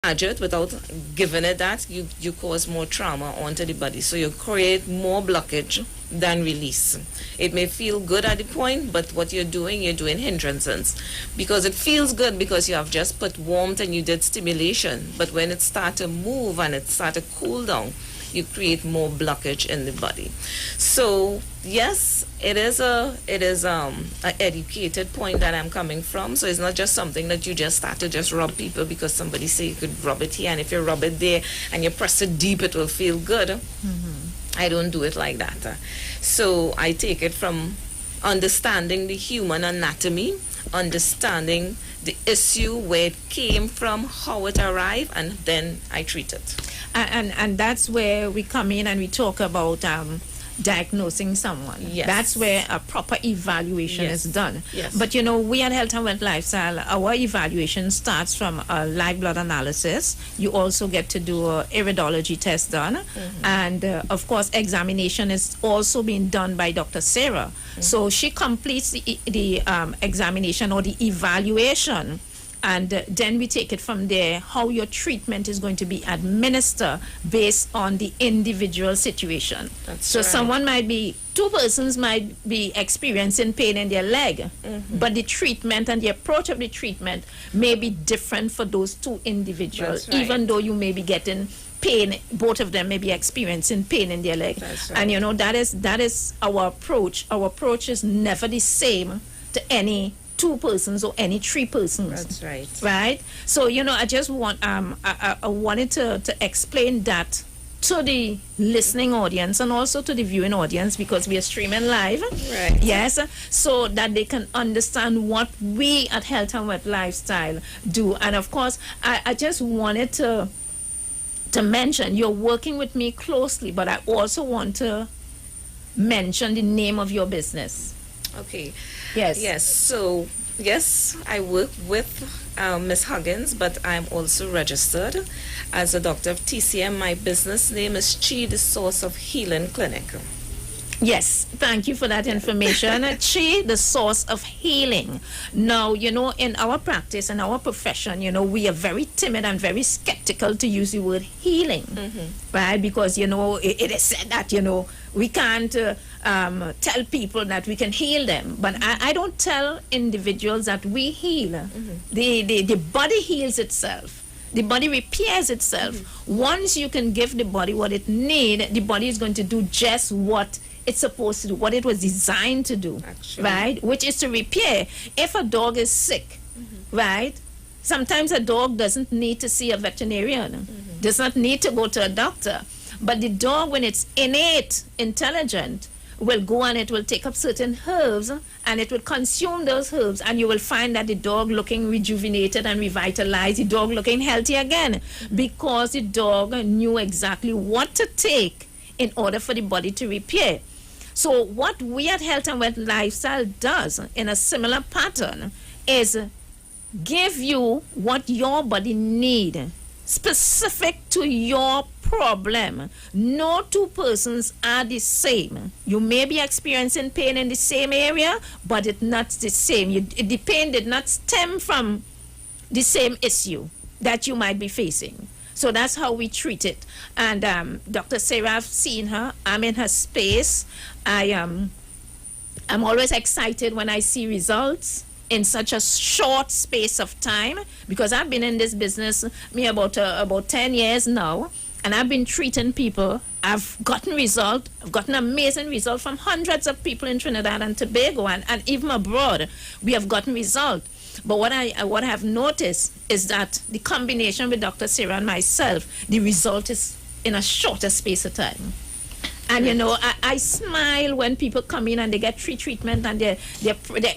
gadget, without giving it that, you cause more trauma onto the body. So you create more blockage than release. It may feel good at the point, but what you're doing hindrances, because it feels good because you have just put warmth and you did stimulation. But when it starts to move and it starts to cool down, you create more blockage in the body. So yes, it is a educated point that I'm coming from. So it's not just something that you just start to just rub people because somebody say you could rub it here, and if you rub it there and you press it deep, it will feel good. I don't do it like that. So I take it from understanding the human anatomy, understanding the issue, where it came from, how it arrived, and then I treat it. And that's where we come in and we talk about diagnosing someone. Yes. That's where a proper evaluation Yes. is done. Yes. But you know, we at Health and Wealth Lifestyle, our evaluation starts from a live blood analysis. You also get to do a iridology test done. And of course, examination is also being done by Dr. Sarah. So she completes the examination or the evaluation. And then we take it from there, how your treatment is going to be administered based on the individual situation. So right. Two persons might be experiencing pain in their leg, but the treatment and the approach of the treatment may be different for those two individuals, right. Even though you may be getting pain, both of them may be experiencing pain in their leg. Right. And you know, that is our approach. Our approach is never the same to any two persons or any three persons. That's right. Right? So, you know, I just want I wanted to explain that to the listening audience and also to the viewing audience, because we are streaming live. Right. Yes. So that they can understand what we at Health and Wealth Lifestyle do. And of course, I just wanted to mention you're working with me closely, but I also want to mention the name of your business. Okay. Yes. Yes. So, yes, I work with Miss Huggins, but I'm also registered as a doctor of TCM. My business name is Chi, the Source of Healing Clinic. Yes, thank you for that information. Chi, the Source of Healing. Now, you know, in our practice, in our profession, you know, we are very timid and very skeptical to use the word healing, right? Because, you know, it is said that, you know, we can't tell people that we can heal them. But I don't tell individuals that we heal. The body heals itself. The body repairs itself. Once you can give the body what it needs, the body is going to do just what it's supposed to do, what it was designed to do. Actually. Right? Which is to repair. If a dog is sick, right? Sometimes a dog doesn't need to see a veterinarian, does not need to go to a doctor. But the dog, when it's innate, intelligent, will go and it will take up certain herbs and it will consume those herbs, and you will find that the dog looking rejuvenated and revitalized, the dog looking healthy again, because the dog knew exactly what to take in order for the body to repair. So what we at Health and Wealth Lifestyle does in a similar pattern is give you what your body needs, specific to your problem. No two persons are the same. You may be experiencing pain in the same area, but it's not the same. The pain did not stem from the same issue that you might be facing. So that's how we treat it. And Dr. Sarah, I've seen her. I'm in her space. I'm always excited when I see results in such a short space of time, because I've been in this business about 10 years now, and I've been treating people. I've gotten result. I've gotten amazing result from hundreds of people in Trinidad and Tobago and even abroad. We have gotten result. But what I have noticed is that the combination with Dr. Sarah and myself, the result is in a shorter space of time. And you know, I smile when people come in and they get free treatment and their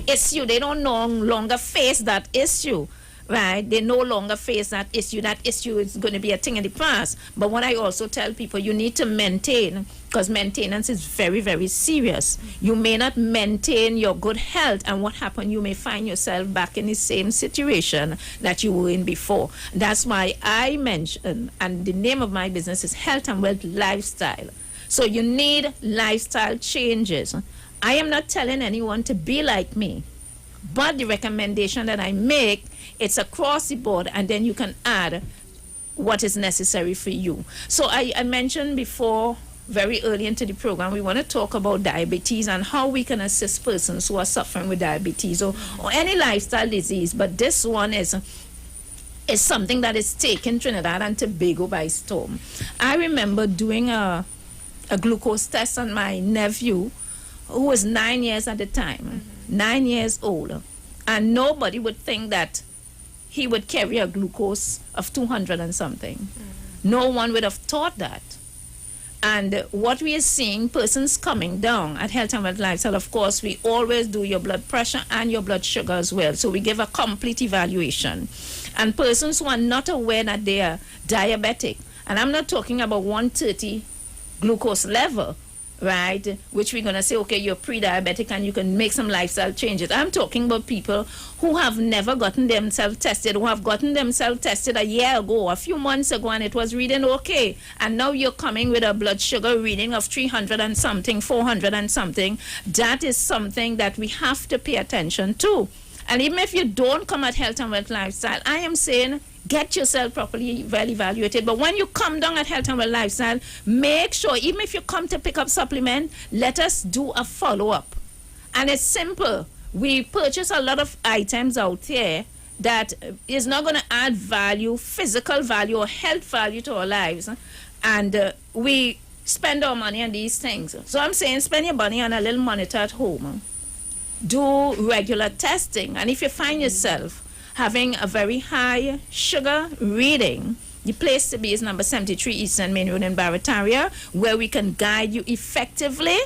issue, they don't no longer face that issue, right? They no longer face that issue. That issue is going to be a thing in the past. But what I also tell people, you need to maintain, because maintenance is very, very serious. You may not maintain your good health, and what happened, you may find yourself back in the same situation that you were in before. That's why I mentioned, and the name of my business is Health and Wealth Lifestyle. So you need lifestyle changes. I am not telling anyone to be like me, but the recommendation that I make, it's across the board, and then you can add what is necessary for you. So I mentioned before, very early into the program, we want to talk about diabetes and how we can assist persons who are suffering with diabetes or any lifestyle disease. But this one is something that is taking Trinidad and Tobago by storm. I remember doing a glucose test on my nephew, who was 9 years at the time, 9 years old. And nobody would think that he would carry a glucose of 200 and something. No one would have thought that. And what we are seeing, persons coming down at Health and Wealth Lifestyle, of course, we always do your blood pressure and your blood sugar as well. So we give a complete evaluation. And persons who are not aware that they are diabetic, and I'm not talking about 130 glucose level, right, which we're going to say, okay, you're pre-diabetic and you can make some lifestyle changes. I'm talking about people who have never gotten themselves tested, who have gotten themselves tested a year ago, a few months ago, and it was reading okay. And now you're coming with a blood sugar reading of 300 and something, 400 and something. That is something that we have to pay attention to. And even if you don't come at Health and Wealth Lifestyle, I am saying, get yourself properly well evaluated. But when you come down at Health and Well Lifestyle, make sure, even if you come to pick up supplement, let us do a follow-up. And it's simple. We purchase a lot of items out there that is not going to add value, physical value or health value to our lives. And we spend our money on these things. So I'm saying spend your money on a little monitor at home. Do regular testing. And if you find yourself having a very high sugar reading, the place to be is number 73 Eastern Main Road in Barataria, where we can guide you effectively,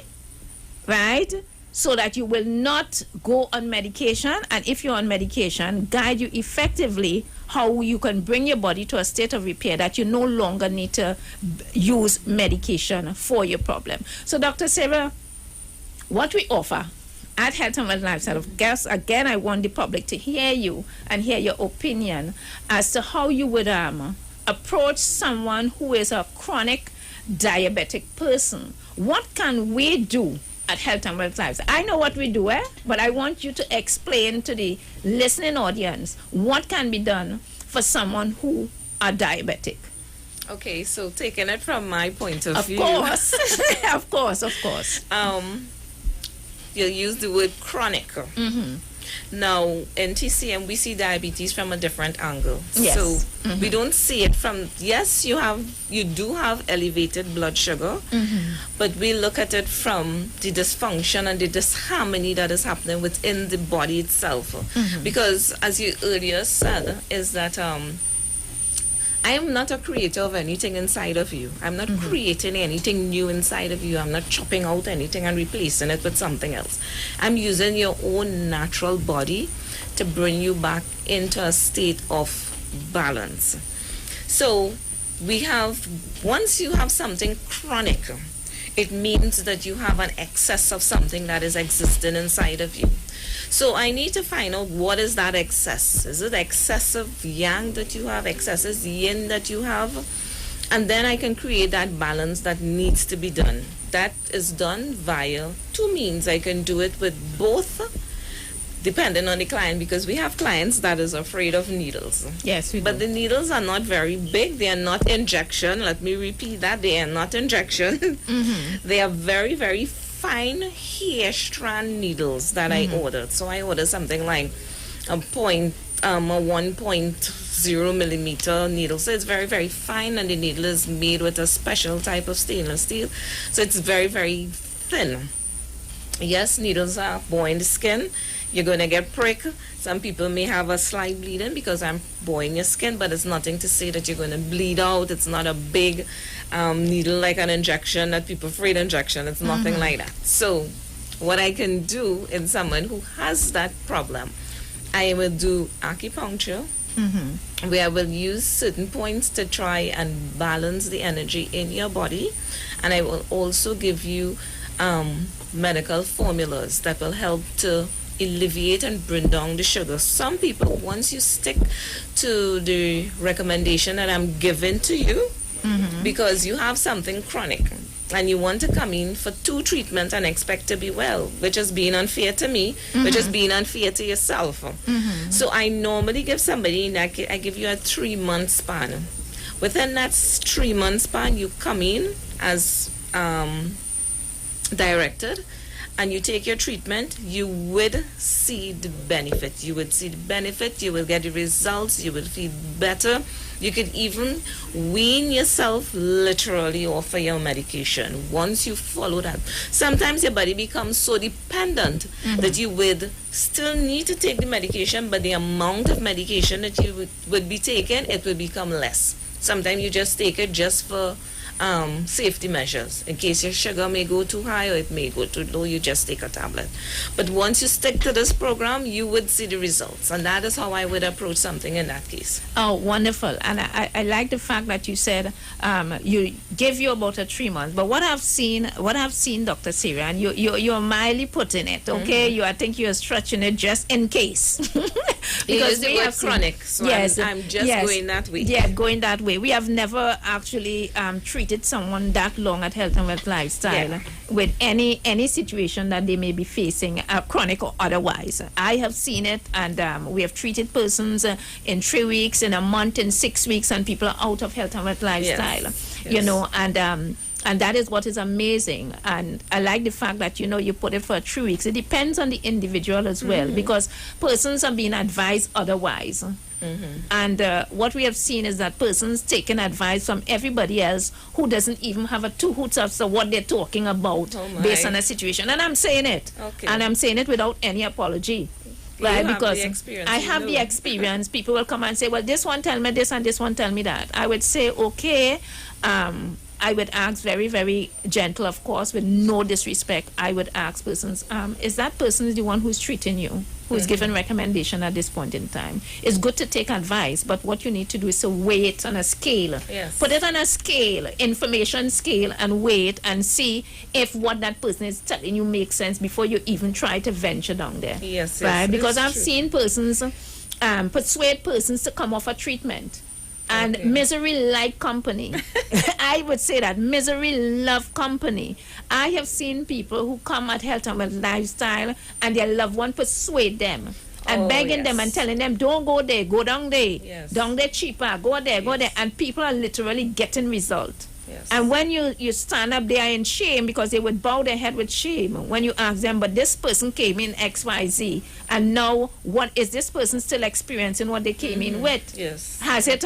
right? So that you will not go on medication, and if you're on medication, guide you effectively how you can bring your body to a state of repair that you no longer need to use medication for your problem. So Dr. Sarah, what we offer at Health and Wealth Lifestyle, of course, again, I want the public to hear you and hear your opinion as to how you would approach someone who is a chronic diabetic person. What can we do at Health and Wealth Lifestyle? I know what we do, but I want you to explain to the listening audience what can be done for someone who are diabetic. Okay, so taking it from my point of view. Of course, of course, of course. You use the word chronic. Now, in TCM, we see diabetes from a different angle. Yes. So we don't see it from, yes, you do have elevated blood sugar, but we look at it from the dysfunction and the disharmony that is happening within the body itself. Because, as you earlier said, is that I am not a creator of anything inside of you. I'm not creating anything new inside of you. I'm not chopping out anything and replacing it with something else. I'm using your own natural body to bring you back into a state of balance. So we have, once you have something chronic, it means that you have an excess of something that is existing inside of you. So I need to find out what is that excess. Is it excessive yang that you have, excessive yin that you have? And then I can create that balance that needs to be done. That is done via two means. I can do it with both, depending on the client, because we have clients that is afraid of needles. Yes, we do. But the needles are not very big. They are not injection. Let me repeat that. They are not injection. They are very, very fine hair strand needles that I ordered. So I ordered something like a 1.0 millimeter needle. So it's very, very fine, and the needle is made with a special type of stainless steel. So it's very, very thin. Yes, needles are boring the skin. You're going to get prick. Some people may have a slight bleeding because I'm boring your skin, but it's nothing to say that you're going to bleed out. It's not a big needle like an injection that people afraid injection. It's nothing like that. So what I can do in someone who has that problem, I will do acupuncture, where I will use certain points to try and balance the energy in your body. And I will also give you medical formulas that will help to alleviate and bring down the sugar. Some people, once you stick to the recommendation that I'm giving to you, because you have something chronic and you want to come in for 2 treatments and expect to be well, which is being unfair to me, which is being unfair to yourself. So I normally give somebody, I give you a 3-month span. Within that 3-month span, you come in as directed, and you take your treatment, you would see the benefit. You would see the benefit, you will get the results, you will feel better. You could even wean yourself literally off of your medication once you follow that. Sometimes your body becomes so dependent that you would still need to take the medication, but the amount of medication that you would be taking, it will become less. Sometimes you just take it just for safety measures. In case your sugar may go too high or it may go too low, you just take a tablet. But once you stick to this program, you would see the results. And that is how I would approach something in that case. Oh, wonderful. And I like the fact that you said you give you about 3 months. But what I've seen, Dr. Sarah, and you're mildly putting it, okay? I think you're stretching it just in case. Because we have chronic, so yes, I'm just going that way. Yeah, going that way. We have never actually treated someone that long at Health and Wealth Lifestyle with any situation that they may be facing, chronic or otherwise. I have seen it, and we have treated persons in 3 weeks, in a month, in 6 weeks, and people are out of Health and Wealth Lifestyle. Yes. You know, and that is what is amazing. And I like the fact that, you put it for 3 weeks. It depends on the individual as well, because persons are being advised otherwise. And what we have seen is that persons taking advice from everybody else who doesn't even have a two hoots of what they're talking about based on a situation. And I'm saying it. Okay. And I'm saying it without any apology. Right, because I have the experience. People will come and say, well, this one tell me this and this one tell me that. I would say, okay, I would ask very, very gentle, of course, with no disrespect. I would ask persons, is that person the one who's treating you, who's given recommendation at this point in time? It's good to take advice, but what you need to do is to weigh it on a scale. Yes. Put it on a scale, information scale, and weigh it and see if what that person is telling you makes sense before you even try to venture down there. Yes, right? Because I've true. seen persons persuade persons to come off a treatment. And misery like company. I would say that misery love company. I have seen people who come at Health and Wealth Lifestyle and their loved one persuade them and begging them and telling them, don't go there, go down there. Yes. Down there cheaper, go there, go there. And people are literally getting result. Yes. And when you stand up there in shame, because they would bow their head with shame when you ask them, but this person came in XYZ, and now what is this person still experiencing what they came in with? Yes. Has it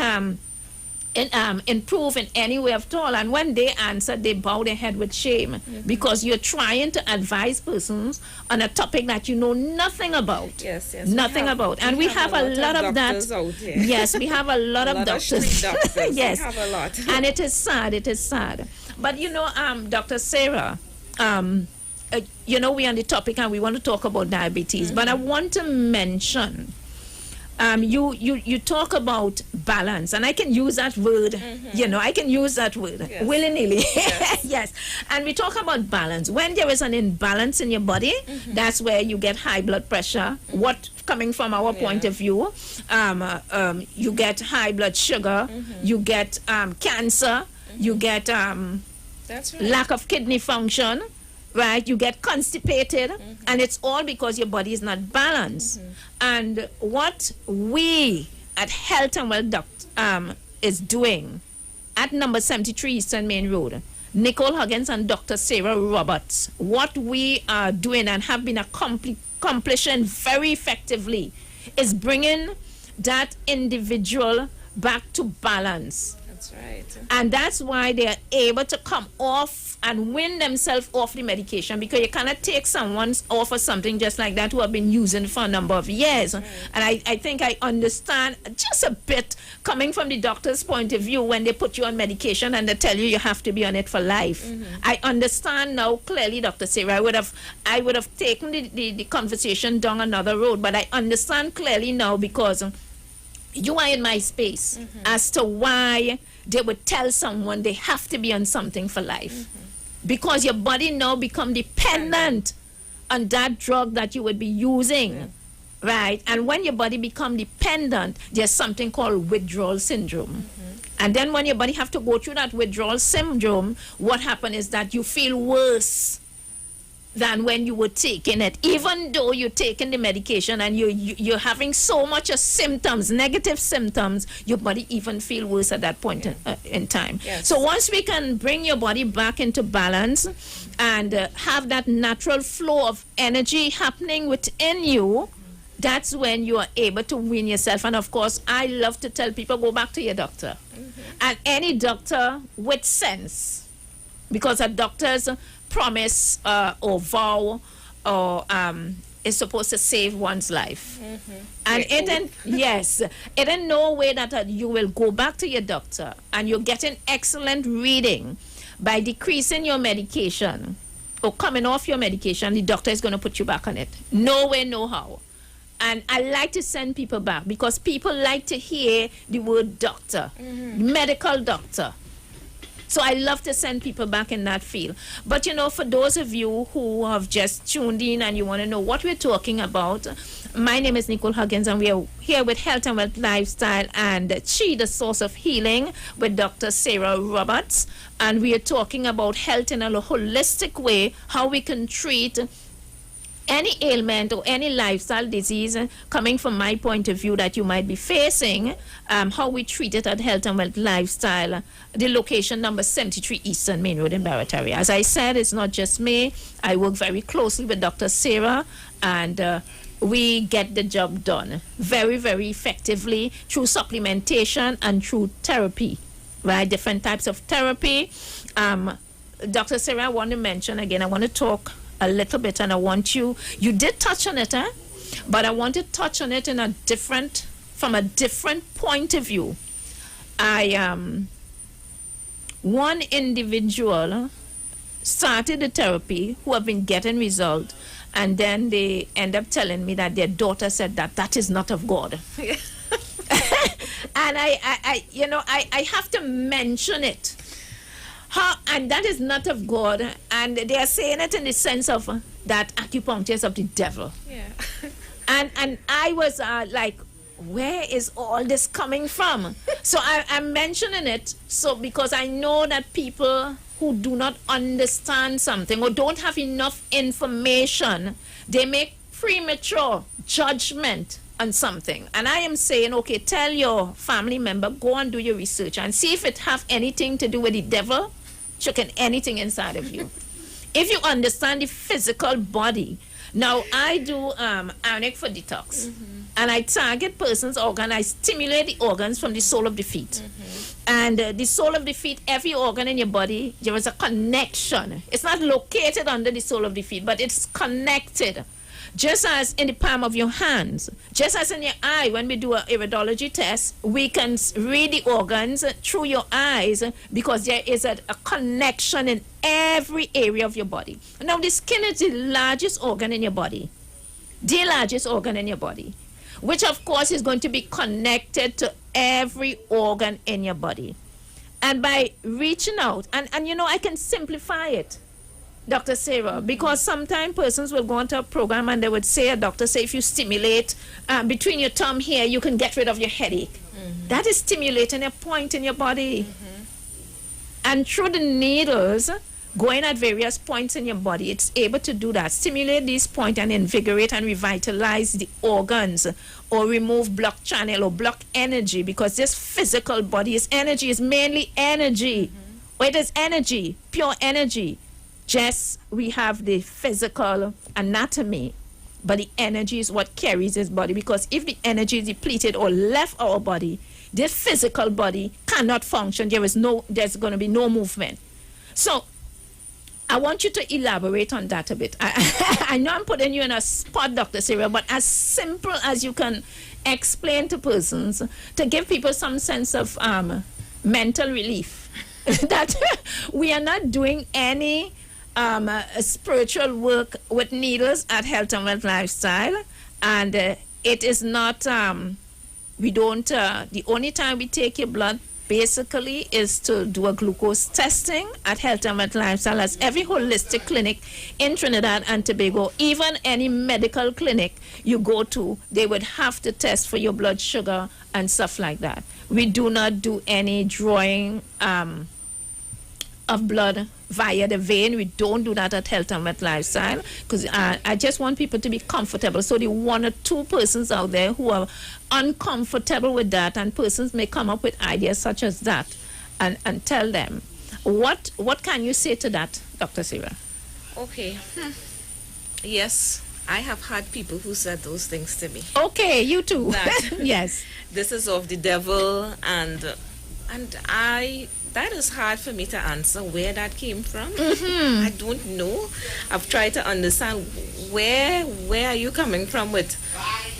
improved in any way at all? And when they answer, they bow their head with shame, because you're trying to advise persons on a topic that you know nothing about. Yes. Nothing about. And we have a lot of that. Yes, we have a lot of doctors. Yes. We have a lot. And it is sad. But Dr. Sarah, we're on the topic and we want to talk about diabetes, but I want to mention you talk about balance, and I can use that word, I can use that word willy-nilly. Yes. Yes. And we talk about balance. When there is an imbalance in your body, that's where you get high blood pressure. What, coming from our point of view, you get high blood sugar, you get cancer, you get That's right. lack of kidney function. Right, you get constipated, and it's all because your body is not balanced. And what we at Health and Wealth is doing at number 73 Eastern Main Road, Nicole Huggins and Dr. Sarah Roberts, what we are doing and have been accomplishing very effectively is bringing that individual back to balance. That's right. And that's why they are able to come off and win themselves off the medication, because you cannot take someone off of something just like that who have been using for a number of years. Right. And I think I understand just a bit, coming from the doctor's point of view, when they put you on medication and they tell you you have to be on it for life. I understand now clearly, Dr. Sarah. I would have taken the conversation down another road, but I understand clearly now, because you are in my space as to why they would tell someone they have to be on something for life. Because your body now become dependent on that drug that you would be using. Right? And when your body become dependent, there's something called withdrawal syndrome. And then when your body have to go through that withdrawal syndrome, what happens is that you feel worse than when you were taking it. Even though you're taking the medication and you're having so much of symptoms, negative symptoms, your body even feel worse at that point in time. Yes. So once we can bring your body back into balance and have that natural flow of energy happening within you, that's when you are able to win yourself. And of course, I love to tell people, go back to your doctor. And any doctor with sense, because a doctor's promise or vow or is supposed to save one's life. And it in no way that you will go back to your doctor and you're getting excellent reading by decreasing your medication or coming off your medication, the doctor is going to put you back on it. No way, no how. And I like to send people back because people like to hear the word doctor, medical doctor. So I love to send people back in that field. But, you know, for those of you who have just tuned in and you want to know what we're talking about, my name is Nicole Huggins and we are here with Health and Wealth Lifestyle and Chi, the Source of Healing, with Dr. Sarah Roberts. And we are talking about health in a holistic way, how we can treat any ailment or any lifestyle disease coming from my point of view that you might be facing, how we treat it at Health and Wealth Lifestyle, the location number 73 Eastern Main Road in Barataria. As I said, it's not just me. I work very closely with Dr. Sarah and we get the job done very, very effectively through supplementation and through therapy, right? Different types of therapy. Dr. Sarah, I want to mention again, I want to talk a little bit and I want you did touch on it, but I want to touch on it in from a different point of view. One individual started the therapy who have been getting results, and then they end up telling me that their daughter said that is not of God. And I have to mention it. And that is not of God, and they are saying it in the sense of that acupuncture is of the devil. Yeah. and I was like, where is all this coming from? So I'm mentioning it because I know that people who do not understand something or don't have enough information, they make premature judgment on something. And I am saying, okay, tell your family member, go and do your research and see if it have anything to do with the devil, choking anything inside of you. If you understand the physical body. Now, I do ionic for detox. And I target person's organ. I stimulate the organs from the sole of the feet. And the sole of the feet, every organ in your body, there is a connection. It's not located under the sole of the feet, but it's connected. Just as in the palm of your hands, just as in your eye, when we do an iridology test, we can read the organs through your eyes because there is a connection in every area of your body. Now, the skin is the largest organ in your body. The largest organ in your body, which of course is going to be connected to every organ in your body. And by reaching out, and I can simplify it, Dr. Sarah, because sometimes persons will go into a program and they would say, a doctor say, if you stimulate between your thumb here, you can get rid of your headache. That is stimulating a point in your body. And through the needles, going at various points in your body, it's able to do that, stimulate these points and invigorate and revitalize the organs or remove block channel or block energy, because this physical body is energy, is mainly energy. It is energy, pure energy. Just we have the physical anatomy, but the energy is what carries his body, because if the energy is depleted or left our body, this physical body cannot function. There's going to be no movement. So I want you to elaborate on that a bit. I know I'm putting you in a spot, Dr. Sarah, but as simple as you can explain to persons to give people some sense of mental relief that we are not doing any spiritual work with needles at Health and Wealth Lifestyle, and it is not we don't the only time we take your blood basically is to do a glucose testing at Health and Wealth Lifestyle, as every holistic clinic in Trinidad and Tobago, even any medical clinic you go to, they would have to test for your blood sugar and stuff like that. We do not do any drawing of blood via the vein. We don't do that at Health and Wet Lifestyle because I just want people to be comfortable. So the 1 or 2 persons out there who are uncomfortable with that, and persons may come up with ideas such as that, and tell them. What can you say to that, Dr. Sarah? Okay. Yes, I have had people who said those things to me. Okay, you too. That yes. This is of the devil, and that is hard for me to answer where that came from. I don't know. I've tried to understand where are you coming from with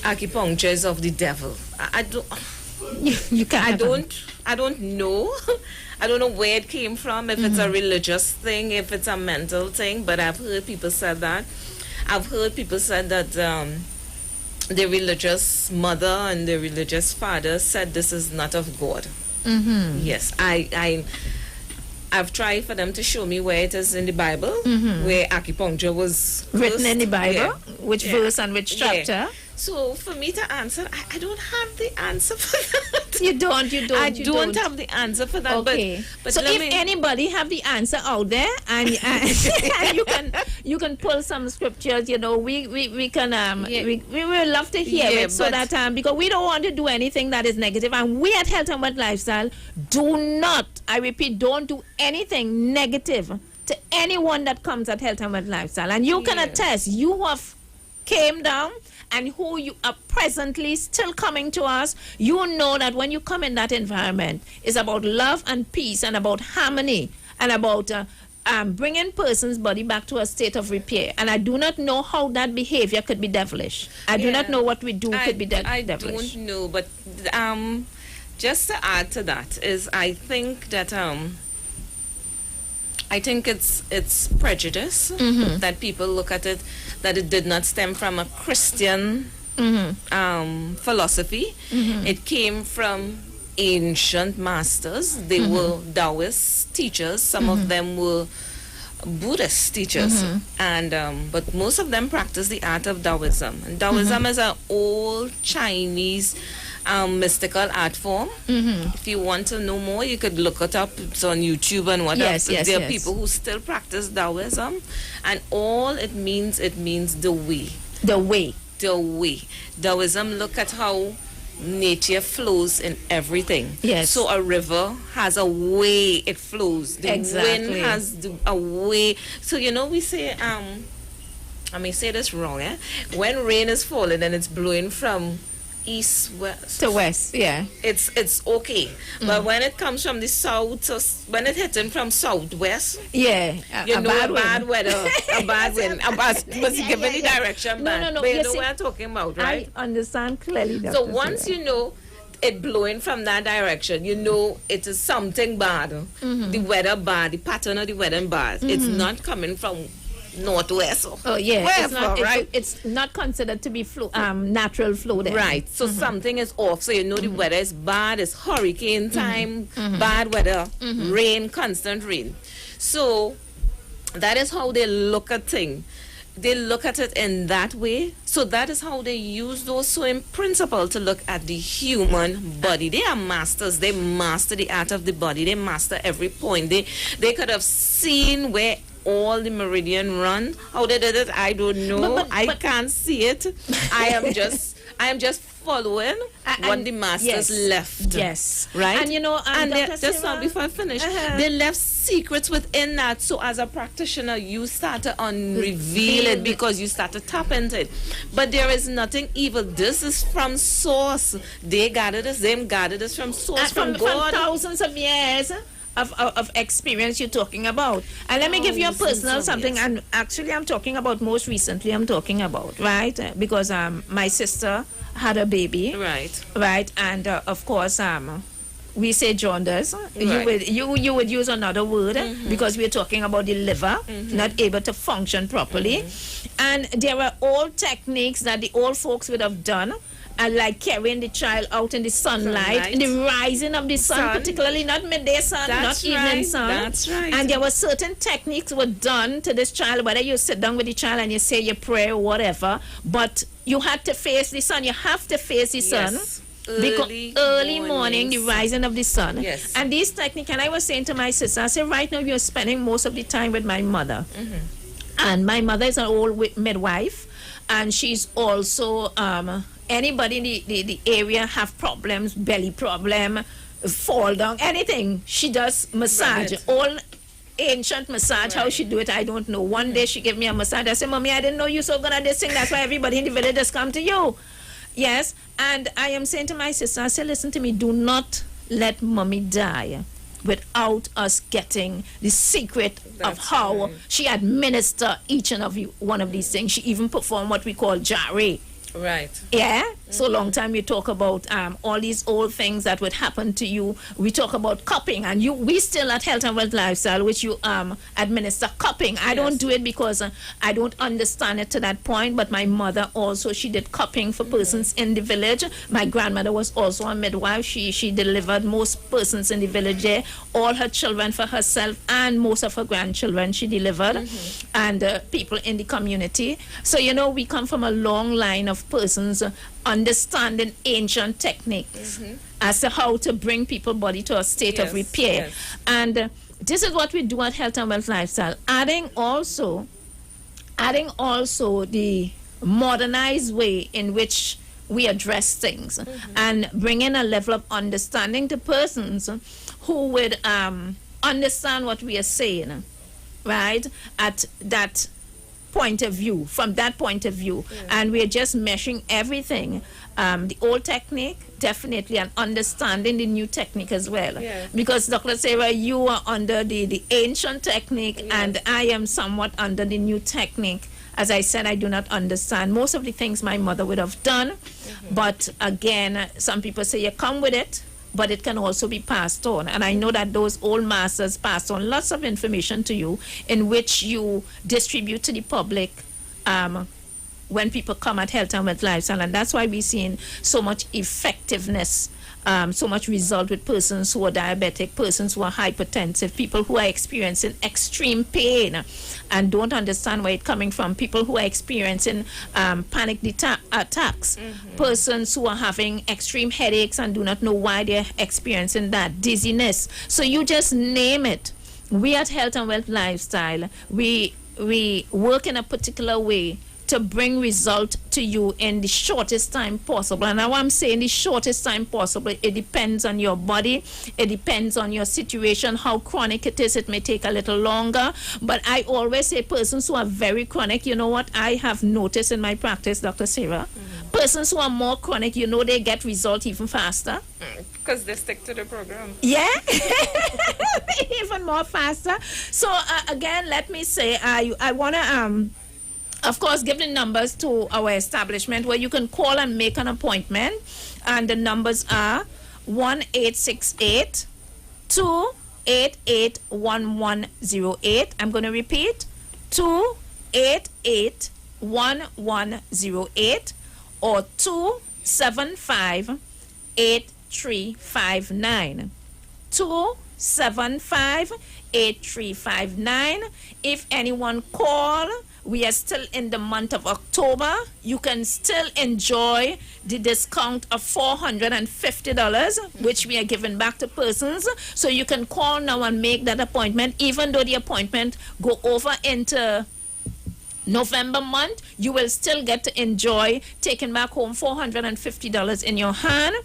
acupuncture is of the devil. I don't. You can't. I don't know. I don't know where it came from. If it's a religious thing, if it's a mental thing. But I've heard people say that. I've heard people say that the religious mother and the religious father said this is not of God. Yes, I've tried for them to show me where it is in the Bible, where acupuncture was written in the Bible, yeah. which verse and which chapter. Yeah. So for me to answer, I don't have the answer for that. You don't. I don't have the answer for that. Okay. But so if anybody have the answer out there, and you can pull some scriptures, we can we will love to hear it, so that because we don't want to do anything that is negative, and we at Health and Wet Lifestyle do not, I repeat, don't do anything negative to anyone that comes at Health and Wet Lifestyle. And you can attest, you have came down, and who you are presently still coming to us, you know that when you come in that environment, it's about love and peace and about harmony and about bringing person's body back to a state of repair. And I do not know how that behavior could be devilish. I do not know what we do could be devilish. I don't know, but just to add to that is I think that it's prejudice that people look at it, that it did not stem from a Christian philosophy. It came from ancient masters. They were Taoist teachers. Some of them were Buddhist teachers, and but most of them practice the art of Taoism. And Taoism is an old Chinese mystical art form. If you want to know more, you could look it up. It's on YouTube and whatever. There are people who still practice Taoism, and all it means the way. The way. Taoism look at how nature flows in everything. Yes. So a river has a way it flows. The wind has a way. So we say I may say this wrong. When rain is falling and it's blowing from east west to west, it's okay, but when it comes from the south, when it hitting from southwest, bad weather, a bad wind, was given the direction back. No, but you know what I'm talking about, right? I understand clearly. So once you know it blowing from that direction, it is something bad. The weather bad, the pattern of the weather bad. It's not coming from northwest. It's not considered to be natural flow there. Right. So something is off. So the weather is bad. It's hurricane time, bad weather, rain, constant rain. So that is how they look at things. They look at it in that way. So that is how they use those. So in principle, to look at the human body, they are masters. They master the art of the body. They master every point. They could have seen where all the meridian run. How they did it, I don't know. But I can't see it. I am just following what the masters left. Yes. Right? And and just now before I finish, they left secrets within that. So as a practitioner, you start to unreveal it because you start to tap into it. But there is nothing evil. This is from source. They gathered this, them gathered this from source, from God. From thousands of years of experience you're talking about. And let me give you a personal something. And actually, I'm talking about most recently. Right? Because my sister had a baby. Right. And of course, we say jaundice. You would use another word because we're talking about the liver not able to function properly. And there were old techniques that the old folks would have done. And like carrying the child out in the sunlight, in the rising of the sun, particularly not midday sun, not evening sun. That's right. And there were certain techniques were done to this child, whether you sit down with the child and you say your prayer or whatever, but you had to face the sun. You have to face the sun. early morning, the rising of the sun. Yes. And these techniques, and I was saying to my sister, I said, right now you're spending most of the time with my mother. And my mother is an old midwife, and she's also, anybody in the area have problems, belly problem, fall down, anything. She does massage. Right. All ancient massage, how she do it, I don't know. One day she gave me a massage. I said, Mommy, I didn't know you so good at this thing. That's why everybody in the village just come to you. Yes, and I am saying to my sister, I said, listen to me, do not let Mommy die without us getting the secret of how right. she administer each and every one of these things. She even performed what we call jare. Right. Yeah. So long time we talk about all these old things that would happen to you. We talk about cupping, and we still at Health and Wealth Lifestyle, which you administer cupping. I don't do it because I don't understand it to that point. But my mother also, she did cupping for persons in the village. My grandmother was also a midwife. She delivered most persons in the village there, all her children for herself and most of her grandchildren she delivered, and people in the community. So we come from a long line of persons understanding ancient techniques as to how to bring people body to a state of repair. Yes. And this is what we do at Health and Wealth Lifestyle, adding also the modernized way in which we address things, and bringing a level of understanding to persons who would understand what we are saying, right, at that point of view, from that point of view. And we're just meshing everything, the old technique definitely, and understanding the new technique as well, because Dr. Sarah, you are under the ancient technique, and I am somewhat under the new technique. As I said, I do not understand most of the things my mother would have done, but again, some people say you come with it, but it can also be passed on. And I know that those old masters passed on lots of information to you, in which you distribute to the public when people come at Health and Wealth Lifestyle. And that's why we're seeing so much effectiveness, so much result with persons who are diabetic, persons who are hypertensive, people who are experiencing extreme pain and don't understand where it's coming from, people who are experiencing panic attacks, persons who are having extreme headaches and do not know why they're experiencing that, dizziness. So you just name it. We at Health and Wealth Lifestyle, we work in a particular way to bring result to you in the shortest time possible. And now I'm saying the shortest time possible. It depends on your body. It depends on your situation, how chronic it is. It may take a little longer. But I always say persons who are very chronic, you know what I have noticed in my practice, Dr. Sarah? Persons who are more chronic, they get result even faster. Because they stick to the program. Yeah, even more faster. So again, let me say, I want to of course, give the numbers to our establishment where you can call and make an appointment. And the numbers are 1-868-288-1108. I'm going to repeat, 288-1108 or 275-8359. 275-8359. If anyone call, we are still in the month of October. You can still enjoy the discount of $450, which we are giving back to persons. So you can call now and make that appointment. Even though the appointment go over into November month, you will still get to enjoy taking back home $450 in your hand.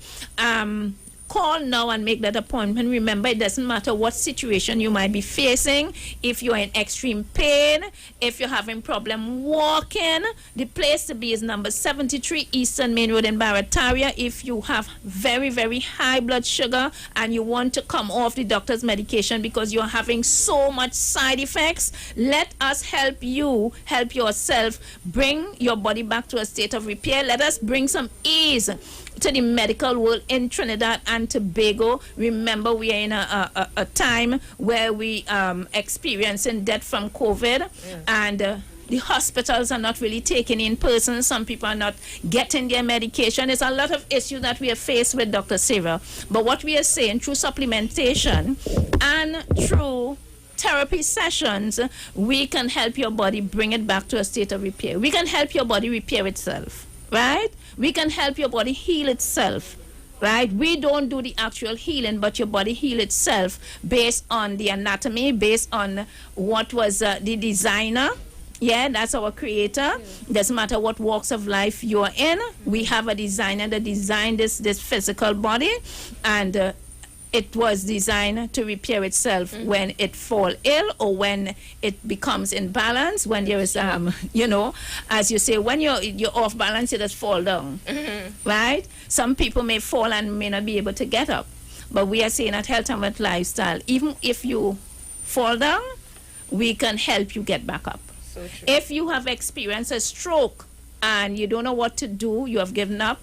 Call now and make that appointment. Remember, it doesn't matter what situation you might be facing. If you're in extreme pain, if you're having problem walking, the place to be is number 73 Eastern Main Road in Barataria. If you have very, very high blood sugar and you want to come off the doctor's medication because you're having so much side effects, let us help you, help yourself, bring your body back to a state of repair. Let us bring some ease to the medical world in Trinidad and Tobago. Remember, we are in a time where we experiencing death from COVID, and the hospitals are not really taking in persons. Some people are not getting their medication. There's a lot of issues that we are faced with, Dr. Sarah. But what we are saying, through supplementation and through therapy sessions, we can help your body bring it back to a state of repair. We can help your body repair itself, right? We can help your body heal itself. right? We don't do the actual healing, but your body heal itself based on the anatomy, based on what was the designer. Yeah, that's our creator. Doesn't matter what walks of life you're in. We have a designer that designed this physical body, and it was designed to repair itself when it fall ill or when it becomes imbalance. When there is, you know, as you say, when you're off balance, you just fall down, right? Some people may fall and may not be able to get up, but we are saying at Health and Wealth Lifestyle, even if you fall down, we can help you get back up. So true. If you have experienced a stroke and you don't know what to do, you have given up,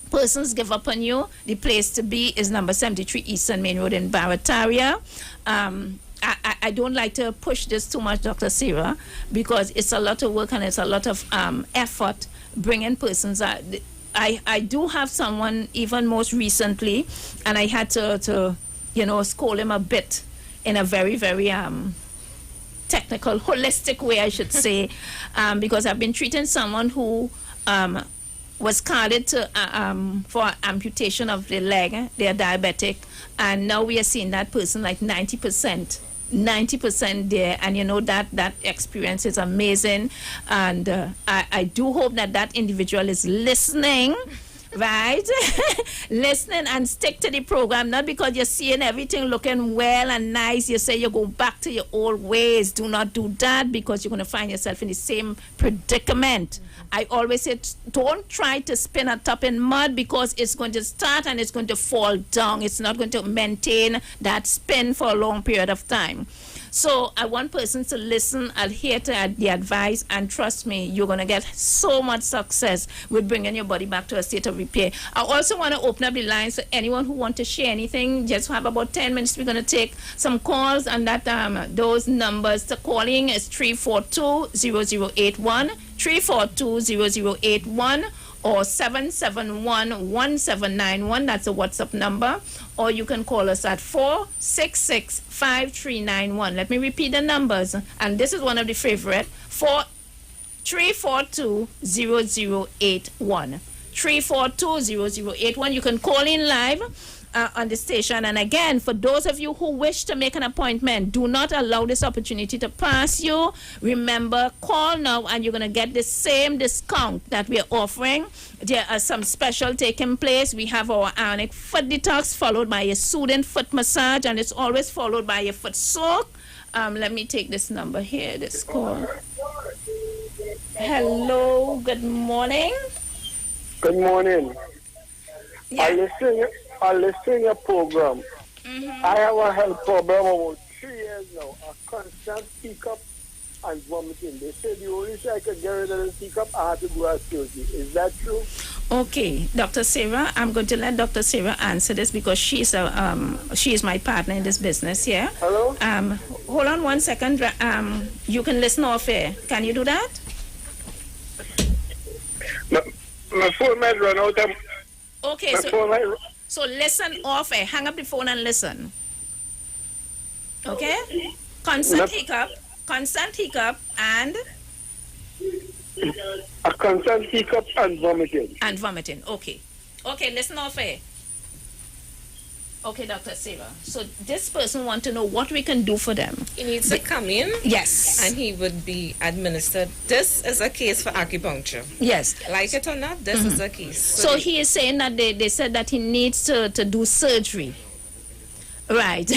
persons give up on you, the place to be is number 73 Eastern Main Road in Barataria. I don't like to push this too much, Dr. Sarah, because it's a lot of work and it's a lot of effort bringing persons out. I do have someone even most recently, and I had to you know, scold him a bit in a very, very technical, holistic way, I should say, because I've been treating someone who was carded to, for amputation of the leg. They're diabetic, and now we are seeing that person like 90% there, and you know that experience is amazing, and I do hope that individual is listening. Right? Listening and stick to the program, not because you're seeing everything looking well and nice, you say you go back to your old ways. Do not do that, because you're going to find yourself in the same predicament. I always say, don't try to spin a top in mud, because it's going to start and it's going to fall down. It's not going to maintain that spin for a long period of time. So I want persons to listen, adhere to the advice, and trust me, you're going to get so much success with bringing your body back to a state of repair. I also want to open up the lines for anyone who wants to share anything. Just have about 10 minutes. We're going to take some calls, and that those numbers to calling is 342-0081, 342-0081, or 771-1791. That's a WhatsApp number. Or you can call us at 466-5391. Let me repeat the numbers. And this is one of the favorite. 342-0081. 342-0081. You can call in live on the station. And again, for those of you who wish to make an appointment, do not allow this opportunity to pass you. Remember, call now and you're going to get the same discount that we're offering. There are some special taking place. We have our ionic foot detox followed by a soothing foot massage, and it's always followed by a foot soak. Let me take this number here, this call. Hello, good morning. Good morning. Yeah. I listen to your program. I have a health problem about 3 years now. A constant hiccup and vomiting. They said the only way I could get rid of the hiccup, I had to do a surgery. Is that true? Okay, Dr. Sarah, I'm going to let Dr. Sarah answer this, because she is my partner in this business here. Hello? Hold on 1 second. You can listen off air. Can you do that? My phone might run out. Okay, so listen off air. Hang up the phone and listen. Okay? Constant hiccup, and a constant hiccup and vomiting. Okay, listen off air. Okay, Dr. Sarah. So this person wants to know what we can do for them. He needs to come in. Yes. And he would be administered. This is a case for acupuncture. Yes. Like it or not, this is a case. So he is saying that they said that he needs to do surgery. Right.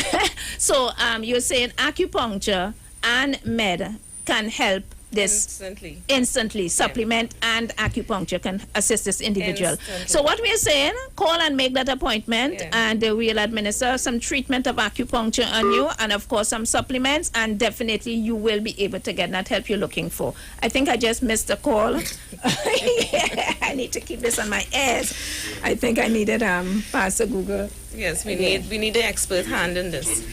So you're saying acupuncture and med can help this instantly. Supplement and acupuncture can assist this individual. Instantly. So what we are saying, call and make that appointment, and we'll administer some treatment of acupuncture on you, and of course some supplements, and definitely you will be able to get that help you're looking for. I think I just missed a call. Yeah, I need to keep this on my ears. I think I needed Pastor Google. Yes, we need the expert hand in this.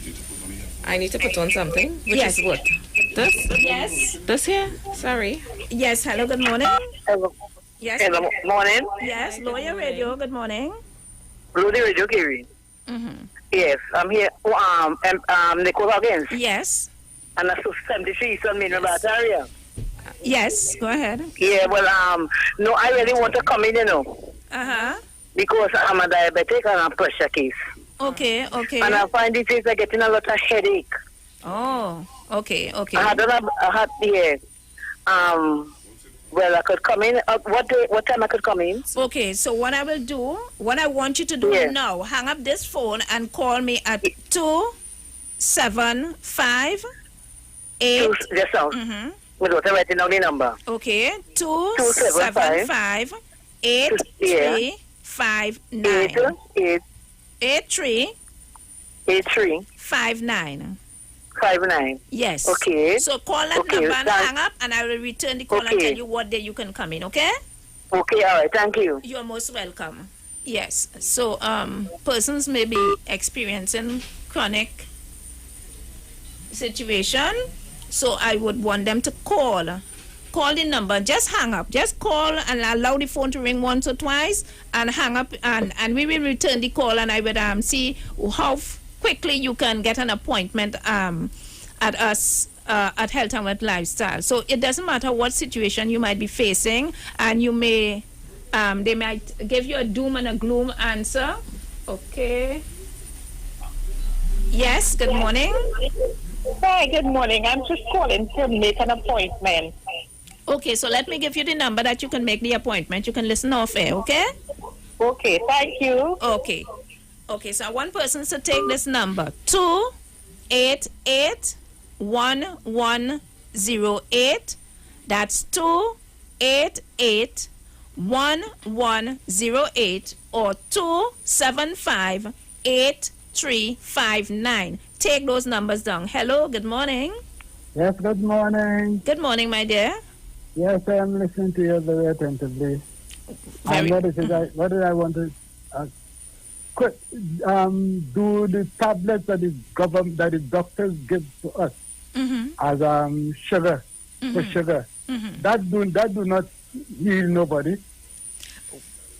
I need to put on something, which Yes. is what? This? Yes. This here? Sorry. Yes. Hello. Good morning. Hello. Yes. Hello. Morning. Yes. Lawyer Radio. Good morning. Rudy Radio Kiri. Yes, I'm here. Nicole Huggins. Yes. And that's 73 Eastern Main Road area. Yes. Go ahead. Yeah, well, no, I really want to come in, you know. Uh-huh. because I'm a diabetic and a pressure case. Okay, okay. And I find it is getting a lot of headache. Oh, okay, okay. Well, I could come in. What time I could come in? Okay, so what I will do, what I want you to do now, hang up this phone and call me at 275 8. Just now. We're writing down the number. Okay, 275 8359. 8359. 59. Yes. Okay. So call that number and hang up, and I will return the call and tell you what day you can come in, okay? Okay, all right. Thank you. You're most welcome. Yes. So persons may be experiencing chronic situation, so I would want them to call the number. Just hang up. Just call and allow the phone to ring once or twice and hang up, and we will return the call, and I would see how quickly you can get an appointment at us at Health and Wealth Lifestyle. So it doesn't matter what situation you might be facing, and you may they might give you a doom and a gloom answer. Okay. Yes, good morning. Hi, good morning. I'm just calling to make an appointment. Okay, so let me give you the number that you can make the appointment. You can listen off air, okay? Okay, thank you. Okay. Okay, so one person to take this number, 288-1108. That's 288-1108 or 275-8359. Take those numbers down. Hello, good morning. Yes, good morning. Good morning, my dear. Yes, I am listening to you very attentively. And what did I want to do the tablets that the doctors give to us as sugar for sugar. That do not heal nobody.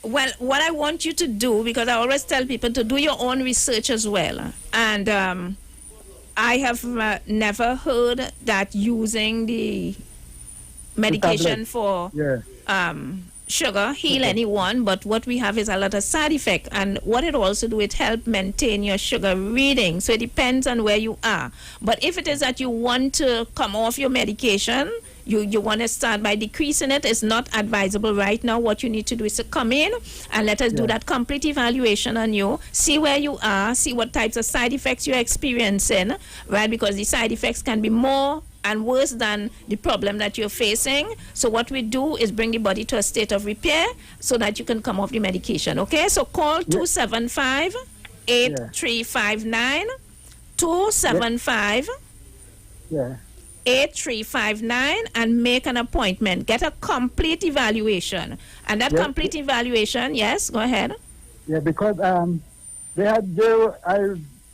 Well, what I want you to do, because I always tell people to do your own research as well, and I have never heard that using the medication for sugar heal anyone, but what we have is a lot of side effect, and what it also do, it help maintain your sugar reading. So it depends on where you are. But if it is that you want to come off your medication, you want to start by decreasing it, it's not advisable right now. What you need to do is to come in and let us do that complete evaluation on you, see where you are, see what types of side effects you're experiencing, right? Because the side effects can be more and worse than the problem that you're facing. So what we do is bring the body to a state of repair so that you can come off the medication, okay? So call 275-8359, 275-8359, and make an appointment. Get a complete evaluation. And that complete evaluation, yes, go ahead. Yeah, because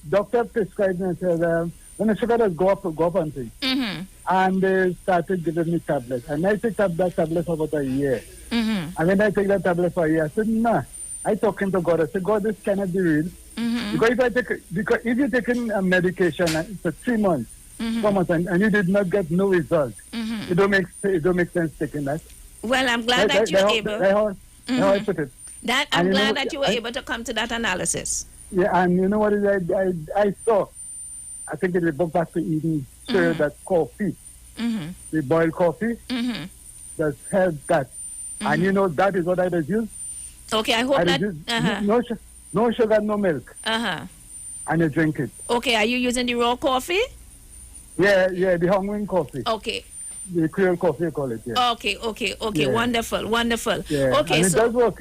doctor prescribed me and said, when the sugar does go up on things. And they started giving me tablets. And I picked up that tablet for about a year. And when I take that tablet for a year, I said, nah. I talking to God. I said, God, this cannot be real. Because if you're taking a medication for 3 months, 4 months, and you did not get no result, it don't make sense taking that. Well, I'm glad that you're able. How I put it. I'm glad that you were able to come to that analysis. Yeah, and you know what I saw? I think it will go back to eating that coffee, the boiled coffee, that helps that. And you know, that is what I just use. Okay, I hope that... no sugar, no milk. And you drink it. Okay, are you using the raw coffee? Yeah, the Hongwen coffee. Okay. The Creole coffee, you call it, yeah. Okay, yeah. Wonderful. Yeah. Okay, and it does work.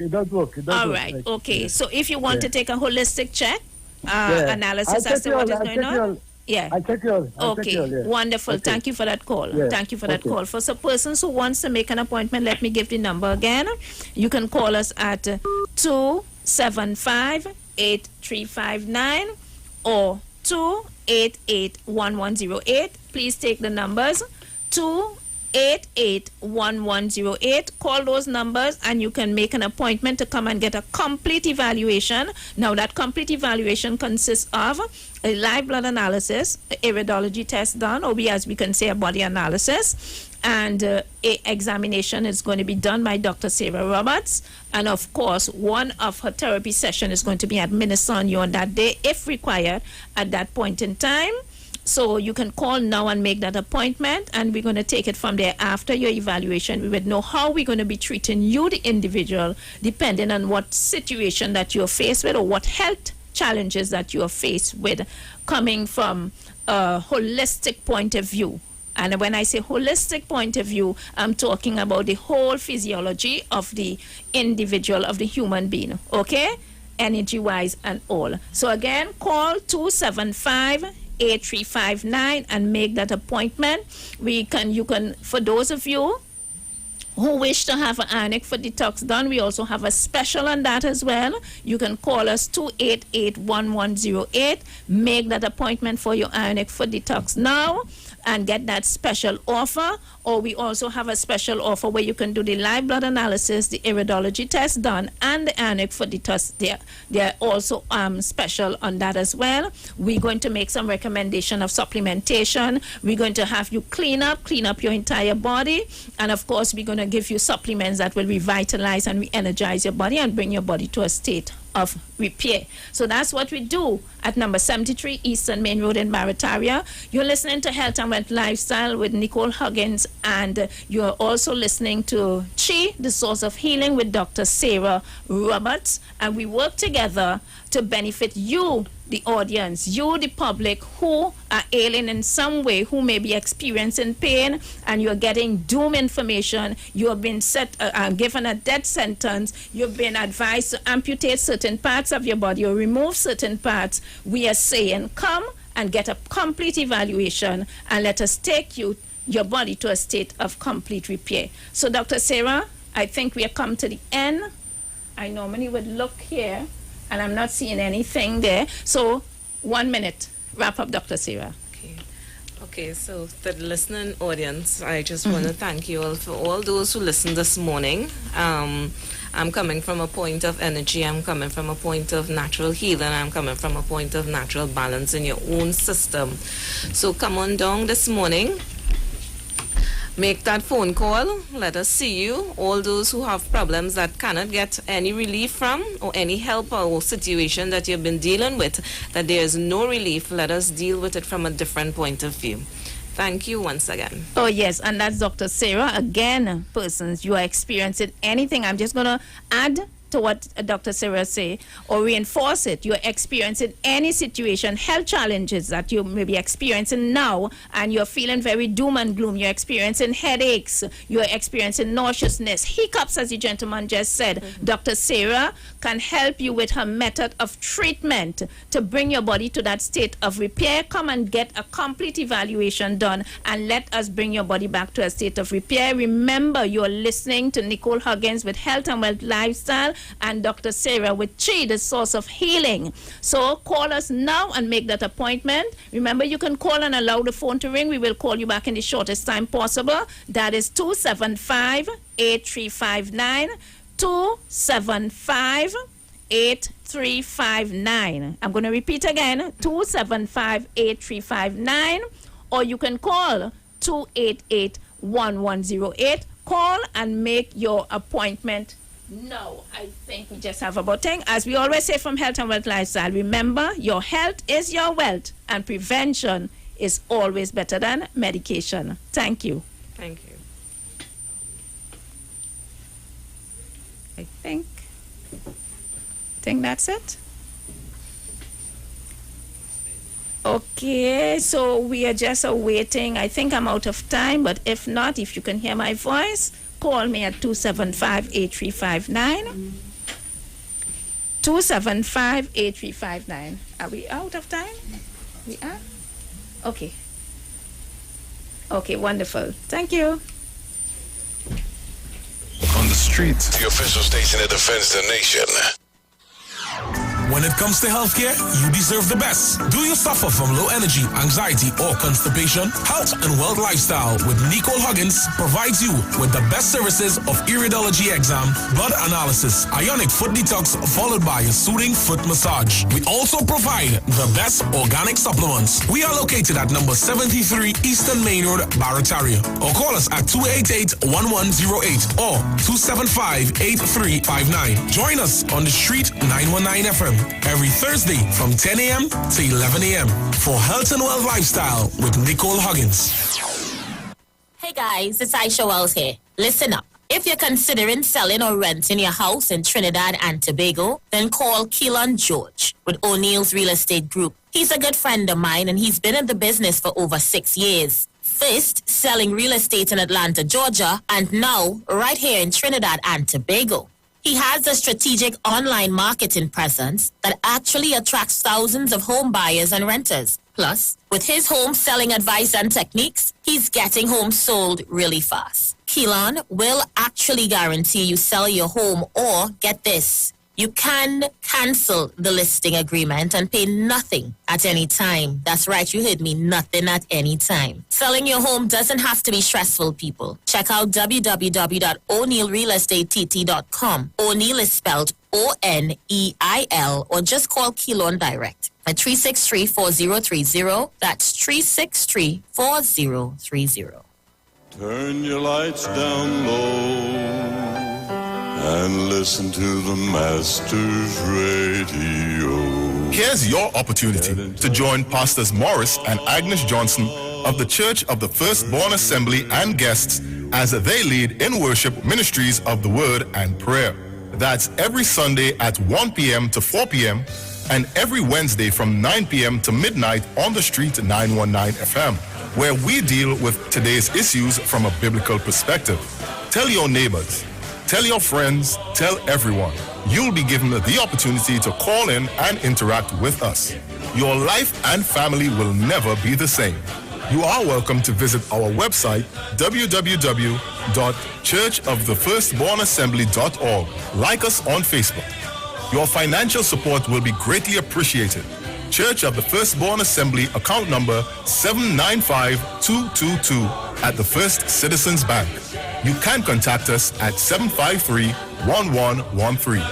All right, okay. Yeah. So if you want to take a holistic check, analysis as to what is going on... Yeah. I'll check you all. Okay. Wonderful. Okay. Thank you for that call. Yeah. Thank you for that call. For some persons who wants to make an appointment, let me give the number again. You can call us at 275-8359 or 288-1108. Please take the numbers. 288-1108. Call those numbers and you can make an appointment to come and get a complete evaluation. Now that complete evaluation consists of a live blood analysis, a iridology test done, or as we can say, a body analysis, and a examination is going to be done by Dr. Sarah Roberts, and of course one of her therapy session is going to be administered on you on that day if required at that point in time. So you can call now and make that appointment, and we're going to take it from there. After your evaluation, we would know how we're going to be treating you, the individual, depending on what situation that you're faced with or what health challenges that you're faced with, coming from a holistic point of view. And when I say holistic point of view, I'm talking about the whole physiology of the individual, of the human being, okay? Energy-wise and all. So again, call 275-8359 and make that appointment. You can, for those of you who wish to have an ionic foot detox done, we also have a special on that as well. You can call us 288-1108, make that appointment for your ionic foot detox now and get that special offer. Or we also have a special offer where you can do the live blood analysis, the iridology test done, and the ionic foot detox. They're also special on that as well. We're going to make some recommendation of supplementation. We're going to have you clean up your entire body. And of course, we're going to give you supplements that will revitalize and re-energize your body and bring your body to a state of repair. So that's what we do at number 73 Eastern Main Road in Barataria. You're listening to Health and Wealth Lifestyle with Nicole Huggins, and you're also listening to Chi, the Source of Healing, with Dr. Sarah Roberts, and we work together to benefit you, the audience, you, the public, who are ailing in some way, who may be experiencing pain, and you're getting doom information. You have been given a death sentence. You've been advised to amputate certain parts of your body or remove certain parts. We are saying, come and get a complete evaluation, and let us take your body to a state of complete repair. So, Dr. Sarah, I think we have come to the end. I normally would look here, and I'm not seeing anything there. So 1 minute. Wrap up, Dr. Sarah. Okay, so to the listening audience, I just want to thank you all for all those who listened this morning. I'm coming from a point of energy. I'm coming from a point of natural healing. I'm coming from a point of natural balance in your own system. So come on down this morning. Make that phone call. Let us see you. All those who have problems that cannot get any relief from, or any help or situation that you've been dealing with, that there is no relief, let us deal with it from a different point of view. Thank you once again. Oh, yes, and that's Dr. Sarah. Again, persons, you are experiencing anything. I'm just going to add to what Dr. Sarah say, or reinforce it. You're experiencing any situation, health challenges that you may be experiencing now, and you're feeling very doom and gloom. You're experiencing headaches. You're experiencing nauseousness, hiccups, as the gentleman just said. Dr. Sarah can help you with her method of treatment to bring your body to that state of repair. Come and get a complete evaluation done, and let us bring your body back to a state of repair. Remember, you're listening to Nicole Huggins with Health and Wealth Lifestyle, and Dr. Sarah with Chi, the Source of Healing. So call us now and make that appointment. Remember, you can call and allow the phone to ring. We will call you back in the shortest time possible. That is 275-8359. 275-8359. I'm going to repeat again, 275-8359. Or you can call 288-1108. Call and make your appointment. No, I think we just have about 10. As we always say from Health and Wealth Lifestyle, remember, your health is your wealth, and prevention is always better than medication. Thank you. Thank you. I think that's it. Okay, so we are just awaiting. I think I'm out of time, but if not, if you can hear my voice, call me at 275-8359. 275-8359. Are we out of time? We are? Okay. Okay, wonderful. Thank you. On the streets, the official station that defends the nation. When it comes to healthcare, you deserve the best. Do you suffer from low energy, anxiety, or constipation? Health and Wealth Lifestyle with Nicole Huggins provides you with the best services of iridology exam, blood analysis, ionic foot detox, followed by a soothing foot massage. We also provide the best organic supplements. We are located at number 73 Eastern Main Road, Barataria. Or call us at 288-1108 or 275-8359. Join us on the street 919 FM every Thursday from 10 a.m. to 11 a.m. for Health and Wealth Lifestyle with Nicole Huggins. Hey guys, it's Aisha Wells here. Listen up. If you're considering selling or renting your house in Trinidad and Tobago, then call Keelan George with O'Neill's Real Estate Group. He's a good friend of mine and he's been in the business for over 6 years. First, selling real estate in Atlanta, Georgia, and now right here in Trinidad and Tobago. He has a strategic online marketing presence that actually attracts thousands of home buyers and renters. Plus, with his home selling advice and techniques, he's getting homes sold really fast. Keelan will actually guarantee you sell your home, or get this, you can cancel the listing agreement and pay nothing at any time. That's right, you heard me, nothing at any time. Selling your home doesn't have to be stressful, people. Check out www.o'neillrealestatetT.com. O'Neill is spelled O-N-E-I-L, or just call Keelan direct at 363-4030. That's 363-4030. Turn your lights down low and listen to the Master's Radio. Here's your opportunity to join Pastors Morris and Agnes Johnson of the Church of the Firstborn Assembly and guests as they lead in worship ministries of the Word and Prayer. That's every Sunday at 1 p.m. to 4 p.m. and every Wednesday from 9 p.m. to midnight on the street 919 FM, where we deal with today's issues from a biblical perspective. Tell your neighbors, tell your friends, tell everyone. You'll be given the opportunity to call in and interact with us. Your life and family will never be the same. You are welcome to visit our website, www.churchofthefirstbornassembly.org. Like us on Facebook. Your financial support will be greatly appreciated. Church of the Firstborn Assembly, account number 795222 at the First Citizens Bank. You can contact us at 753-1113.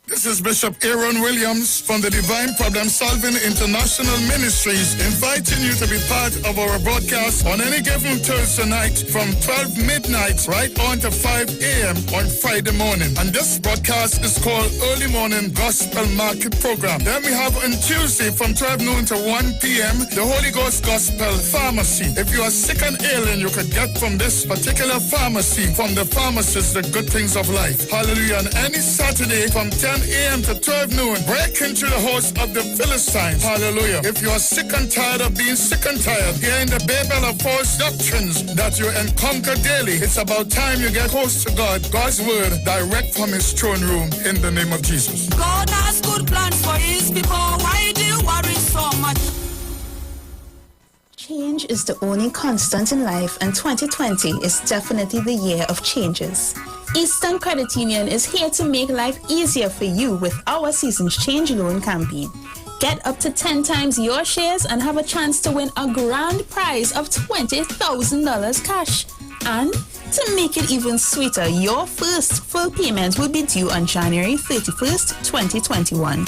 This is Bishop Aaron Williams from the Divine Problem Solving International Ministries, inviting you to be part of our broadcast on any given Thursday night from 12 midnight right on to 5 a.m. on Friday morning. And this broadcast is called Early Morning Gospel Market Program. Then we have on Tuesday from 12 noon to 1 p.m. the Holy Ghost Gospel Pharmacy. If you are sick and ailing, you could get from this particular pharmacy, from the pharmacist, the good things of life. Hallelujah. And any Saturday from 10 a.m. to 12 noon, break into the house of the Philistines. Hallelujah. If you are sick and tired of being sick and tired, hearing the babel of false doctrines that you encounter daily, it's about time you get close to God, God's word, direct from his throne room, in the name of Jesus. God has good plans for his people. Why do you worry so much? Change is the only constant in life, and 2020 is definitely the year of changes. Eastern Credit Union is here to make life easier for you with our Seasons Change Loan campaign. Get up to 10 times your shares and have a chance to win a grand prize of $20,000 cash. And to make it even sweeter, your first full payment will be due on January 31st, 2021.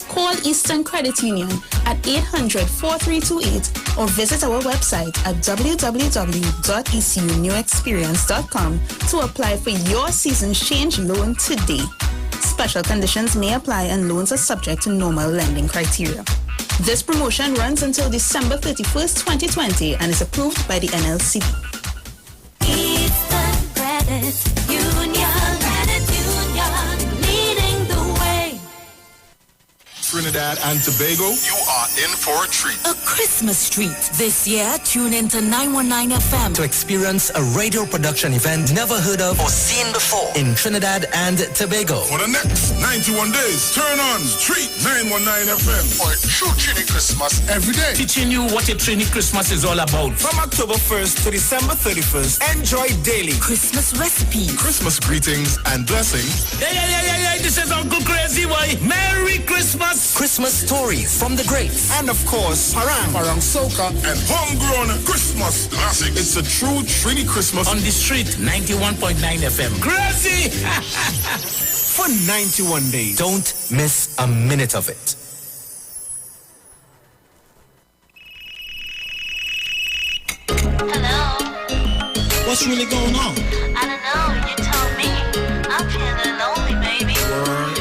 Call Eastern Credit Union at 800-4328 or visit our website at www.ecunewexperience.com to apply for your Seasons Change loan today. Special conditions may apply and loans are subject to normal lending criteria. This promotion runs until December 31st, 2020 and is approved by the NLCB. Eastern Credit Union, leading the way. Trinidad and Tobago, you are in for a treat. A Christmas treat. This year, tune in to 919 FM to experience a radio production event never heard of or seen before in Trinidad and Tobago. For the next 91 days. Turn on Street 919 FM. For a true Trini Christmas every day. Teaching you what a Trini Christmas is all about. From October 1st to December 31st. Enjoy daily Christmas recipes, Christmas greetings and blessings. Yeah. This is Uncle Crazy Boy. Merry Christmas. Christmas stories from the greats. And of course, Parang Soca, and homegrown Christmas classics. It's a true Trini Christmas on the street, 91.9 FM. Crazy! For 91 days. Don't miss a minute of it. Hello? What's really going on? I don't know, you told me. I'm feeling lonely, baby.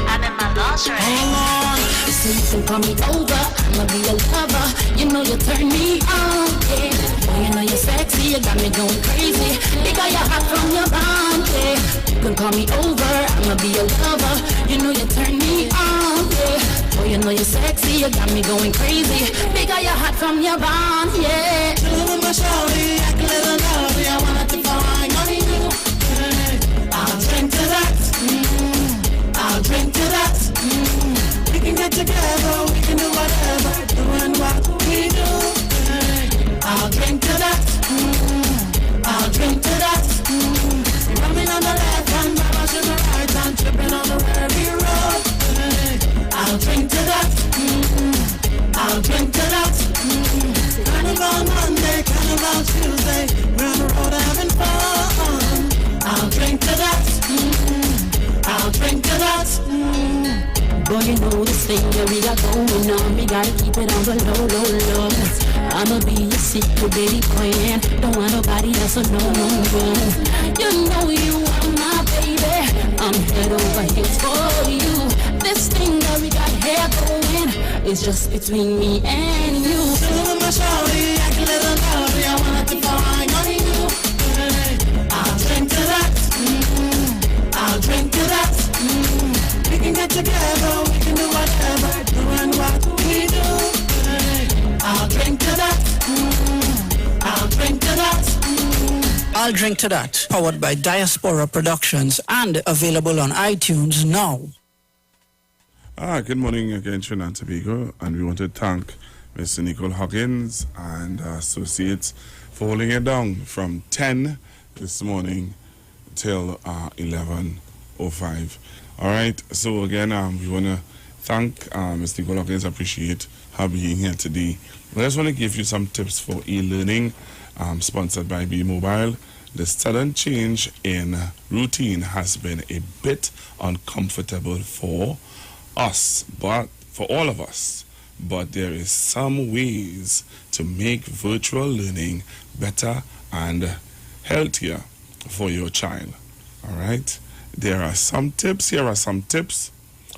I'm in my lingerie. So you can call me over, I'ma be your lover. You know you turn me on, yeah. Boy, you know you're sexy, you got me going crazy. Because you're hot from your bond, yeah. You can call me over, I'ma be your lover. You know you turn me on, yeah. Boy, you know you're sexy, you got me going crazy. Because you're hot from your bond, yeah. My shawty, act a little naughty. I wanna to find money new. I'll drink to that. I'll drink to that. We can get together, we can do whatever, doing what we do. I'll drink to that. I'll drink to that. Rubbing on the left hand, Baba to the right hand, tripping on the very road. I'll drink to that. I'll drink to that. Carnival Monday, Carnival Tuesday, we're on the road having fun. I'll drink to that. I'll drink to that. Boy, you know this thing that we got going on. We gotta keep it on the low. I'ma be your secret baby queen. Don't want nobody else to know. You know you are my baby. I'm head over heels for you. This thing that we got here going is just between me and you. So my shawty, act a little naughty. I wanna to find money new. I'll drink to that. I'll drink to that. We can get together, we can do whatever, doing what we do. I'll drink to that. I'll drink to that. I'll Drink to That, powered by Diaspora Productions and available on iTunes now. Good morning again, Trinidad and Tobago, and we want to thank Mr. Nicole Huggins and associates for holding it down from 10 this morning till 11:05. All right, so again, we want to thank Ms. Nicole Huggins, appreciate her being here today. I just want to give you some tips for e-learning, sponsored by B-Mobile. The sudden change in routine has been a bit uncomfortable for us, but for all of us. But there is some ways to make virtual learning better and healthier for your child. All right? Here are some tips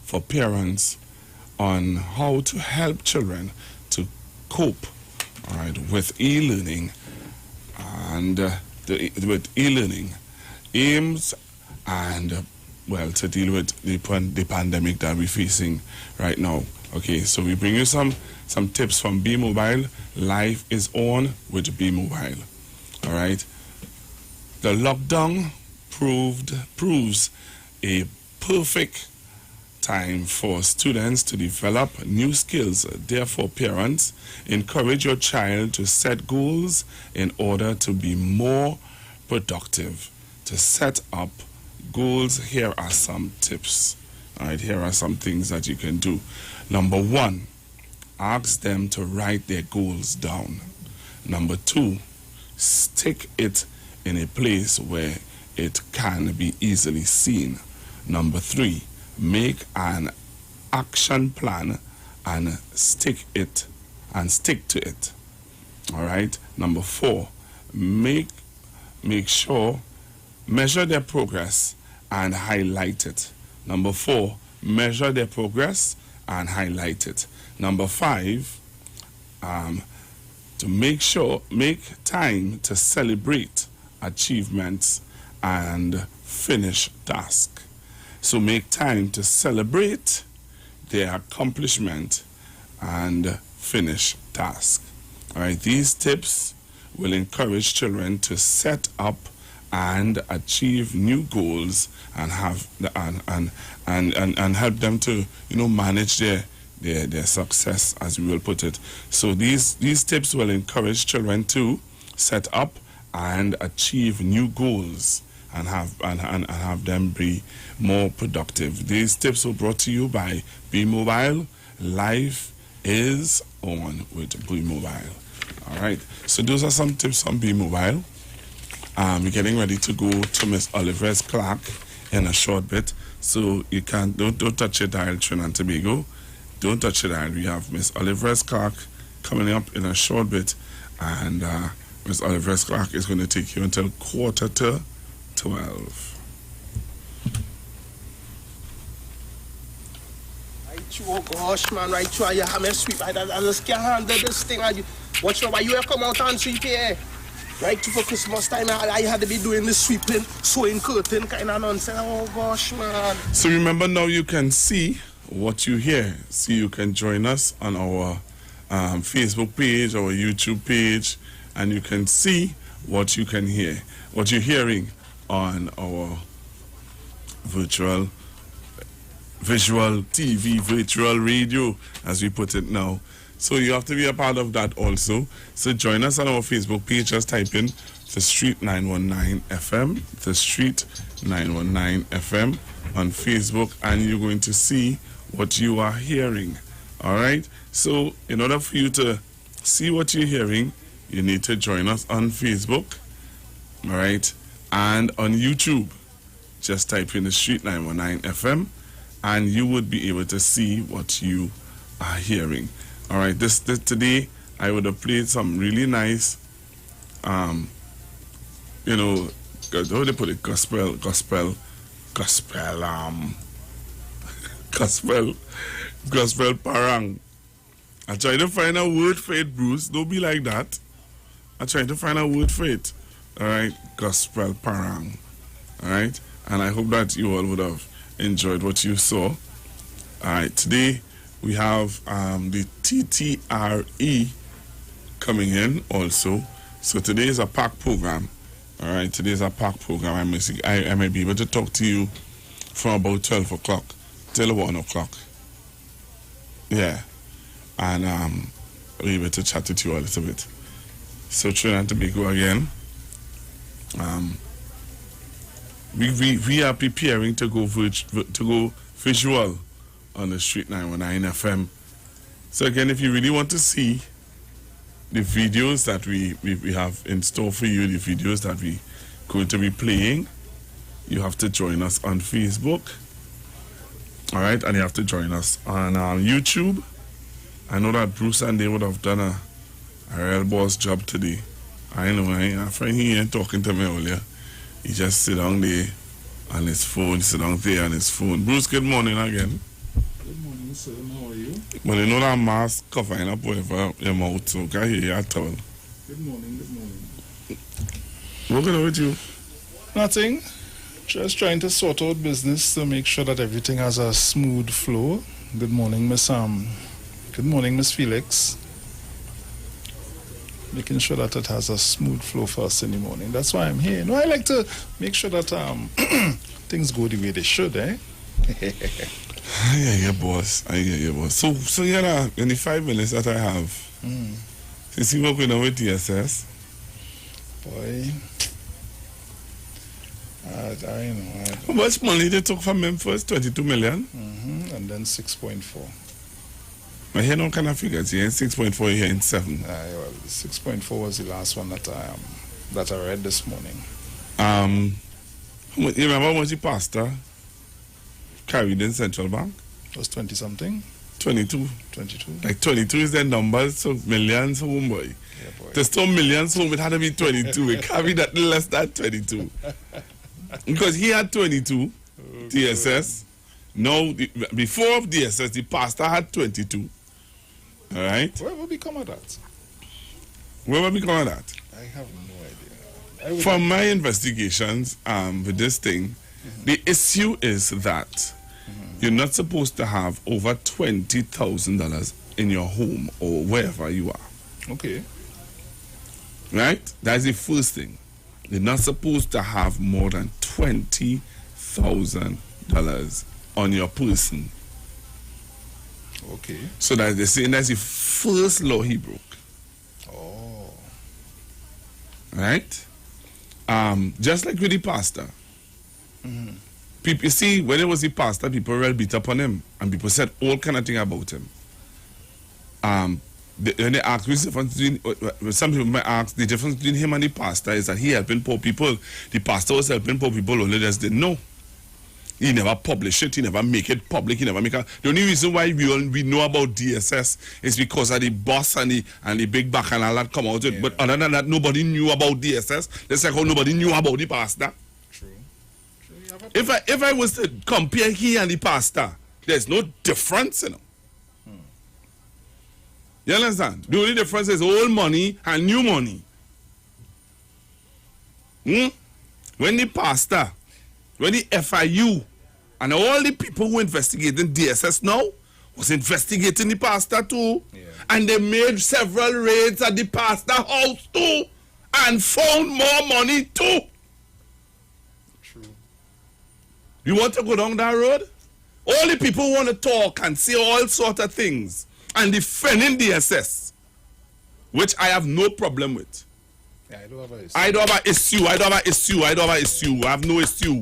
for parents on how to help children to cope, all right, with e-learning and with e-learning aims and to deal with the pandemic that we're facing right now. Okay, so we bring you some tips from B-Mobile. Life is on with B-Mobile. All right. The lockdown proves a perfect time for students to develop new skills. Therefore, parents, encourage your child to set goals in order to be more productive. To set up goals, here are some tips. All right, here are some things that you can do. Number 1, ask them to write their goals down. Number 2, stick it in a place where it can be easily seen. Number 3, make an action plan and stick to it. All right. Number 4, measure their progress and highlight it. Number 4, measure their progress and highlight it. Number 5, to make time to celebrate achievements and finish tasks. So make time to celebrate their accomplishment and finish tasks. All right, these tips will encourage children to set up and achieve new goals and have and help them to manage their success, as we will put it. So these tips will encourage children to set up and achieve new goals and have them be more productive. These tips were brought to you by Be Mobile. Life is on with Be Mobile. All right. So those are some tips on Be Mobile. We're getting ready to go to Miss Oliver's Clark in a short bit. So you don't touch your dial, Trinidad and Tobago. Don't touch your dial. We have Miss Oliver's Clark coming up in a short bit, and Miss Oliver's Clark is going to take you until 11:45. Oh gosh, man, right through you have me sweep. I just can't handle this thing. Watch out, you come out and sweep here. Right for Christmas time, I had to be doing the sweeping, sewing curtain kind of nonsense. Oh gosh, man. So remember, now you can see what you hear. So you can join us on our Facebook page, our YouTube page, and you can see what you can hear, what you're hearing on our visual TV, virtual radio, as we put it now. So you have to be a part of that also. So join us on our Facebook page. Just type in The Street 919 FM, The Street 919 FM on Facebook, and you're going to see what you are hearing. All right? So in order for you to see what you're hearing, you need to join us on Facebook, all right? And on YouTube, just type in The Street 919 FM, and you would be able to see what you are hearing. All right, this today I would have played some really nice, how do they put it? Gospel parang. I tried to find a word for it, Bruce. Don't be like that. I tried to find a word for it. All right, gospel parang. All right, and I hope that you all would have enjoyed what you saw. All right, today we have the TTRE coming in also. So today is a packed program. All right, today is a packed program. I may be able to talk to you from about 12 o'clock till 1 o'clock. Yeah. And I'll be able to chat with you a little bit. So Trinidad and Tobago again. We are preparing to go visual on the Street 919 FM. So again, if you really want to see the videos that we have in store for you, the videos that we going to be playing, you have to join us on Facebook. All right, and you have to join us on YouTube. I know that Bruce and they would have done a real boss job today. I know, I find he ain't talking to me earlier. He just sit down there on his phone, sit down there on his phone. Bruce, good morning again. Good morning, sir. How are you? Well, you know that mask covering up over your mouth, so I can't hear you at all. Good morning, good morning. What's going on with you? Nothing. Just trying to sort out business to make sure that everything has a smooth flow. Good morning, Miss Good morning, Miss Felix. Making sure that it has a smooth flow for us in the morning. That's why I'm here. I like to make sure that things go the way they should, eh? I hear you, boss. So in the 5 minutes that I have, since you working on with TSS, boy, I know. How much money they took from him first? 22 million? And then 6.4. I hear no kind of figures here. 6.4 here in 7. Well, 6.4 was the last one that I read this morning. You remember how much the pastor carried in Central Bank? It was 20 something. 22. 22. Like 22 is the numbers, so millions home, boy. Yeah, boy. There's still millions home, it had to be 22. It can't be that less than 22. Because he had 22, DSS. Now, before DSS, the pastor had 22. All right? Where will become of that? Where will become of that? I have no idea. From my investigations with this thing, the issue is that you're not supposed to have over $20,000 in your home or wherever you are. Okay. Right? That's the first thing. You're not supposed to have more than $20,000 on your person. Okay. So that they're saying that's the first law he broke. Oh. Right? Just like with the pastor. Mm-hmm. People, you see, when it was the pastor, people were beat up on him. And people said all kind of thing about him. When they ask what's the difference between, some people might ask, the difference between him and the pastor is that he helping poor people. The pastor was helping poor people, only just didn't know. He never published it, he never make it public, he never make it. The only reason why we know about DSS is because of the boss and the big back and all that come out. Yeah. But other than that, nobody knew about DSS. That's like how nobody knew about the pastor. True. If I was to compare he and the pastor, there's no difference, you know. You understand? The only difference is old money and new money. When the pastor, when the FIU, and all the people who investigating DSS now was investigating the pastor too. Yeah. And they made several raids at the pastor house too and found more money too. True. You want to go down that road? All the people want to talk and say all sorts of things and defending DSS, which I have no problem with. Yeah, I don't have an issue. I don't have no issue.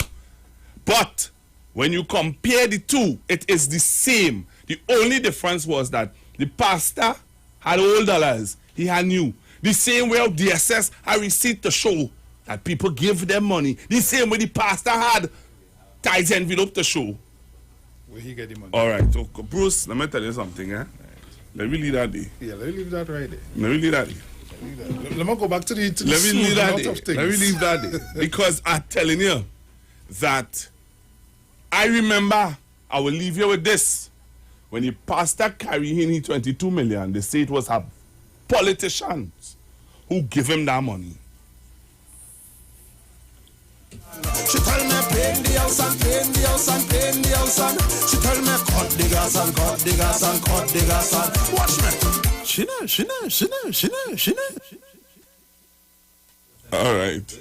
But when you compare the two, it is the same. The only difference was that the pastor had old dollars. He had new. The same way DSS had receipt to show that people give them money. The same way the pastor had tithes envelope to show. Where he get the money? All right. So, Bruce, let me tell you something. Let me leave that day. Yeah, let me leave that right there. Let me leave that day. Let me go back to the Let me leave that day. Let me leave that day. Because I'm telling you that I remember, I will leave you with this. When the pastor carried in 22 million, they say it was a politicians who give him that money. She tell me pain the house and pain the house and pain the house and she tell me cut the gas and cut the gas and cut the gas and watch me. She know. All right.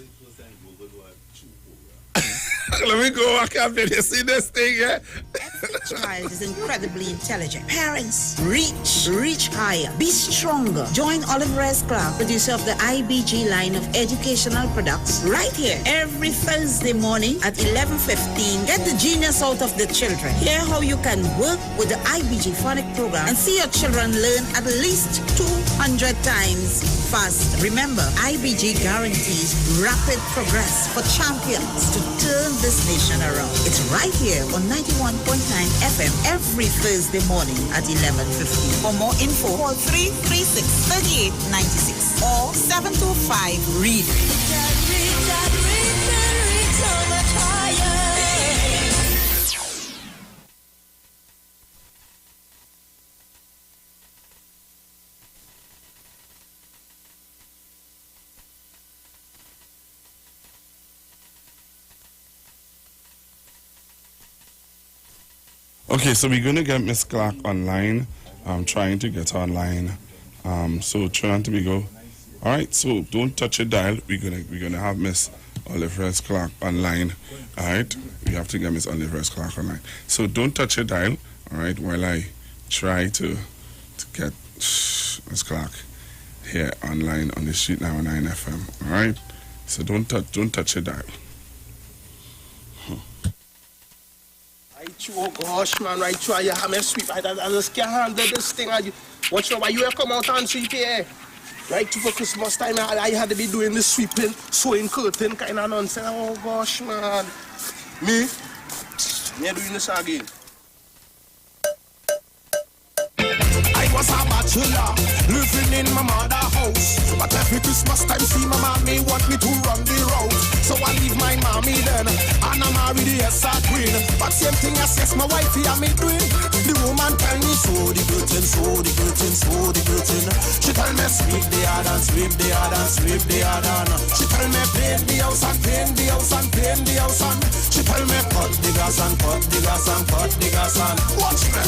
Let me go back up and see this thing, yeah? Every child is incredibly intelligent. Parents, reach higher. Be stronger. Join Oliver S. Clark, producer of the IBG line of educational products, right here every Thursday morning at 11:15. Get the genius out of the children. Hear how you can work with the IBG phonic program and see your children learn at least 200 times faster. Remember, IBG guarantees rapid progress for champions to turn this nation around. It's right here on 91.9 FM every Thursday morning at 11:15. For more info, call 336-3896 or 725-READ. Okay, so we're going to get Miss Clark online. I'm trying to get her online. So Trinidad and Tobago. All right, so don't touch your dial. We're gonna have Miss Oliver S. Clark online. All right, we have to get Miss Oliver S. Clark online. So don't touch your dial. All right, while I try to get Miss Clark here online on the Street 919 FM. All right, so don't touch your dial. Oh gosh, man, right try you have me sweep. I just can't handle this thing. Watch now, why you come out and sweep here? Right for Christmas time, I had to be doing this sweeping, sewing curtain kind of nonsense. Oh gosh, man. Me doing this again. I was a bachelor, living in my mother's house. But every Christmas time, see my mommy want me to run the road. So I leave my mommy then, and I marry the S.R. Queen. But same thing as yes, my wife here me doing. The woman tell me, sew the curtain, sew the curtain, sew the curtain. She tell me, sweep the yard and sweep the yard and sweep the yard and. She tell me, paint the house and paint the house and paint the house and. She tell me, cut the gas and cut the gas and cut the gas and. Watch me,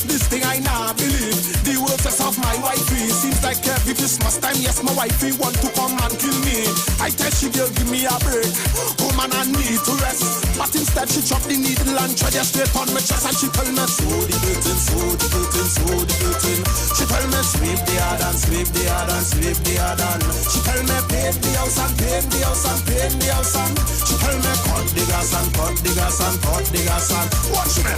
this thing I now believe. The works of my wifey seems like every Christmas time, yes, my wifey want to come and kill me. I tell she girl give me a break. Woman I need to rest, but instead she chop the needle and try to straight on my chest and she tell me so the curtain, so the curtain, so the curtain. She tell me sweep the yard and sweep the yard and sweep the yard and she tell me paint the house and paint the house and paint the house and she tell me cut the gas and cut the gas and cut the gas and watch me.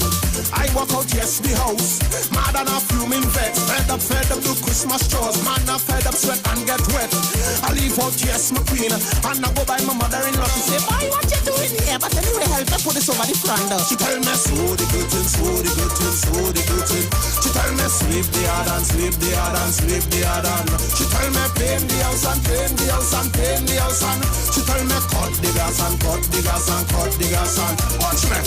I walk out yes the house, mad and a fuming vex, fed up do Christmas chores, man I fed up sweat and get wet. I leave out yes my queen and I go by my mother-in-law. She say, boy what you doing here? But anyway help me put this over the front door. She tell me so the curtain, so the curtain, so the curtain. She tell me sweep the yard and sweep the yard and sweep the yard and she tell me paint the house and paint the house and paint the house and she tell me cut the gas and cut the gas and cut the gas and watch me.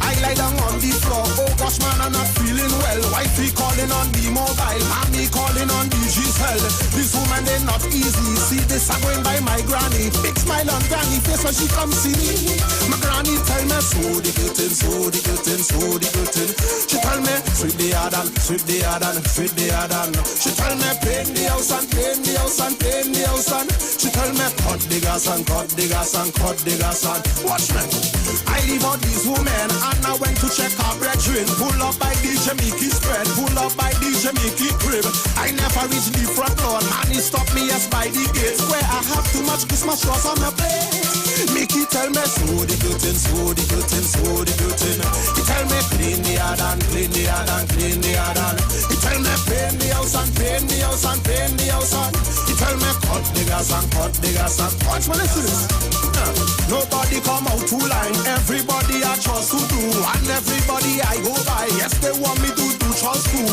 I lie down on the floor, oh gosh man I'm not feeling well. Wifey calling on the mobile, mommy calling on DG's hell. This woman they not easy, see this I'm going by my granny. Big smile on granny face when she come see me. My granny tell me so the curtain, so the curtain, so the curtain. She tell me sweep the yard and sweep the yard and sweep the yard and she tell me paint the house and paint the house and paint the house and she tell me cut the gas and cut the gas and cut the gas and watch me. I leave out these women and I went to check our brethren. Pull up by DJ Mickey spread, pull up by DJ Mickey crib. I never reach the front door, man he stopped me yes by the gate where I have too much Christmas shows on my plate. Mickey tell me so the curtain, so the curtain, so the curtain. He tell me clean the yard and clean the yard and clean the yard and he tell me paint the house and paint the house and paint the house and he tell me cut the gas and cut the gas and watch me listen this. Nobody come out to line, everybody I trust to do and everybody I go by. Yes they want me to do trust too.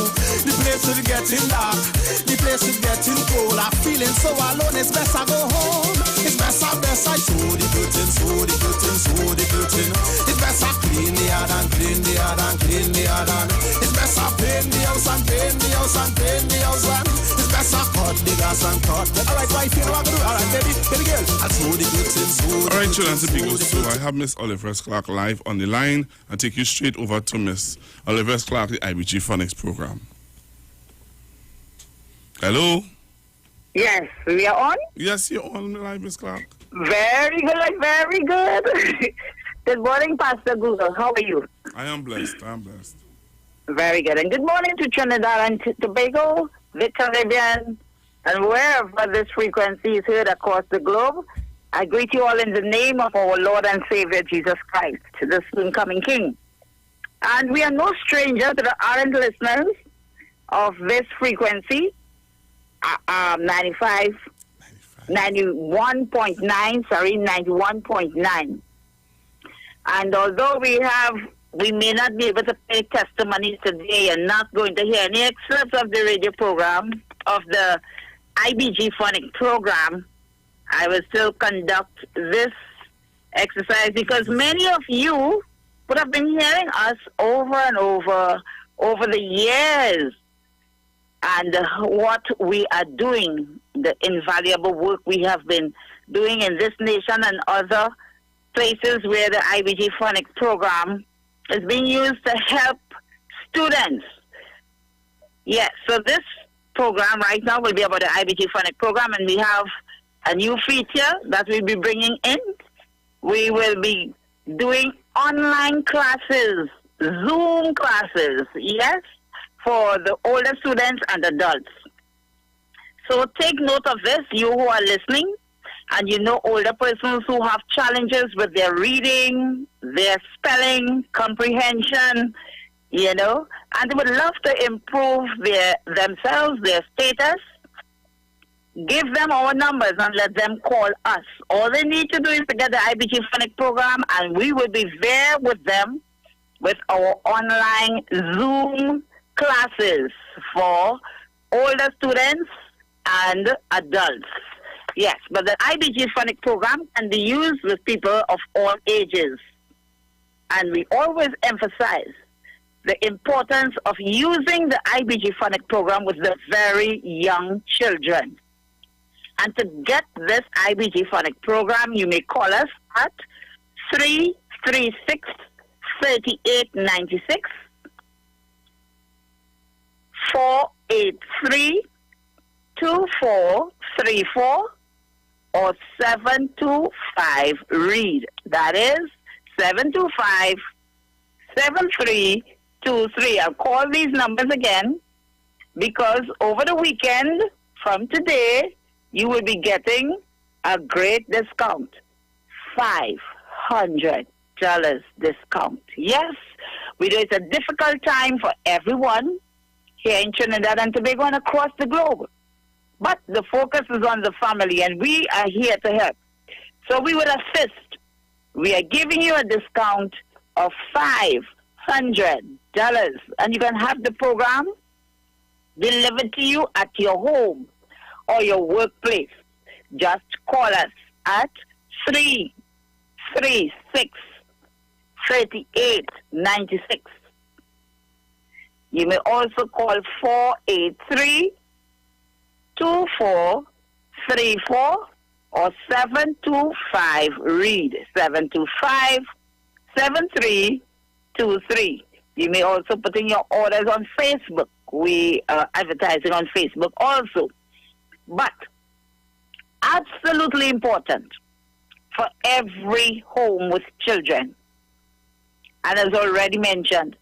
The place is getting dark, the place is getting cold. I'm feeling so alone, it's best I go home. It's best I so the curtain, so the curtain, so the curtain. It's best I clean the yard and clean the yard and clean the yard and it's best I paint the house and paint the house and paint the house and it's best I cut the gas and cut the alright wife you know what to do. Alright baby girl, I so the curtain, so the Alright children, so I have Miss Oliver Clark live on the line and take you straight over to Miss Oliver Clark, the IBG Phonics program. Hello? Yes, we are on? Yes, you're on live, Miss Clark. Very good, very good. Good morning, Pastor Google. How are you? I am blessed. Very good. And good morning to Trinidad and Tobago, the Caribbean, and wherever this frequency is heard across the globe. I greet you all in the name of our Lord and Savior Jesus Christ, the soon coming King. And we are no stranger to the ardent listeners of this frequency, 91.9. And although we may not be able to pay testimonies today and not going to hear any excerpts of the radio program, of the IBG Phonic program, I will still conduct this exercise because many of you would have been hearing us over and over the years and what we are doing, the invaluable work we have been doing in this nation and other places where the IBG Phonics program is being used to help students. Yes, so this program right now will be about the IBG Phonics program, and we have a new feature that we'll be bringing in. We will be doing online classes, Zoom classes, yes, for the older students and adults. So take note of this, you who are listening, and you know older persons who have challenges with their reading, their spelling, comprehension, you know, and they would love to improve themselves, their status. Give them our numbers and let them call us. All they need to do is to get the IBG Phonics program, and we will be there with them with our online Zoom classes for older students and adults. Yes, but the IBG Phonics program can be used with people of all ages. And we always emphasize the importance of using the IBG Phonics program with the very young children. And to get this IBG Phonics program, you may call us at 336-3896, 483-2434, or 725-READ. That is 725-7323. I'll call these numbers again because over the weekend from today, you will be getting a great discount. $500 discount. Yes, we know it's a difficult time for everyone here in Trinidad and Tobago and across the globe. But the focus is on the family, and we are here to help. So we will assist. We are giving you a discount of $500, and you can have the program delivered to you at your home or your workplace. Just call us at 336-3896. You may also call 483-2434 or 725-READ, 725-7323. You may also put in your orders on Facebook. We are advertising on Facebook also. But absolutely important for every home with children, and as already mentioned,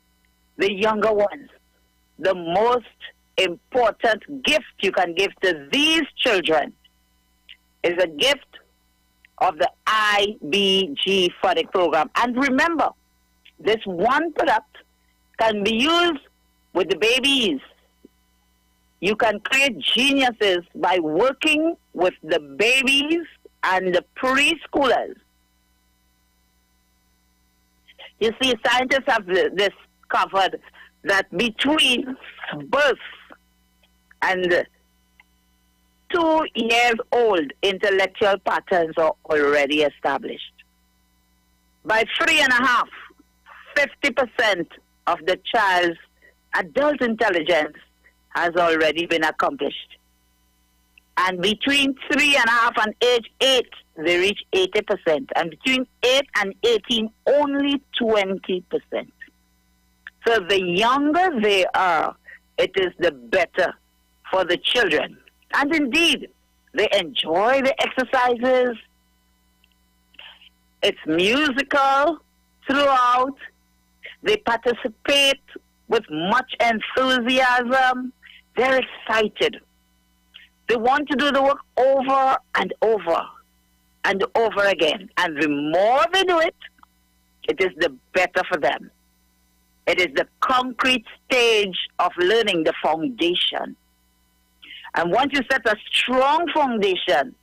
the younger ones, the most important gift you can give to these children is a gift of the IBG Phonic program. And remember, this one product can be used with the babies. You can create geniuses by working with the babies and the preschoolers. You see, scientists have discovered that between birth and 2 years old, intellectual patterns are already established. By 3.5, 50% of the child's adult intelligence has already been accomplished. And between 3.5 and age 8, they reach 80%. And between 8 and 18, only 20%. So the younger they are, it is the better for the children. And indeed, they enjoy the exercises. It's musical throughout. They participate with much enthusiasm. They're excited. They want to do the work over and over and over again. And the more they do it, it is the better for them. It is the concrete stage of learning, the foundation. And once you set a strong foundation,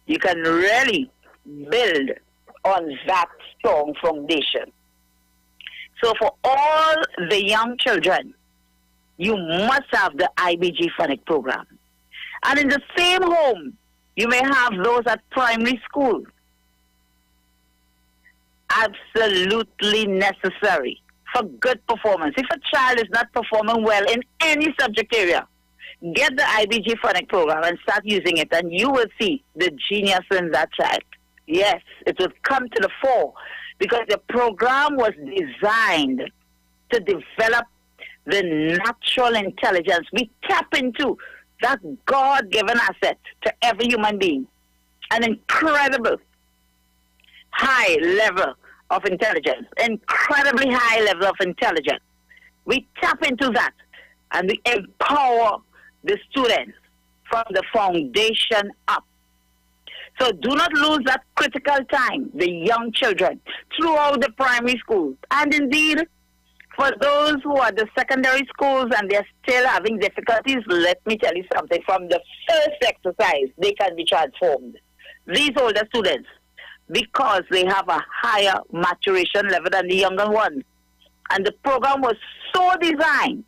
you can really build on that strong foundation. So for all the young children, you must have the IBG Phonic program. And in the same home, you may have those at primary school. Absolutely necessary for good performance. If a child is not performing well in any subject area, get the IBG Phonic program and start using it, and you will see the genius in that child. Yes, it will come to the fore because the program was designed to develop the natural intelligence we tap into, that God-given asset to every human being. An incredible high level of intelligence, incredibly high level of intelligence. We tap into that and we empower the students from the foundation up. So do not lose that critical time, the young children, throughout the primary schools. And indeed, for those who are at the secondary schools and they're still having difficulties, let me tell you something. From the first exercise, they can be transformed. These older students, because they have a higher maturation level than the younger ones. And the program was so designed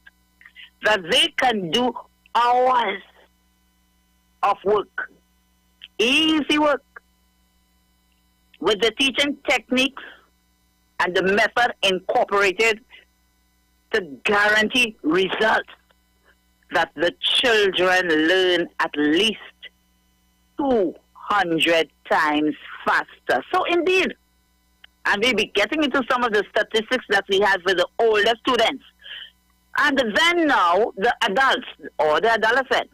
that they can do hours of work, easy work, with the teaching techniques and the method incorporated to guarantee results that the children learn at least 200 times faster. So indeed, and we'll be getting into some of the statistics that we have for the older students. And then now, the adults or the adolescents.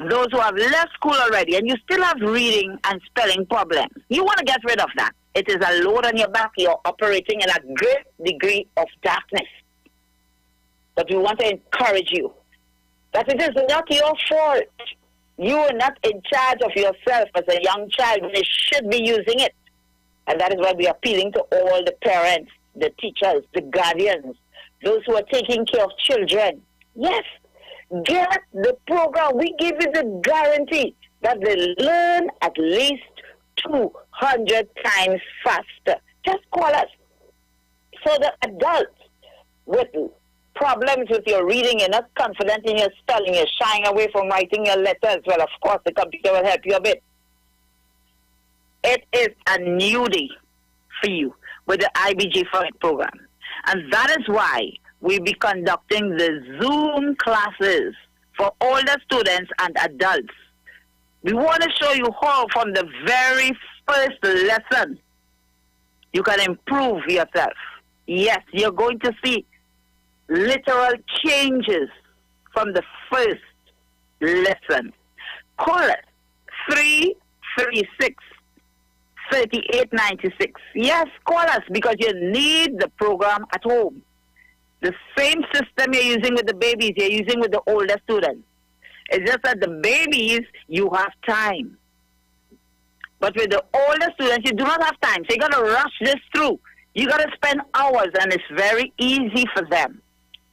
those who have left school already and you still have reading and spelling problems. You want to get rid of that. It is a load on your back. You're operating in a great degree of darkness. But we want to encourage you that it is not your fault. You are not in charge of yourself as a young child when you should be using it. And that is why we are appealing to all the parents, the teachers, the guardians, those who are taking care of children. Yes, get the program. We give you the guarantee that they learn at least 200 times faster. Just call us. So the adults with problems with your reading, you're not confident in your spelling, you're shying away from writing your letters, well, of course, the computer will help you a bit. It is a new day for you with the IBG Phonics program. And that is why we'll be conducting the Zoom classes for older students and adults. We want to show you how from the very first lesson you can improve yourself. Yes, you're going to see literal changes from the first lesson. Call us 336-3896. Yes, call us because you need the program at home. The same system you're using with the babies, you're using with the older students. It's just that the babies, you have time. But with the older students, you do not have time. So you got to rush this through. You got to spend hours, and it's very easy for them.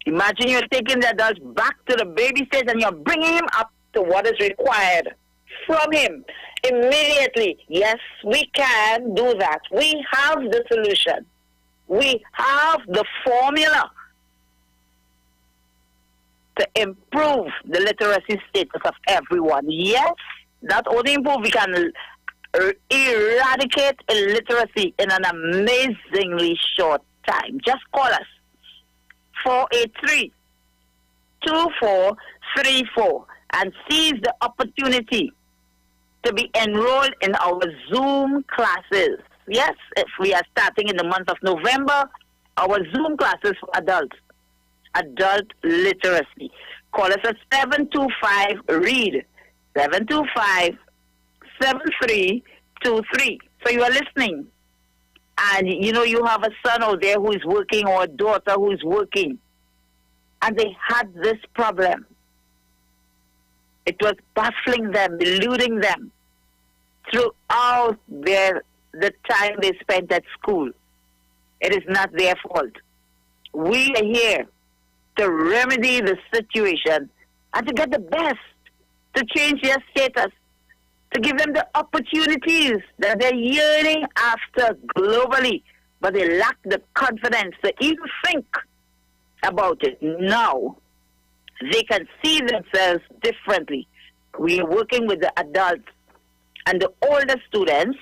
Imagine you're taking the adults back to the baby stage, and you're bringing him up to what is required from him immediately. Yes, we can do that. We have the solution. We have the formula to improve the literacy status of everyone. Yes, not only improve, we can eradicate illiteracy in an amazingly short time. Just call us 483-2434 and seize the opportunity to be enrolled in our Zoom classes. Yes, if we are starting in the month of November, our Zoom classes for adults. Adult literacy. Call us at 725-READ. 725-7323. So you are listening. And you know you have a son out there who is working or a daughter who is working. And they had this problem. It was baffling them, eluding them throughout the time they spent at school. It is not their fault. We are here to remedy the situation and to get the best, to change their status, to give them the opportunities that they're yearning after globally, but they lack the confidence to even think about it. Now, they can see themselves differently. We are working with the adults and the older students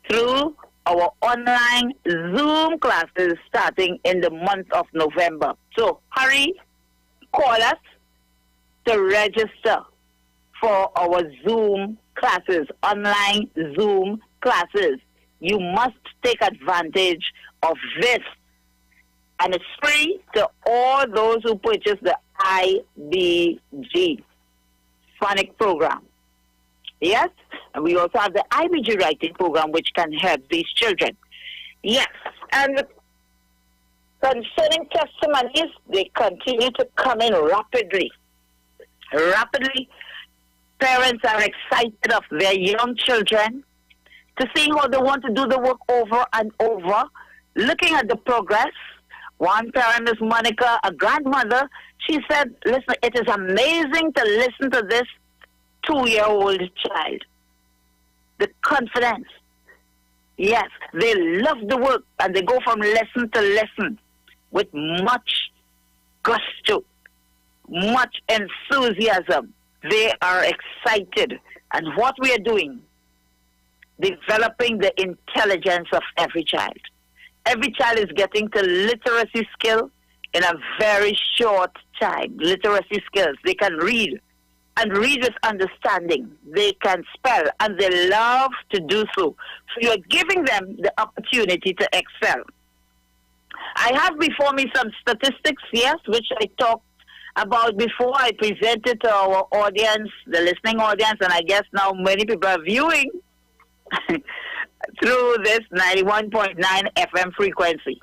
through our online Zoom classes starting in the month of November. So hurry, call us to register for our Zoom classes, online Zoom classes. You must take advantage of this. And it's free to all those who purchase the IBG Phonics program. Yes, and we also have the IBG writing program, which can help these children. Yes, and concerning testimonies, they continue to come in rapidly. Rapidly, parents are excited of their young children to see how they want to do the work over and over, looking at the progress. One parent is Monica, a grandmother. She said, listen, it is amazing to listen to this 2-year-old child. The confidence. Yes, they love the work and they go from lesson to lesson with much gusto, much enthusiasm. They are excited. And what we are doing, developing the intelligence of every child. Every child is getting to literacy skill in a very short time. Literacy skills. They can read and read with understanding. They can spell and they love to do so. So you're giving them the opportunity to excel. I have before me some statistics, yes, which I talked about before I present it to our audience, the listening audience, and I guess now many people are viewing through this 91.9 FM frequency.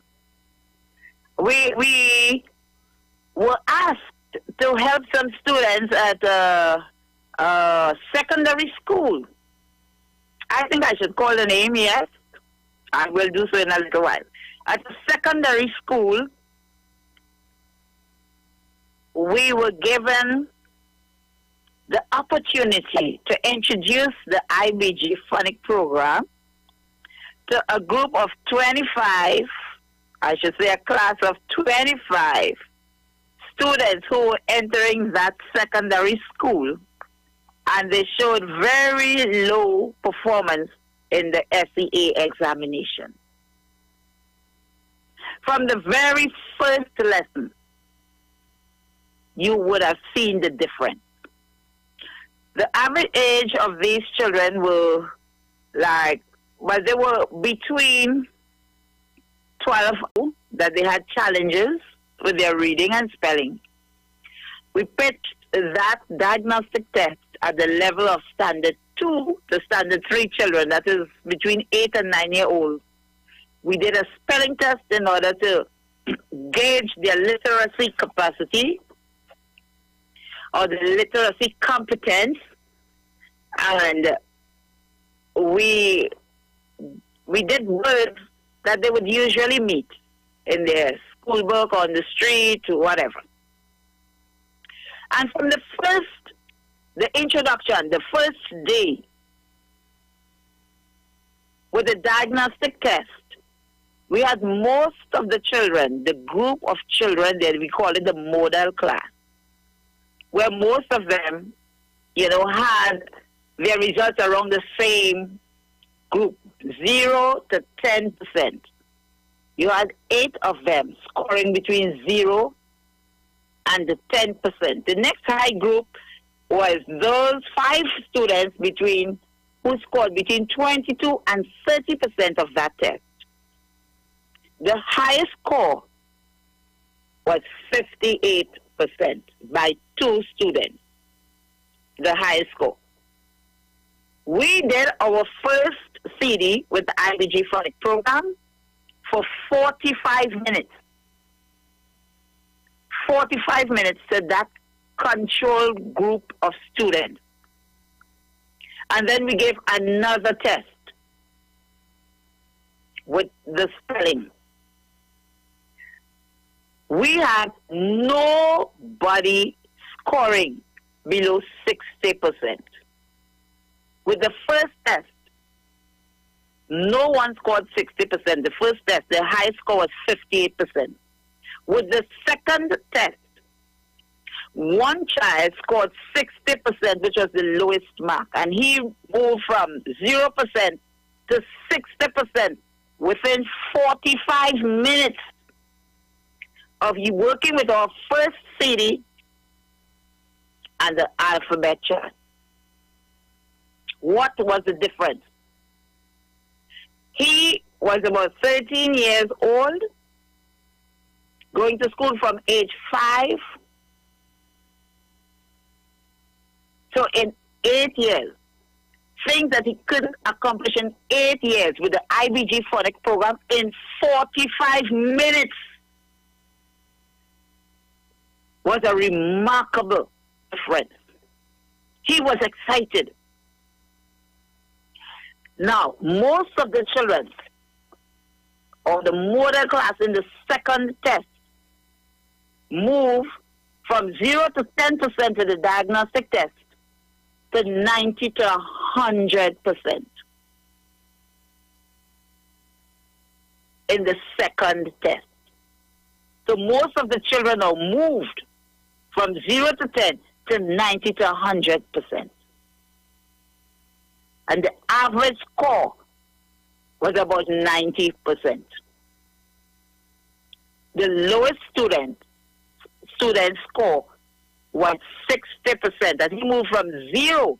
We were asked to help some students at a secondary school. I think I should call the name, yes. I will do so in a little while. At a secondary school, we were given the opportunity to introduce the IBG phonic program to a group of 25, I should say a class of 25 students who were entering that secondary school, and they showed very low performance in the SEA examination. From the very first lesson, you would have seen the difference. The average age of these children were they were between 12 that they had challenges with their reading and spelling. We pitched that diagnostic test at the level of standard 2 to standard 3 children, that is between 8 and 9 year olds. We did a spelling test in order to gauge their literacy capacity or the literacy competence, and we did words that they would usually meet in their schoolwork, on the street, or whatever. And from the introduction, the first day, with the diagnostic test, we had most of the children, the group of children that we call it the model class, where most of them, had their results around the same group, 0 to 10%. You had 8 of them scoring between 0 and the 10%. The next high group was those 5 students who scored between 22 and 30% of that test. The highest score was 58% by 2 students, the highest score. We did our first CD with the IBG phonic program for 45 minutes. 45 minutes to that control group of students. And then we gave another test with the spelling. We had nobody scoring below 60%. With the first test, no one scored 60%. The first test, the highest score was 58%. With the second test, one child scored 60%, which was the lowest mark, and he moved from 0% to 60% within 45 minutes of you working with our first CD and the alphabet chart. What was the difference? He was about 13 years old, going to school from age 5. So in 8 years, things that he couldn't accomplish in 8 years with the IBG phonic program in 45 minutes was a remarkable difference. He was excited. Now, most of the children of the model class in the second test move from 0 to 10% in the diagnostic test to 90 to 100% in the second test. So most of the children are moved from 0 to 10 to 90 to 100%. And the average score was about 90%. The lowest student score was 60%, and he moved from 0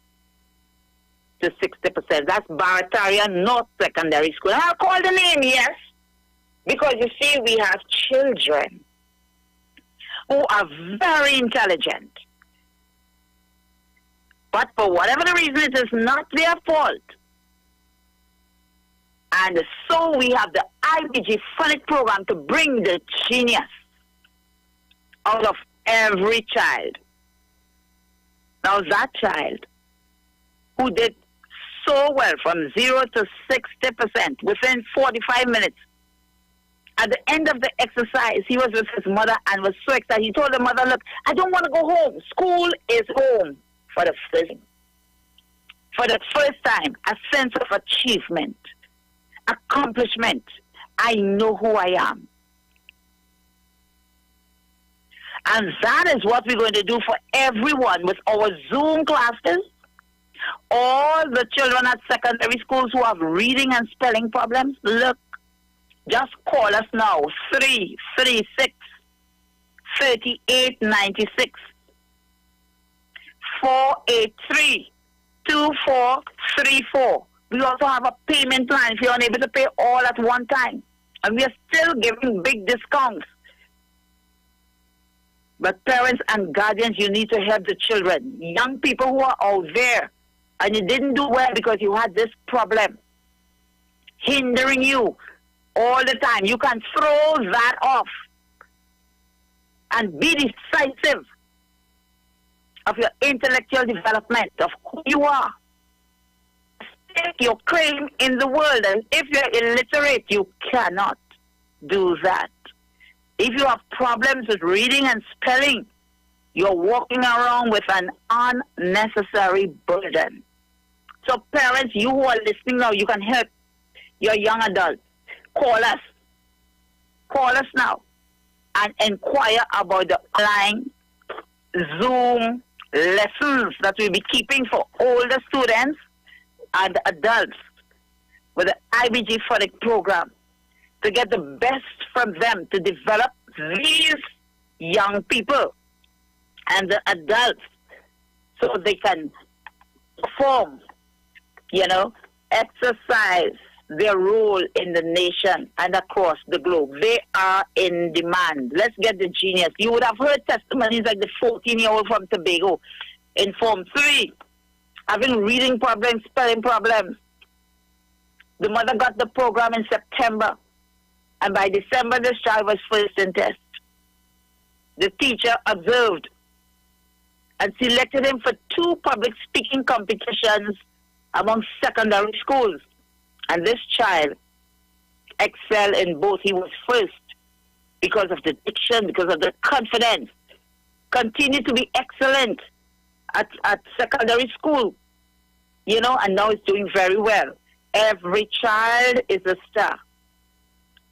to 60%. That's Barataria North Secondary School. And I'll call the name, yes, because you see, we have children who are very intelligent. But for whatever the reason, it is not their fault. And so we have the IBG Phonics program to bring the genius out of every child. Now that child who did so well from 0 to 60% within 45 minutes, at the end of the exercise, he was with his mother and was so excited. He told the mother, look, I don't want to go home. School is home for the first time, a sense of achievement, accomplishment. I know who I am. And that is what we're going to do for everyone with our Zoom classes. All the children at secondary schools who have reading and spelling problems, look, just call us now, 336-3896, 483-2434. We also have a payment plan if you're unable to pay all at one time. And we are still giving big discounts. But parents and guardians, you need to help the children. Young people who are out there and you didn't do well because you had this problem hindering you all the time. You can throw that off and be decisive of your intellectual development, of who you are. Stake your claim in the world. And if you're illiterate, you cannot do that. If you have problems with reading and spelling, you're walking around with an unnecessary burden. So parents, you who are listening now, you can help your young adults. Call us. Call us now and inquire about the online Zoom lessons that we'll be keeping for older students and adults with the IBG Phonics program to get the best from them to develop these young people and the adults so they can perform, exercise their role in the nation and across the globe. They are in demand. Let's get the genius. You would have heard testimonies like the 14-year-old from Tobago in Form 3, having reading problems, spelling problems. The mother got the program in September, and by December, this child was first in test. The teacher observed and selected him for 2 public speaking competitions among secondary schools. And this child excelled in both. He was first because of the diction, because of the confidence. Continued to be excellent at secondary school, and now he's doing very well. Every child is a star.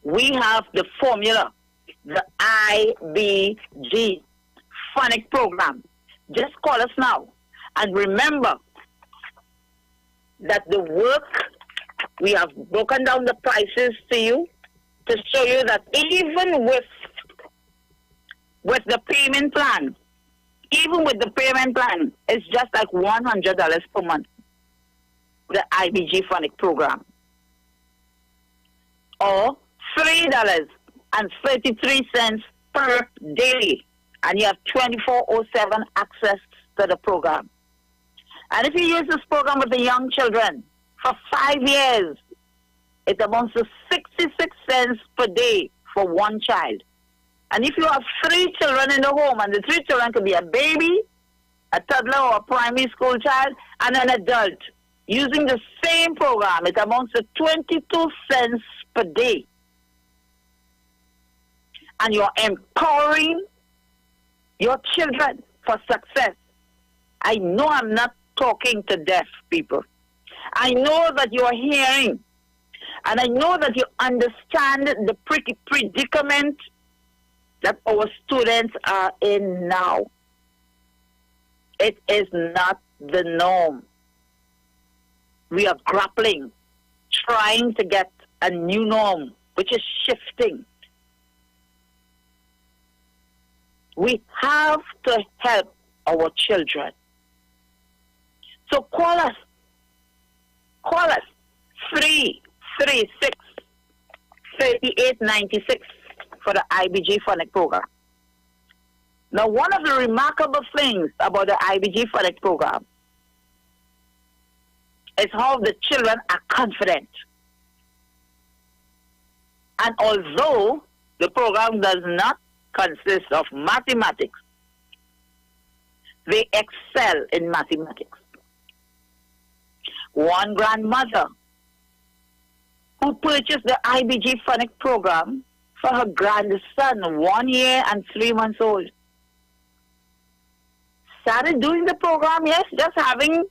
We have the formula, the IBG Phonics program. Just call us now. And remember that the work, we have broken down the prices to you to show you that even with the payment plan, it's just like $100 per month, the IBG Phonics program. Or $3.33 per day, and you have 24/7 access to the program. And if you use this program with the young children for 5 years, it amounts to 66 cents per day for one child. And if you have 3 children in the home, and the 3 children could be a baby, a toddler, or a primary school child, and an adult, using the same program, it amounts to 22 cents per day. And you're empowering your children for success. I know I'm not talking to deaf people. I know that you are hearing, and I know that you understand the predicament that our students are in now. It is not the norm. We are grappling, trying to get a new norm, which is shifting. We have to help our children. So call us. Call us. 336-3896 for the IBG Phonics program. Now, one of the remarkable things about the IBG Phonics program is how the children are confident. And although the program does not consist of mathematics, they excel in mathematics. One grandmother who purchased the IBG Phonics program for her grandson, 1 year and 3 months old, started doing the program, yes, just having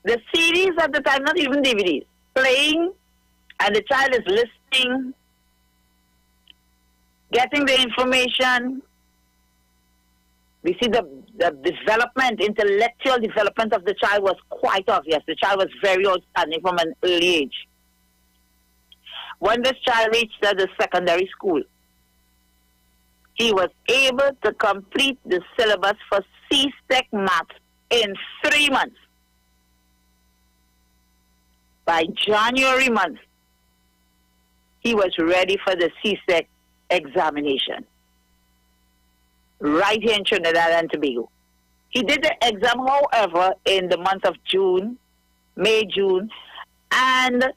the CDs at the time, not even DVDs, playing, and the child is listening, getting the information. We see the development, intellectual development of the child was quite obvious. The child was very outstanding from an early age. When this child reached the secondary school, he was able to complete the syllabus for C-Tech Math in 3 months. By January month, he was ready for the C-Tech examination. Right here in Trinidad and Tobago. He did the exam, however, in the month of June, May, June, and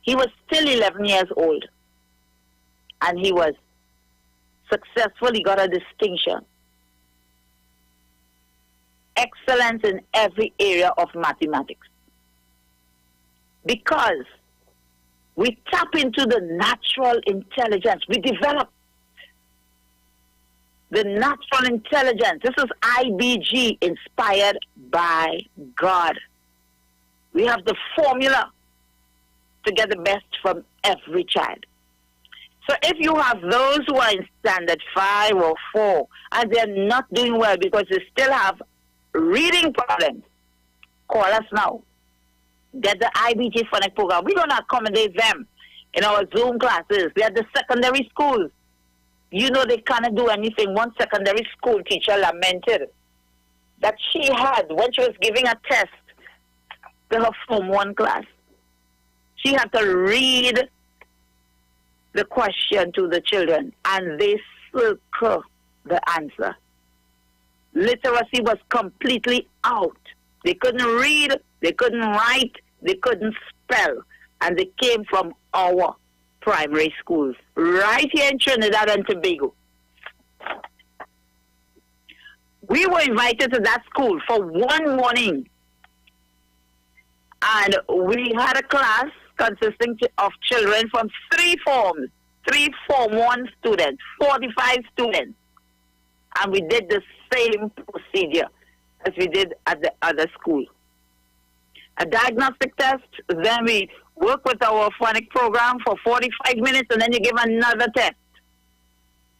he was still 11 years old. And he was successful. He got a distinction. Excellence in every area of mathematics. Because we tap into the natural intelligence. We develop the natural intelligence. This is IBG, inspired by God. We have the formula to get the best from every child. So if you have those who are in standard 5 or 4 and they're not doing well because they still have reading problems, call us now. Get the IBG Phonics program. We're going to accommodate them in our Zoom classes. They're the secondary schools. You know they cannot do anything. One secondary school teacher lamented that she had, when she was giving a test to her Form 1 class, she had to read the question to the children, and they circle the answer. Literacy was completely out. They couldn't read, they couldn't write, they couldn't spell, and they came from our primary schools, right here in Trinidad and Tobago. We were invited to that school for one morning, and we had a class consisting of children from 3 forms, 3 Form 1 students, 45 students. And we did the same procedure as we did at the other school. A diagnostic test, then we work with our phonics program for 45 minutes, and then you give another test.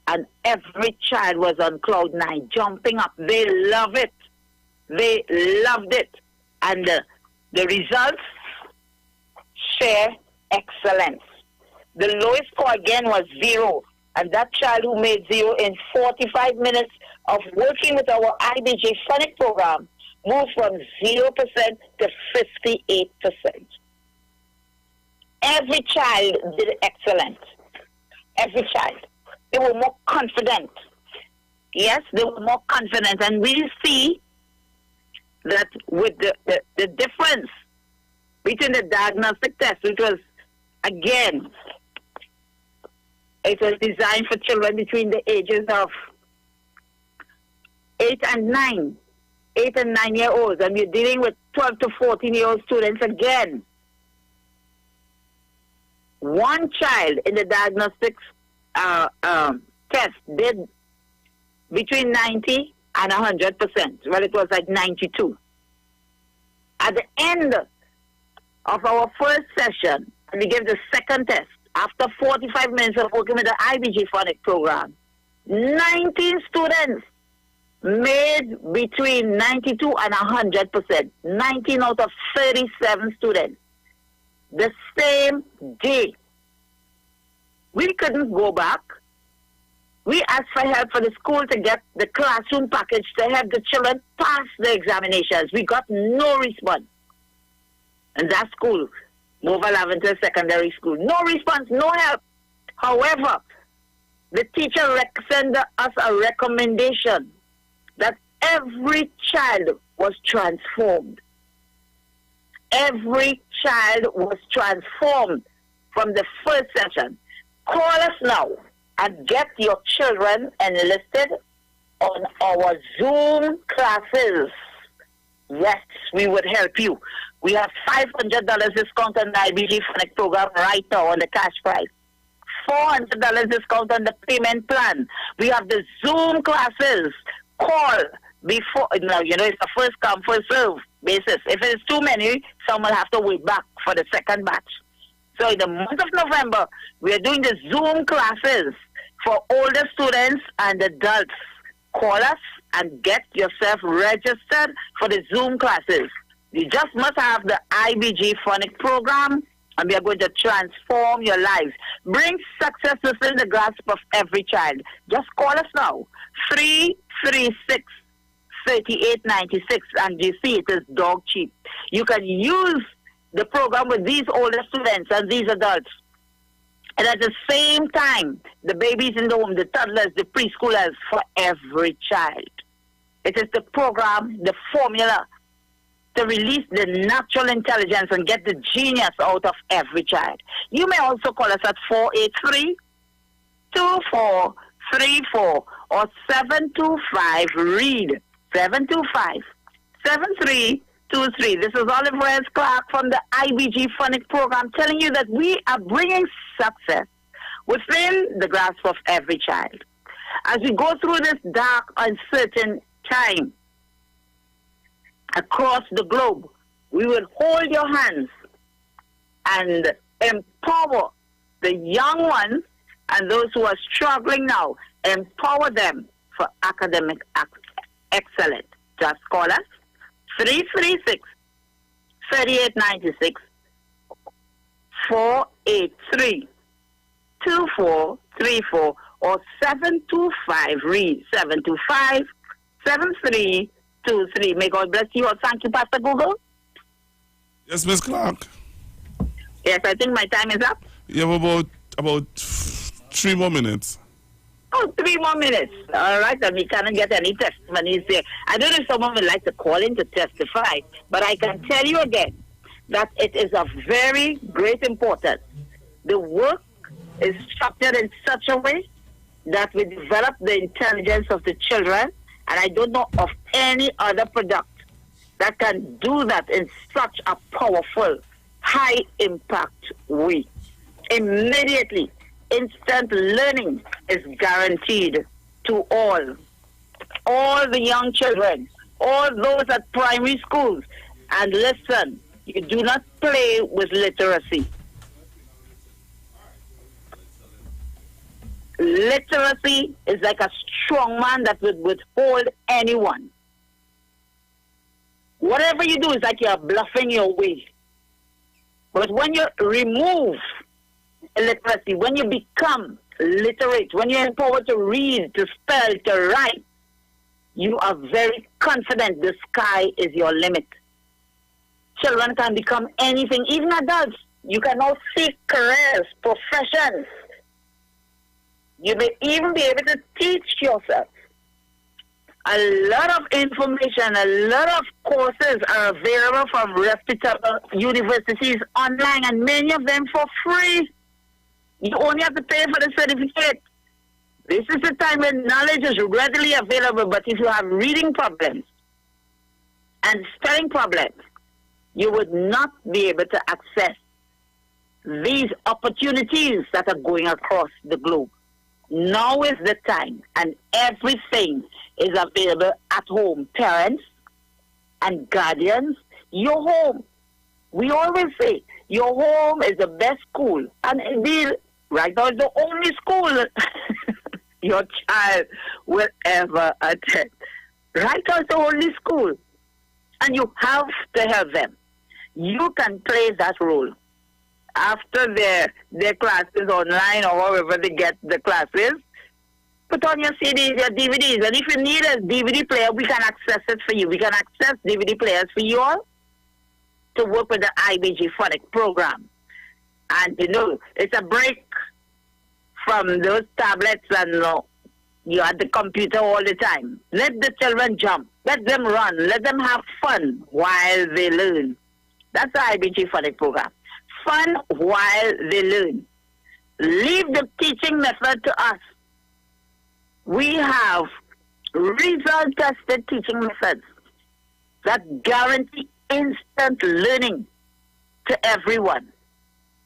And every child was on cloud 9, jumping up. They love it. They loved it. And the results share excellence. The lowest score again was 0. And that child who made 0 in 45 minutes of working with our IBG Phonics program moved from 0% to 58%. Every child did excellent. Every child. They were more confident. Yes, they were more confident. And we see that with the difference between the diagnostic test, which was, again, it was designed for children between the ages of 8 and 9, 8 and 9-year-olds, and we're dealing with 12 to 14-year-old students again. One child in the diagnostics test did between 90 and 100%. Well, it was like 92. At the end of our first session, we gave the second test. After 45 minutes of working with the IBG Phonics program, 19 students made between 92 and 100%. 19 out of 37 students. The same day. We couldn't go back. We asked for help for the school to get the classroom package to help the children pass the examinations. We got no response. And that school, Mova Lavender Secondary School, no response, no help. However, the teacher sent us a recommendation that every child was transformed. Every child was transformed from the first session. Call us now and get your children enlisted on our Zoom classes. Yes, we would help you. We have $500 discount on the IBG Connect program right now on the cash price. $400 discount on the payment plan. We have the Zoom classes. Call before, now, you know, it's a first come, first serve basis. If it is too many, some will have to wait back for the second batch. So in the month of November, we are doing the Zoom classes for older students and adults. Call us and get yourself registered for the Zoom classes. You just must have the IBG Phonic program, and we are going to transform your lives. Bring success within the grasp of every child. Just call us now, 336-3896, and you see it is dog cheap. You can use the program with these older students and these adults. And at the same time, the babies in the home, the toddlers, the preschoolers, for every child. It is the program, the formula to release the natural intelligence and get the genius out of every child. You may also call us at 483-2434 or 725-READ, 725-7323. This is Olive Reyes Clark from the IBG Phonic program telling you that we are bringing success within the grasp of every child. As we go through this dark, uncertain time across the globe, we will hold your hands and empower the young ones and those who are struggling now, empower them for academic excellence. Just call us 336-3896, 483-2434, or 725-READ, 725-7323. May God bless you all. Thank you, Pastor Google. Yes, Miss Clark. Yes, I think my time is up. You have about 3 more minutes. Oh, 3 more minutes. All right, and we cannot get any testimonies there. I don't know if someone would like to call in to testify, but I can tell you again that it is of very great importance. The work is structured in such a way that we develop the intelligence of the children, and I don't know of any other product that can do that in such a powerful, high-impact way. Immediately, instant learning is guaranteed to all the young children, all those at primary schools. And listen, you do not play with literacy. Literacy is like a strong man that would withhold anyone. Whatever you do is like you're bluffing your way. But when you remove illiteracy, when you become literate, when you're empowered to read, to spell, to write, you are very confident the sky is your limit. Children can become anything, even adults. You can now seek careers, professions. You may even be able to teach yourself. A lot of information, a lot of courses are available from reputable universities online, and many of them for free. You only have to pay for the certificate. This is the time when knowledge is readily available, but if you have reading problems and spelling problems, you would not be able to access these opportunities that are going across the globe. Now is the time, and everything is available at home. Parents and guardians, your home. We always say your home is the best school, and indeed, right now it's the only school your child will ever attend. Right now it's the only school, and you have to help them. You can play that role. After their classes online or however they get the classes, put on your CDs, your DVDs, and if you need a DVD player, we can access it for you. We can access DVD players for you all to work with the IBG Phonic program. And you know, it's a break from those tablets and you at the computer all the time. Let the children jump. Let them run. Let them have fun while they learn. That's the IBG Funny program. Fun while they learn. Leave the teaching method to us. We have result-tested teaching methods that guarantee instant learning to everyone.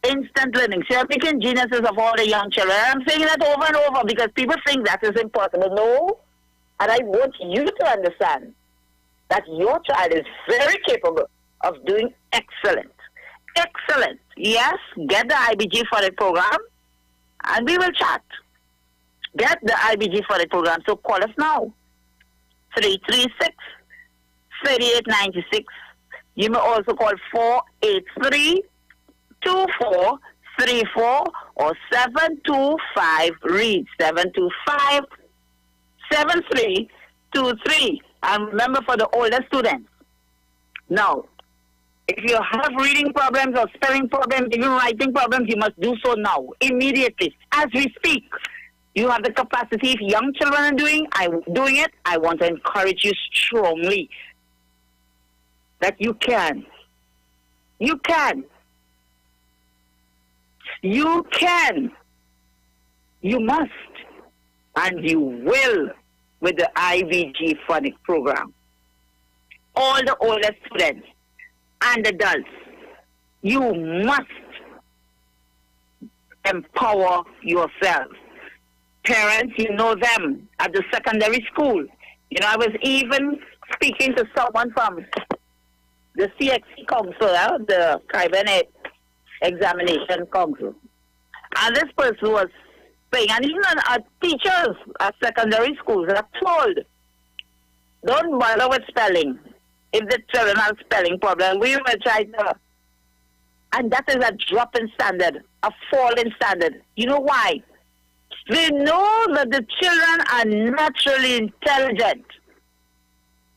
Instant learning. So you're making geniuses of all the young children. I'm saying that over and over because people think that is impossible. No. And I want you to understand that your child is very capable of doing excellent. Excellent. Yes, get the IBG for the program and we will chat. Get the IBG for the program. So call us now. 336-3896. You may also call 483-2434 or 725 read 725-7323. And remember for the older students. Now, if you have reading problems or spelling problems, even writing problems, you must do so now, immediately, as we speak. You have the capacity. If young children are doing it, I want to encourage you strongly that you can. You can. You can. You must. And you will with the IVG phonics program. All the older students and adults, you must empower yourself. Parents, you know them at the secondary school. You know, I was even speaking to someone from the CXC Council, the Caribbean Examination Council. And this person was saying, and even our teachers at secondary schools are told, don't bother with spelling. If the children have spelling problem, we will try to. And that is a drop in standard, a fall in standard. You know why? They know that the children are naturally intelligent,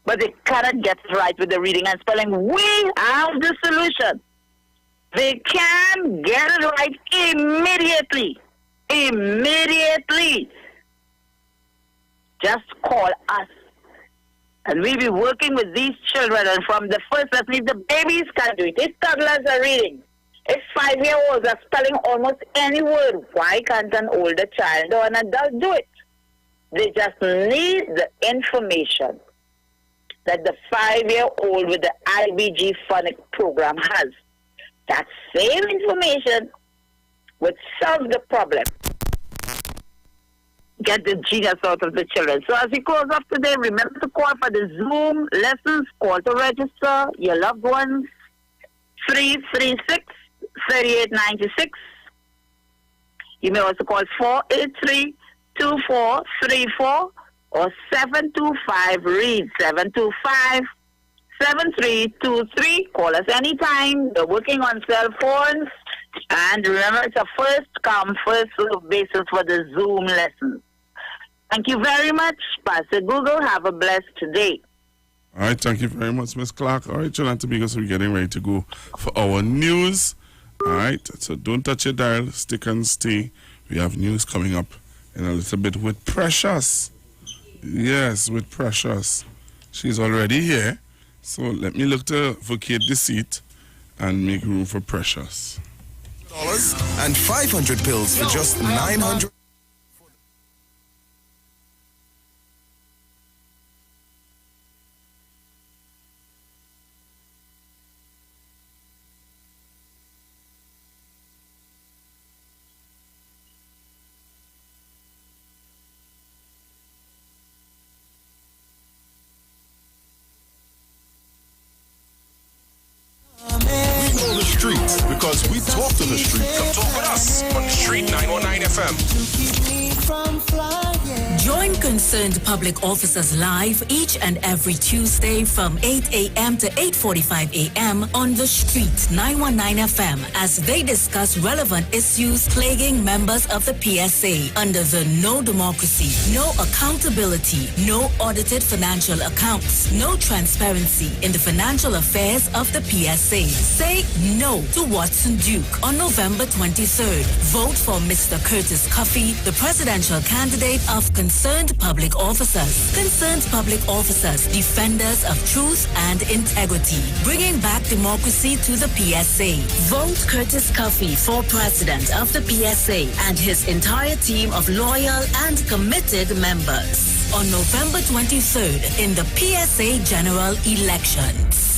but they cannot get it right with the reading and spelling. We have the solution. They can get it right immediately. Immediately. Just call us. And we'll be working with these children. And from the first, let's leave the babies can do it. If toddlers are reading, if 5-year-olds are spelling almost any word, why can't an older child or an adult do it? They just need the information that the 5-year-old with the IBG phonics program has. That same information would solve the problem. Get the genius out of the children. So as we close off today, remember to call for the Zoom lessons. Call to register your loved ones. 336-3896. You may also call 483-2434 or 725 read 725-7323. Call us anytime. We're working on cell phones. And remember, it's a first come, first serve basis for the Zoom lessons. Thank you very much, Pastor Google. Have a blessed day. All right, thank you very much, Miss Clark. All right, Trinidad and Tobago, so we're getting ready to go for our news. All right, so don't touch your dial, stick and stay. We have news coming up in a little bit with Precious. Yes, with Precious. She's already here. So let me look to vacate the seat and make room for Precious. And 500 pills for just 900. Because we talk to the street. Come talk with us on Street 919 FM. To keep me from flying. Join Concerned Public Officers live each and every Tuesday from 8 a.m. to 8:45 a.m. on The Street 919 FM as they discuss relevant issues plaguing members of the PSA under the no democracy, no accountability, no audited financial accounts, no transparency in the financial affairs of the PSA. Say no to Watson Duke on November 23rd. Vote for Mr. Curtis Cuffey, the presidential candidate of Concerned Public Officers. Concerned Public Officers, defenders of truth and integrity, bringing back democracy to the PSA. Vote Curtis Cuffey for president of the PSA and his entire team of loyal and committed members on November 23rd in the PSA general elections.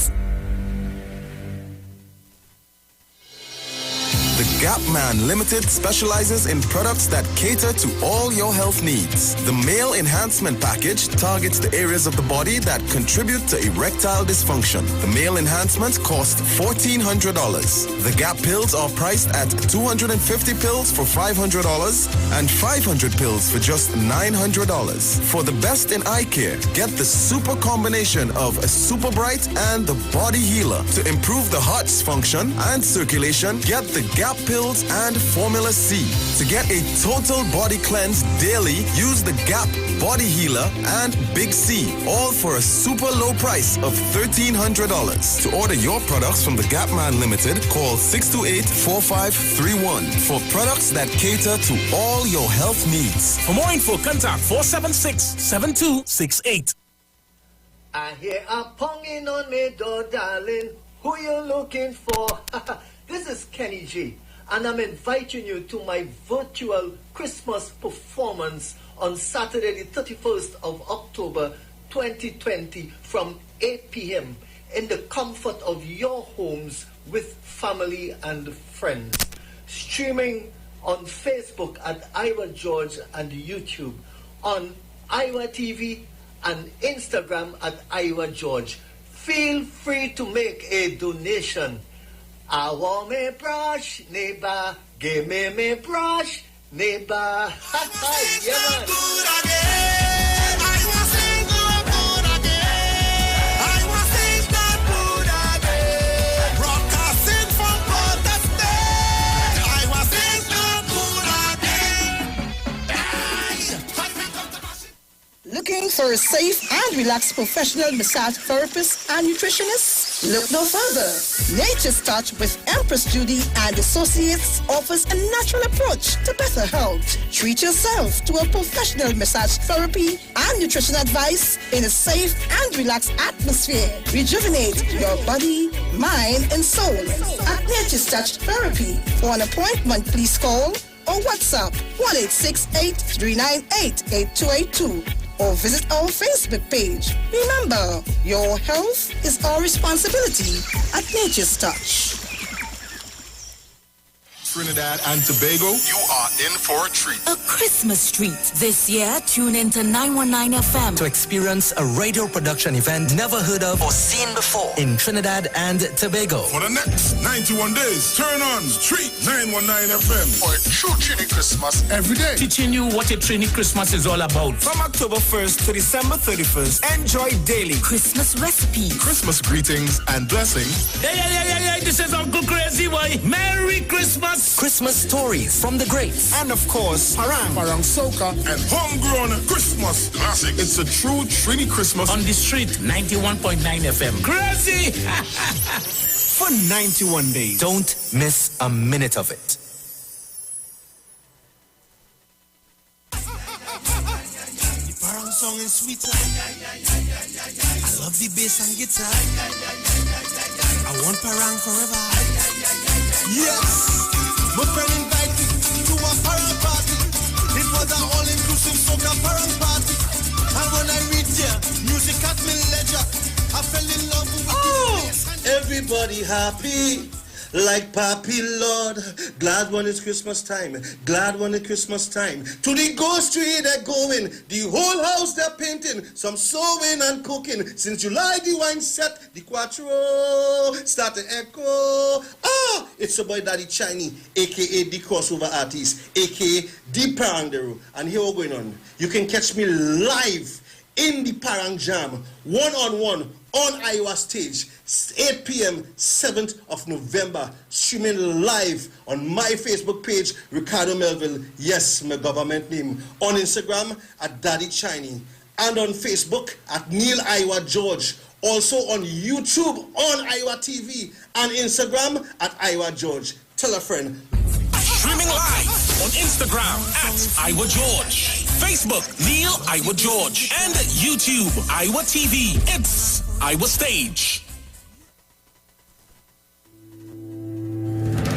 The Gap Man Limited specializes in products that cater to all your health needs. The Male Enhancement Package targets the areas of the body that contribute to erectile dysfunction. The Male Enhancement costs $1,400. The Gap pills are priced at 250 pills for $500 and 500 pills for just $900. For the best in eye care, get the super combination of a Super Bright and the Body Healer. To improve the heart's function and circulation, get the Gap pills and Formula C. To get a total body cleanse daily, use the Gap Body Healer and Big C, all for a super low price of $1,300. To order your products from the Gap Man Limited, call 628-4531 for products that cater to all your health needs. For more info, contact 476-7268. I hear a ponging on me door, darling. Who you looking for? This is Kenny G, and I'm inviting you to my virtual Christmas performance on Saturday, the 31st of October, 2020, from 8 p.m. in the comfort of your homes with family and friends. Streaming on Facebook at Iwer George and YouTube, on Iwer TV and Instagram at Iwer George. Feel free to make a donation. I want me brush, neighbor. Give me brush, neighbor. Yeah, man. Looking for a safe and relaxed professional massage therapist and nutritionist? Look no further. Nature's Touch with Empress Judy and Associates offers a natural approach to better health. Treat yourself to a professional massage therapy and nutrition advice in a safe and relaxed atmosphere. Rejuvenate your body, mind, and soul at Nature's Touch Therapy. For an appointment, please call or WhatsApp 1-868-398-8282. Or visit our Facebook page. Remember, your health is our responsibility at Nature's Touch. Trinidad and Tobago, you are in for a treat. A Christmas treat. This year, tune into 919 FM to experience a radio production event never heard of or seen before in Trinidad and Tobago. For the next 91 days, turn on Street 919 FM for a true Trini Christmas every day. Teaching you what a Trini Christmas is all about. From October 1st to December 31st, enjoy daily Christmas recipes, Christmas greetings and blessings. Hey, this is Uncle Crazy Boy. Merry Christmas. Christmas stories from the greats. And of course, Parang Soca, and homegrown Christmas classics. It's a true Trini Christmas on the Street 91.9 FM. Crazy! For 91 days. Don't miss a minute of it. The Parang song is sweeter. I love the bass and guitar. I want Parang forever. Yes! My friend invited me to a parang party. It was an all-inclusive soca parang party. And when I reached there, music at me leisure. I fell in love with the bass. Everybody happy. like Papi Lord. Glad when it's Christmas time, glad when it's Christmas time. To the ghost tree they're going, the whole house they're painting, some sewing and cooking. Since July the wine set, the quattro start to echo. Ah, it's your boy Daddy Chinese, aka the crossover artist, aka the Parangderu. And here we're going on. You can catch me live in the Parang Jam, one-on-one on Iowa stage, 8 p.m., 7th of November, streaming live on my Facebook page, Ricardo Melville, yes, my government name, on Instagram at Daddy Chinese, and on Facebook at Neil Iowa George, also on YouTube on Iowa TV, and Instagram at Iowa George. Tell a friend. Streaming live on Instagram at Iwer George, Facebook Neil Iwer George, and YouTube Iowa TV. It's Iowa Stage.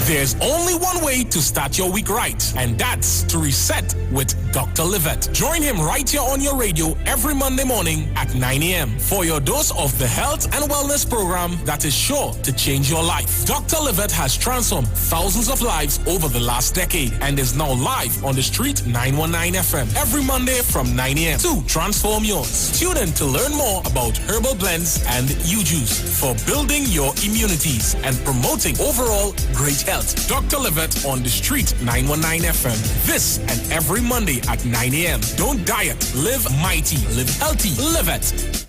There's only one way to start your week right, and that's to reset with Dr. Livette. Join him right here on your radio every Monday morning at 9 a.m. for your dose of the health and wellness program that is sure to change your life. Dr. Livette has transformed thousands of lives over the last decade and is now live on the street 919 FM every Monday from 9 a.m. to transform yours. Tune in to learn more about herbal blends and U-Juice for building your immunities and promoting overall great health. Dr. Livette on the street 919 FM. This and every Monday at 9 a.m. Don't diet, live mighty, live healthy, live it.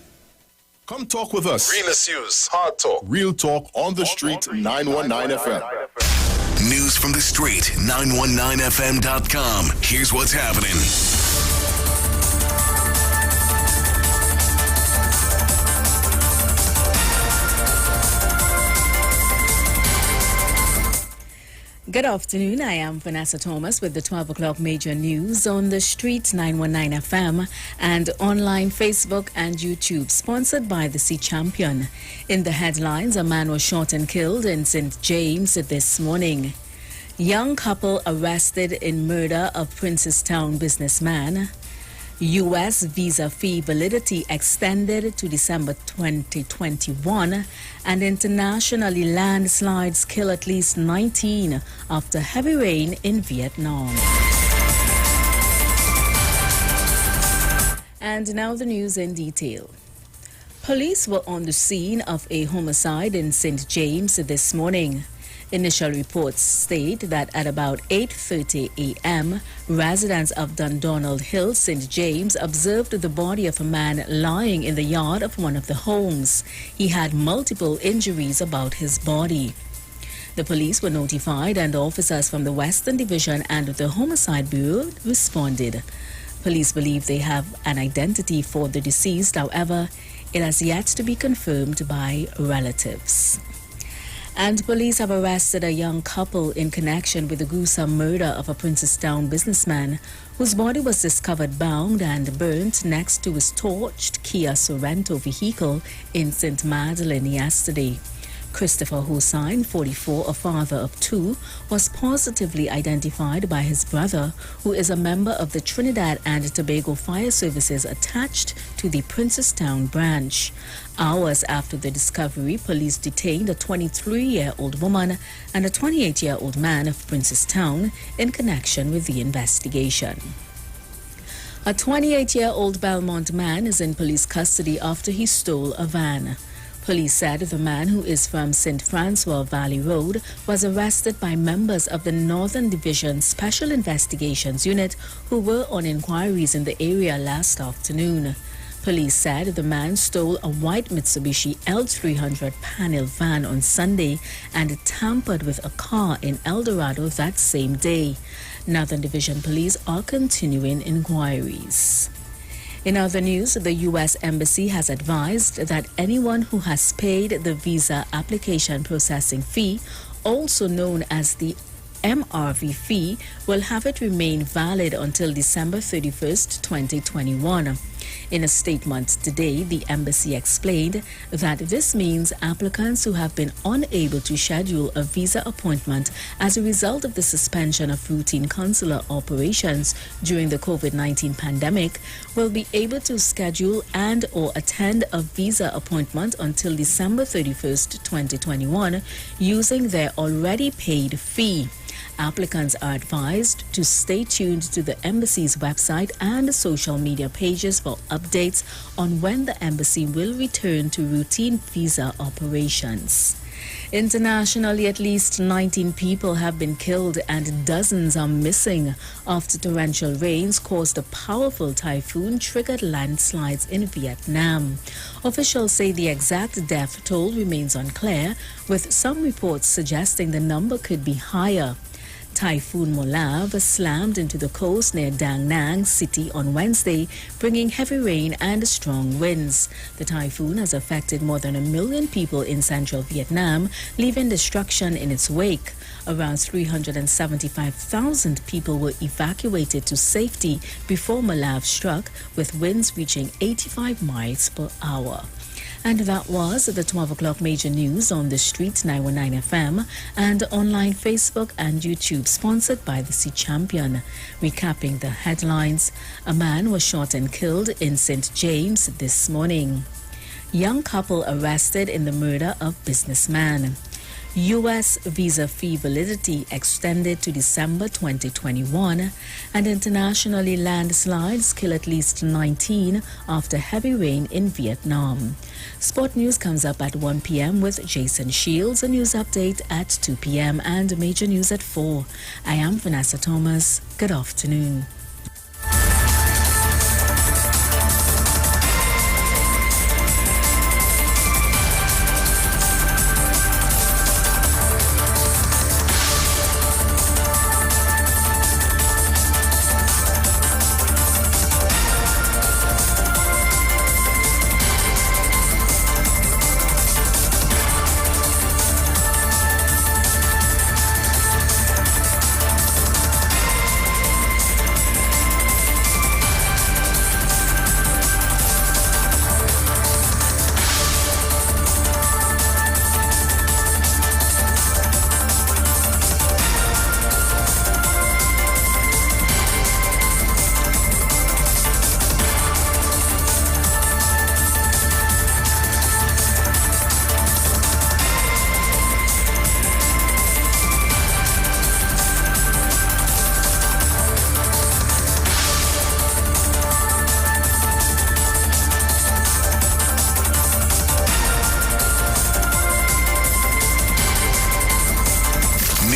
Come talk with us. Realest news, hard talk, real talk on the street 919 FM. News from the street 919fm.com. Here's what's happening. Good afternoon. I am Vanessa Thomas with the 12 o'clock major news on the street 919 FM and online Facebook and YouTube, sponsored by the Sea Champion. In the headlines, a man was shot and killed in St. James this morning. Young couple arrested in murder of Princestown businessman. U.S. visa fee validity extended to December 2021, and internationally landslides kill at least 19 after heavy rain in Vietnam. And now the news in detail. Police were on the scene of a homicide in St. James this morning. Initial reports state that at about 8:30 a.m., residents of Dundonald Hill, St. James, observed the body of a man lying in the yard of one of the homes. He had multiple injuries about his body. The police were notified and officers from the Western Division and the Homicide Bureau responded. Police believe they have an identity for the deceased. However, it has yet to be confirmed by relatives. And police have arrested a young couple in connection with the gruesome murder of a Princestown businessman whose body was discovered bound and burnt next to his torched Kia Sorento vehicle in St. Madeleine yesterday. Christopher Hossain, 44, a father of two, was positively identified by his brother, who is a member of the Trinidad and Tobago Fire Services attached to the Princestown branch. Hours after the discovery, police detained a 23-year-old woman and a 28-year-old man of Princestown in connection with the investigation. A 28-year-old Belmont man is in police custody after he stole a van. Police said the man, who is from St. Francois Valley Road, was arrested by members of the Northern Division Special Investigations Unit who were on inquiries in the area last afternoon. Police said the man stole a white Mitsubishi L300 panel van on Sunday and tampered with a car in El Dorado that same day. Northern Division Police are continuing inquiries. In other news, the U.S. Embassy has advised that anyone who has paid the visa application processing fee, also known as the MRV fee, will have it remain valid until December 31st, 2021. In a statement today, the embassy explained that this means applicants who have been unable to schedule a visa appointment as a result of the suspension of routine consular operations during the COVID-19 pandemic will be able to schedule and or attend a visa appointment until December 31st, 2021 using their already paid fee. Applicants are advised to stay tuned to the embassy's website and social media pages for updates on when the embassy will return to routine visa operations. Internationally, at least 19 people have been killed and dozens are missing after torrential rains caused a powerful typhoon triggered landslides in Vietnam. Officials say the exact death toll remains unclear, with some reports suggesting the number could be higher. Typhoon Molav slammed into the coast near Da Nang city on Wednesday, bringing heavy rain and strong winds. The typhoon has affected more than 1 million people in central Vietnam, leaving destruction in its wake. Around 375,000 people were evacuated to safety before Molav struck, with winds reaching 85 miles per hour. And that was the 12 o'clock major news on the street 919 FM and online Facebook and YouTube, sponsored by the Sea Champion. Recapping the headlines, a man was shot and killed in St. James this morning. Young couple arrested in the murder of businessman. U.S. visa fee validity extended to December 2021, and internationally landslides kill at least 19 after heavy rain in Vietnam. Sport news comes up at 1 p.m. with Jason Shields, a news update at 2 p.m. and major news at 4. I am Vanessa Thomas. Good afternoon.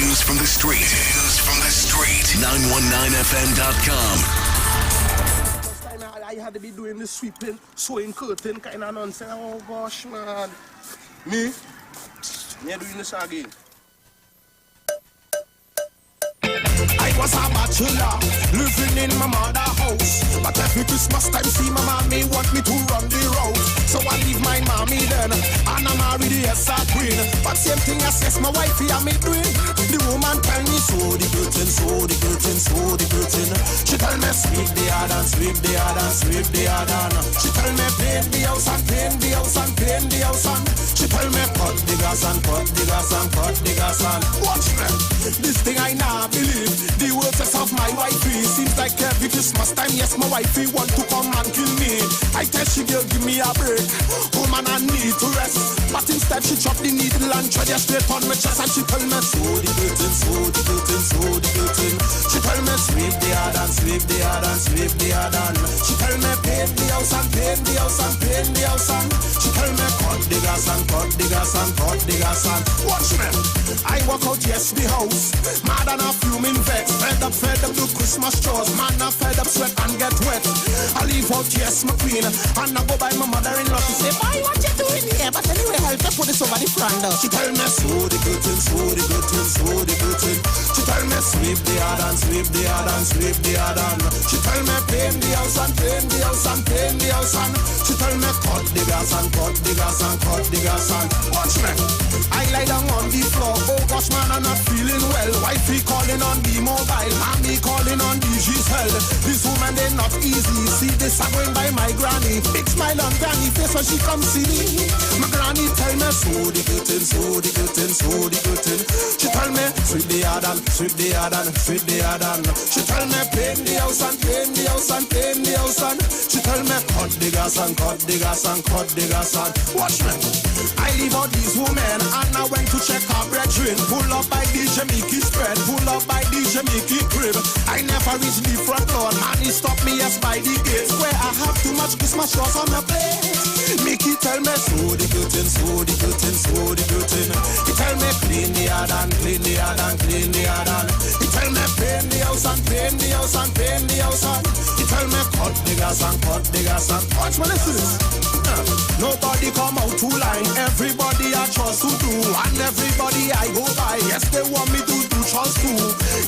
News from the street. 919fm.com. I had to be doing the sweeping, sewing curtain kind of nonsense. Oh gosh, man. Me doing this again. I was a bachelor, living in my mother's house. But every Christmas time, see my mommy want me to run the road. So I leave my mommy then, and I marry the S.R. Queen. But same thing as yes, my wifey and me doing. The woman tell me, sew the curtain, sew the curtain, sew the curtain. She tell me, sweep the yard and sweep the yard and sweep the yard and. She tell me, paint the house and paint the house and paint the house and. She tell me, cut the gas and cut the gas and cut the gas and. Watch me, this thing I now believe. The words of my wifey seems like every Christmas time. Yes, my wifey want to come and kill me. I tell she girl, give me a break. Woman, I need to rest. But instead she chop the needle and tread her straight on my chest. And she tell me, sew the curtain, sew the curtain, sew the curtain. She tell me, sweep the yard and sweep the yard and sweep the yard and. She tell me, paint the house and paint the house and paint the house and. She tell me, cut the gas and cut the gas and cut the gas and. Watch me, I walk out, yes, the house. Mad and a fuming vex. Fed up to Christmas chores. Man, I fed up, sweat and get wet. I leave out, yes, my queen. And I go by my mother-in-law to say, boy, what you doing here? But anyway, help me put this over the front door. She tell me, sew the curtain, sew the curtain, sew the curtain. She tell me, sweep the yard and sweep the yard and sweep the yard and. She tell me, paint the house and paint the house and paint the house and. She tell me, cut the gas and cut the gas and cut the gas and. Watch me, I lie down on the floor. Oh gosh, Gosh, man, I'm not feeling well. Wifey calling on the mobile, mommy calling on the Giselle. This woman, they not easy. See this, I'm going by my granny. Big smile on granny face when she come see me. My granny tell me, so the good thing, so the good thing, so the good thing. She tell me, sweep the yard and sweep the yard and sweep the yard and. She tell me, paint the house and paint the house and paint the house and. She tell me, cut the gas and cut the gas and cut the gas and. Watch me. I leave out these women and I went to check her brethren. Pull up by DJ Mickey spread, pull up by DJ Mickey crib. I never reach the front door, man, he stopped me yes by the gate. Where I have too much Christmas sauce on my plate. Mickey tell me, so the good thing, so the good thing, so the good thing. He tell me, clean the yard and clean the yard and clean the yard and. He tell me, paint the house and paint the house and paint the house and. He tell me, cut the gas and cut the gas and. Watch me listen this. Nobody come out to line, everybody I trust to do, and everybody I go by, yes they want me to do trust too.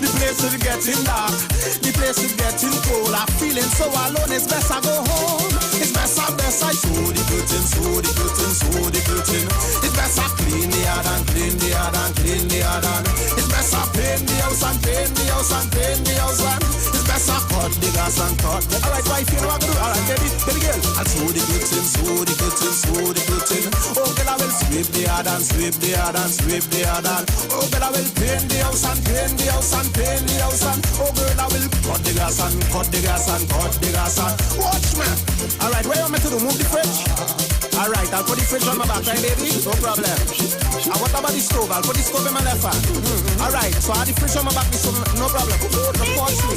The place is getting dark, the place is getting cold, I'm feeling so alone, it's best I go home. It's best I so the good thing, so the good thing, so the good thing. It's best I clean the yard and clean the yard and clean the yard and. It's best I paint the house and paint the house and paint the house and. It's best I cut the gas and cut the. Alright, wife, you know what I do? Alright, baby girl. And so the good thing, so the good thing, so the good thing. Oh girl, I will sweep the yard and sweep the yard and sweep the yard and. Oh girl, I will paint the house and paint the house and paint the house and. Oh girl, I will cut the gas and cut the gas and cut the gas and. Watch me. Alright, what you want me to do? Move the fridge? Alright, I'll put the fridge on my back, right baby? No problem. And what about the stove? I'll put the stove in my left hand. Alright, so I have the fridge on my back, so no problem. No force me.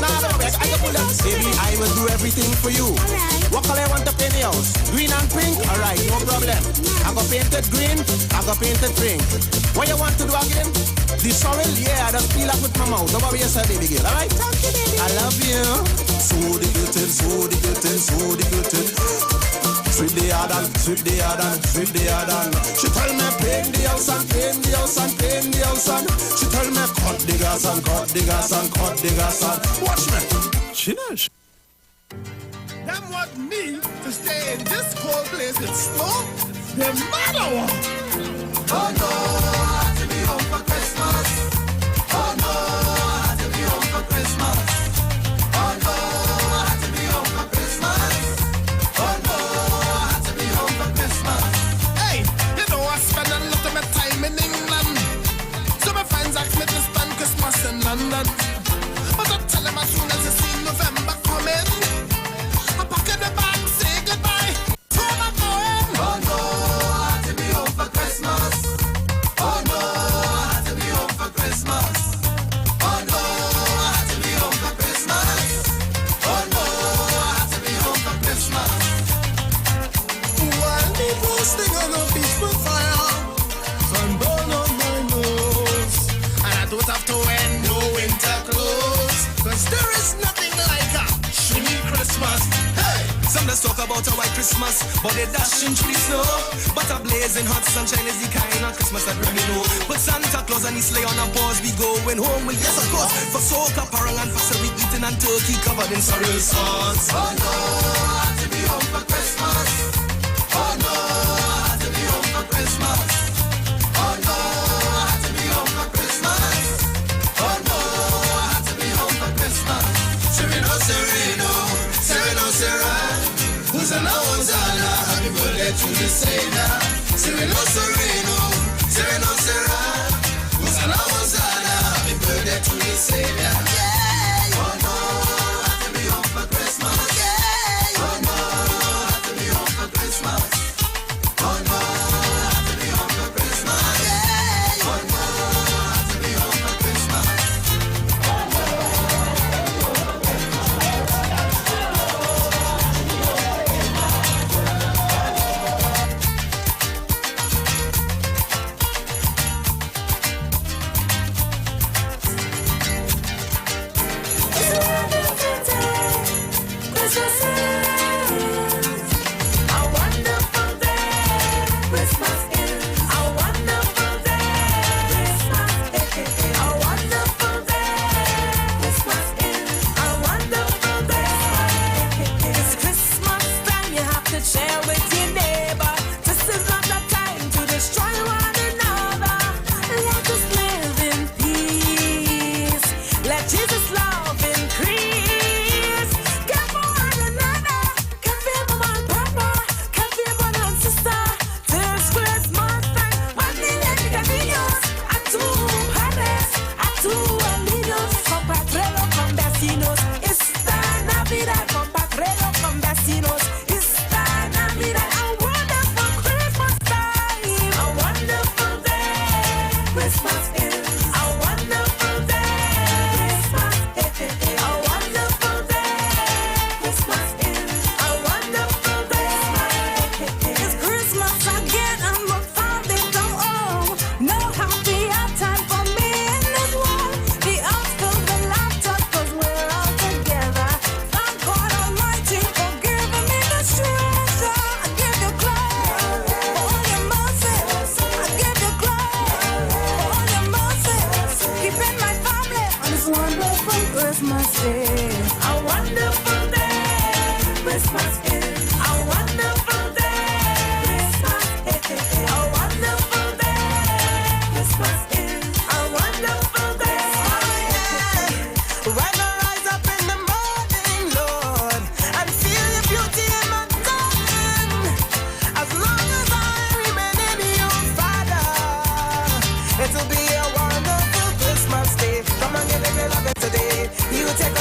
Nah, I can pull that. Baby, I will do everything for you. What color you want to paint the house? Green and pink? Alright, no problem. I got painted green, I got painted pink. What you want to do again? The soil, yeah, I just peel up with my mouth. Don't worry yourself, baby girl, alright? I love you. So the good thing, so the good thing, so the good thing. Sweep the yard and sweep the yard and sweep the yard and. She tell me paint the house and paint the house and paint the house and. She tell me cut the gas and cut the gas and cut the gas and. Watch me. She knows. Them want me to stay in this cold place with snow? The matter what? Oh no, I have to be home for Christmas. Oh no, I have to be home for Christmas. Oh no, I have to be home for Christmas. Oh no, I have to be home for Christmas. Hey, you know I spend a lot of my time in England. So my friends ask me to spend Christmas in London. But I tell them as soon as I see November coming, I pack in the bag, say goodbye to my going. Oh no, I have to be home for Christmas. Oh no, I have to be home for Christmas. Oh no, I have to be home for Christmas. Oh no, I have to be home for Christmas. While me posting on a peaceful fire, sunburn on my nose, and I don't have to wear no winter clothes, 'cause there is nothing like a shiny Christmas. Hey! Some just talk about a white Christmas, but they dashing through the snow. But a blazing hot sunshine is the kind of Christmas that we know. But Santa Claus and his sleigh on a pause, we going home. Well, yes, of course. For soca, parang and pasta, we eating and turkey covered in sorrel sauce. Oh no, I have to be home for Christmas. Oh no, I have to be home for Christmas. Oh no, I have to be home for Christmas. Oh no, I have to be home for Christmas. Sereno, Sereno, Sereno, Sereno. Hosanna, Hosanna, happy birthday to the Savior. Sereno, Sereno, Sereno, Sereno. Hosanna, Hosanna, happy birthday to the Savior. Oh no, I have to be home for Christmas. Oh no, I have to be home for Christmas. Oh no, I have to be home for Christmas. Oh no, I have to be home for Christmas.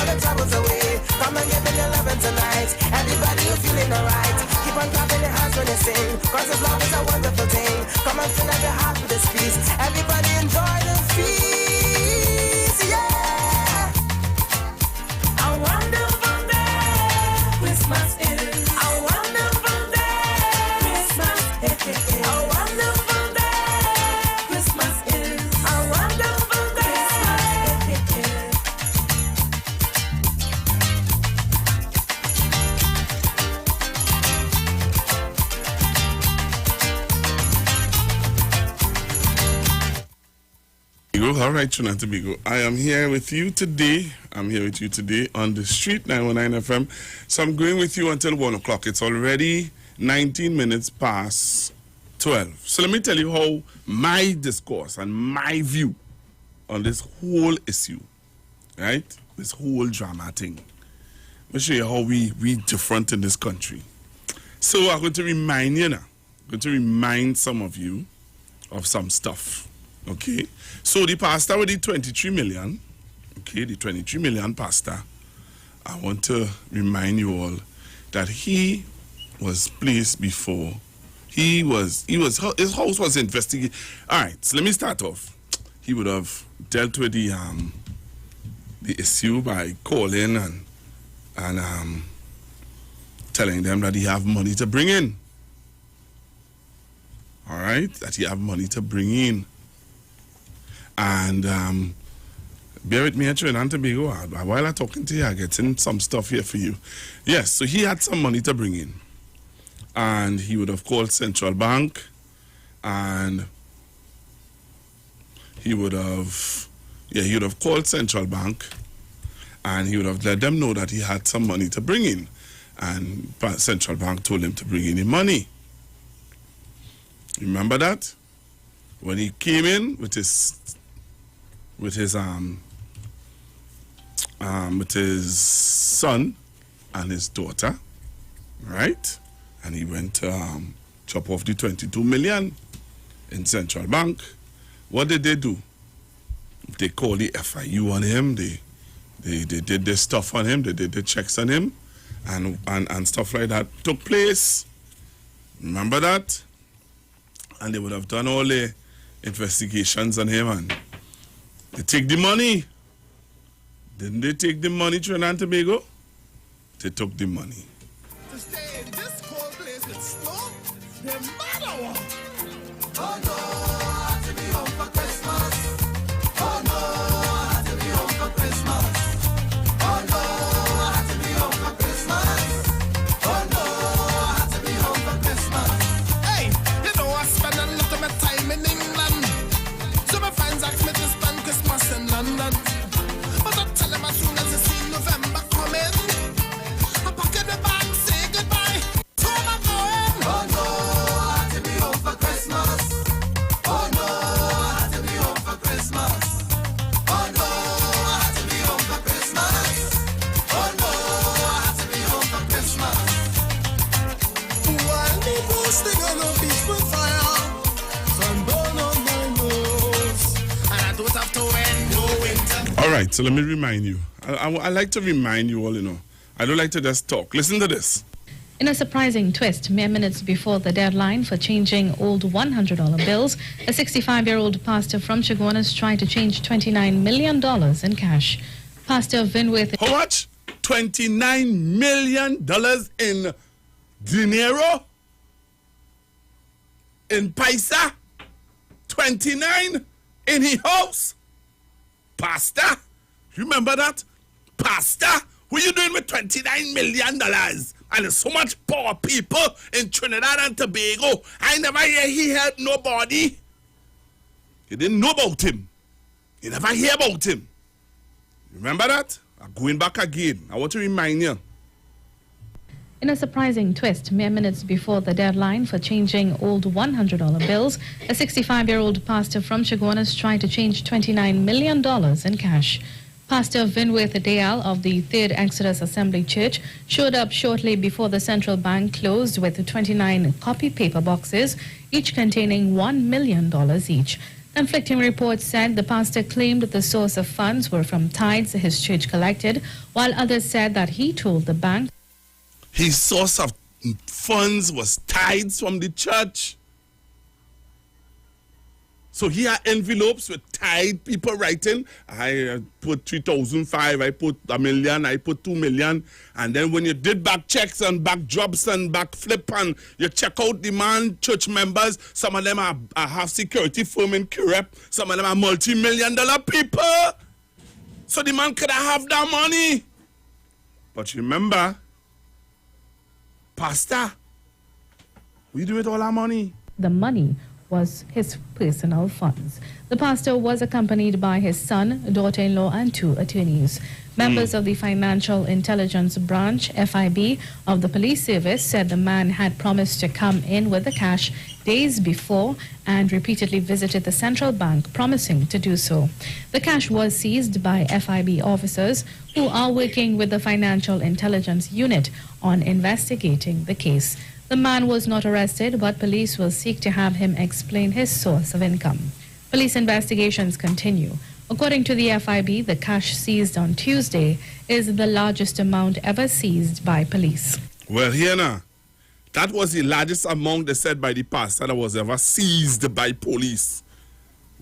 all the troubles away. Come and give me your loving tonight. Everybody, you feeling alright. Keep on clapping your hands when you sing, cause this love is a wonderful thing. Come and fill up your heart with this peace. Everybody enjoy the feast, yeah. A wonderful day, Christmas is. A wonderful day, Christmas is. A wonderful day, Christmas is. A wonderful day, Christmas is. All right, Trinidad and Tobago. I am here with you today. I'm here with you today on the street, 919 FM. So I'm going with you until 1 o'clock. It's already 19 minutes past 12. So let me tell you how my discourse and my view on this whole issue, right? This whole drama thing. Let me show you how we different in this country. So I'm going to remind you now. I'm going to remind some of you of some stuff. Okay, so the pastor with the 23 million, okay, the 23 million pastor, I want to remind you all that he was placed before, his house was investigated. All right, so let me start off. He would have dealt with the issue by calling and telling them that he have money to bring in. All right, that he have money to bring in. And bear with me at Trinidad and Tobago. While I'm talking to you, I'm getting some stuff here for you. Yes, so he had some money to bring in. And he would have called Central Bank. And he would have called Central Bank. And he would have let them know that he had some money to bring in. And Central Bank told him to bring in the money. Remember that? When he came in with his son and his daughter, right? And he went to chop off the 22 million in Central Bank. What did they do? They called the FIU on him. They did their stuff on him. They did the checks on him, and stuff like that took place. Remember that? And they would have done all the investigations on him, and they take the money. Didn't they take the money, Trinidad and Tobago? They took the money. To stay in this cold place with snow, no matter what. Oh no, I have to be home for Christmas. Oh no, I have to be home for Christmas. Oh no, I have to be home for Christmas. Oh no, I have to be home for Christmas. Hey, you know I spend a lot of my time in England. So my friends ask me to spend Christmas in London. But I tell them as soon as I see November coming, I pack in the bag, say goodbye. So I'm going. Oh no, I have to be home for Christmas. Oh no, I have to be home for Christmas. Oh no, I have to be home for Christmas. Oh no, I have to be home for Christmas. While me roasting on a beach with fire, sunburn on my nose, and I don't have to wear no winter. All right, so let me remind you. I like to remind you all, I don't like to just talk. Listen to this. In a surprising twist, mere minutes before the deadline for changing old $100 bills, a 65-year-old pastor from Chaguanas tried to change $29 million in cash. Pastor Vinworth... How much? $29 million in dinero? In paisa? 29 in his house? Pastor? Remember that? Pastor? What are you doing with $29 million? And there's so much poor people in Trinidad and Tobago. I never hear he helped nobody. You didn't know about him. You never hear about him. Remember that? I'm going back again. I want to remind you. In a surprising twist, mere minutes before the deadline for changing old $100 bills, a 65-year-old pastor from Chaguanas tried to change $29 million in cash. Pastor Vinworth Dayal of the 3rd Exodus Assembly Church showed up shortly before the central bank closed with 29 copy paper boxes, each containing $1 million each. Conflicting reports said the pastor claimed the source of funds were from tithes his church collected, while others said that he told the bank his source of funds was tithes from the church. So he had envelopes with tithe people writing, I put 3,005, I put $1 million, I put 2 million. And then when you did back checks and back drops and back flip and you check out the man church members, some of them are have security firm in Curep, some of them are multi-million-dollar people. So the man could have that money. But remember, Pastor, we do with all our money. the money was his personal funds. The pastor was accompanied by his son, daughter-in-law, and 2 attorneys. Members of the Financial Intelligence Branch, FIB, of the police service said the man had promised to come in with the cash days before and repeatedly visited the central bank, promising to do so. The cash was seized by FIB officers who are working with the Financial Intelligence Unit on investigating the case. The man was not arrested, but police will seek to have him explain his source of income. Police investigations continue. According to the FIB, the cash seized on Tuesday is the largest amount ever seized by police. Well, here now, that was the largest amount, they said, by the pastor that was ever seized by police.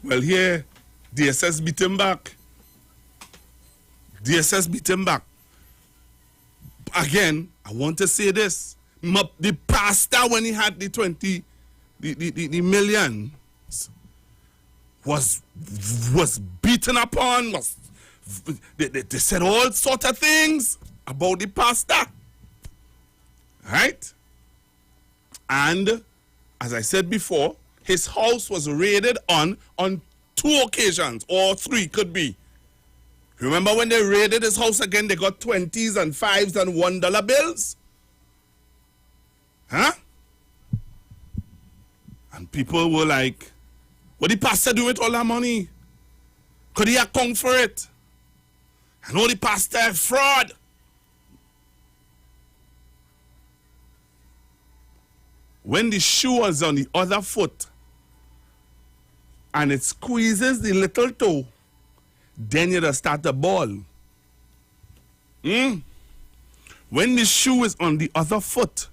Well, here, DSS beat him back. DSS beat him back. Again, I want to say this. The pastor, when he had the million, was beaten upon. They said all sort of things about the pastor. Right? And, as I said before, his house was raided on 2 occasions, or 3 could be. Remember when they raided his house again, they got 20s and 5s and $1 bills? Huh? And people were like, what did the pastor do with all that money? Could he account for it? And all the pastor fraud. When the shoe was on the other foot and it squeezes the little toe, then you start to ball. When the shoe is on the other foot,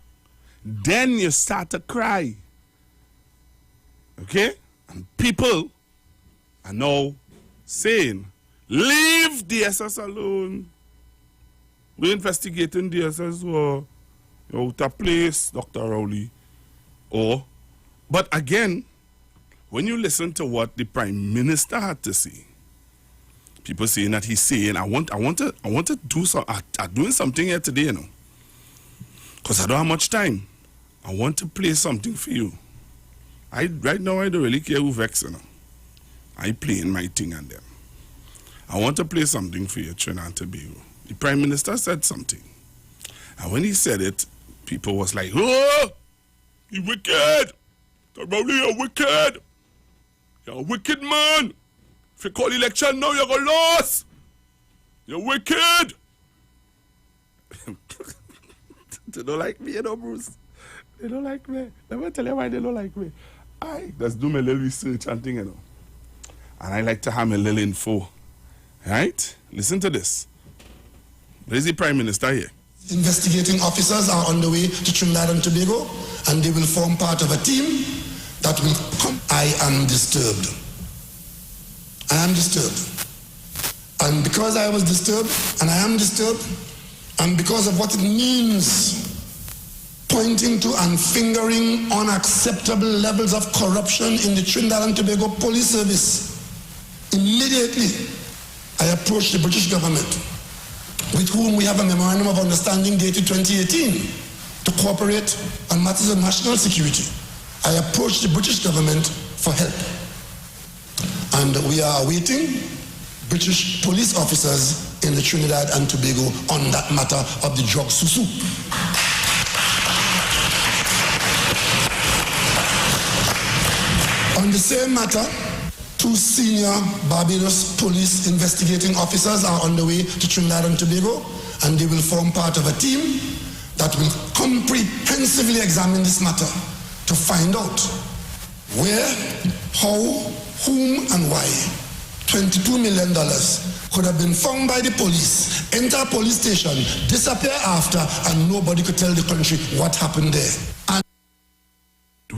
then you start to cry. Okay? And people are now saying, leave DSS alone. We're investigating DSS or out of place, Dr. Rowley. But again, when you listen to what the Prime Minister had to say, people saying that he's saying, I want to do doing something here today, you know. Because I don't have much time. I want to play something for you. Right now, I don't really care who vex, you know. I playing my thing and them. I want to play something for you, Trinidad and Tobago. The Prime Minister said something. And when he said it, people was like, oh, you wicked. Probably you're wicked. You're a wicked man. If you call election now, you're going to lose. You're wicked. They don't like me, you know, Bruce. They don't like me. Let me tell you why they don't like me. I just do my little research and thing, you know. And I like to have my little info. Right? Listen to this. Where's the Prime Minister here? Investigating officers are on the way to Trinidad and Tobago, and they will form part of a team that will come. I am disturbed. I am disturbed. And because I was disturbed, and I am disturbed, and because of what it means, pointing to and fingering unacceptable levels of corruption in the Trinidad and Tobago police service, immediately I approached the British government, with whom we have a memorandum of understanding dated 2018 to cooperate on matters of national security. I approached the British government for help. And we are awaiting British police officers in the Trinidad and Tobago on that matter of the drug susu. On the same matter, 2 senior Barbados police investigating officers are on the way to Trinidad and Tobago, and they will form part of a team that will comprehensively examine this matter to find out where, how, whom, and why $22 million could have been found by the police, enter a police station, disappear after, and nobody could tell the country what happened there. And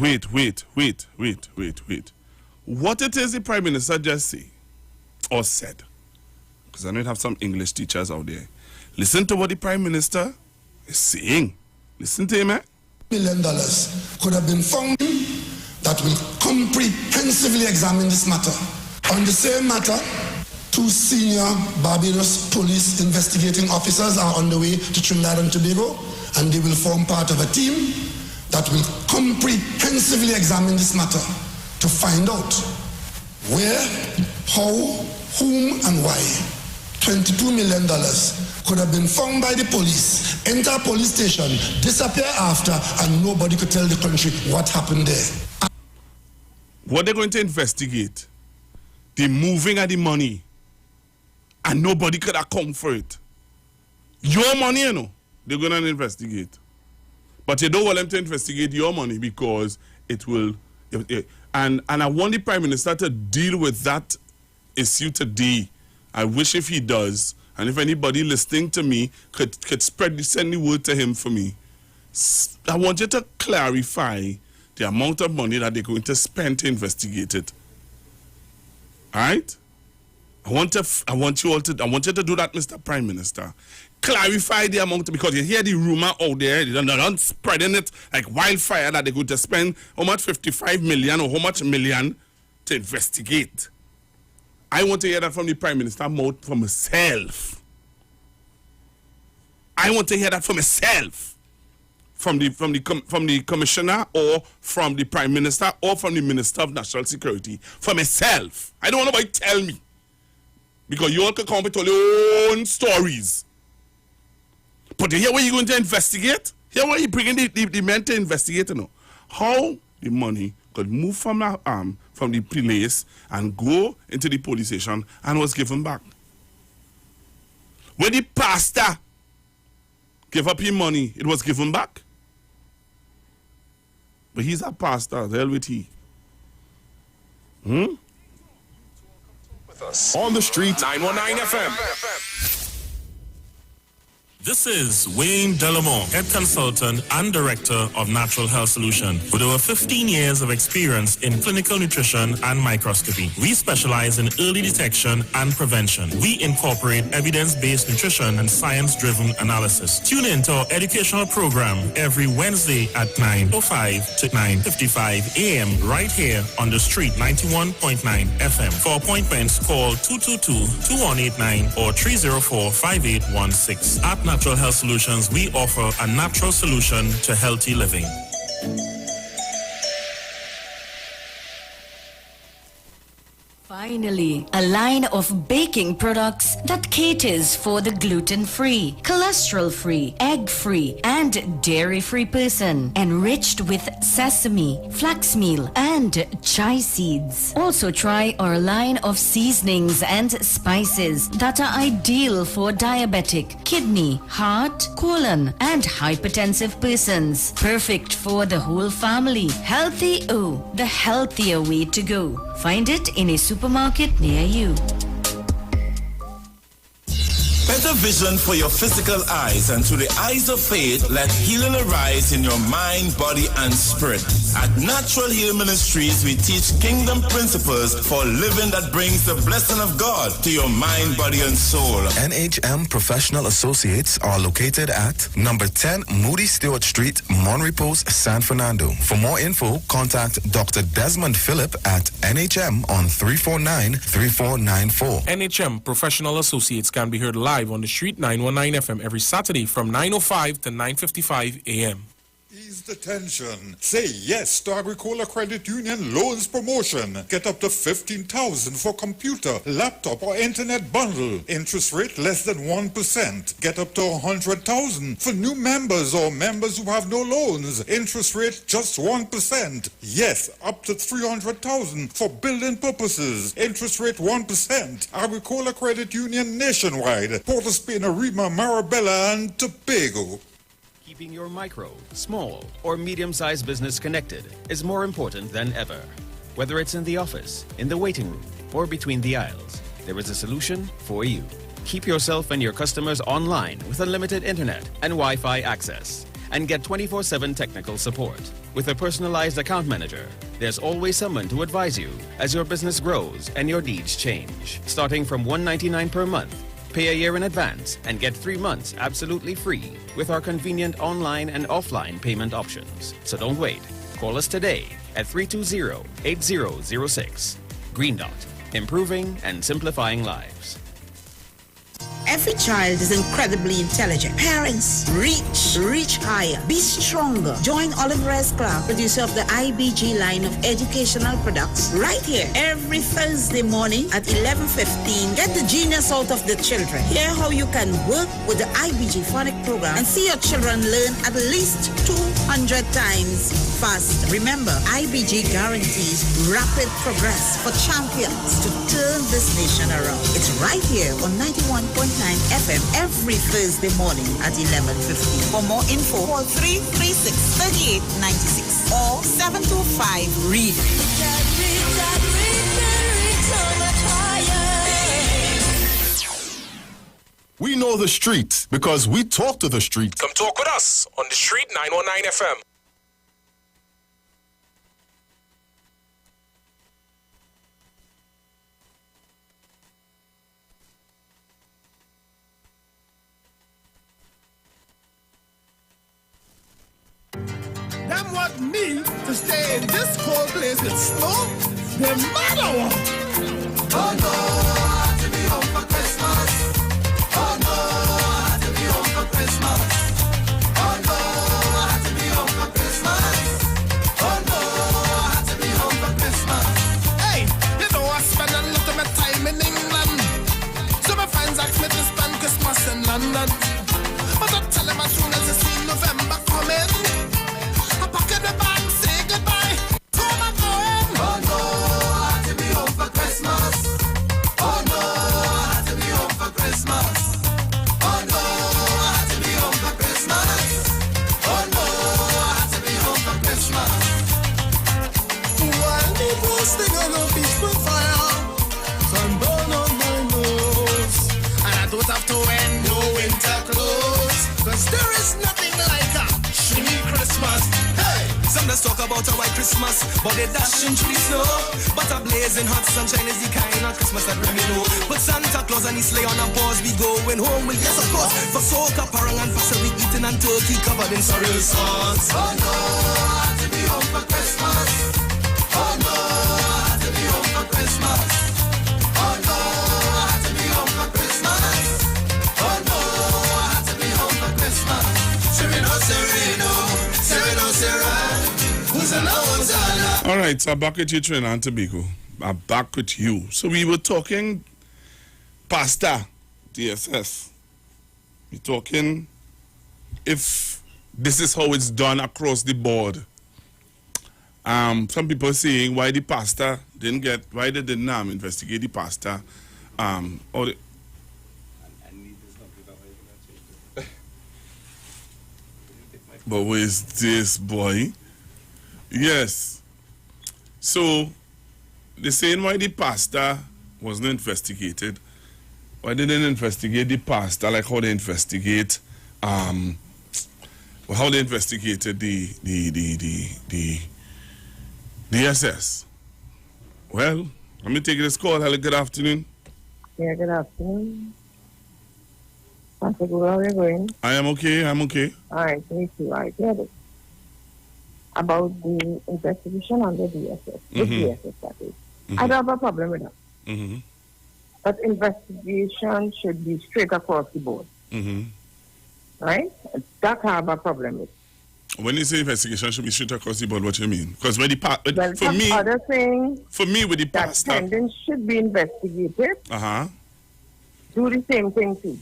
Wait. What it is the Prime Minister just say or said? Because I know you have some English teachers out there. Listen to what the Prime Minister is saying. Listen to him, eh? $1 million could have been found that will comprehensively examine this matter. On the same matter, 2 senior Barbados police investigating officers are on the way to Trinidad and Tobago, and they will form part of a team that will comprehensively examine this matter to find out where, how, whom, and why $22 million could have been found by the police, enter a police station, disappear after, and nobody could tell the country what happened there. What they're going to investigate, the moving of the money, and nobody could account for it. Your money, you know, they're going to investigate. But you don't want them to investigate your money because it will... And I want the Prime Minister to deal with that issue today. I wish if he does, and if anybody listening to me could send the word to him for me. I want you to clarify the amount of money that they're going to spend to investigate it. All right? I want you to do that, Mr. Prime Minister. Clarify the amount, because you hear the rumor out there, they're spreading it like wildfire that they're going to spend how much 55 million or how much million to investigate. I want to hear that from the Prime Minister mouth for myself. I want to hear that for myself. From the Commissioner or from the Prime Minister or from the Minister of National Security. For myself. I don't want nobody tell me. Because you all can come with all your own stories. But you hear what you're going to investigate? Hear what you're bringing the men to investigate, you know? How the money could move from the place and go into the police station and was given back. When the pastor gave up his money, it was given back. But he's a pastor, the hell with he. With us on the street, 919 FM. This is Wayne Delamore, Head Consultant and Director of Natural Health Solution. With over 15 years of experience in clinical nutrition and microscopy, we specialize in early detection and prevention. We incorporate evidence-based nutrition and science-driven analysis. Tune in to our educational program every Wednesday at 9:05 to 9:55 a.m. right here on the street 91.9 FM. For appointments, call 222-2189 or 304-5816. At Natural Health Solutions, we offer a natural solution to healthy living. Finally, a line of baking products that caters for the gluten-free, cholesterol-free, egg-free, and dairy-free person, enriched with sesame, flax meal, and chai seeds. Also try our line of seasonings and spices that are ideal for diabetic, kidney, heart, colon, and hypertensive persons. Perfect for the whole family. Healthy O, the healthier way to go. Find it in a supermarket near you. Better vision for your physical eyes, and through the eyes of faith, let healing arise in your mind, body, and spirit. At Natural Heal Ministries, we teach kingdom principles for living that brings the blessing of God to your mind, body, and soul. NHM Professional Associates are located at number 10 Moody Stewart Street, Monrepos, San Fernando. For more info, contact Dr. Desmond Phillip at NHM on 349-3494. NHM Professional Associates can be heard live on the street 919 FM every Saturday from 9:05 to 9:55 a.m. Ease the tension. Say yes to Agricola Credit Union loans promotion. Get up to $15,000 for computer, laptop, or internet bundle. Interest rate less than 1%. Get up to $100,000 for new members or members who have no loans. Interest rate just 1%. Yes, up to $300,000 for building purposes. Interest rate 1%. Agricola Credit Union nationwide. Port of Spain, Arima, Marabella, and Tobago. Keeping your micro, small, or medium-sized business connected is more important than ever. Whether it's in the office, in the waiting room, or between the aisles, there is a solution for you. Keep yourself and your customers online with unlimited internet and Wi-Fi access, and get 24/7 technical support. With a personalized account manager, there's always someone to advise you as your business grows and your needs change. Starting from $199 per month, pay a year in advance and get 3 months absolutely free with our convenient online and offline payment options. So don't wait. Call us today at 320-8006. Green Dot, improving and simplifying lives. Every child is incredibly intelligent. Parents, reach higher. Be stronger. Join Olive Reyes Clark, producer of the IBG line of educational products, right here every Thursday morning at 11:15. Get the genius out of the children. Hear how you can work with the IBG phonic program and see your children learn at least 200 times faster. Remember, IBG guarantees rapid progress for champions to turn this nation around. It's right here on 91.9 FM every Thursday morning at 11:15. For more info, call 336-3896 or 725-READ. We know the streets because we talk to the streets. Come talk with us on the street 919 FM. Them want me to stay in this cold place with snow, no matter what. Oh no, I have to be home for Christmas. Oh no, I have to be home for Christmas. Oh no, I have to be home for Christmas. Oh no, I have to be home for Christmas. Hey, you know I spend a lot of my time in England. So my friends ask me to spend Christmas in London. But I tell them as soon as I see November coming, pack the bag, say goodbye. Home I'm going. Oh no, I have to be home for Christmas. Oh no, I have to be home for Christmas. Oh no, I have to be home for Christmas. Oh no, I have to be home for Christmas. While me posting on the beach with fire, sunburn on my nose, and I don't have to wear no winter clothes, 'cause there is nothing like a shimmy Christmas. Some just talk about a white Christmas, but they dashing through the snow. But a blazing hot sunshine is the kind of Christmas that bring me know. But Santa Claus and his sleigh on a pause, we going home. Well, yes, of course. For soca, parang and pasta, we eating and turkey covered in sorrel sauce. Oh no, I have to be home for Christmas. Oh no, I have to be home for Christmas. Oh no, I have to be home for Christmas. Oh no, I have to be home for Christmas. Sereno, Sereno, Sereno, Sereno. All right, so I'm back with you, Trinidad and Tobago. I'm back with you. So we were talking pasta, DSS. We're talking if this is how it's done across the board. Some people saying why the pasta didn't get, why they didn't investigate the pasta, or the, but where's this boy? Yes. So, they're saying why the pastor wasn't investigated. Why they didn't investigate the pastor like how they investigate, how they investigated the SS. Well, let me take this call. Hello, good afternoon. Yeah, good afternoon. Pastor, how are you going? I am okay, I'm okay. All right, me too. I get it. About the investigation on the DSS, the DSS that is. I don't have a problem with that. But investigation should be straight across the board. Right? That I have a problem with. When you say investigation should be straight across the board, what do you mean? Because when the well, for me, other thing, for me with the pastor, attendance should be investigated. Do the same thing too.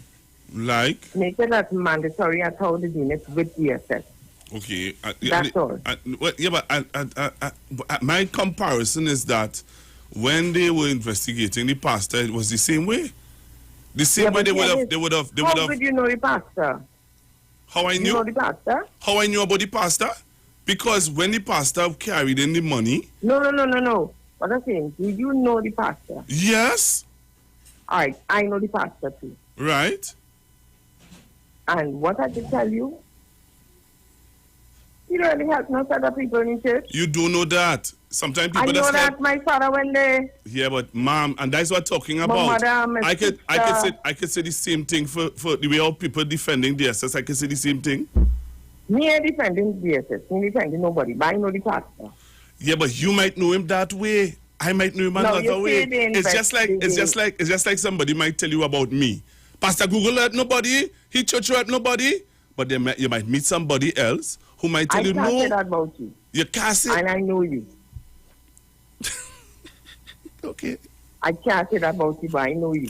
Like? Make it as mandatory as how they do it with DSS. Okay. That's all. Yeah, but my comparison is that when they were investigating the pastor, it was the same way. The same way they would have. How did you know the pastor? How I knew? You know the pastor? How I knew about the pastor? Because when the pastor carried in the money. No. What I'm saying, do you know the pastor? Yes. All right, I know the pastor too. Right. And what I can tell you, he really helps not other people in church. You do know that. Sometimes people I know just that my father when they... Yeah, but mom, and that's what I'm talking about. Mother, I could say the same thing for the way how people defending DSS. I could say the same thing. Me ain't defending DSS. Me defending nobody, but I know the pastor. Yeah, but you might know him that way. I might know him another way. It's just like somebody might tell you about me. Pastor Google hurt nobody. He church hurt nobody. But you might meet somebody else who might tell you no. I can't say that about you. You can't say. And I know you. Okay. I can't say that about you, but I know you.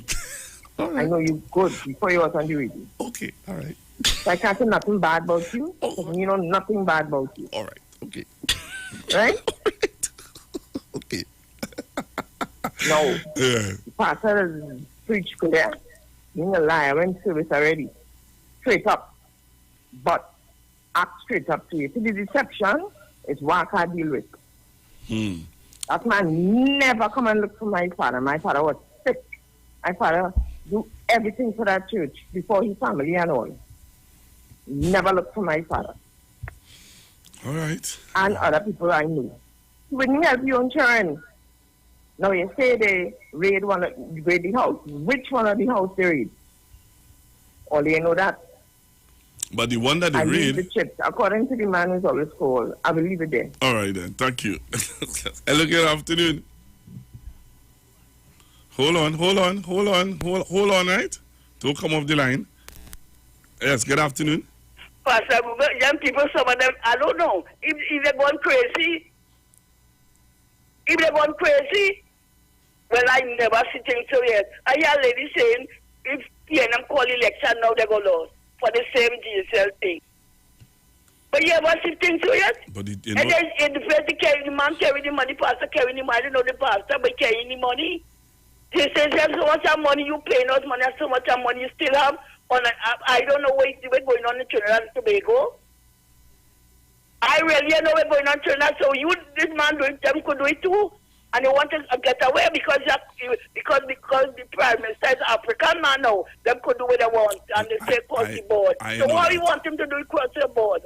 Right. I know you good before you was on the radio. Okay, all right. So I can't say nothing bad about you. You know nothing bad about you. All right, okay. Right? Okay. No. Yeah. The pastor is preach clear. Being a liar, I went service already. Straight up. But act straight up to you. See, the deception is what I deal with. That man never come and look for my father. My father was sick. My father do everything for that church before his family and all. Never look for my father. All right. And other people I knew. He wouldn't help you on children. Now you say they raid the house. Which one of the house they raid? All you know that. But the one that they I raid. leave the chips. According to the man who's always called, I will leave it there. All right then. Thank you. Hello, good afternoon. Hold on, right? Don't come off the line. Yes, good afternoon. Pastor, young people, some of them, I don't know. If they're going crazy, well, I never sitting to it. I hear a lady saying, if PNM call election now, they go lose for the same GSL thing. But you ever sitting to it? But and then in the first, the man carry the money, pastor carry the money, not the pastor, but carrying the money. He says, you have so much money, you pay not money, so much money you still have. I don't know what's going on in Trinidad and Tobago. I really know what's going on in Trinidad, so this man them could do it too. And you want to get away because the Prime Minister is African man now. Them could do what they want and they say cross the board. So what we want him to do is cross the board.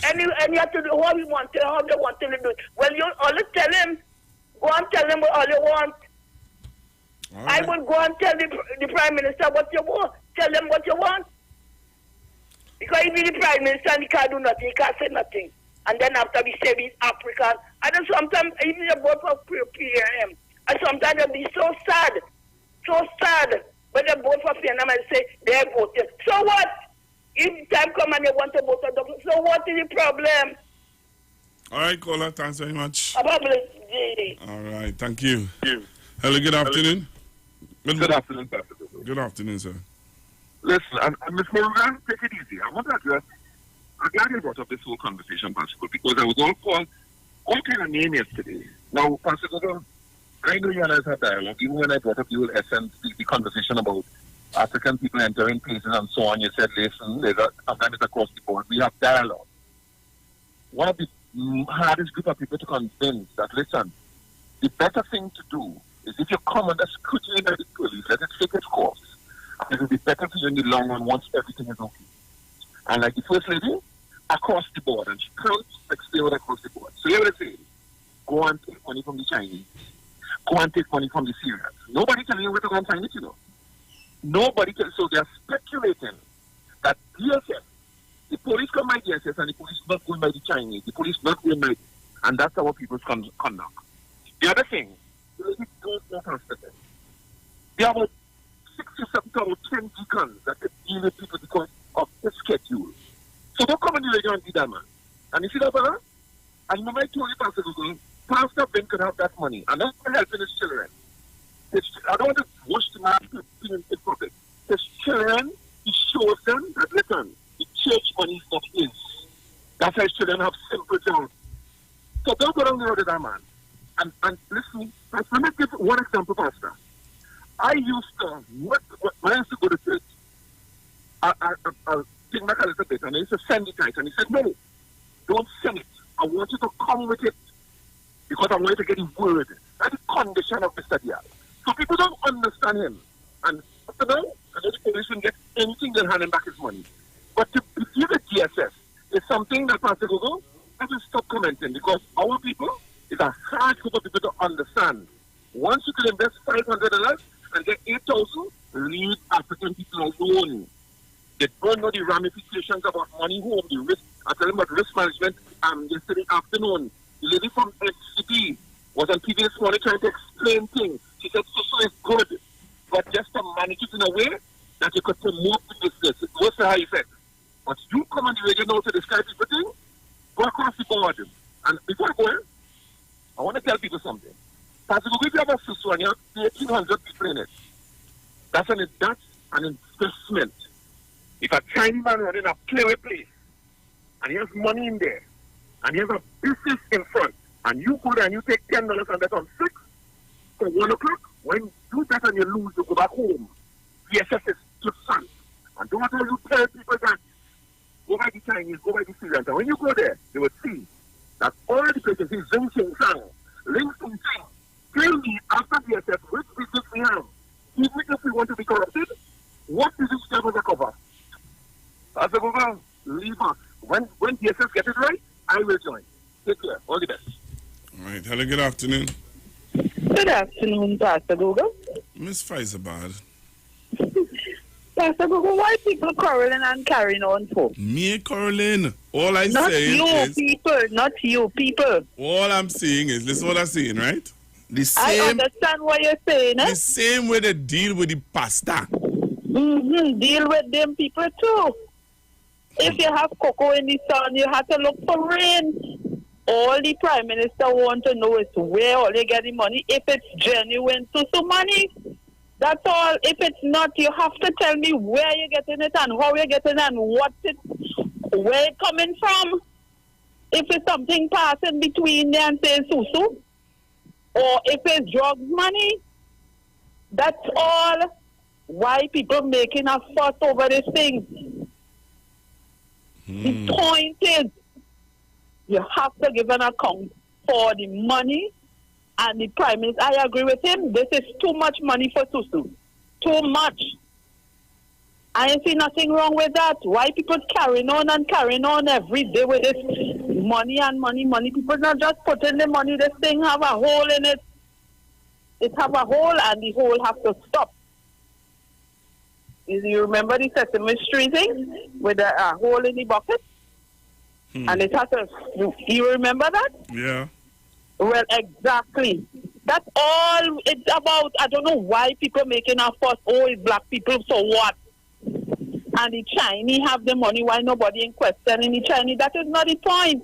And you have to do what we want, how they want him to do it. Well, you only tell him, go and tell him all you want. Right. I will go and tell the Prime Minister what you want. Tell them what you want. Because if he's the Prime Minister and he can't do nothing, he can't say nothing. And then after we say he's African, and then sometimes even the board for PNM, and sometimes they'll be so sad when they vote for PNM and say they're voting. So what? If time come and they want to vote for Douglas, so what is the problem? All right, caller, thanks very much. A blessed day. All right, thank you. Hello, good afternoon. Good afternoon, Pastor. Good afternoon, sir. Listen, Ms. Moran, take it easy. I want to address, I'm glad you brought up this whole conversation, Pastor, because I was all called all kind of name yesterday. Now, Pastor, I know you and I had dialogue, even when I brought up the whole essence, the conversation about African people entering places and so on. You said, listen, sometimes it's across the board. We have dialogue. One of the hardest group of people to convince that, listen, the better thing to do is if you come under scrutiny by the police, let it take its course. It will be better for you in the long run once everything is okay. And like the First Lady, across the board, and she can't explain what across the board. So here it is, go and take money from the Chinese. Go and take money from the Syrians. Nobody telling you where to go and find it, you know. Nobody tells. So they are speculating that DSS, the police come by DSS and the police not going by the Chinese. The police not going by, and that's our people's conduct. The other thing, there are about 67 10 deacons that can deal with people because of the schedule. So don't come in the radio and do that, man. And you see that, brother? And remember I told you, Pastor Google, Pastor Ben could have that money, and that's for helping his children. I don't want to wash the man in public. His children, he shows them that, listen, the church money is not his. That's why his children have simple jobs. So don't go down the road with that man. And listen, let me give one example, Pastor. I used to, when I used to go to church, I'll think back a little bit, and I used to send it out, and he said, no, don't send it. I want you to come with it. because I wanted to get his word. That's the condition of Mr. Diaz. So people don't understand him. And after now, I know the police wouldn't get anything than hand him back his money. But to give a GSS is something that Pastor Google has to stop commenting, because our people is a hard group of people to understand. Once you can invest $500 and get 8,000, leave African people alone. They don't know the ramifications about money home, the risk. I tell them about risk management yesterday afternoon. The lady from SCP was on TV this morning trying to explain things. She said social is good, but just to manage it in a way that you could promote the business. It was a high effect. But you come on the radio now to describe everything, go across the board. And before I go in, I want to tell people something. Pastor, if you have a susu and you have 1,800 people in it, that's an investment. If a Chinese man running a play place, and he has money in there, and he has a business in front, and you go there and you take $10 and bet on 6 for 1 o'clock, when you bet and you lose, you go back home. PSS is just fun. And don't tell you tell people that go by the Chinese, go by the Syrians. And when you go there, they will see that all the places is Zheng Xing Sang, Ling Sing Sing. Tell me, after PSS, which business we have, even if we want to be corrupted, what business we have to cover? As a Google, leave us. When PSS gets it right, I will join. Take care. All the best. All right. Hello, good afternoon. Good afternoon, Pastor Google. Miss Faisabad. Pastor Google, why people quarreling and carrying on for? Me quarreling. All I'm not saying you, is... people. Not you, people. All I'm saying is, listen what I'm saying, right? The same, I understand what you're saying, eh? The same way they deal with the pastor. Deal with them people too. If you have cocoa in the sun, you have to look for rain. All the Prime Minister want to know is where all they get the money. If it's genuine Susu money, that's all. If it's not, you have to tell me where you're getting it and how you're getting it and where it's coming from. If it's something passing between there and saying Susu, or if it's drugs money, that's all. Why people making a fuss over this thing? The point is, you have to give an account for the money, and the Prime Minister, I agree with him, this is too much money for Susu. Too much. I ain't see nothing wrong with that. Why people carrying on and carrying on every day with this money and money? People not just putting the money, this thing have a hole in it. It have a hole and the hole have to stop. You remember the Sesame Street thing with a hole in the bucket? And it has a... You remember that? Yeah. Well, exactly. That's all it's about. I don't know why people making a fuss. Oh, it's black people, so what? And the Chinese have the money. Why nobody in questioning the Chinese? That is not the point.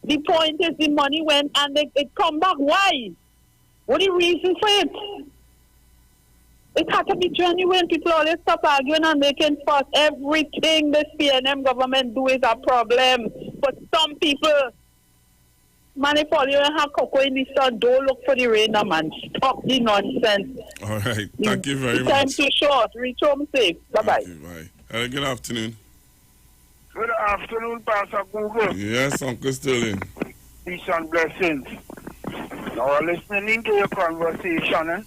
The point is the money went and it come back. Why? What the reason for it? It had to be genuine. People always stop arguing and making fuss. Everything this PNM government do is a problem. For some people, man, if all you have cocoa in the sun, don't look for the rain, man. Stop the nonsense. All right. Thank you very much. Time too short. Reach home safe. Bye-bye. Bye. Good afternoon. Good afternoon, Pastor Google. Yes, Uncle Sterling. Peace and blessings. Now, listening to your conversation,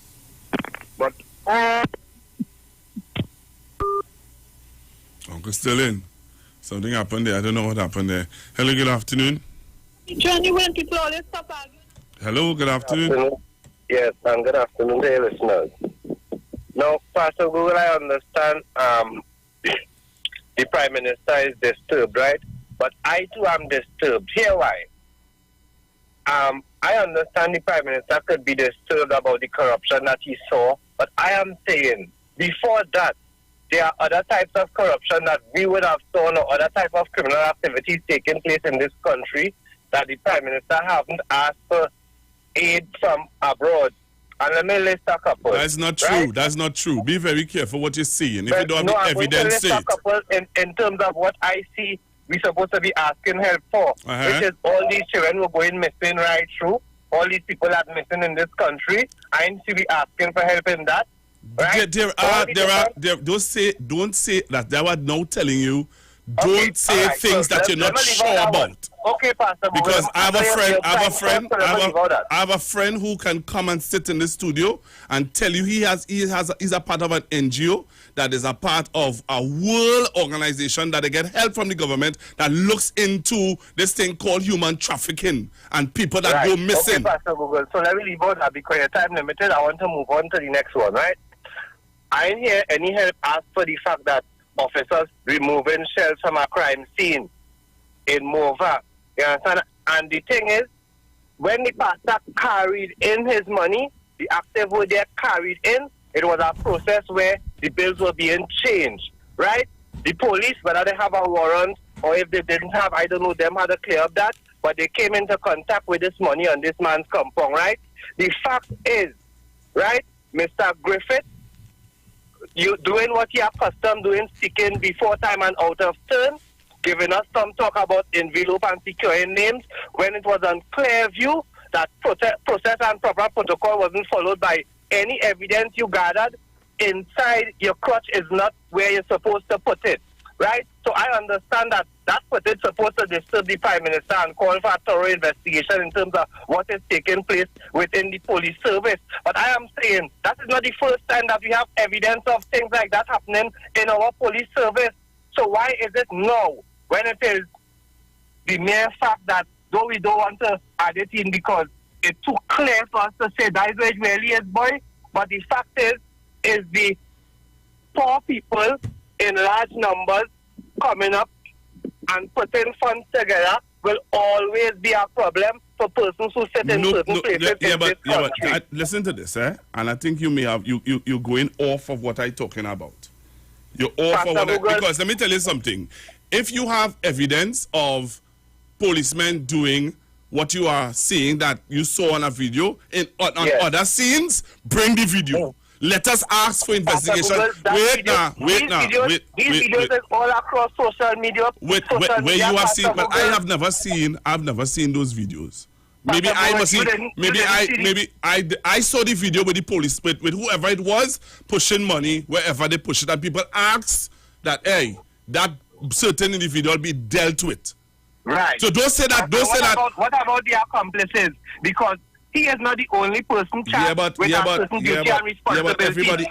but Uncle Sterling, something happened there. I don't know what happened there. Hello, good afternoon. Genuine people always stop arguing. Hello, good afternoon. Yes, and good afternoon to your listeners. Now, Pastor Google, I understand the Prime Minister is disturbed, right? But I too am disturbed. Here why? I understand the Prime Minister could be disturbed about the corruption that he saw, but I am saying, before that, there are other types of corruption that we would have seen or other type of criminal activities taking place in this country that the Prime Minister haven't asked for aid from abroad. And let me list a couple. That's not true. Right? That's not true. Be very careful what you're saying. If you don't no, have the evidence, say I'm going to list a couple in terms of what I see we're supposed to be asking help for, which is all these children who are going missing right through, all these people that are missing in this country. I ain't see we asking for help in that. Right? Don't say that. They were now telling you don't say things that you're not sure about. Okay, Pastor. Because I have a friend who can come and sit in the studio and tell you he's a part of an NGO that is a part of a world organization that they get help from the government that looks into this thing called human trafficking and people that go missing. Okay, Pastor Google. So let me leave out that because your time limited. I want to move on to the next one, right? I didn't hear any help asked for the fact that officers removing shells from a crime scene in Mova. You understand? And the thing is, when the pastor carried in his money, the active were there carried in, it was a process where the bills were being changed, right? The police, whether they have a warrant or if they didn't have, I don't know, them how to clear up that, but they came into contact with this money on this man's compound, right? The fact is, right, Mr. Griffith, you doing what you are accustomed doing, speaking before time and out of turn, giving us some talk about envelope and securing names when it was on clear view that process and proper protocol wasn't followed by any evidence you gathered inside your crotch is not where you're supposed to put it, right? So I understand that that's what it's supposed to disturb the Prime Minister and call for a thorough investigation in terms of what is taking place within the police service. But I am saying that is not the first time that we have evidence of things like that happening in our police service. So why is it now when it is the mere fact that though we don't want to add it in because it's too clear for us to say that is where it really is, boy, but the fact is the poor people in large numbers coming up and putting funds together will always be a problem for persons who sit in certain places in this country. Listen to this, and I think you may have you're going off of what I'm talking about. You're off of what because let me tell you something. If you have evidence of policemen doing what you are saying that you saw on a video on other scenes, bring the video. Let us ask for investigation. Wait now. These videos is all across social media. Where you have seen, but I've never seen those videos. Maybe I must see. Maybe I saw the video with the police with whoever it was pushing money wherever they push it, and people ask that that certain individual be dealt with. Right. So don't say that. What about the accomplices? Because he is not the only person charged with a certain duty and responsibility.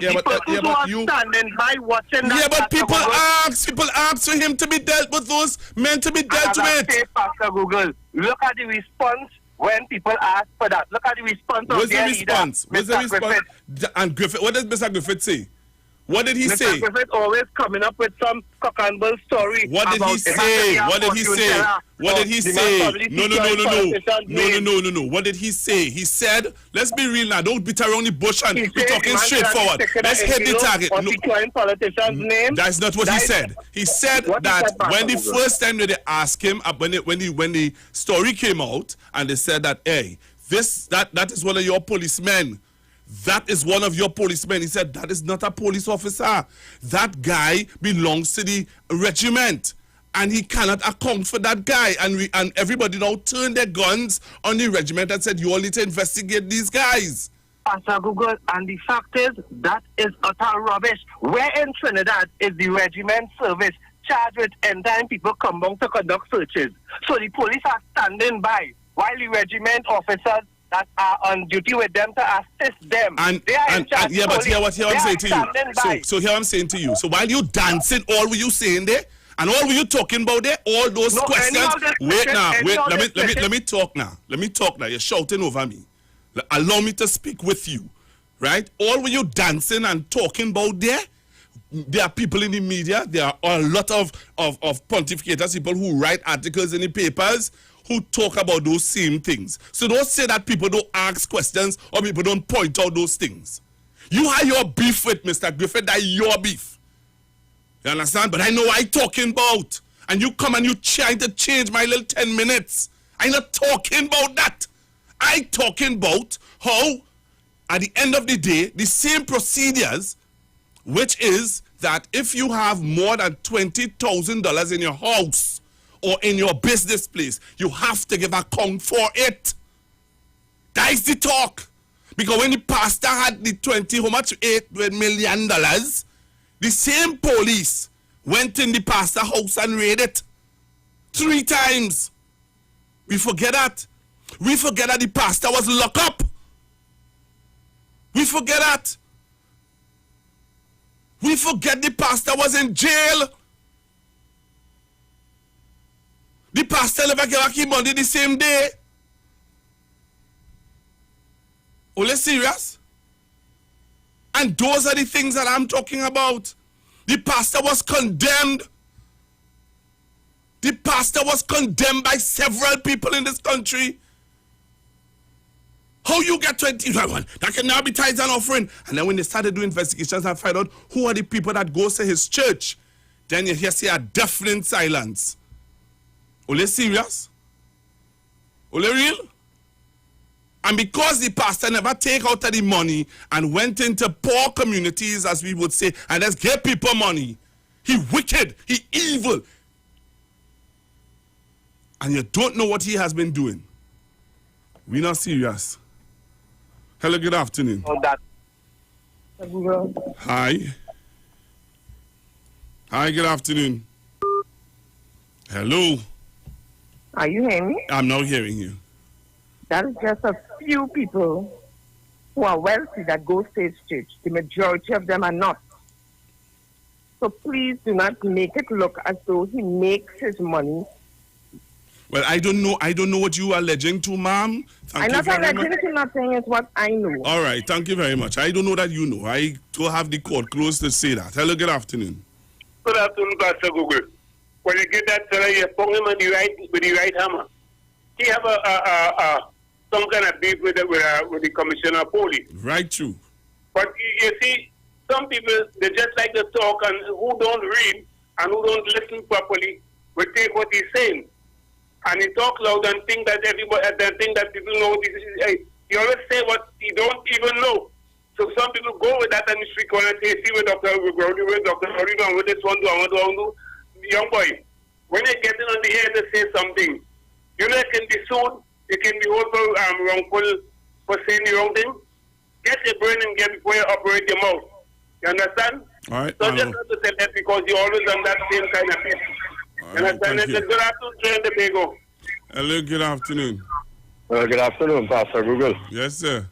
You standing by watching that. Yeah, but people ask for him to be dealt with, those men to be dealt with. Pastor Google, look at the response when people ask for that. Look at the response of their leader, Mr. Griffith. And Griffith, what did Mr. Griffith say? What did he say? Mr. Griffith always coming up with some cock and bull story. What did he say? What did he say? What did he say? No. What did he say? He said, let's be real now. Don't beat around the bush and be talking straightforward. Let's hit the target. That's not what he said. He said that when the first time that they asked him, when the story came out, and they said that, that is one of your policemen. That is one of your policemen. He said, that is not a police officer. That guy belongs to the regiment. And he cannot account for that guy. And everybody now turned their guns on the regiment and said, you all need to investigate these guys. Pastor Google, and the fact is, that is utter rubbish. Where in Trinidad is the regiment service charged with anytime people come down to conduct searches? So the police are standing by while the regiment officers that are on duty with them to assist them. But here I'm saying to you. So here I'm saying to you. So while you dancing, all were you saying there? And all were you talking about there? All those questions? Wait, let me talk now. You're shouting over me. Allow me to speak with you. Right? All were you dancing and talking about there? There are people in the media. There are a lot of pontificators, people who write articles in the papers, who talk about those same things. So don't say that people don't ask questions or people don't point out those things. You have your beef with Mr. Griffith, that's your beef. You understand? But I know what I'm talking about. And you come and you try to change my little 10 minutes. I'm not talking about that. I'm talking about how, at the end of the day, the same procedures, which is that if you have more than $20,000 in your house, or in your business place, you have to give account for it. That is the talk. Because when the pastor had the $8 million, the same police went in the pastor house and raided it 3 times. We forget that. We forget that the pastor was locked up. We forget that. We forget the pastor was in jail. The pastor never gave back his money the same day. Are you serious? And those are the things that I'm talking about. The pastor was condemned. The pastor was condemned by several people in this country. How you get 21? That can now be tithes and offering. And then when they started doing investigations and find out who are the people that goes to his church, then you hear say a deafening silence. Are you serious? Are you real? And because the pastor never take out of the money and went into poor communities, as we would say, and just gave people money, he wicked, he evil. And you don't know what he has been doing. We're not serious. Hello, good afternoon. Hi. Hi, good afternoon. Hello. Are you hearing me? I'm now hearing you. That is just a few people who are wealthy that go to his church. The majority of them are not. So please do not make it look as though he makes his money. Well, I don't know what you are alleging to, ma'am. I'm not alleging to nothing. It's what I know. All right, thank you very much. I don't know that you know. I don't have the court close to say that. Hello, good afternoon. Good afternoon, Pastor Google. When you get that fella, you pound him with the right hammer. He have some kind of beef with the commissioner of police. Right, true. But you see, some people, they just like to talk, and who don't read and who don't listen properly will take what he's saying. And he talk loud and think that everybody, think that people know this. He always say what he don't even know. So some people go with that and the street corner and say, see what Dr. Grody, with Dr. Grody, and what this one do, I want to do. Young boy, when you get in on the air to say something, you know it can be sued, it can be held for wrongful for saying the wrong thing. Get your brain and get before you operate your mouth. You understand? All right. So just have to say that because you're always on that same kind of thing. You understand? It's a good afternoon, Trent Tobago. Hello, good afternoon. Good afternoon, Pastor Google. Yes, sir.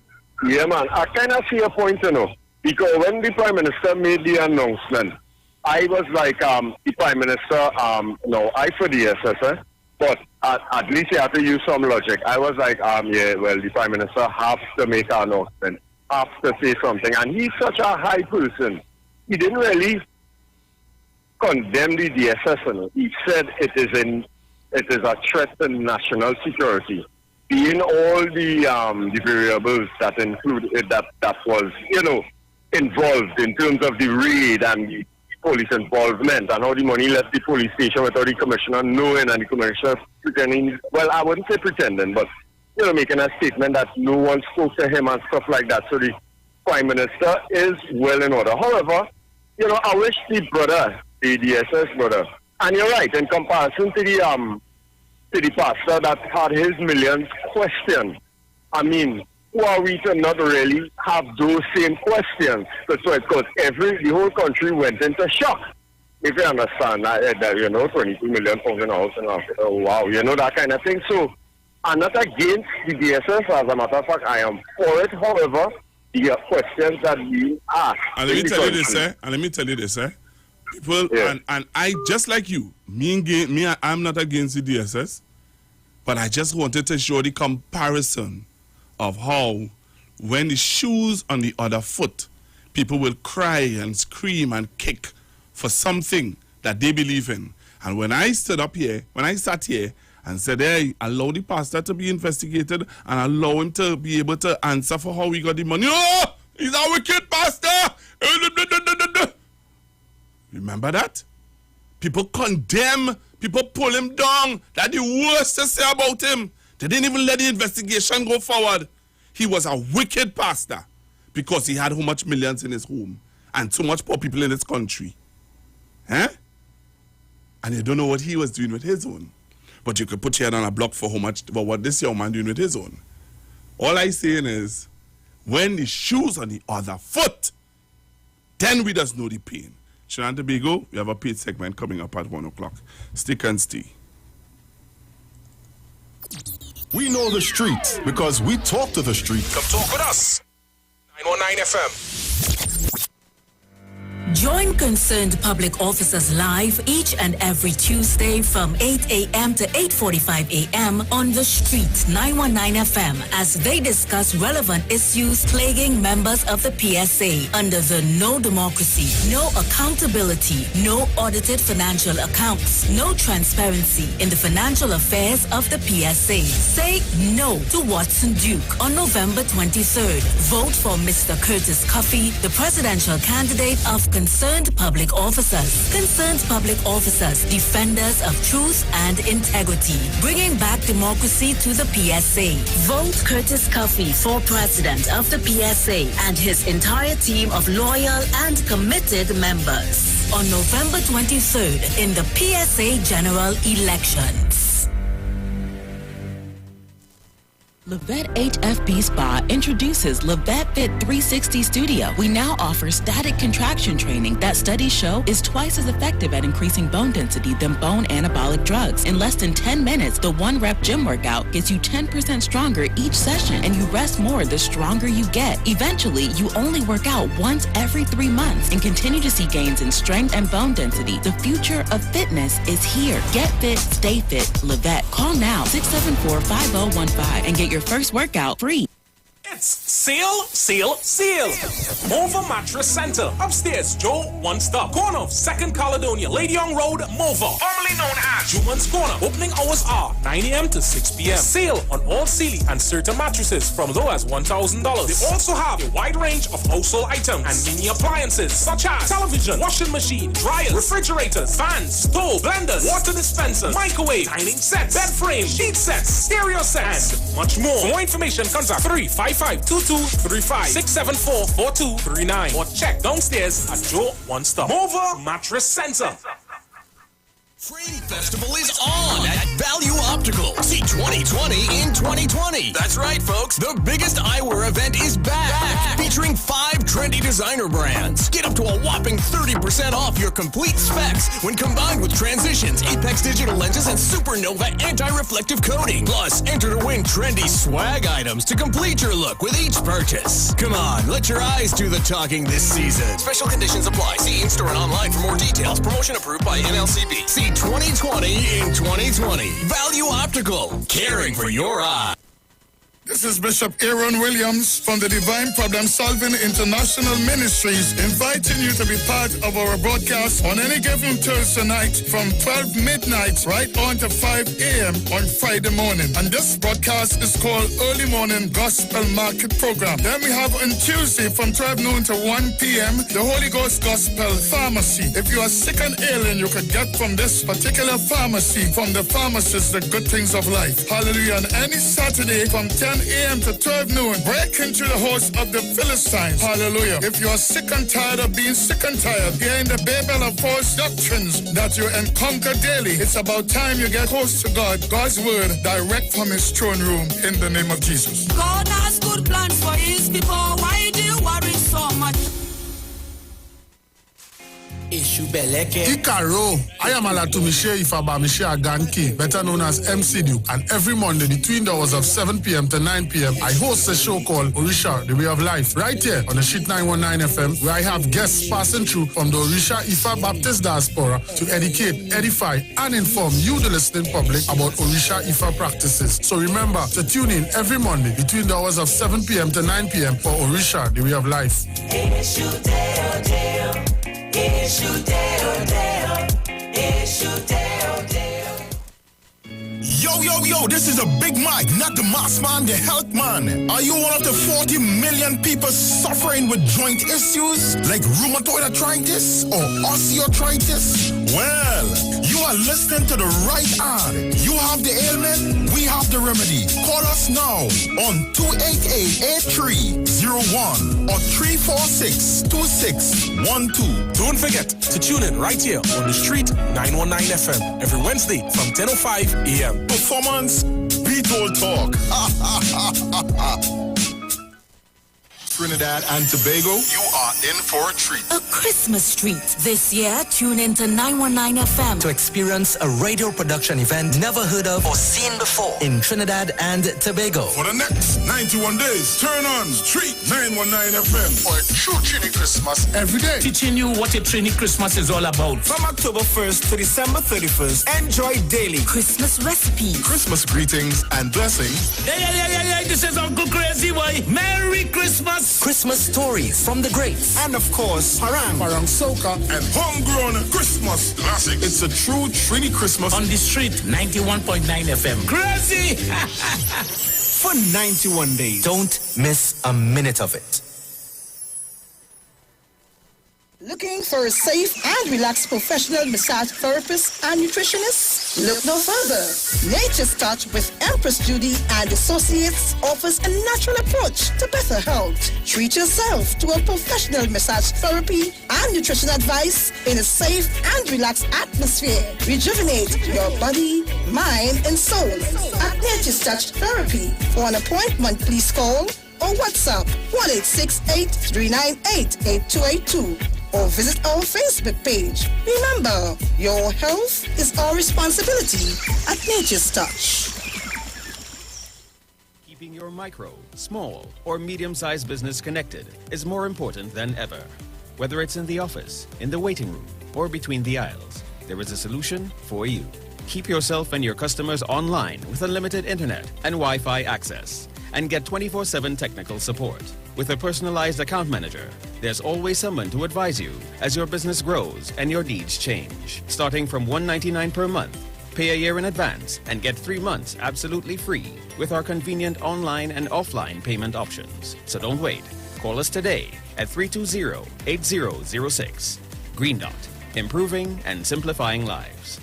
Yeah, man. I kind of see a point, you know, because when the Prime Minister made the announcement, I was like, the Prime Minister, no, I for the SSS, but at least you have to use some logic. I was like, yeah, well, the Prime Minister has to make an announcement, has to say something, and he's such a high person. He didn't really condemn the DSS, you know. He said it is a threat to national security. Being all the variables that include that was, you know, involved in terms of the raid and the police involvement and how the money left the police station without the commissioner knowing and the commissioner pretending, well, I wouldn't say pretending, but, you know, making a statement that no one spoke to him and stuff like that. So the Prime Minister is well in order. However, you know, I wish the brother, the DSS brother, and you're right, in comparison to the pastor that had his millions questioned, I mean, who are we to not really have those same questions? Because the whole country went into shock. If you understand, you know, 22 million pounds in a house, and oh, wow, you know, that kind of thing. So, I'm not against the DSS, as a matter of fact, I am for it. However, the questions that you ask. And let me tell you this, sir. People, yeah. and I, just like you, I'm not against the DSS, but I just wanted to show the comparison of how when the shoes on the other foot, people will cry and scream and kick for something that they believe in. And when I sat here and said, hey, allow the pastor to be investigated and allow him to be able to answer for how we got the money. Oh, he's a wicked pastor. Remember that? People condemn, people pull him down. That's the worst to say about him. They didn't even let the investigation go forward. He was a wicked pastor because he had how much millions in his home and so much poor people in this country. Huh? And you don't know what he was doing with his own. But you could put your head on a block for what this young man doing with his own. All I saying is, when the shoes on the other foot, then we just know the pain. Trinidad and Tobago, we have a paid segment coming up at 1 o'clock. Stick and stay. We know the streets because we talk to the streets. Come talk with us. 919 FM. Join Concerned Public Officers live each and every Tuesday from 8 a.m. to 8:45 a.m. on The Street 919 FM as they discuss relevant issues plaguing members of the PSA under the no democracy, no accountability, no audited financial accounts, no transparency in the financial affairs of the PSA. Say no to Watson Duke on November 23rd. Vote for Mr. Curtis Cuffey, the presidential candidate of Concerned Public Officers. Concerned Public Officers, defenders of truth and integrity, bringing back democracy to the PSA. Vote Curtis Cuffey for president of the PSA and his entire team of loyal and committed members on November 23rd in the PSA general elections. Levette HFB Spa introduces Levette Fit 360 Studio. We now offer static contraction training that studies show is twice as effective at increasing bone density than bone anabolic drugs. In less than 10 minutes, the 1-rep gym workout gets you 10% stronger each session, and you rest more the stronger you get. Eventually, you only work out once every 3 months and continue to see gains in strength and bone density. The future of fitness is here. Get fit, stay fit. Levette. Call now 674-5015 and get your first workout free. It's Seal, Seal, Seal. Mova Mattress Center. Upstairs, Joe One Stop. Corner of 2nd Caledonia, Lady Young Road, Mova. Formerly known as Juman's Corner. Opening hours are 9 a.m. to 6 p.m. Sale on all Sealy and certain mattresses from low as $1,000. They also have a wide range of household items and mini appliances such as television, washing machine, dryers, refrigerators, fans, stove, blenders, water dispensers, microwave, dining sets, bed frames, sheet sets, stereo sets, and much more. For more information, contact 355-2235, 674-4239, or check downstairs at Joe One Stop. Mova Mattress Center. Frame Festival is on at Value Optical. See 2020 in 2020. That's right, folks. The biggest eyewear event is back. Featuring 5 trendy designer brands. Get up to a whopping 30% off your complete specs when combined with Transitions, Apex digital lenses, and Supernova anti-reflective coating. Plus, enter to win trendy swag items to complete your look with each purchase. Come on, let your eyes do the talking this season. Special conditions apply. See in-store and online for more details. Promotion approved by NLCB. See 2020 in 2020. Value Optical, caring for your eye. This is Bishop Aaron Williams from the Divine Problem Solving International Ministries, inviting you to be part of our broadcast on any given Thursday night from 12 midnight right on to 5 a.m. on Friday morning. And this broadcast is called Early Morning Gospel Market Program. Then we have on Tuesday from 12 noon to 1 p.m. the Holy Ghost Gospel Pharmacy. If you are sick and ill and you could get from this particular pharmacy, from the pharmacist, the good things of life. Hallelujah. And any Saturday from 10 a.m. to 12 noon, break into the house of the Philistines. Hallelujah. If you are sick and tired of being sick and tired, hearing the babel of false doctrines that you encounter daily, it's about time you get close to God, God's word, direct from his throne room, in the name of Jesus. God has good plans for his people. Why do you worry so much? Ikaro, I am Alatumishe Ifabamishe Aganki, better known as MC Duke, and every Monday between the hours of 7 p.m. to 9 p.m. I host a show called Orisha, The Way of Life, right here on the Sheet 919 FM, where I have guests passing through from the Orisha Ifa Baptist Diaspora to educate, edify, and inform you, the listening public, about Orisha Ifa practices. So remember to tune in every Monday between the hours of 7 p.m. to 9 p.m. for Orisha, The Way of Life. Yo, this is a Big Mike, not the mass man, the health man. Are you one of the 40 million people suffering with joint issues like rheumatoid arthritis or osteoarthritis? Well, you are listening to the right ad. You have the ailment, we have the remedy. Call us now on 288-8301 or 346-2612. Don't forget to tune in right here on the Street 919 FM every Wednesday from 10:05 a.m. Performance, Beat Old Talk. Trinidad and Tobago, you are in for a treat. A Christmas treat. This year, tune into 919 FM to experience a radio production event never heard of or seen before in Trinidad and Tobago. For the next 91 days, turn on Street 919 FM for a true Trini Christmas every day. Teaching you what a Trini Christmas is all about. From October 1st to December 31st, enjoy daily Christmas recipes, Christmas greetings and blessings. Yeah, this is Uncle Crazy Boy. Merry Christmas. Christmas stories from the greats. And of course, Parang Soca, and homegrown Christmas classics. It's a true Trini Christmas on the street 91.9 FM. Crazy! For 91 days. Don't miss a minute of it. Looking for a safe and relaxed professional massage therapist and nutritionist? Look no further. Nature's Touch with Empress Judy and Associates offers a natural approach to better health. Treat yourself to a professional massage therapy and nutrition advice in a safe and relaxed atmosphere. Rejuvenate your body, mind, and soul at Nature's Touch Therapy. For an appointment, please call or WhatsApp 1-868-398-8282. Or visit our Facebook page. Remember, your health is our responsibility at Nature's Touch. Keeping your micro, small, or medium-sized business connected is more important than ever. Whether it's in the office, in the waiting room, or between the aisles, there is a solution for you. Keep yourself and your customers online with unlimited internet and Wi-Fi access, and get 24/7 technical support. With a personalized account manager, there's always someone to advise you as your business grows and your needs change. Starting from $199 per month, pay a year in advance and get 3 months absolutely free with our convenient online and offline payment options. So don't wait. Call us today at 320-8006. Green Dot, improving and simplifying lives.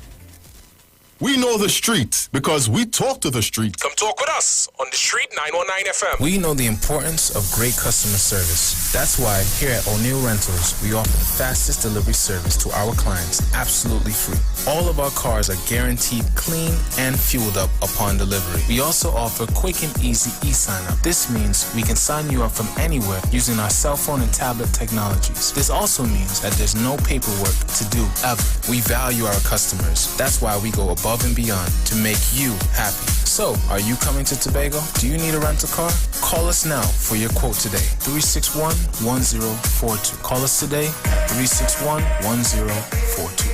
We know the street because we talk to the street. Come talk with us on the Street 919 FM. We know the importance of great customer service. That's why here at O'Neill Rentals, we offer the fastest delivery service to our clients absolutely free. All of our cars are guaranteed clean and fueled up upon delivery. We also offer quick and easy e-sign-up. This means we can sign you up from anywhere using our cell phone and tablet technologies. This also means that there's no paperwork to do ever. We value our customers. That's why we go above and beyond to make you happy. So, are you coming to Tobago? Do you need a rental car? Call us now for your quote today. 361-1042. Call us today, 361-1042.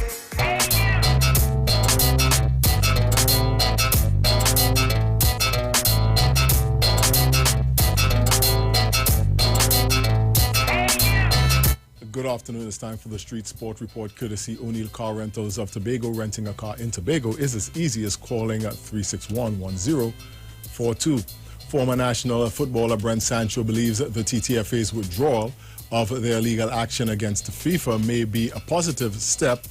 Good afternoon. It's time for the Street Sport Report, courtesy O'Neill Car Rentals of Tobago. Renting a car in Tobago is as easy as calling at 361-1042. Former national footballer Brent Sancho believes the TTFA's withdrawal of their legal action against FIFA may be a positive step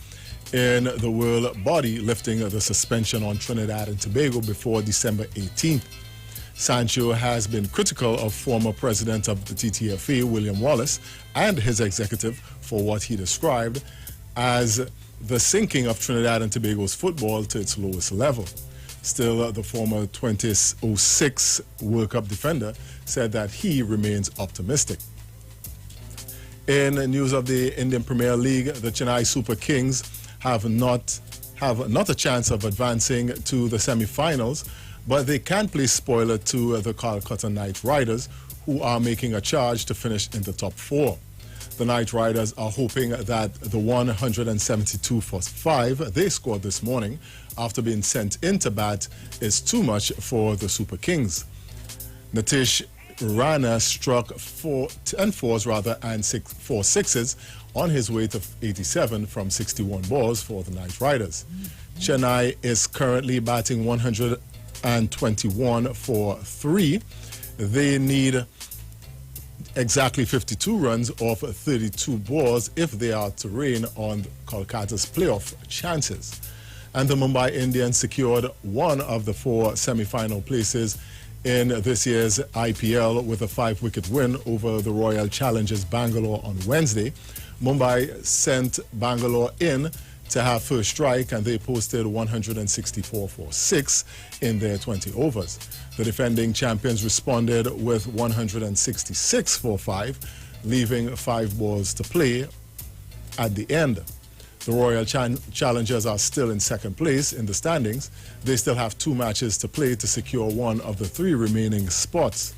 in the world body lifting the suspension on Trinidad and Tobago before December 18th. Sancho has been critical of former president of the TTFA, William Wallace, and his executive for what he described as the sinking of Trinidad and Tobago's football to its lowest level. Still, the former 2006 World Cup defender said that he remains optimistic. In news of the Indian Premier League, the Chennai Super Kings have not a chance of advancing to the semi-finals, but they can play spoiler to the Calcutta Knight Riders, who are making a charge to finish in the top 4. The Knight Riders are hoping that the 172 for 5 they scored this morning after being sent into bat is too much for the Super Kings. Nitish Rana struck 4 4s and 4 6s on his way to 87 from 61 balls for the Knight Riders. Chennai is currently batting 121 for 3. They need exactly 52 runs off 32 balls if they are to reign on Kolkata's playoff chances. And the Mumbai Indians secured one of the 4 semi-final places in this year's IPL with a 5-wicket win over the Royal Challengers Bangalore on Wednesday. Mumbai sent Bangalore in to have first strike, and they posted 164 for 6 in their 20 overs. The defending champions responded with 166 for 5, leaving 5 balls to play at the end. The Royal Challengers are still in second place in the standings. They still have 2 matches to play to secure one of the 3 remaining spots.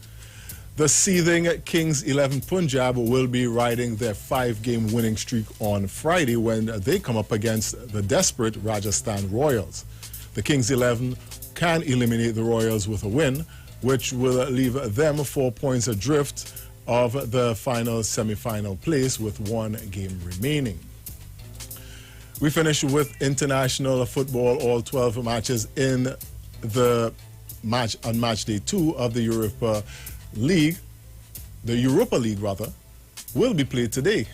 The seething Kings 11 Punjab will be riding their 5-game winning streak on Friday when they come up against the desperate Rajasthan Royals. The Kings 11 can eliminate the Royals with a win, which will leave them 4 points adrift of the final semi-final place with 1 game remaining. We finish with international football. All 12 matches in the match on match day 2 of the Europa League, will be played today.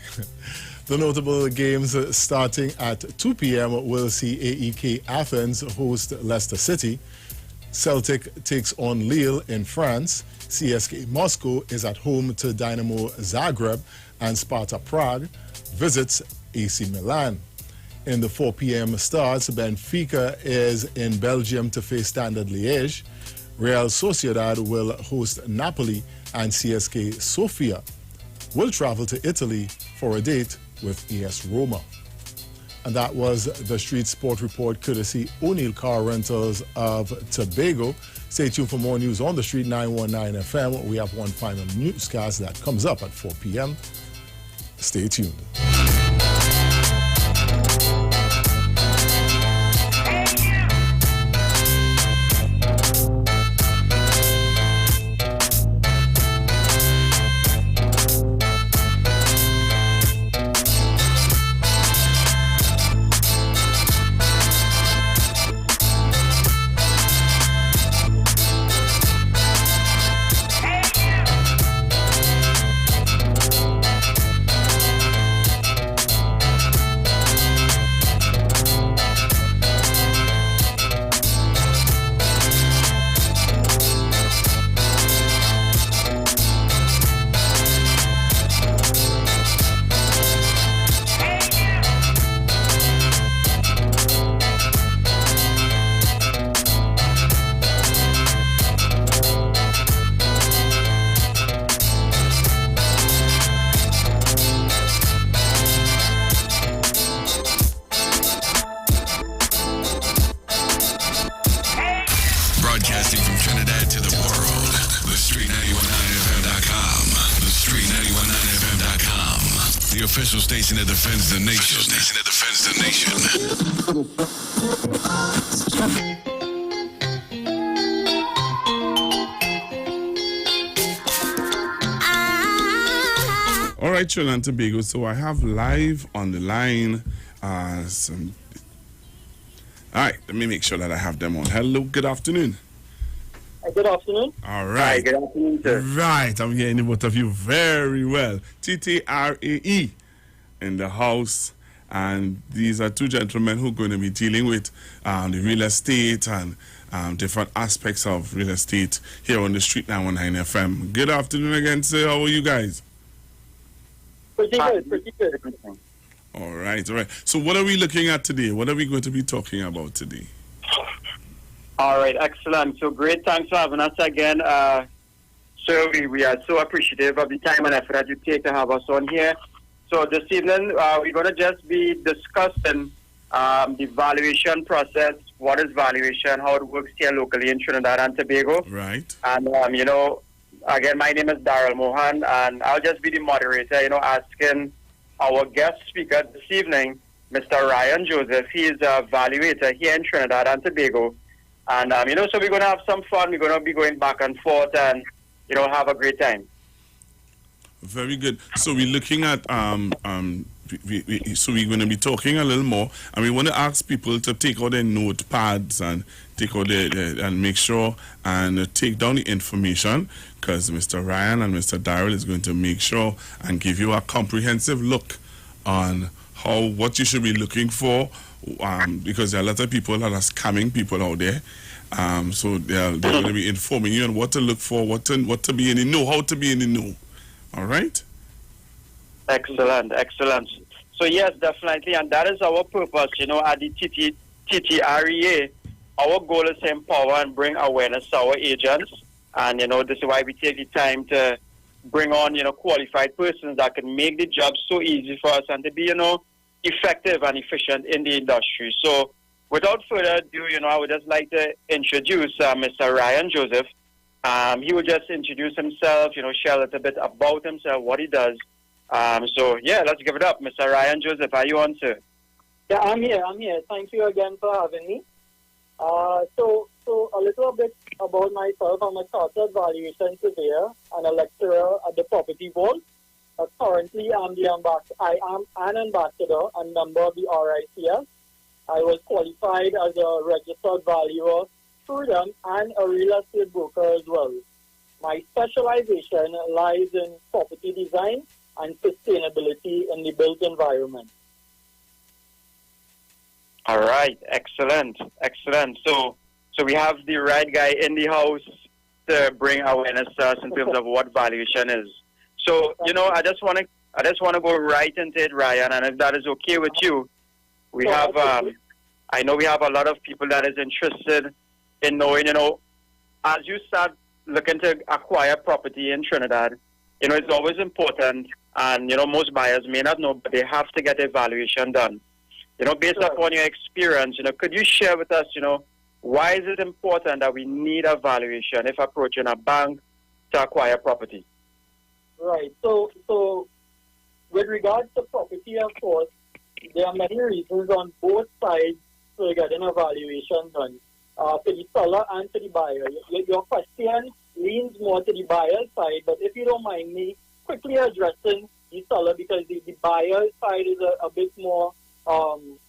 The notable games starting at 2 p.m. will see AEK Athens host Leicester City. Celtic takes on Lille in France. CSK Moscow is at home to Dynamo Zagreb, and Sparta Prague visits AC Milan. In the 4 p.m. starts, Benfica is in Belgium to face Standard Liège. Real Sociedad will host Napoli, and CSK Sofia will travel to Italy for a date with AS Roma. And that was the Street Sport Report, courtesy O'Neill Car Rentals of Tobago. Stay tuned for more news on the Street 919 FM. We have one final newscast that comes up at 4 p.m. Stay tuned. official station that defends the nation. All right, Trinidad and Tobago. So I have live on the line some. All right, let me make sure that I have them on. Hello, good afternoon. Good afternoon. All right. Hi, good afternoon, sir. Right, I'm hearing both of you very well. TTRAE in the house. And these are two gentlemen who are going to be dealing with the real estate and different aspects of real estate here on the Street 919 FM. Good afternoon again, sir. How are you guys? Pretty good. All right, all right. So what are we looking at today? What are we going to be talking about today? All right, excellent. So great. Thanks for having us again. So we are so appreciative of the time and effort that you take to have us on here. So this evening, we're going to just be discussing the valuation process, what is valuation, how it works here locally in Trinidad and Tobago. Right. And, again, my name is Daryl Mohan, and I'll just be the moderator, asking our guest speaker this evening, Mr. Ryan Joseph. He is a valuator here in Trinidad and Tobago. And, so we're going to have some fun. We're going to be going back and forth and, have a great time. Very good. So we're looking at, so we're going to be talking a little more. And we want to ask people to take out their notepads and take out and make sure and take down the information, because Mr. Ryan and Mr. Darrell is going to make sure and give you a comprehensive look on what you should be looking for, because there are a lot of people that are scamming people out there. So they're going to be informing you on what to look for, what to be in the know, how to be in the know. All right? Excellent. So yes, definitely, and that is our purpose, at the TTREA. Our goal is to empower and bring awareness to our agents, and this is why we take the time to bring on qualified persons that can make the job so easy for us and to be effective and efficient in the industry. So without further ado, I would just like to introduce Mr. Ryan Joseph. He will just introduce himself, share a little bit about himself, what he does. So yeah, let's give it up, Mr. Ryan Joseph. Are you on, sir? Yeah, I'm here. Thank you again for having me. So a little bit about myself. I'm a chartered valuation surveyor and a lecturer at the Property Board. Currently, I am an ambassador and member of the RICS. I was qualified as a registered valuer through them and a real estate broker as well. My specialization lies in property design and sustainability in the built environment. All right, excellent. So we have the right guy in the house to bring awareness to us in terms of what valuation is. So I just want to go right into it, Ryan, and if that is okay with you, we have I know we have a lot of people that is interested in knowing, as you start looking to acquire property in Trinidad, it's always important, and most buyers may not know, but they have to get a valuation done. Based upon your experience, could you share with us, why is it important that we need a valuation if approaching a bank to acquire property? Right. So with regards to property, of course, there are many reasons on both sides for getting a valuation done, for the seller and for the buyer. Your question leans more to the buyer side, but if you don't mind me quickly addressing the seller, because the buyer side is a bit more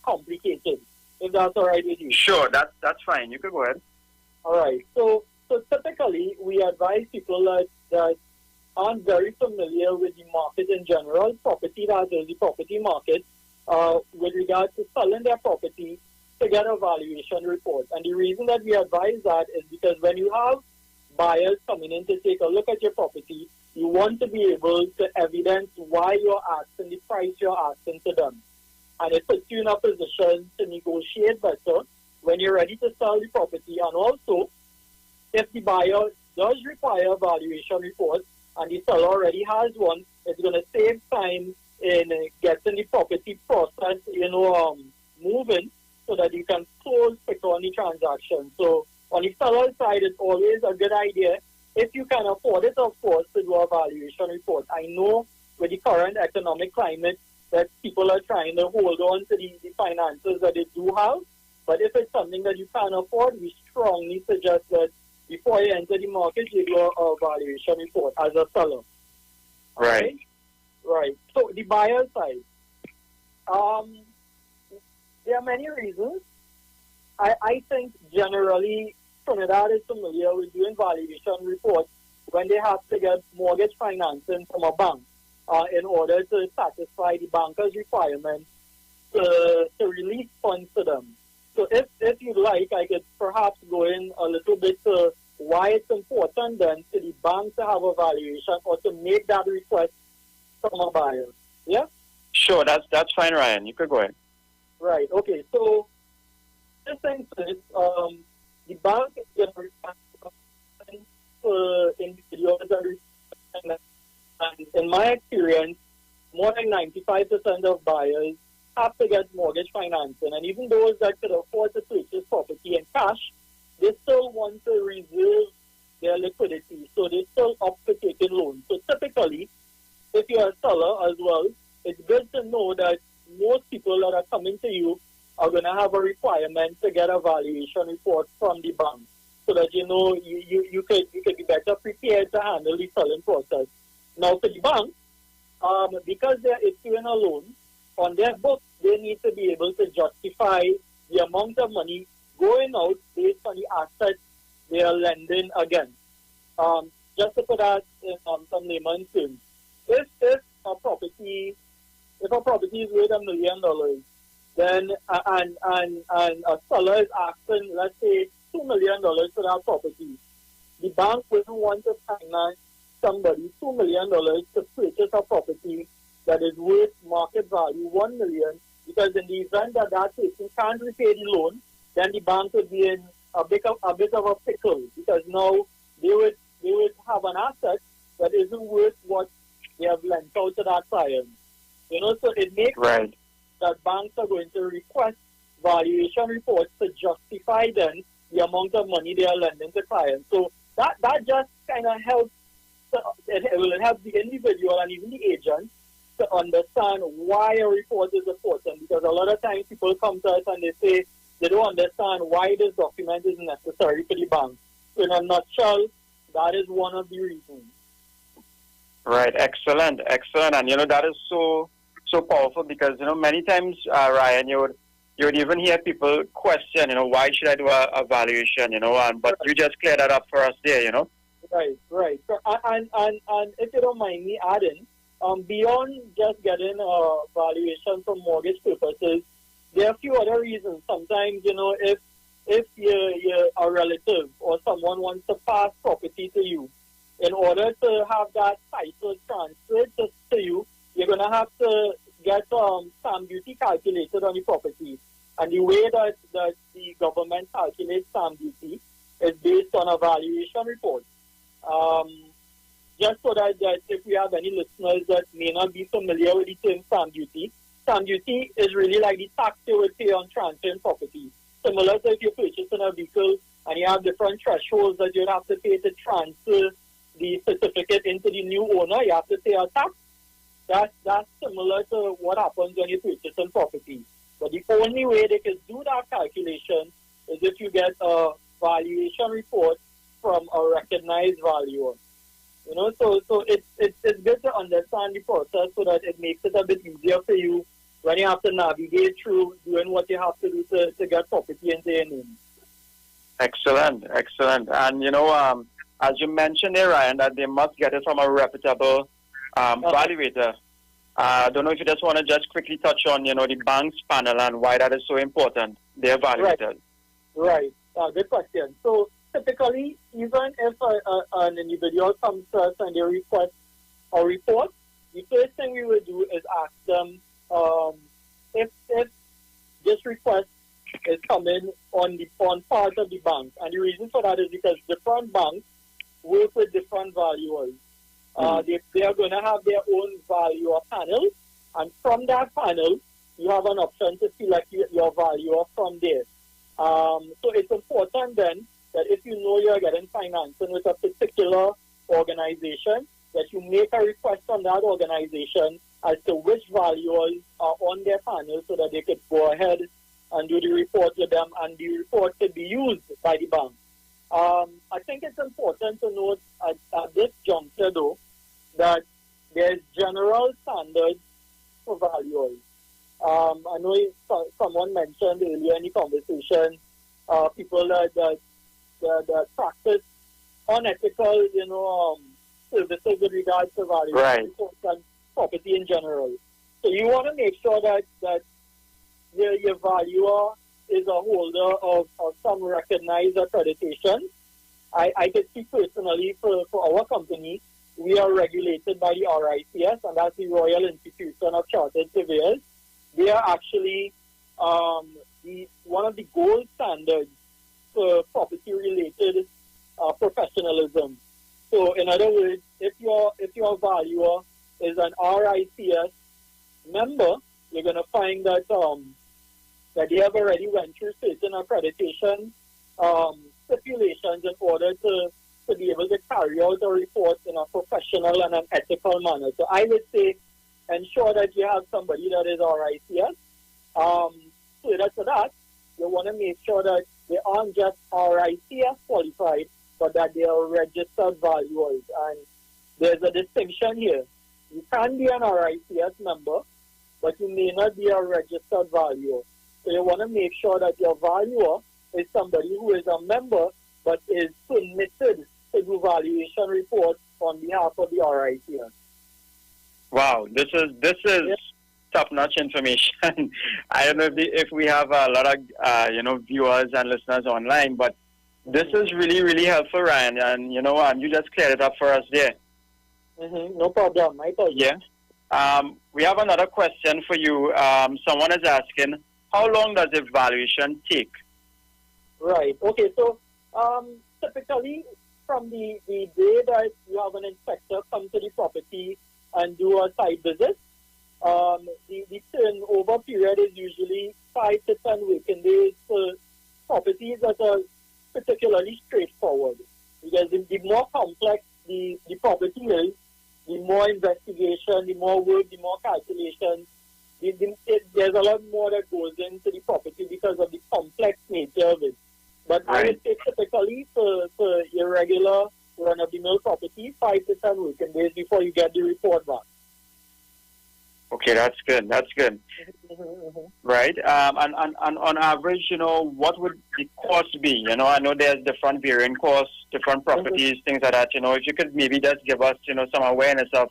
complicated, if that's all right with you. Sure, that's fine. You can go ahead. All right. So typically, we advise people that aren't very familiar with the market in general, property, that is the property market, with regard to selling their property, to get a valuation report. And the reason that we advise that is because when you have buyers coming in to take a look at your property, you want to be able to evidence why you're asking the price you're asking to them. And it puts you in a position to negotiate better when you're ready to sell the property. And also, if the buyer does require a valuation report and the seller already has one, it's going to save time in getting the property process, moving so that you can close quicker on the transaction. So on the seller side, it's always a good idea, if you can afford it, of course, to do a valuation report. I know with the current economic climate that people are trying to hold on to the finances that they do have. But if it's something that you can't afford, we strongly suggest that before you enter the market, you do a valuation report as a seller. Right. Right. So the buyer side, there are many reasons. I think generally Trinidad is familiar with doing valuation reports when they have to get mortgage financing from a bank in order to satisfy the banker's requirements to release funds to them. So if you'd like, I could perhaps go in a little bit to why it's important then to the bank to have a valuation or to make that request from a buyer. Yeah? Sure, that's fine, Ryan. You could go ahead. Right, okay. So, this thing is, the bank is generally for individuals and in my experience, more than 95% of buyers have to get mortgage financing, and even those that could afford to purchase property in cash, they still want to reserve their liquidity, so they still opt for taking loans. So typically, if you're a seller as well, it's good to know that most people that are coming to you are going to have a requirement to get a valuation report from the bank, so that you could be better prepared to handle the selling process. Now, for the bank, because they're issuing a loan, on their books, they need to be able to justify the amount of money going out based on the assets they are lending against. Just to put that in some layman's terms, if a property is worth $1 million, then and a seller is asking, let's say, $2 million for that property, the bank wouldn't want to finance somebody $2 million to purchase a property that is worth market value 1 million, because in the event that that person can't repay the loan, then the bank would be in a bit of a pickle, because now they would have an asset that isn't worth what they have lent out to that client. You know, so it makes sense that banks are going to request valuation reports to justify then the amount of money they are lending to clients. So that just kind of helps. It will help the individual and even the agent to understand why a report is important, because a lot of times people come to us and they say they don't understand why this document is necessary for the bank. So in a nutshell, that is one of the reasons. Right, excellent. And, you know, that is so powerful because, you know, many times, Ryan, you would even hear people question, you know, why should I do a valuation, you know, but you just cleared that up for us there, you know. Right. So, and if you don't mind me adding, beyond just getting a valuation for mortgage purposes, there are a few other reasons. Sometimes, you know, if you're a relative or someone wants to pass property to you, in order to have that title transferred to you, you're going to have to get stamp duty calculated on the property. And the way that the government calculates stamp duty is based on a valuation report. Just so that if we have any listeners that may not be familiar with the term stamp duty is really like the tax you would pay on transferring property. Similar to if you're purchasing a vehicle and you have different thresholds that you'd have to pay to transfer the certificate into the new owner, you have to pay a tax. That's similar to what happens when you purchase a property. But the only way they can do that calculation is if you get a valuation report from a recognized valuer. You know, so it's good to understand the process so that it makes it a bit easier for you when you have to navigate through doing what you have to do to get property into your name. Excellent. And, you know, as you mentioned there, Ryan, that they must get it from a reputable valuator. I don't know if you just want to just quickly touch on, you know, the bank's panel and why that is so important, their evaluators. Right. Good question. So typically, even if an individual comes to us and they request a report, the first thing we would do is ask them if this request is coming on part of the bank. And the reason for that is because different banks work with different valuers. They are going to have their own valuer panel, and from that panel, you have an option to select your valuer from there. So it's important then that if you know you're getting financing with a particular organization, that you make a request from that organization as to which valuers are on their panel so that they could go ahead and do the report with them, and the report could be used by the bank. I think it's important to note at this juncture, though, that there's general standards for valuers. I know someone mentioned earlier in the conversation people that practice unethical, you know, services with regards to valuation and property in general. So you want to make sure that your valuer is a holder of some recognized accreditation. I can speak personally for our company. We are regulated by the RICS, and that's the Royal Institution of Chartered Surveyors. They are actually one of the gold standards for property-related professionalism. So, in other words, if your valuer is an RICS member, you're going to find that they have already went through certain accreditation stipulations in order to be able to carry out a report in a professional and an ethical manner. So I would say ensure that you have somebody that is RICS. Further to that, you want to make sure that they aren't just RICS qualified, but that they are registered valuers. And there's a distinction here. You can be an RICS member, but you may not be a registered valuer. So you want to make sure that your valuer is somebody who is a member, but is permitted to do valuation reports on behalf of the RICS. Wow, this is top-notch information. I don't know if we have a lot of viewers and listeners online, but this is really, really helpful, Ryan. And you just cleared it up for us there. No problem. My pleasure. Yeah. We have another question for you. Someone is asking, how long does evaluation take? Right. Okay. So typically, from the day that you have an inspector come to the property and do a site visit, the turnover period is usually 5 to 10 working days for properties that are particularly straightforward. Because the more complex the property is, the more investigation, the more work, the more calculation. There's a lot more that goes into the property because of the complex nature of it. But I would say typically for irregular run-of-the-mill property, 5 to 10 working days before you get the report back. Okay, that's good. That's good. Right. And on average, what would the cost be? I know there's different varying costs, different properties, things like that. If you could maybe just give us, some awareness of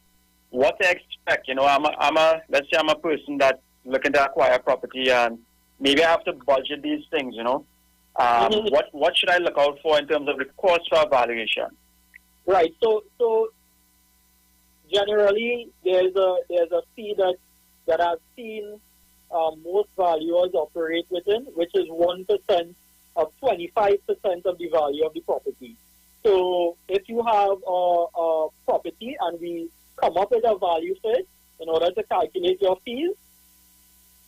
what to expect. Let's say I'm a person that's looking to acquire property and maybe I have to budget these things. What should I look out for in terms of the cost for evaluation? Right. So generally, there's a fee that I've seen most valuers operate within, which is 1% of 25% of the value of the property. So if you have a property and we come up with a value for it, in order to calculate your fees,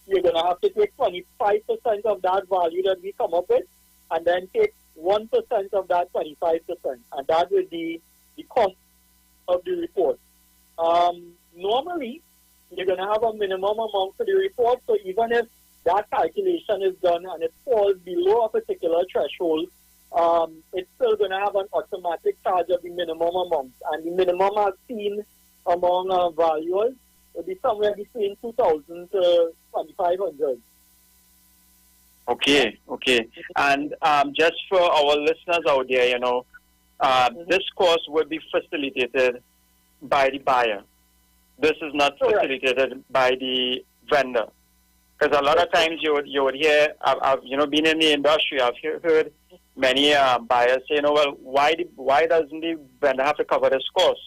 you're going to have to take 25% of that value that we come up with and then take 1% of that 25%. And that will be the cost of the report. Normally, you're going to have a minimum amount for the report, so even if that calculation is done and it falls below a particular threshold, it's still going to have an automatic charge of the minimum amount. And the minimum I've seen among valuers will be somewhere between 2,000 to 2,500. Okay. And just for our listeners out there, this course will be facilitated by the buyer. This is not facilitated by the vendor. Because a lot of times you would hear, I've been in the industry, I've heard many buyers say, well, why doesn't the vendor have to cover this cost?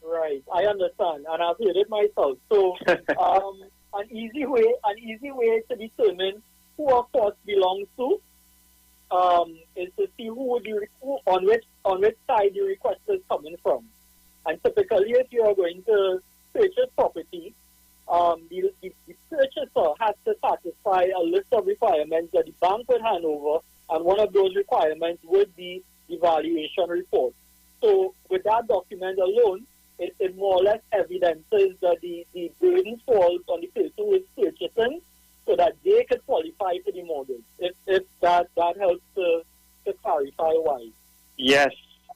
Right, I understand, and I've heard it myself. So, an easy way to determine who a cost belongs to is to see on which side the request is coming from. And typically, if you are going to purchase property, the purchaser has to satisfy a list of requirements that the bank would hand over, and one of those requirements would be the valuation report. So with that document alone, it more or less evidences that the burden falls on the person who is purchasing so that they could qualify for the mortgage, if that helps to clarify why. Yes,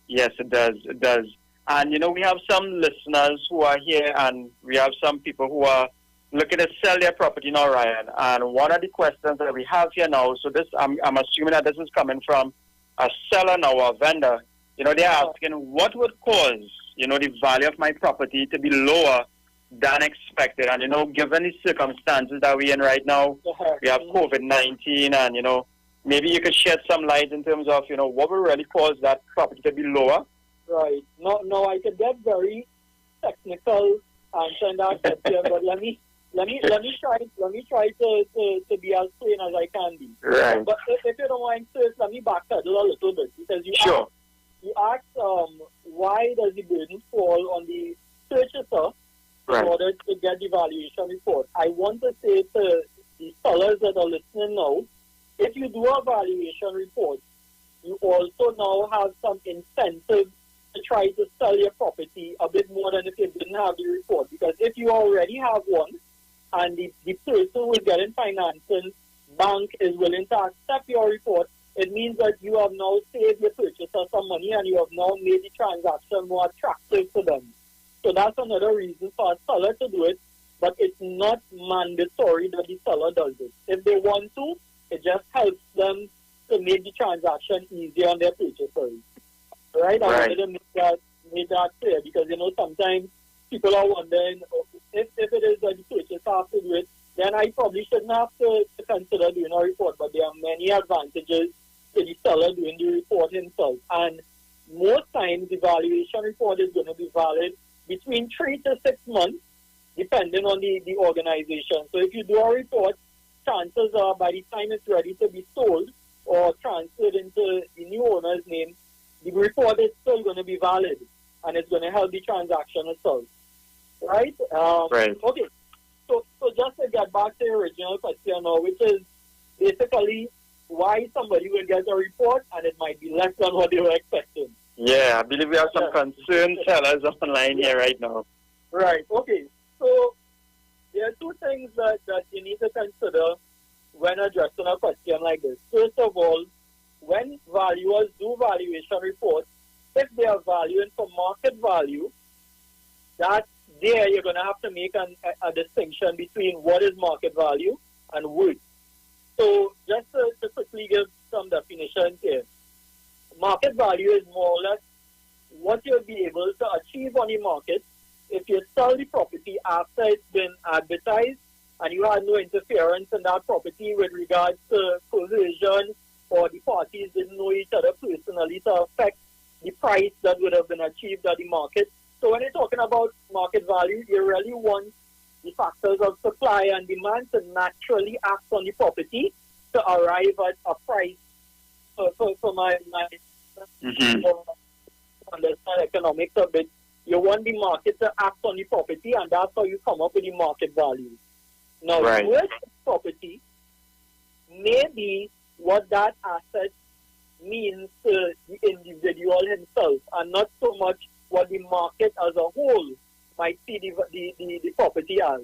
it does. And, we have some listeners who are here and we have some people who are looking to sell their property now, Ryan. And one of the questions that we have here now, so this, I'm assuming that this is coming from a seller now, a vendor. They're asking what would cause, the value of my property to be lower than expected. And, given the circumstances that we're in right now, we have COVID-19 and, maybe you could shed some light in terms of, what would really cause that property to be lower. Right. No, I could get very technical answer in that question, but let me try to be as plain as I can be. Right. But if you don't mind, first, let me backpedal a little bit because you asked why does the burden fall on the purchaser in order to get the valuation report. I want to say to the sellers that are listening now, if you do a valuation report, you also now have some incentive to try to sell your property a bit more than if you didn't have the report. Because if you already have one and the person who is getting financing, bank is willing to accept your report, it means that you have now saved your purchaser some money and you have now made the transaction more attractive to them. So that's another reason for a seller to do it, but it's not mandatory that the seller does it. If they want to, it just helps them to make the transaction easier on their purchasers. Right? I wanted to make that clear because, sometimes people are wondering if it is that the purchaser has to do it, then I probably shouldn't have to consider doing a report, but there are many advantages to the seller doing the report himself. And most times, the valuation report is going to be valid between 3 to 6 months depending on the organization. So if you do a report, chances are by the time it's ready to be sold or transferred into the new owner's name, the report is still going to be valid and it's going to help the transaction itself. Right? Right. Okay. So just to get back to the original question now, which is basically why somebody will get a report and it might be less than what they were expecting. Yeah, I believe we have some concerned sellers online here right now. Right. Okay. So there are two things that you need to consider when addressing a question like this. First of all, when valuers do valuation reports, if they are valuing for market value, that there you're going to have to make a distinction between what is market value and worth. So just to quickly give some definitions here. Market value is more or less what you'll be able to achieve on the market if you sell the property after it's been advertised and you had no interference in that property with regards to coercion or the parties didn't know each other personally to affect the price that would have been achieved at the market. So when you're talking about market value, you really want the factors of supply and demand to naturally act on the property to arrive at a price for my understand economics of it. You want the market to act on the property, and that's how you come up with the market value. Now, with property may be what that asset means to the individual himself, and not so much what the market as a whole might see the property as.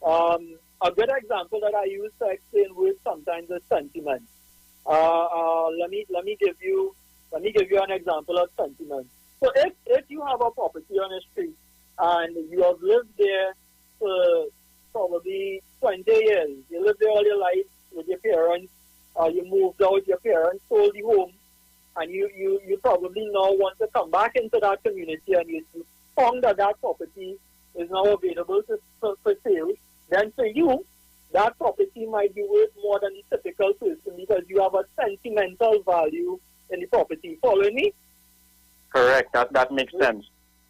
A good example that I use to explain words sometimes is sentiment. Let me give you an example of sentiment. So if you have a property on a street and you have lived there for probably 20 years, you lived there all your life with your parents, you moved out, your parents sold the home, and you probably now want to come back into that community and you found that property is now available for sale, then for you, that property might be worth more than the typical person because you have a sentimental value in the property. Following me? Correct. That makes sense.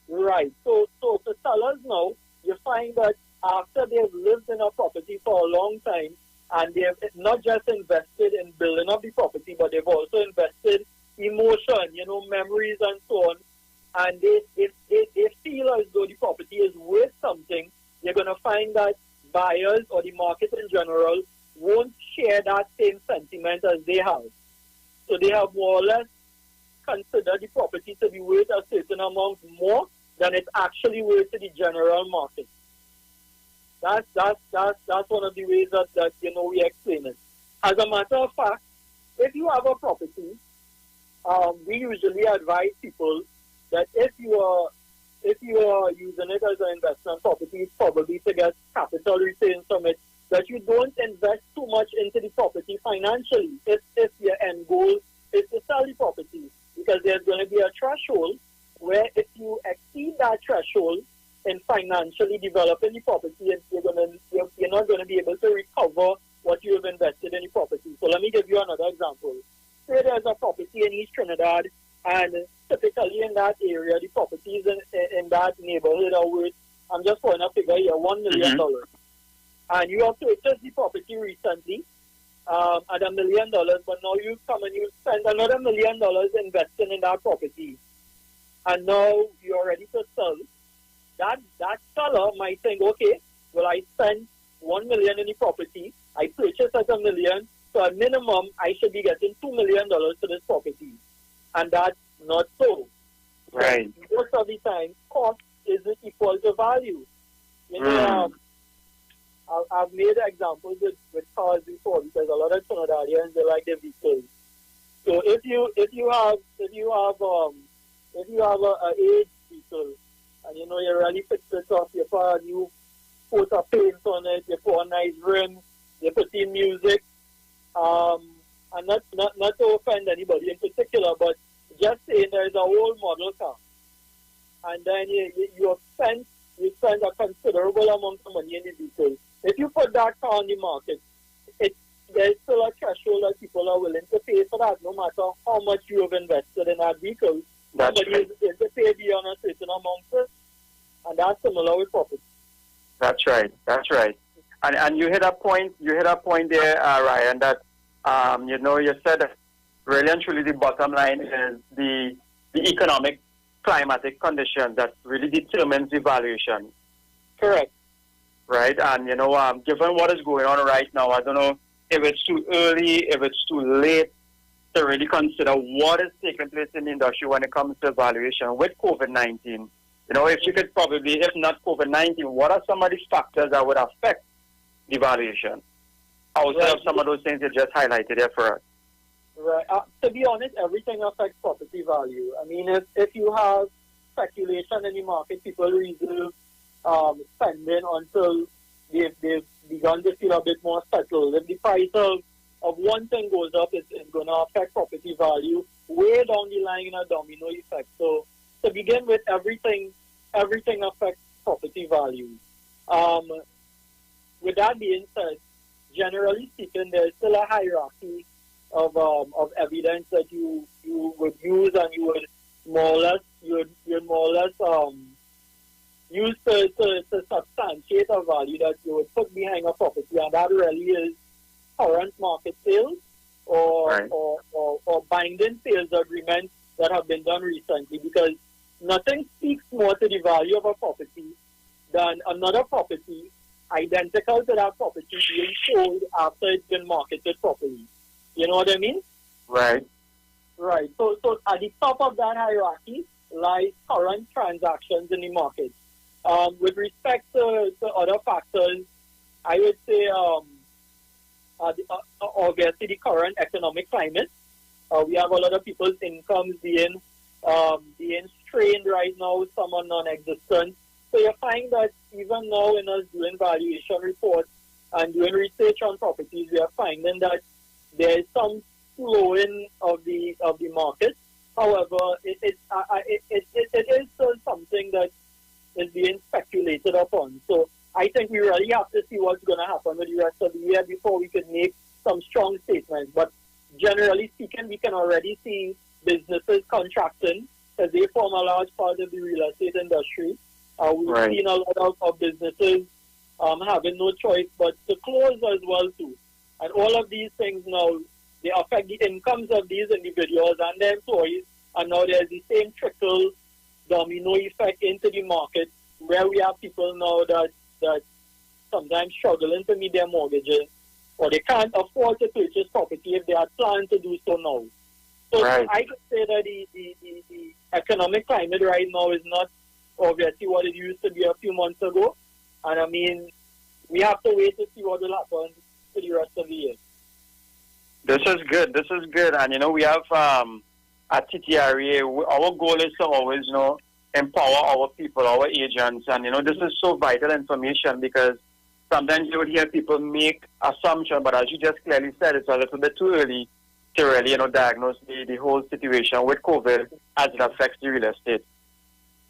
Right. So for sellers now, you find that after they've lived in a property for a long time and they've not just invested in building up the property, but they've also invested emotion, memories and so on, and they feel as though the property is worth something, you're going to find that buyers or the market in general won't share that same sentiment as they have. So they have more or less considered the property to be worth a certain amount more than it's actually worth to the general market. That's one of the ways that we explain it. As a matter of fact, if you have a property, we usually advise people that if you are using it as an investment property, it's probably to get capital returns from it, that you don't invest too much into the property financially if your end goal is to sell the property, because there's going to be a threshold where if you exceed that threshold in financially developing the property, you're not going to be able to recover what you have invested in the property. So let me give you another example. Say there's a property in East Trinidad, and typically in that area, the properties in that neighborhood are worth, I'm just putting a figure here, $1 million. And you have purchased the property recently at $1 million, but now you come and you spend another $1 million investing in that property. And now you're ready to sell. That seller might think, okay, well, I spent $1 million in the property, I purchased at $1 million, so at minimum, I should be getting $2 million for this property. And that's not so. Right. Most of the time, cost isn't equal to value. I've made examples with cars before because a lot of Trinidadians, they like their vehicles. So if you have a aged vehicle and you really fix it up, you put a new coat of paint on it, you put a nice rim, you put in music, and not to offend anybody in particular, but just saying there's a old model car, and then you spend a considerable amount of money in the vehicle. If you put that car on the market, there's still a threshold that people are willing to pay for that, no matter how much you have invested in that vehicle. Somebody is to pay beyond a certain amount, and that's similar with property. That's right. That's right. And you hit a point. You hit a point there, Ryan. That you said that really and truly the bottom line is the economic climatic conditions that really determines the valuation. Correct. Right. And given what is going on right now, I don't know if it's too early, if it's too late to really consider what is taking place in the industry when it comes to valuation with COVID-19. If you could probably, if not COVID-19, what are some of the factors that would affect the valuation outside of some of those things you just highlighted there for us? Right. To be honest, everything affects property value. I mean, if you have speculation in the market, people reserve spending until they've begun to feel a bit more settled. If the price of one thing goes up, it's going to affect property value way down the line in a domino effect. So to begin with, everything affects property value. With that being said, generally speaking, there's still a hierarchy of evidence that you would use, and you would more or less use to substantiate a value that you would put behind a property, and that really is current market sales or binding sales agreements that have been done recently, because nothing speaks more to the value of a property than another property identical to that property being sold after it's been marketed properly. You know what I mean? Right. Right. So at the top of that hierarchy lies current transactions in the market. With respect to other factors, I would say obviously the current economic climate. We have a lot of people's incomes being strained right now, some are non-existent. So you find that even now in us doing valuation reports and doing research on properties, we are finding that there is some slowing of the market. However, it is still something that is being speculated upon. So I think we really have to see what's going to happen with the rest of the year before we can make some strong statements. But generally speaking, we can already see businesses contracting because they form a large part of the real estate industry. We've seen a lot of businesses having no choice but to close as well too. And all of these things now, they affect the incomes of these individuals and their employees. And now there's the same trickle domino effect into the market where we have people now that sometimes struggling to meet their mortgages, or they can't afford to purchase property if they had planned to do so now. So I could say that the economic climate right now is not obviously what it used to be a few months ago. And I mean, we have to wait to see what will happen for the rest of the year. This is good. This is good. And, we have at TTRA, our goal is to always, empower our people, our agents. And, this is so vital information because sometimes you would hear people make assumptions, but as you just clearly said, it's a little bit too early to really, diagnose the whole situation with COVID as it affects the real estate.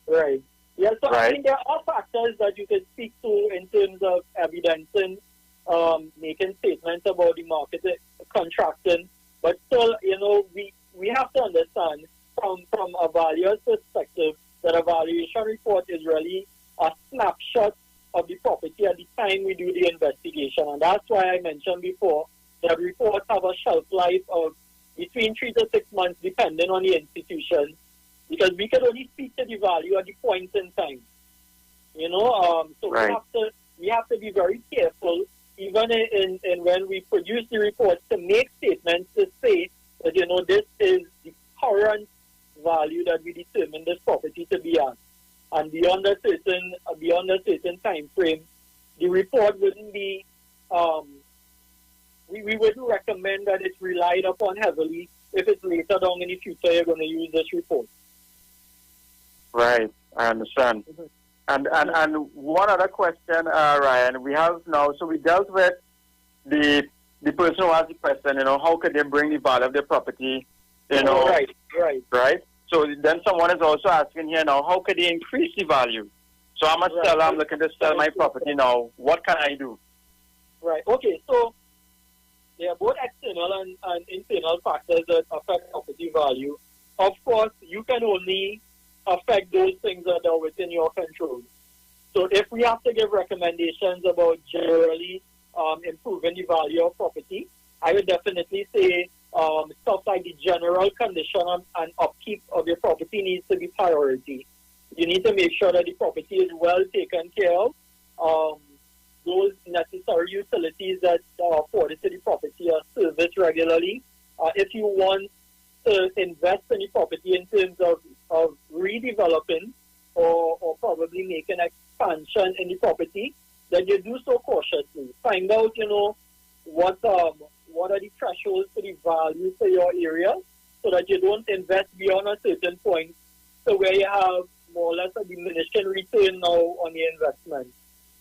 Right. Yeah, so I mean, there are factors that you can speak to in terms of evidencing, making statements about the market contracting, but still, we have to understand from a valuer's perspective that a valuation report is really a snapshot of the property at the time we do the investigation, and that's why I mentioned before that reports have a shelf life of between 3 to 6 months, depending on the institution, because we can only speak to the value at the point in time. So we have to be very careful, even in when we produce the reports, to make statements to say that this is the current value that we determine this property to be at, and beyond a certain time frame, the report wouldn't be. We wouldn't recommend that it's relied upon heavily if it's later down in the future you're going to use this report. Right, I understand. Mm-hmm. And one other question, Ryan, we have now, so we dealt with the person who asked the question, how could they bring the value of their property, Right? So then someone is also asking here now, how could they increase the value? So I'm a seller, I'm looking to sell my property now. What can I do? Right, okay, so there are both external and internal factors that affect property value. Of course, you can only affect those things that are within your control. So if we have to give recommendations about generally improving the value of property, I would definitely say stuff like the general condition and upkeep of your property needs to be priority. You need to make sure that the property is well taken care of. Those necessary utilities that are afforded to the property are serviced regularly. If you want to invest in the property in terms of redeveloping or probably making expansion in the property, then you do so cautiously. Find out, what are the thresholds for the value for your area so that you don't invest beyond a certain point so where you have more or less a diminishing return now on the investment.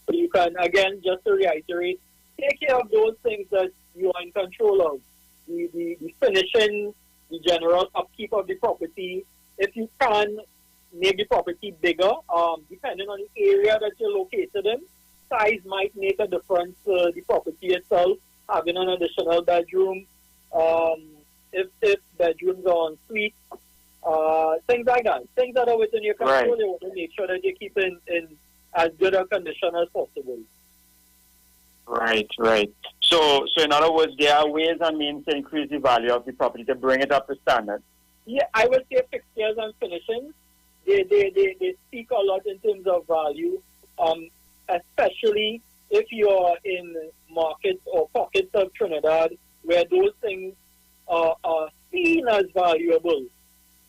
So you can, again, just to reiterate, take care of those things that you are in control of. The finishing, the general upkeep of the property. If you can make the property bigger, depending on the area that you're located in, size might make a difference to the property itself, having an additional bedroom, if bedrooms are en suite, things like that. Things that are within your control, Right. you want to make sure that you keep in as good a condition as possible. Right. So in other words, there are ways and means to increase the value of the property to bring it up to standard. Yeah, I would say fixtures and finishings, they speak a lot in terms of value, especially if you're in markets or pockets of Trinidad where those things are seen as valuable,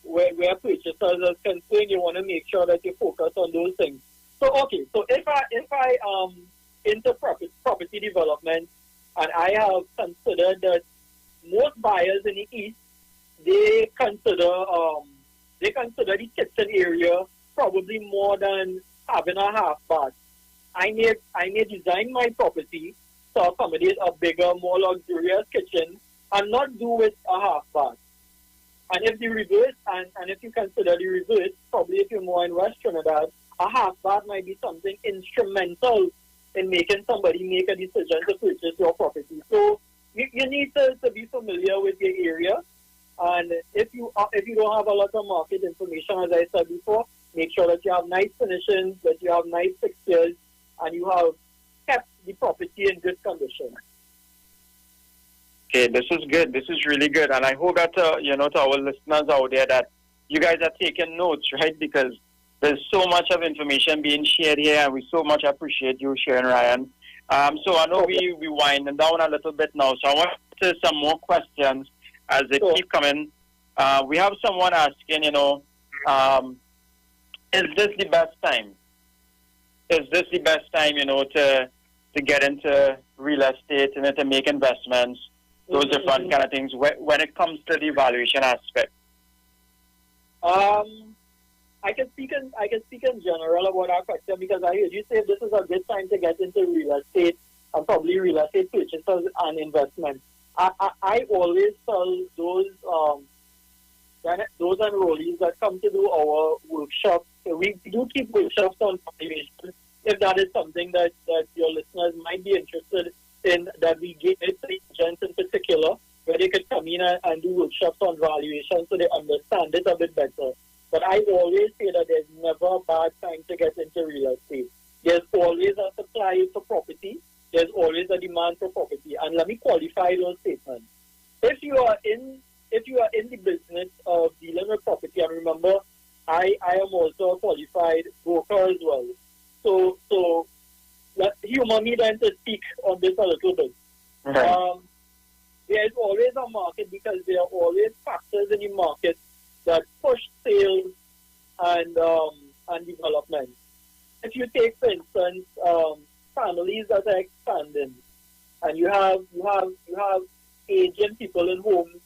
where purchasers are concerned, you want to make sure that you focus on those things. So, okay, so if I into property development, and I have considered that most buyers in the East, they consider the kitchen area probably more than having a half bath. I may design my property to accommodate a bigger, more luxurious kitchen and not do with a half bath. And if the reverse, and if you consider the reverse, probably if you're more in West Trinidad, a half bath might be something instrumental in making somebody make a decision to purchase your property. So you need to be familiar with your area. And if you don't have a lot of market information, as I said before, make sure that you have nice finishings, that you have nice fixtures, and you have kept the property in good condition. Okay, this is good. This is really good. And I hope that, to our listeners out there that you guys are taking notes, right? Because there's so much of information being shared here, and we so much appreciate you sharing, Ryan. So I know we winding down a little bit now, so I want to some more questions as they keep coming. We have someone asking, is this the best time? Is this the best time, to get into real estate and to make investments, those different kind of things, when it comes to the valuation aspect? I can speak in general about that question because I heard you say this is a good time to get into real estate and probably real estate purchases and investments. I always tell those enrollees that come to do our workshops. We do keep workshops on valuation if that is something that your listeners might be interested in, that we give it to agents in particular, where they could come in and do workshops on valuation so they understand it a bit better. But I always say that there's never a bad time to get into real estate. There's always a supply for property. There's always a demand for property. And let me qualify those statements. If you are in the business of dealing with property, and remember, I am also a qualified broker as well. So let's humor me then to speak on this a little bit. Okay. There is always a market because there are always factors in the market that push sales and development. If you take, for instance, families that are expanding, and you have aging people in homes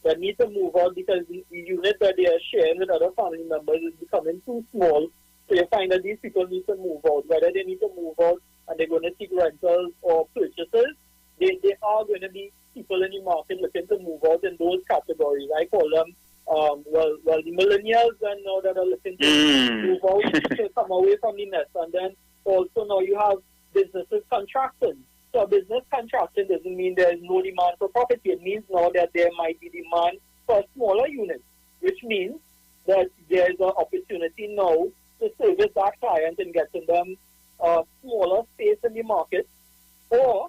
that need to move out because the unit that they are sharing with other family members is becoming too small. So you find that these people need to move out. Whether they need to move out and they're going to seek rentals or purchases, they are going to be people in the market looking to move out in those categories. I call them the millennials and now that are looking to move out to come away from the nest. And then also now you have businesses contracting. So a business contracting doesn't mean there is no demand for property. It means now that there might be demand for a smaller unit, which means that there is an opportunity now to service that client and getting them smaller space in the market, or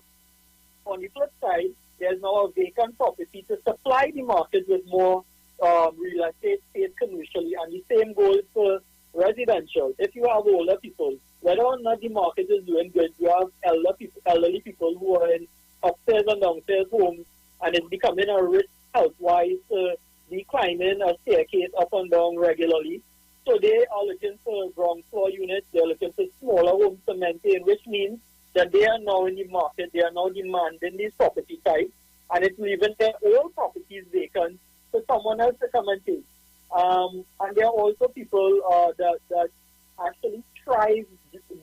on the flip side, there's now a vacant property to supply the market with more real estate space commercially, and the same goes for residential. If you have older people, whether or not the market is doing good, you have elderly people who are in upstairs and downstairs homes, and it's becoming a risk health-wise to be climbing a staircase up and down regularly. So they are looking for ground floor units, they're looking for smaller homes to maintain, which means that they are now in the market, they are now demanding these property types, and it's leaving their old properties vacant for someone else to come and take. And there are also people that actually thrive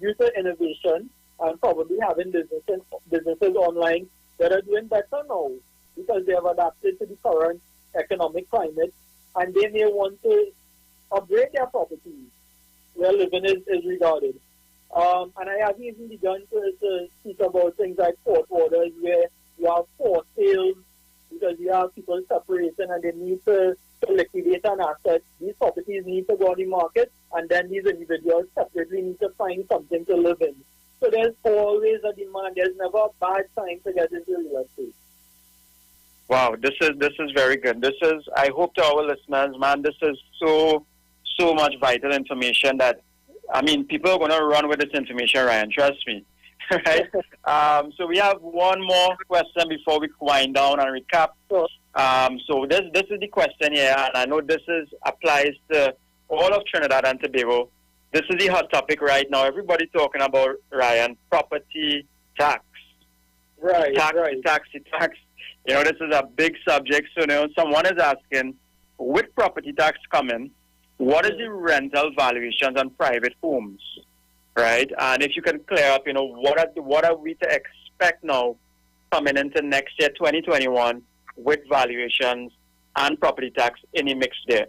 due to innovation and probably having businesses online that are doing better now because they have adapted to the current economic climate, and they may want to upgrade their properties where living is regarded. And I haven't even begun to speak about things like court orders where you have forced sales because you have people separating and they need to liquidate an asset. These properties need to go on the market, and then these individuals separately need to find something to live in. So there's always a demand. There's never a bad time to get into real estate. Wow, this is very good. I hope to our listeners, man, this is so much vital information that, I mean, people are going to run with this information, Ryan, trust me. Right? So we have one more question before we wind down and recap. So this is the question here, and I know this applies to all of Trinidad and Tobago. This is the hot topic right now. Everybody talking about, Ryan, property tax. Right, tax. You know, this is a big subject. So now someone is asking, with property tax coming, what is the rental valuations on private homes, right? And if you can clear up, you know, what are we to expect now coming into next year, 2021, with valuations and property tax in the mix there?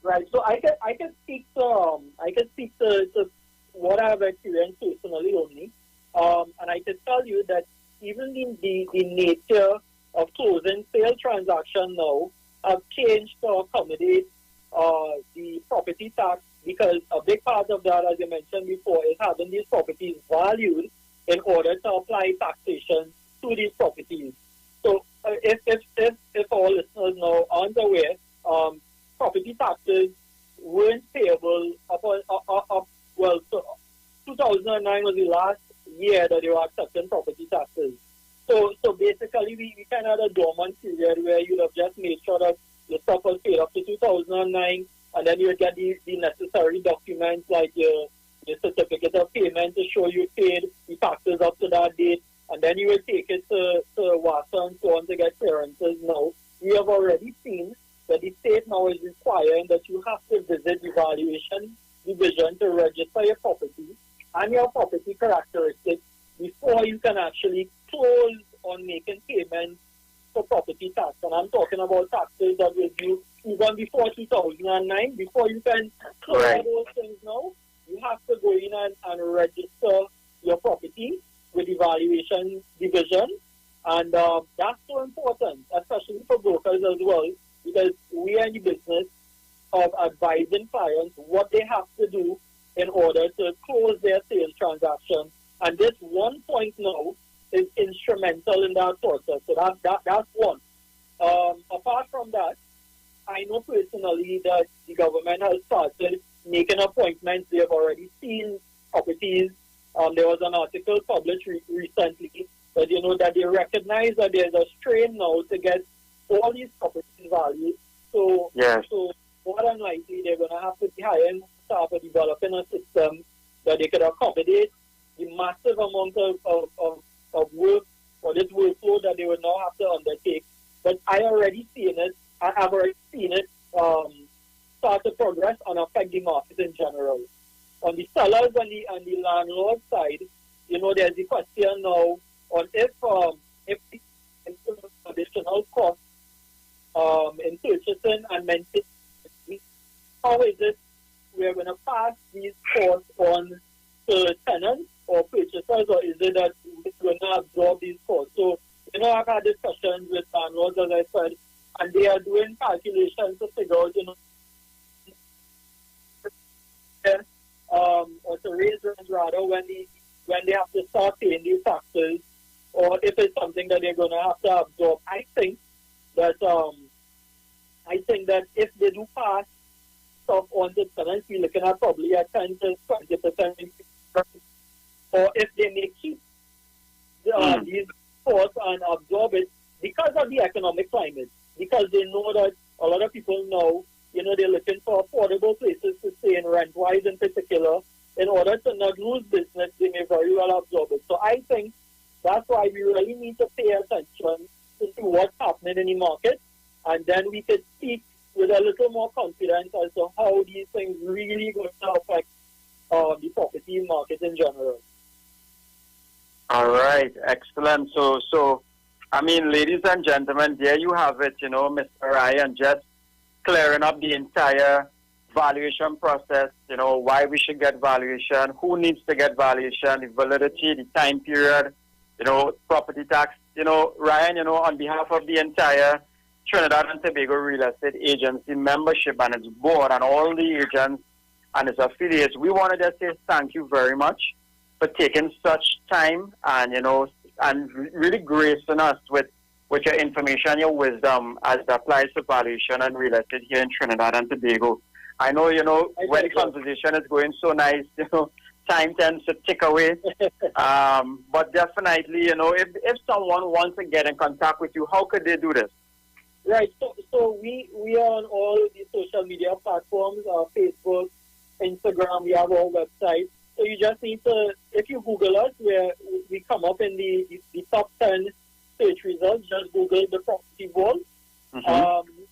Right. So I can speak to what I have experienced personally only, and I can tell you that even the nature of closing sale transaction now have changed to accommodate the property tax, because a big part of that, as you mentioned before, is having these properties valued in order to apply taxation to these properties. So if our listeners now aren't aware, property taxes weren't payable so 2009 was the last year that they were accepting property taxes. So basically we kind of had a dormant period where you'd have just made sure that the stuff was paid up to 2009, and then you would get the necessary documents like your certificate of payment to show you paid the taxes up to that date, and then you would take it to WASA and so on to get clearances. Now, we have already seen that the state now is requiring that you have to visit the valuation division to register your property and your property characteristics before you can actually close on making payments for property tax. And I'm talking about taxes that were due even before 2009. Before you can clear those things now, you have to go in and register your property with the valuation division. And that's so important, especially for brokers as well, because we are in the business of advising clients what they have to do in order to close their sales transaction. And this one point now is instrumental in that process. So that's one. Apart from that, I know personally that the government has started making appointments. They have already seen properties. There was an article published recently that, you know, that they recognize that there's a strain now to get all these properties valued. So more than likely they're going to have to be hiring staff or developing a system that they could accommodate the massive amount of work or this workload that they would now have to undertake. But I've already seen it start to progress and affect the market in general. On the sellers and the landlord side, you know, there's the question now on if the additional costs in purchasing and maintaining, how is it we're going to pass these costs on to tenants or purchasers, or is it that we're going to absorb these costs? So, you know, I've had discussions with landlords, as I said, and they are doing calculations to figure out, you know, or to raise rents rather when the when they have to start paying these taxes, or if it's something that they're going to have to absorb. I think that if they do pass stuff on the tenants, we're looking at probably a 10 to 20% increase. Or if they may keep these costs and absorb it because of the economic climate, because they know that a lot of people know, they're looking for affordable places to stay in, rent-wise in particular. In order to not lose business, they may very well absorb it. So I think that's why we really need to pay attention to see what's happening in the market, and then we could speak with a little more confidence as to how these things really going to affect the property market in general. All right, excellent. So, I mean, ladies and gentlemen, there you have it, Mr. Ryan, just clearing up the entire valuation process, why we should get valuation, who needs to get valuation, the validity, the time period, property tax. Ryan, on behalf of the entire Trinidad and Tobago Real Estate Agency membership and its board and all the agents and its affiliates, we want to just say thank you very much for taking such time and, and really gracing us with your information, your wisdom as it applies to valuation and real estate here in Trinidad and Tobago. I know, when the conversation is going so nice, time tends to tick away. But definitely, if someone wants to get in contact with you, how could they do this? Right. So we are on all the social media platforms, Facebook, Instagram. We have our website. So you just need to, if you Google us, we come up in the top 10 search results. Just Google the Property Vault.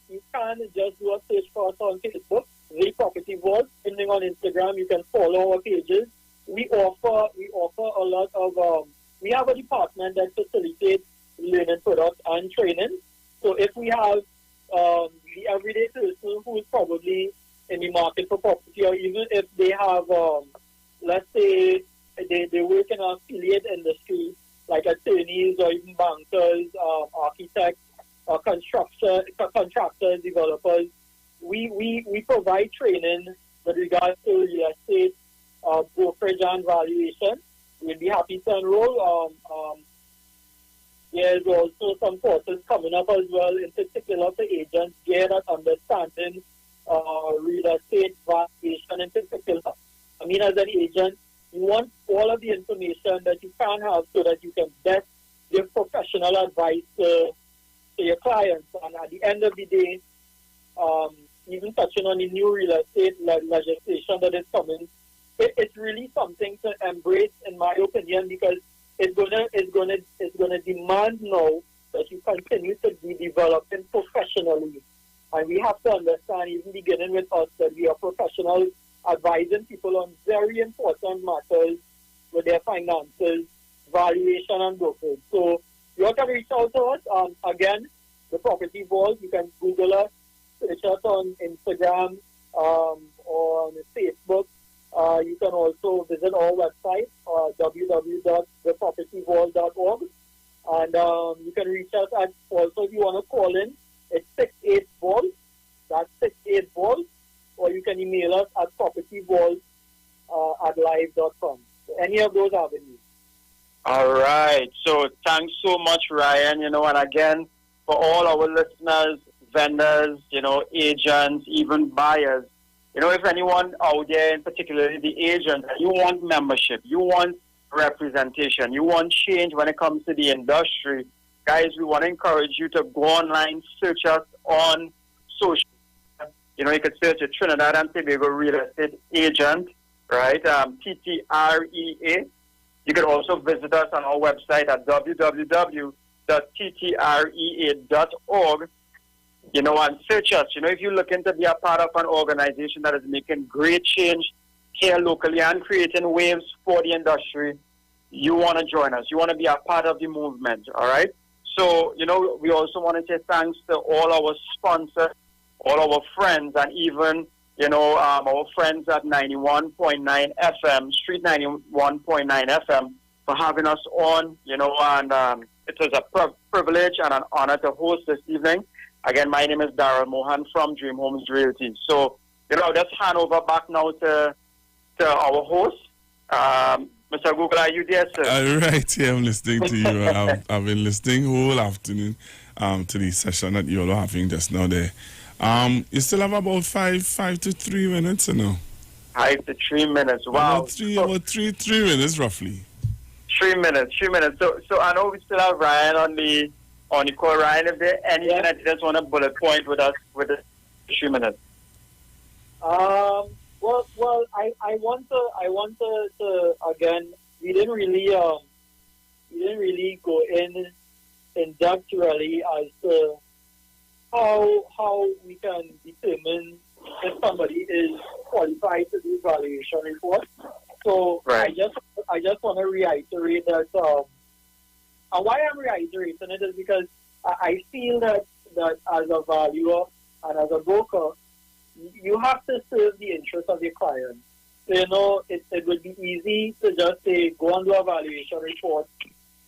You can just do a search for us on Facebook, the Property Vault. Depending on Instagram, you can follow our pages. We offer a lot of. We have a department that facilitates learning products and training. So if we have the everyday person who is probably in the market for property, or even if they have, let's say, they work in an affiliate industry, like attorneys or even bankers, architects, contractors, developers, we provide training with regards to real estate, brokerage and valuation. We'll be happy to enroll. There's also some courses coming up as well, in particular for agents geared at understanding real estate valuation in particular. I mean, as an agent, you want all of the information that you can have so that you can best give professional advice to your clients. And at the end of the day, even touching on the new real estate legislation that is coming, it's really something to embrace, in my opinion, because it's gonna demand now that you continue to be developing professionally. And we have to understand, even beginning with us, that we are professionals advising people on very important matters with their finances, valuation, and brokerage. So you can reach out to us. Again, the Property Vault, you can Google us, search us on Instagram, on Facebook. You can also visit our website, www.thepropertyvault.org. And you can reach us at, also if you want to call in, it's 68-VAULT. That's 68-VAULT. Or you can email us at propertyvault@live.com. So any of those avenues. All right. So thanks so much, Ryan. And again, for all our listeners, vendors, agents, even buyers, if anyone out there, in particular the agent, you want membership, you want representation, you want change when it comes to the industry, guys, we want to encourage you to go online, search us on social. You could search a Trinidad and Tobago Real Estate Agent, right? TTREA. You can also visit us on our website at www.ttrea.org. And search us. If you're looking to be a part of an organization that is making great change here locally and creating waves for the industry, you want to join us. You want to be a part of the movement, all right? So, we also want to say thanks to all our sponsors, all our friends, and even, our friends at 91.9 FM, Street 91.9 FM, for having us on, and it was a privilege and an honor to host this evening. Again, my name is Darrell Mohan from Dream Homes Realty. So, let's hand over back now to our host. Mr. Google, are you there, sir? All right, yeah, I'm listening to you. I've been listening whole afternoon to the session that you're having just now there. You still have about 5 to 3 minutes, or no? 5 to 3 minutes. Wow. About three minutes roughly. 3 minutes. So I know we still have Ryan on the call. Ryan, if there anything that you just want to bullet point with us with the 3 minutes. Well, I want to again. We didn't really go in depth really as to how we can determine if somebody is qualified to do evaluation report. So right. I just want to reiterate that. And why I'm reiterating it is because I feel that as a valuer and as a broker, you have to serve the interest of your client. So, it would be easy to just say, go and do a valuation report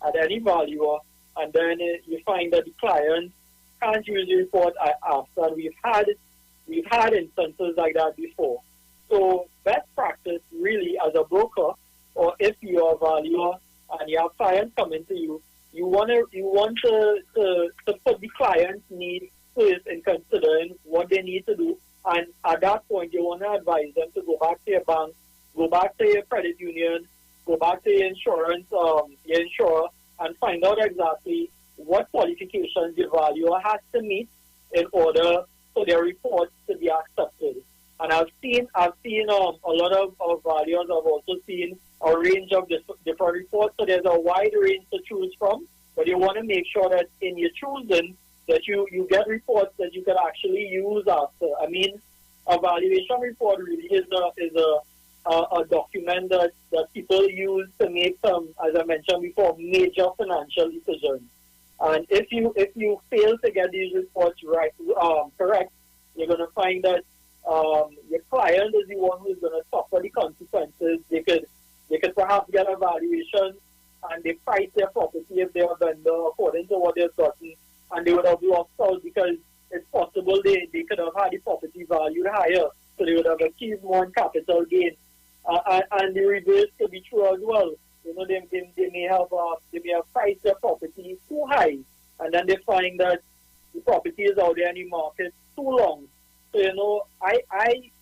at any valuer, and then you find that the client can't use the report after. We've had instances like that before. So best practice really as a broker, or if you're a valuer and you have clients coming to you, you want to put the client's needs first in considering what they need to do. And at that point, you want to advise them to go back to your bank, go back to your credit union, go back to your insurance, your insurer, and find out exactly what qualifications the valuer has to meet in order for their reports to be accepted. And I've seen a lot of valuers. I've also seen a range of different reports. So there's a wide range to choose from. But you want to make sure that in your choosing, that you get reports that you can actually use after. I mean, a valuation report really is a document that people use to make some, as I mentioned before, major financial decisions. And if you fail to get these reports right, correct, you're going to find that your client is the one who's going to suffer the consequences. They could perhaps get a valuation and they price their property if they're a vendor according to what they've gotten, and they would have lost out because it's possible they could have had the property valued higher, so they would have achieved more in capital gain. And the reverse could be true as well. They may have priced their property too high, and then they find that the property is out there in the market too long. So, I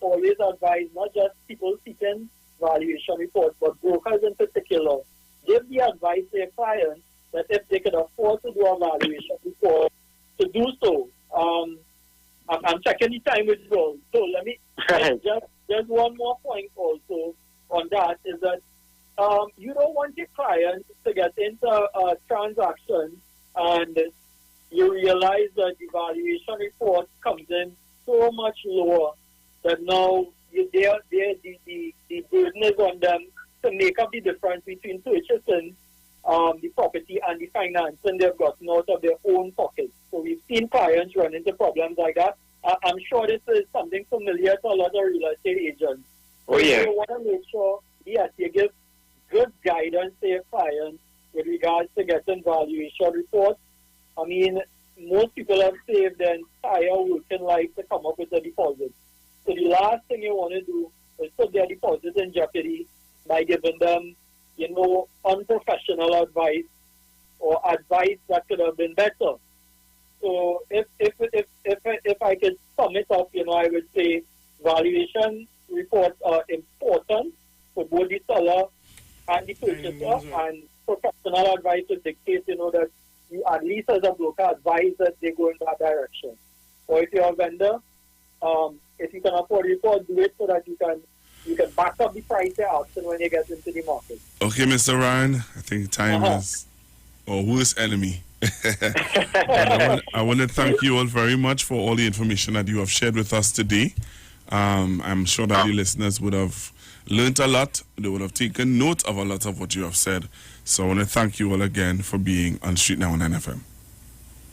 always advise not just people seeking valuation reports, but brokers in particular, give the advice to their clients that if they could afford to do a valuation report, to do so. I'm checking the time with you. So let me just one more point also on that is that you don't want your client to get into a transaction and you realize that the valuation report comes in so much lower that now the burden is on them to make up the difference between purchasing the property and the financing they've gotten out of their own pockets. So we've seen clients run into problems like that. I'm sure this is something familiar to a lot of real estate agents. Oh, yeah. So you want to make sure, yes, you give good guidance to your clients with regards to getting valuation reports. I mean, most people have saved their entire working life to come up with a deposit. So the last thing you want to do is put their deposit in jeopardy by giving them, unprofessional advice or advice that could have been better. So if I could sum it up, I would say valuation reports are important for both the seller and the purchaser, and professional advice would dictate, that you at least as a broker advise that they go in that direction. Or if you're a vendor, if you can afford a report, do it so that you can back up the price you're asking when you get into the market. Okay, Mr. Ryan, I think time is our worst enemy. I want to thank you all very much for all the information that you have shared with us today. I'm sure that the listeners would have learned a lot. They would have taken note of a lot of what you have said. So I want to thank you all again for being on Street 919 FM.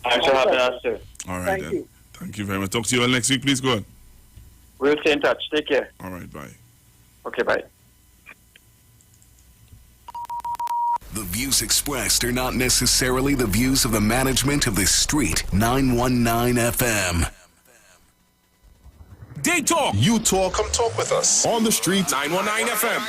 Thanks for having us, sir. All right, then. Thank you very much. Talk to you all next week. Please go on. We'll stay in touch. Take care. All right, bye. Okay, bye. The views expressed are not necessarily the views of the management of the Street 919 FM. They talk. You talk. Come talk with us on the Street 919 FM.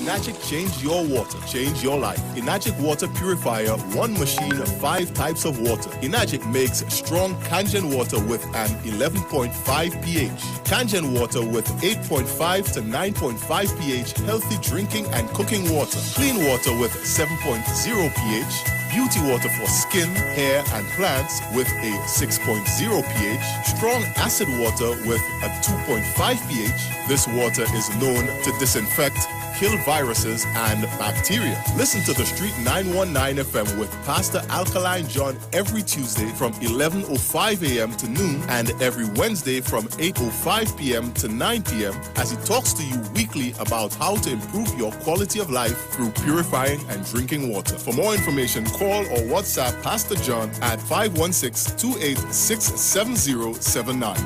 Enagic change your water, change your life. Enagic water purifier, one machine, 5 types of water. Enagic makes strong Kangen water with an 11.5 pH. Kangen water with 8.5 to 9.5 pH, healthy drinking and cooking water. Clean water with 7.0 pH. Beauty water for skin, hair, and plants with a 6.0 pH. Strong acid water with a 2.5 pH. This water is known to disinfect, kill viruses and bacteria. Listen to the Street 919 FM with Pastor Alkaline John every Tuesday from 11:05 a.m. to noon and every Wednesday from 8:05 p.m. to 9 p.m. as he talks to you weekly about how to improve your quality of life through purifying and drinking water. For more information, call or WhatsApp Pastor John at 516-286-7079.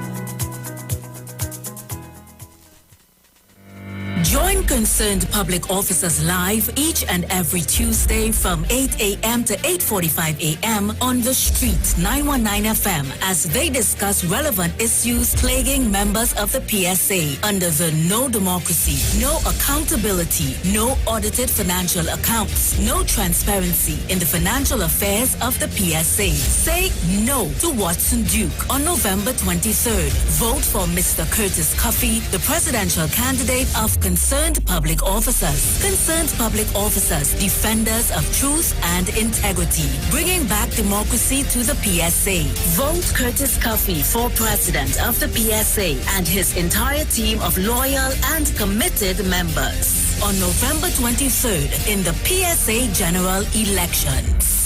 Join concerned public officers live each and every Tuesday from 8 a.m. to 8:45 a.m. on The Street 919 FM as they discuss relevant issues plaguing members of the PSA under the No Democracy, No Accountability, No Audited Financial Accounts, No Transparency in the Financial Affairs of the PSA. Say no to Watson Duke on November 23rd. Vote for Mr. Curtis Cuffey, the presidential candidate of concerned public officers. Concerned public officers, defenders of truth and integrity, bringing back democracy to the PSA. Vote Curtis Cuffey for president of the PSA and his entire team of loyal and committed members on November 23rd in the PSA general elections.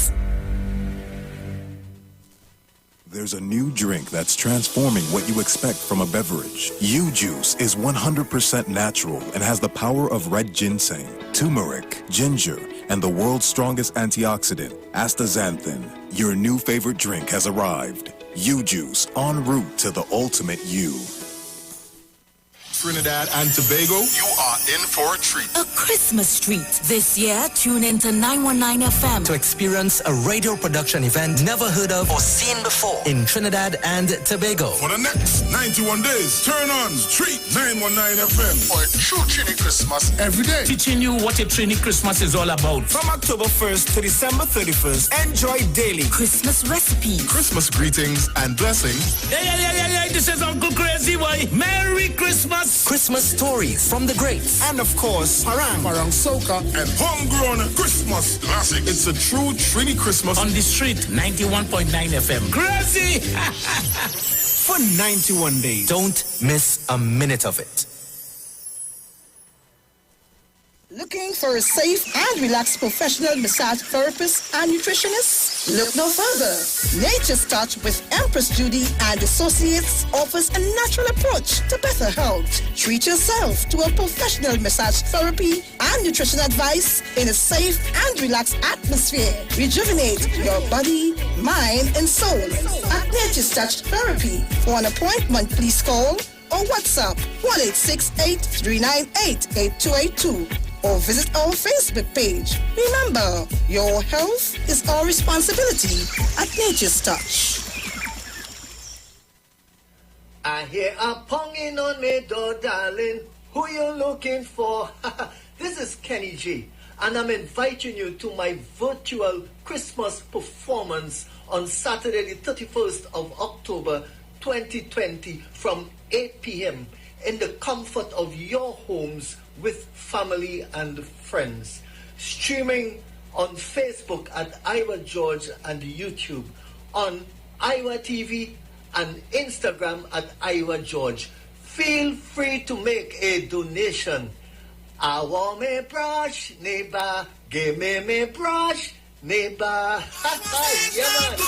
There's a new drink that's transforming what you expect from a beverage. U-Juice is 100% natural and has the power of red ginseng, turmeric, ginger, and the world's strongest antioxidant, astaxanthin. Your new favorite drink has arrived. U-Juice, en route to the ultimate you. Trinidad and Tobago, you are in for a treat. A Christmas treat. This year, tune into 919 FM to experience a radio production event never heard of or seen before in Trinidad and Tobago. For the next 91 days, turn on Street 919 FM for a true Trini Christmas every day. Teaching you what a Trini Christmas is all about. From October 1st to December 31st, enjoy daily Christmas recipes, Christmas greetings and blessings. Yeah. This is Uncle Crazy Boy. Merry Christmas. Christmas stories from the greats. And of course, Parang Soca, and homegrown Christmas classics. It's a true Trini Christmas on the Street 91.9 FM. Crazy! For 91 days. Don't miss a minute of it. Looking for a safe and relaxed professional massage therapist and nutritionist? Look no further. Nature's Touch with Empress Judy and Associates offers a natural approach to better health. Treat yourself to a professional massage therapy and nutrition advice in a safe and relaxed atmosphere. Rejuvenate your body, mind, and soul at Nature's Touch Therapy. For an appointment, please call or WhatsApp 1-868-398-8282. or visit our Facebook page. Remember, your health is our responsibility at Nature's Touch. I hear a ponging on me door, darling. Who you looking for? This is Kenny G, and I'm inviting you to my virtual Christmas performance on Saturday, the 31st of October, 2020, from 8 p.m. in the comfort of your homes with family and friends. Streaming on Facebook at Iwer George and YouTube, on Iwer TV and Instagram at Iwer George. Feel free to make a donation. I want me brush, neighbor. Give me brush, neighbor. Yeah, man.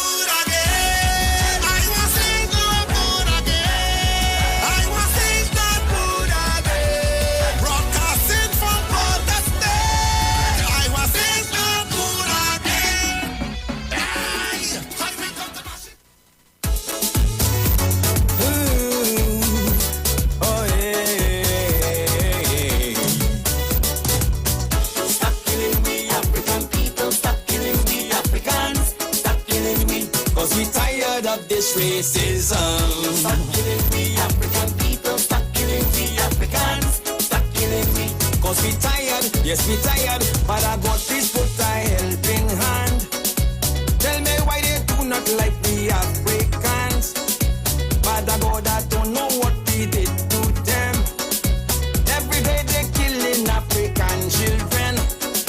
This racism. Stop killing we African people. Stop killing we Africans. Stop killing we. Cause we tired Yes, we tired, but I got this put a helping hand. Tell me why they do not like the Africans. But I God, I don't know what we did to them. Every day they killing African children.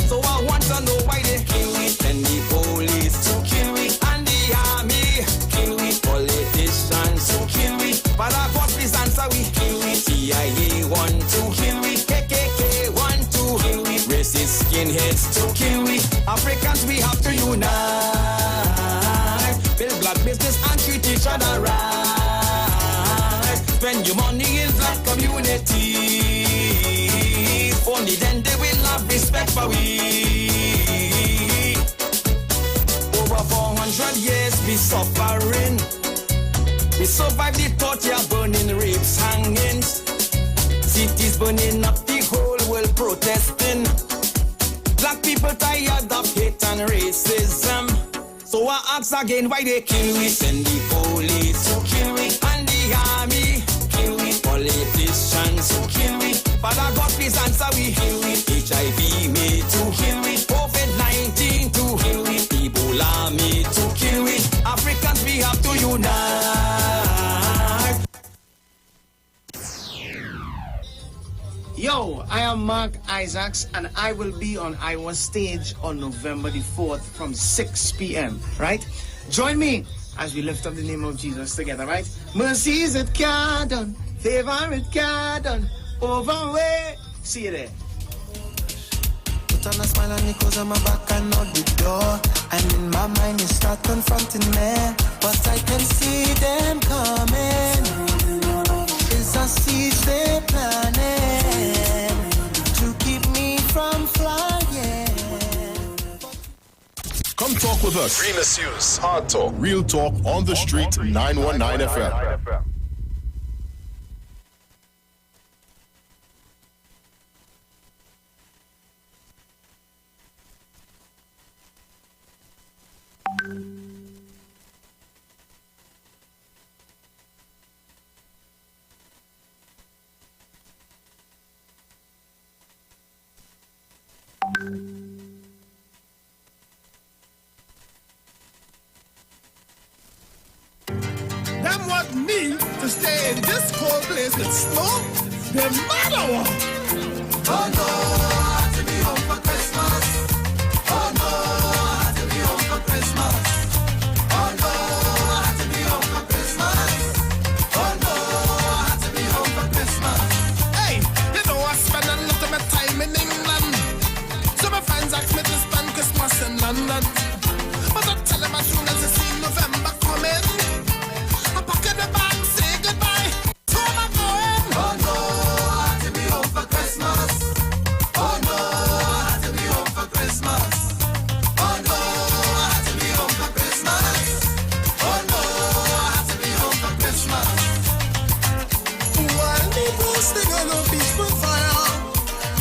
So I want to know why they kill we. And the police to kill we. And the army kill we. Politicians to kill we. But I got this answer we kill we. CIA want to kill we. KKK want to kill we. Racist skinheads to kill we. Africans we have to unite. Build black business and treat each other right. Spend your money in black community. Only then they will have respect for we. Over 400 years we suffering. We survived the torture, burning, rapes, hangings. Cities burning up, the whole world protesting. Black people tired of hate and racism. So I ask again why they kill we. Send the police to kill we. And the army kill we. Politicians to kill we. But I got this answer we kill we. HIV me to kill we. COVID-19 to kill we. Ebola me to kill we. Africans we have to unite. Yo, I am Mark Isaacs and I will be on Iwer stage on November the 4th from 6 p.m., right? Join me as we lift up the name of Jesus together, right? Mercies it can't done, favor it can't done, over way. See you there. Put on a smile and me close on my back and out the door. And in my mind you start confronting me, but I can see them coming. It's a siege they're planning to keep me from flying. Come talk with us. Real issues, hard talk, real talk on the street, 919 FM. Them want me to stay in this cold place with snow? They matter what? Oh no, I have to be home for Christmas. Oh no, I have to be home for Christmas. Oh no, I have to be home for Christmas. Oh no, I have to be home for Christmas. Hey, you know I spend a lot of my time in England. So my friends ask me to spend Christmas in London. But I tell them as soon as I see November coming, I pack in the bag, say goodbye. So I'm going. Oh no, I have to be home for Christmas. Oh no, I have to be home for Christmas. Oh no, I have to be home for Christmas. Oh no, I have to be home for Christmas. While me roasting on a peaceful fire,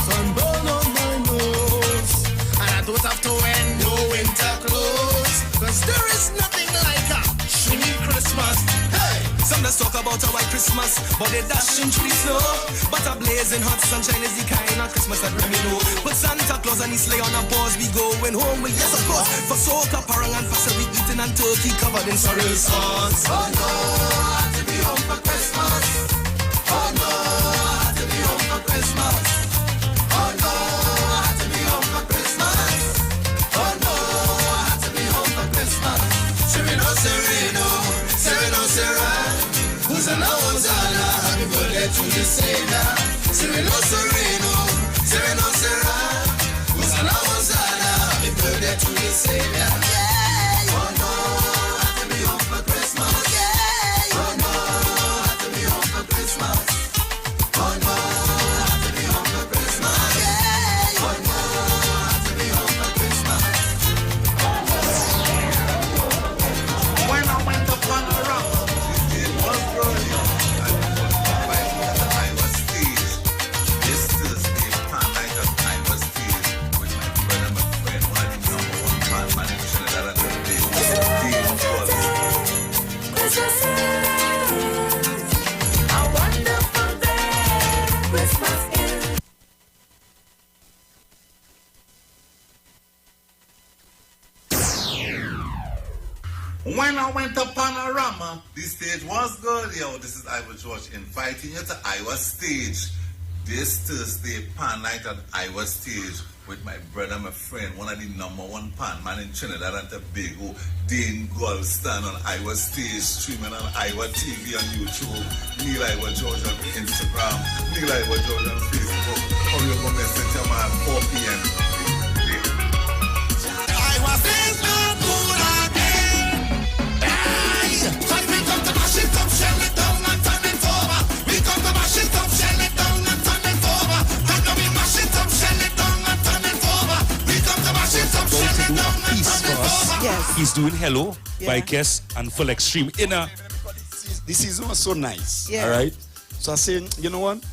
sun burn on my nose, and I don't have to wear no winter clothes, 'cause there is nothing like a shiny Christmas. Hey! Some just talk about a white Christmas, but they dashing through the snow. But a blazing hot sunshine is the kind of Christmas that we know. Put Santa Claus and his sleigh on a pause, we going home, well, yes of course. For soca, parang and pasta, we eating and turkey covered in sorrel sauce. Oh no, I have to be home for Christmas. Oh no, I have to be home for Christmas. Oh no, I have to be home for Christmas. Oh no, I have to be home for Christmas. Sereno, Sereno, Sereno, Sereno. Who's an Hosanna? Happy birthday to the Savior. Sereno, Sereno, Sereno, Sereno. Who's an Hosanna? Happy birthday to the Savior. Oh no, I have to be home for Christmas. Oh no, I have to be home for Christmas. Oh no, I have to be home for Christmas. Oh no, I have to be home for Christmas. When I went up on the rock, it was growing. I was seized. This is a time like a time. When I went to Panorama, the stage was good. Yo, this is Iwer George inviting you to Iwer Stage. This Thursday, Pan Night at Iwer Stage with my brother, my friend, one of the #1 pan man in Trinidad and Tobago, Dane Golston on Iwer Stage, streaming on Iwer TV on YouTube, Neil Iwer George on Instagram, Neil Iwer George on Facebook. Or you're going to message him at 4 p.m. Iwer Stage not good again. Hey, cause we come to mash it up, shell it down and turn it over. We come to mash it up, shell it down and turn it over. And now we mash it up, shell it down and turn it over. We come to mash it up, shell it down and turn it over. Yes. He's doing Hello by Kes and Full Extreme Inner. This season was so nice. Yeah. All right. So I said, you know what?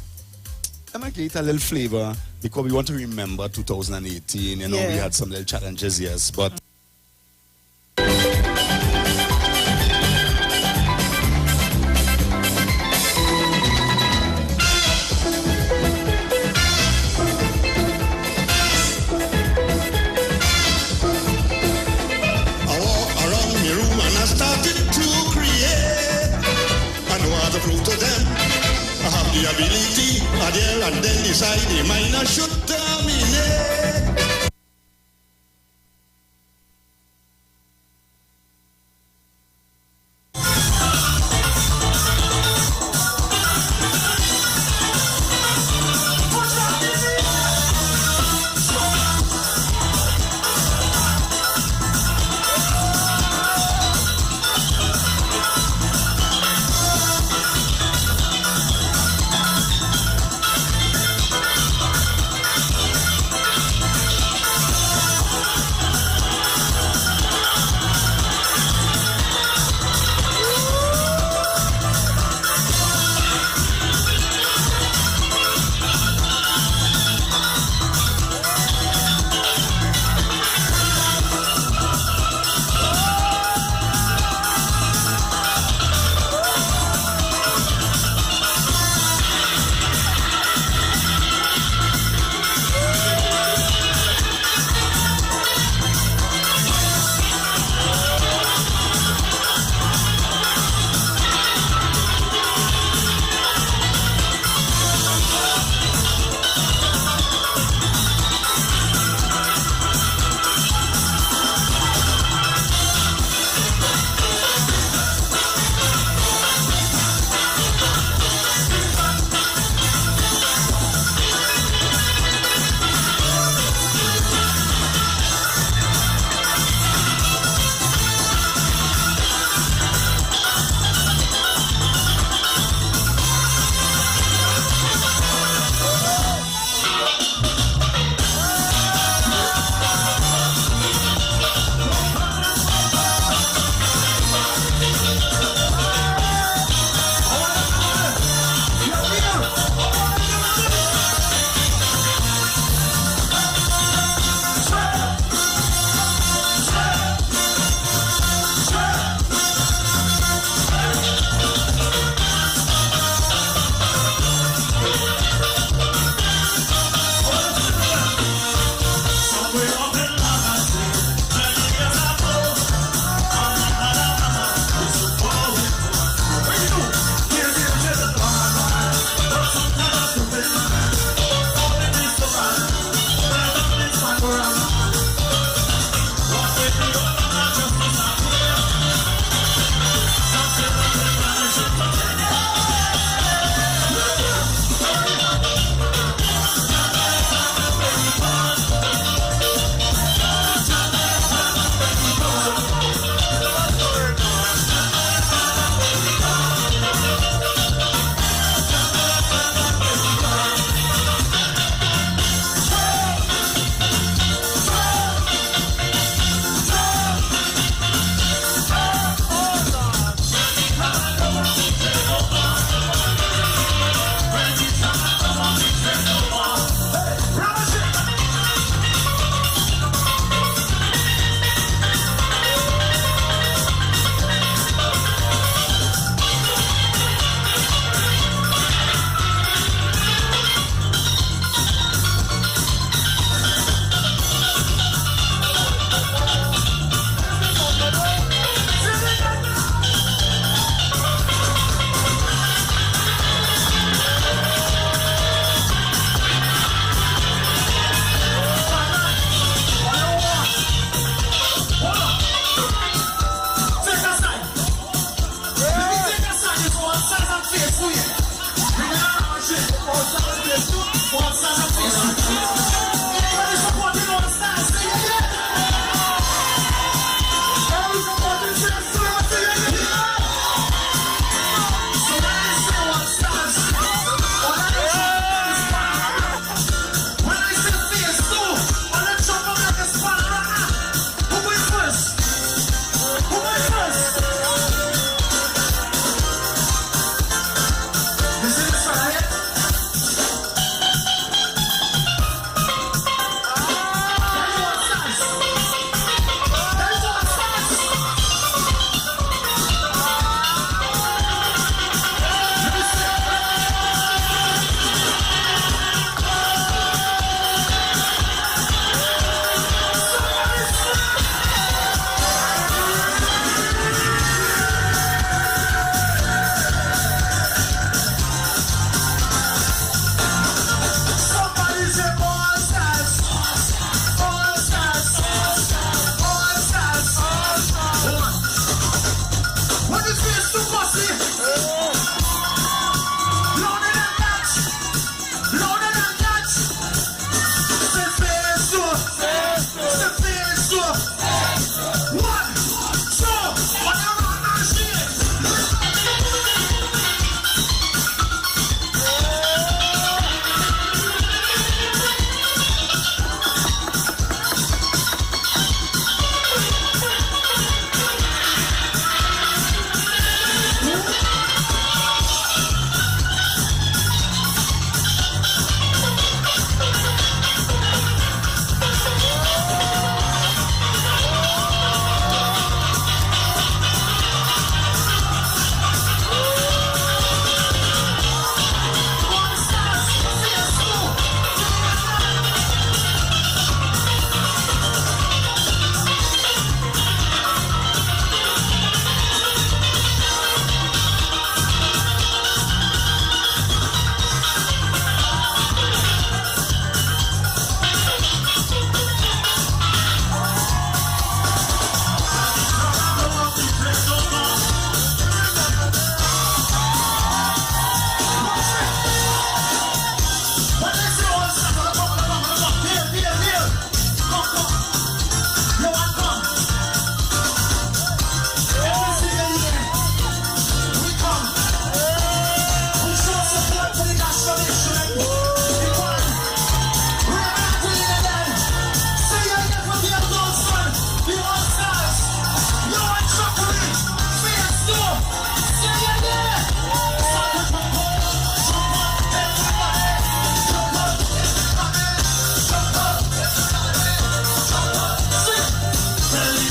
I'm going to get a little flavor because we want to remember 2018. You know, we had some little challenges, yes. But the ability are there and then decide the minor should terminate.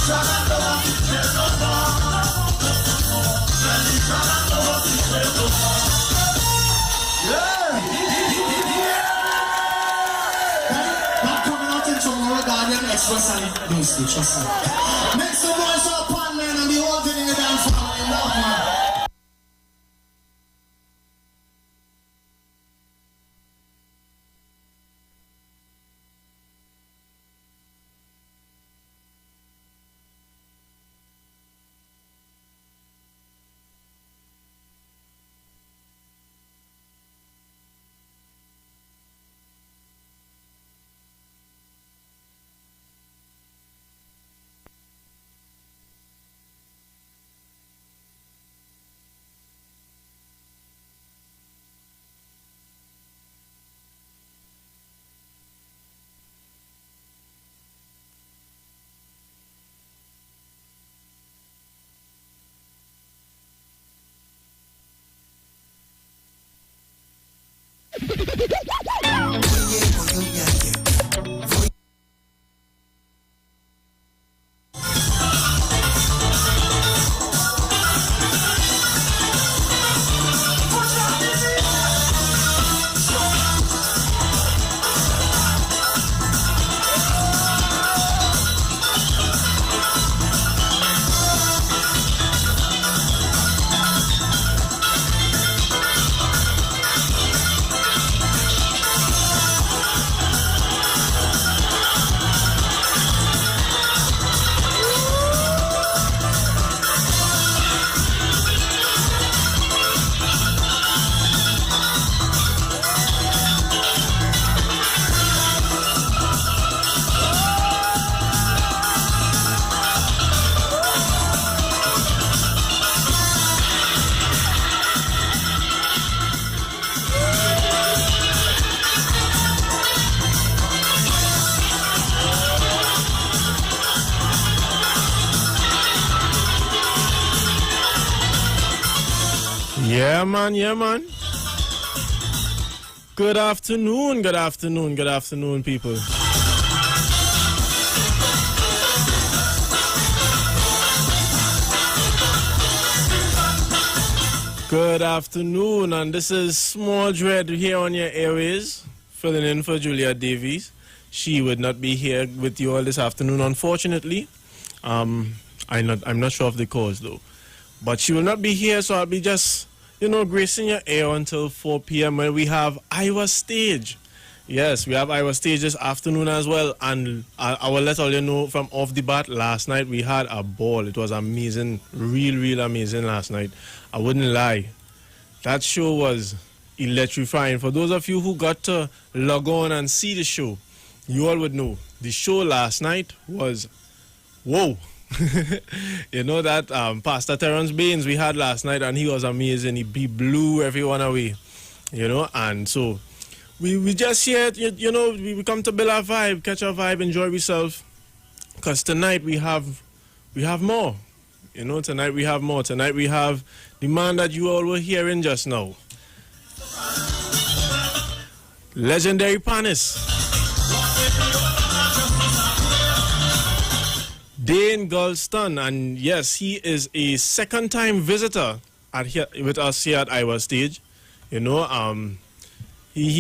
Make some noise up, man, and be holding in the dance floor. Love, man. Yeah, man, yeah, man. Good afternoon, good afternoon, good afternoon, people. Good afternoon, and this is Small Dread here on your airways, filling in for Julia Davies. She would not be here with you all this afternoon, unfortunately. I'm not sure of the cause, though. But she will not be here, so I'll be just, gracing your ear until 4 p.m. where we have Iwer Stage. Yes, we have Iwer Stage this afternoon as well. And I will let all you know from off the bat, last night we had a ball. It was amazing, real amazing last night. I wouldn't lie. That show was electrifying. For those of you who got to log on and see the show, you all would know. The show last night was, whoa. You know that Pastor Terrence Baines we had last night, and he was amazing. He blew everyone away, and so we just here, we come to build our vibe, catch our vibe, enjoy ourselves, because tonight we have more. Tonight we have more. Tonight we have the man that you all were hearing just now, legendary Panis, Dane Galston, and yes, he is a second-time visitor with us here at Iwer Stage. He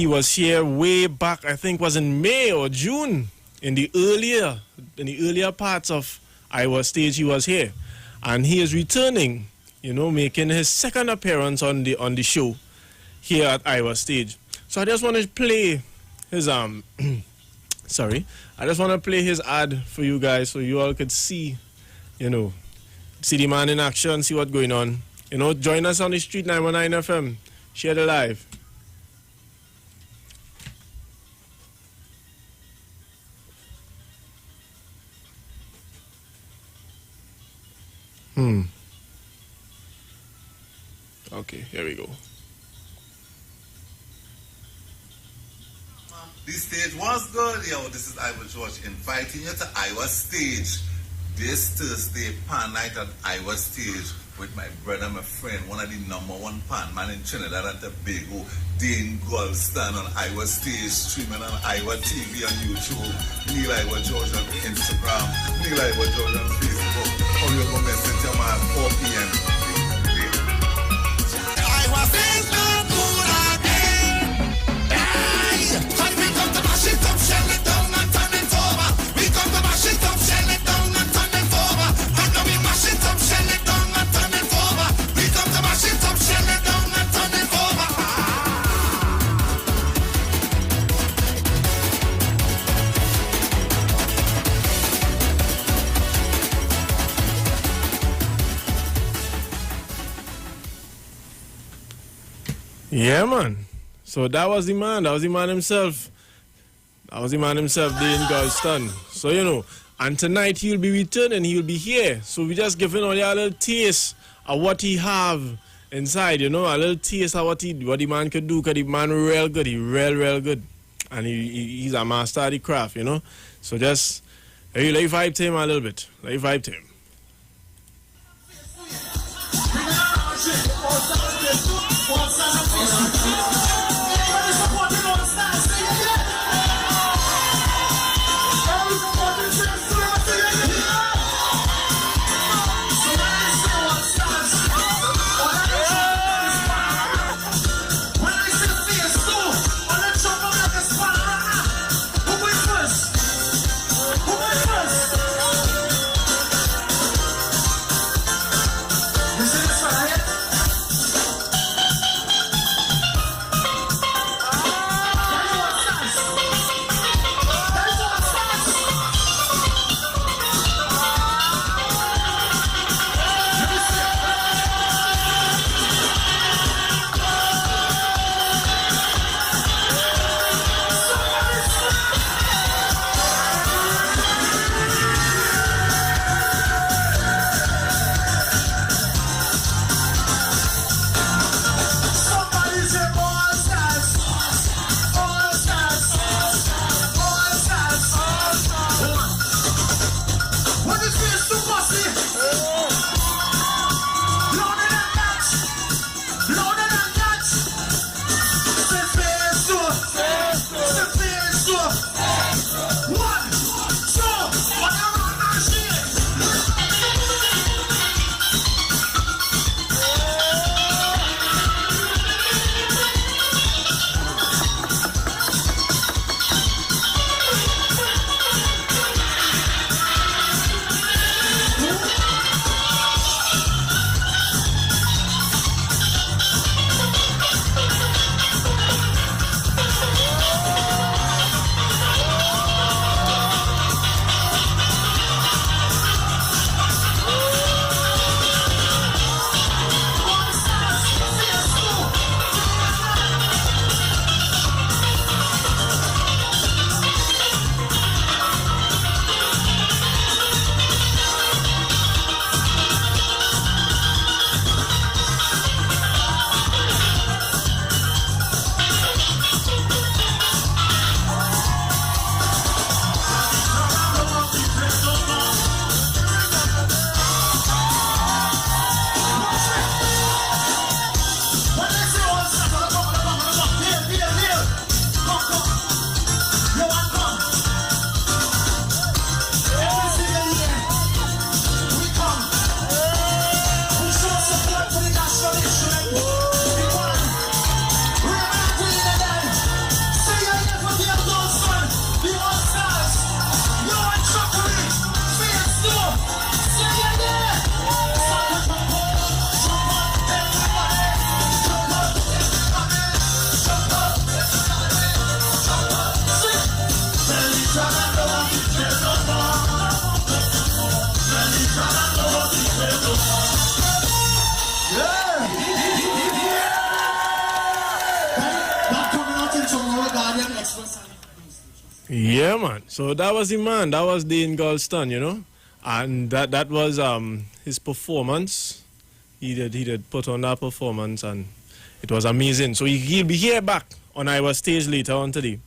was here way back, I think was in May or June, in the earlier parts of Iwer Stage. He was here, and he is returning, making his second appearance on the show here at Iwer Stage. So I just want to play his I just want to play his ad for you guys so you all could see, see the man in action, see what's going on. Join us on the street, 919 FM. Share the live. Okay, here we go. This stage was good, yo. This is Iwer George inviting you to Iwer Stage this Thursday, pan night at Iwer Stage with my brother, my friend, one of the #1 pan man in Trinidad and Tobago, Dane Galston on Iwer Stage, streaming on Iwer TV on YouTube, Neil Iwer George on Instagram, Neil Iwer George on Facebook. for real go best at 4 p.m. I was saying no good again. Hey, and we come to mash it up, shell it down and turn it over. We come to mash it up, shell it down and turn it over. And now we mash it up, shell it down and turn it over. We come to mash it up, shell it down and turn it over. Yeah, man. So that was the man. That was the man himself. That was the man himself, Dane Galston. So, you know, and tonight he'll be returning. He'll be here. So we just giving all you a little taste of what he have inside, you know, a little taste of what the man could do. Because the man real good. He real good. And he's a master of the craft, you know. So just, let you vibe to him a little bit. Let you vibe to him. Yeah, man. So that was the man. That was Dane Galston, you know. And that was his performance. He did put on that performance, and it was amazing. So he'll be here back on our stage later on today.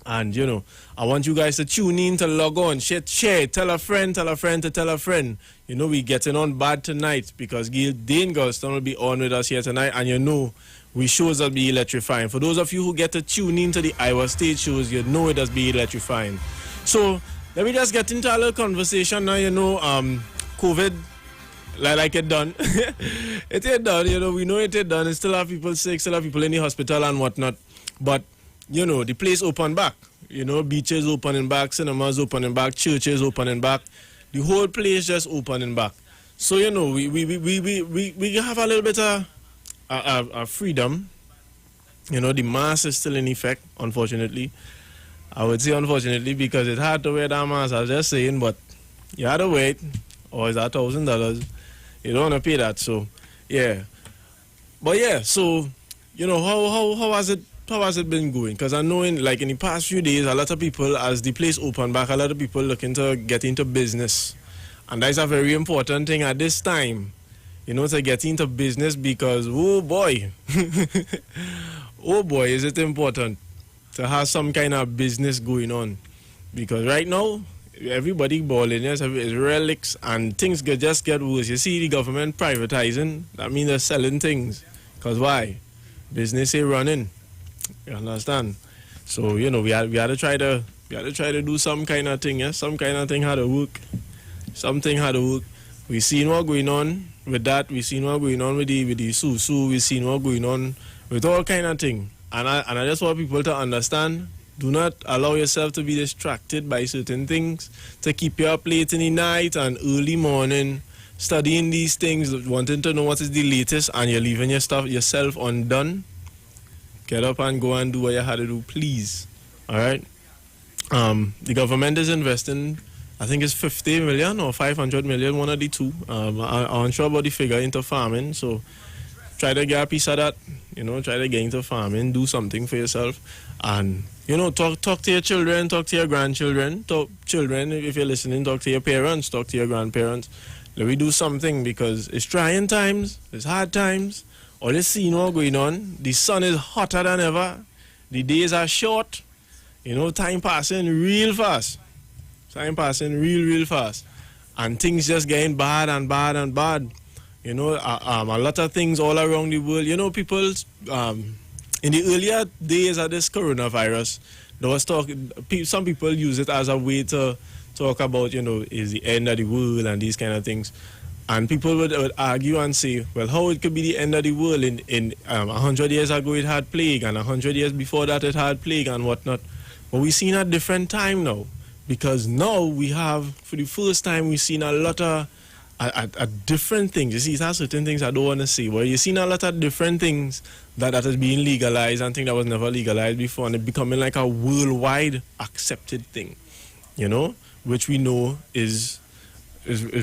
And, you know, I want you guys to tune in, to log on, share, tell a friend to tell a friend. You know, we getting on bad tonight because Dane Galston will be on with us here tonight. And, you know, we shows will be electrifying. For those of you who get to tune in to the Iwer stage shows, you know it does be electrifying. So, let me just get into a little conversation now. You know, COVID, like it done. It ain't done, you know, we know it ain't done. It still have people sick, still have people in the hospital and whatnot. But, you know, the place open back. You know, beaches opening back, cinemas opening back, churches opening back. The whole place just opening back. So, you know, we have a little bit of freedom. You know, the mask is still in effect, unfortunately. I would say unfortunately because it's hard to wear that mask, I was just saying, but you had to wait, or is that $1,000? You don't want to pay that, so, yeah. But yeah, so, you know, how has it been going? Because I know in the past few days, a lot of people, as the place opened back, a lot of people looking to get into business. And that's a very important thing at this time, you know, to get into business because, oh boy, oh boy, is it important to have some kind of business going on. Because right now, everybody balling, yes, it's relics and things just get worse. You see the government privatizing, that means they're selling things. Because why? Business ain't running. You understand? So, you know, we had to try to do some kind of thing, yeah? Some kind of thing had to work. Something had to work. We seen what going on with that. We seen what going on with the Susu. We seen what going on with all kind of thing. And I just want people to understand, do not allow yourself to be distracted by certain things, to keep you up late in the night and early morning, studying these things, wanting to know what is the latest, and you're leaving yourself undone. Get up and go and do what you had to do, please. All right? The government is investing, I think it's 50 million or 500 million, one of the two. I'm unsure about the figure into farming, so try to get a piece of that, you know, try to get into farming, do something for yourself, and, you know, talk to your children, talk to your grandchildren, children, if you're listening, talk to your parents, talk to your grandparents. Let me do something because it's trying times, it's hard times, all this scene all going on, the sun is hotter than ever, the days are short, you know, time passing real fast, real fast, and things just getting bad and bad and bad. You know, a lot of things all around the world. You know, people, in the earlier days of this coronavirus, there was some people use it as a way to talk about, you know, is the end of the world and these kind of things. And people would argue and say, well, how it could be the end of the world? In 100 years ago it had plague, and 100 years before that it had plague and whatnot. But we've seen a different time now, because now we have, for the first time, we've seen a lot of different things. You see, it has certain things I don't want to say, but you've seen a lot of different things that is being legalized and things that was never legalized before, and it becoming like a worldwide accepted thing, you know, which we know is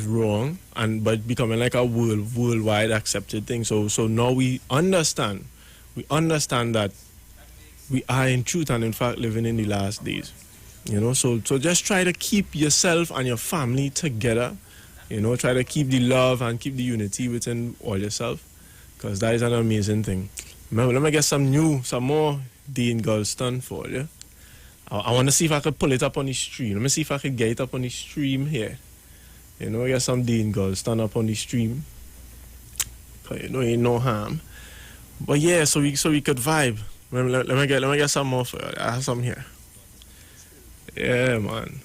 wrong, but becoming like a worldwide accepted thing. So now we understand that we are in truth and in fact living in the last days, you know. So just try to keep yourself and your family together. You know, try to keep the love and keep the unity within all yourself, because that is an amazing thing. Let me get some more Dean Galston for you. I want to see if I could pull it up on the stream. Let me see if I could get it up on the stream here. You know, get some Dean Galston up on the stream. Cause you know, ain't no harm. But yeah, so we could vibe. Let me get some more for you. I have some here. Yeah, man.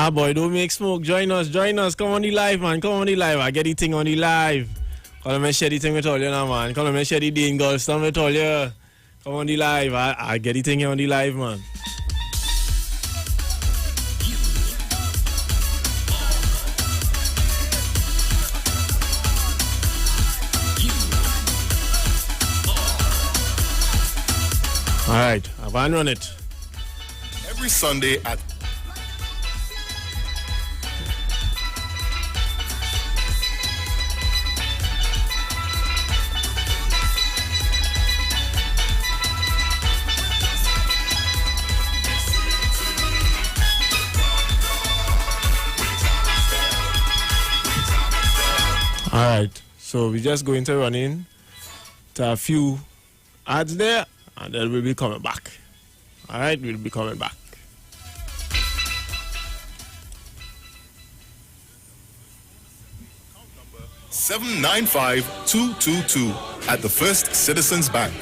Nah, boy, don't make smoke. Join us. Come on the live, man. Come on the live. I get the thing on the live. Come on, share the thing with all you now, man. Come on, share the Dean Goldstone with all you. Come on the live. I get the thing on the live, man. All right, I've run it. Every Sunday at All right, so we're just going to run in to a few ads there, and then we'll be coming back. All right, we'll be coming back. $795-222 at the First Citizens Bank.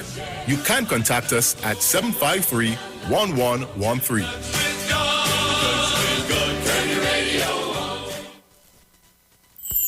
You can contact us at 753-1113.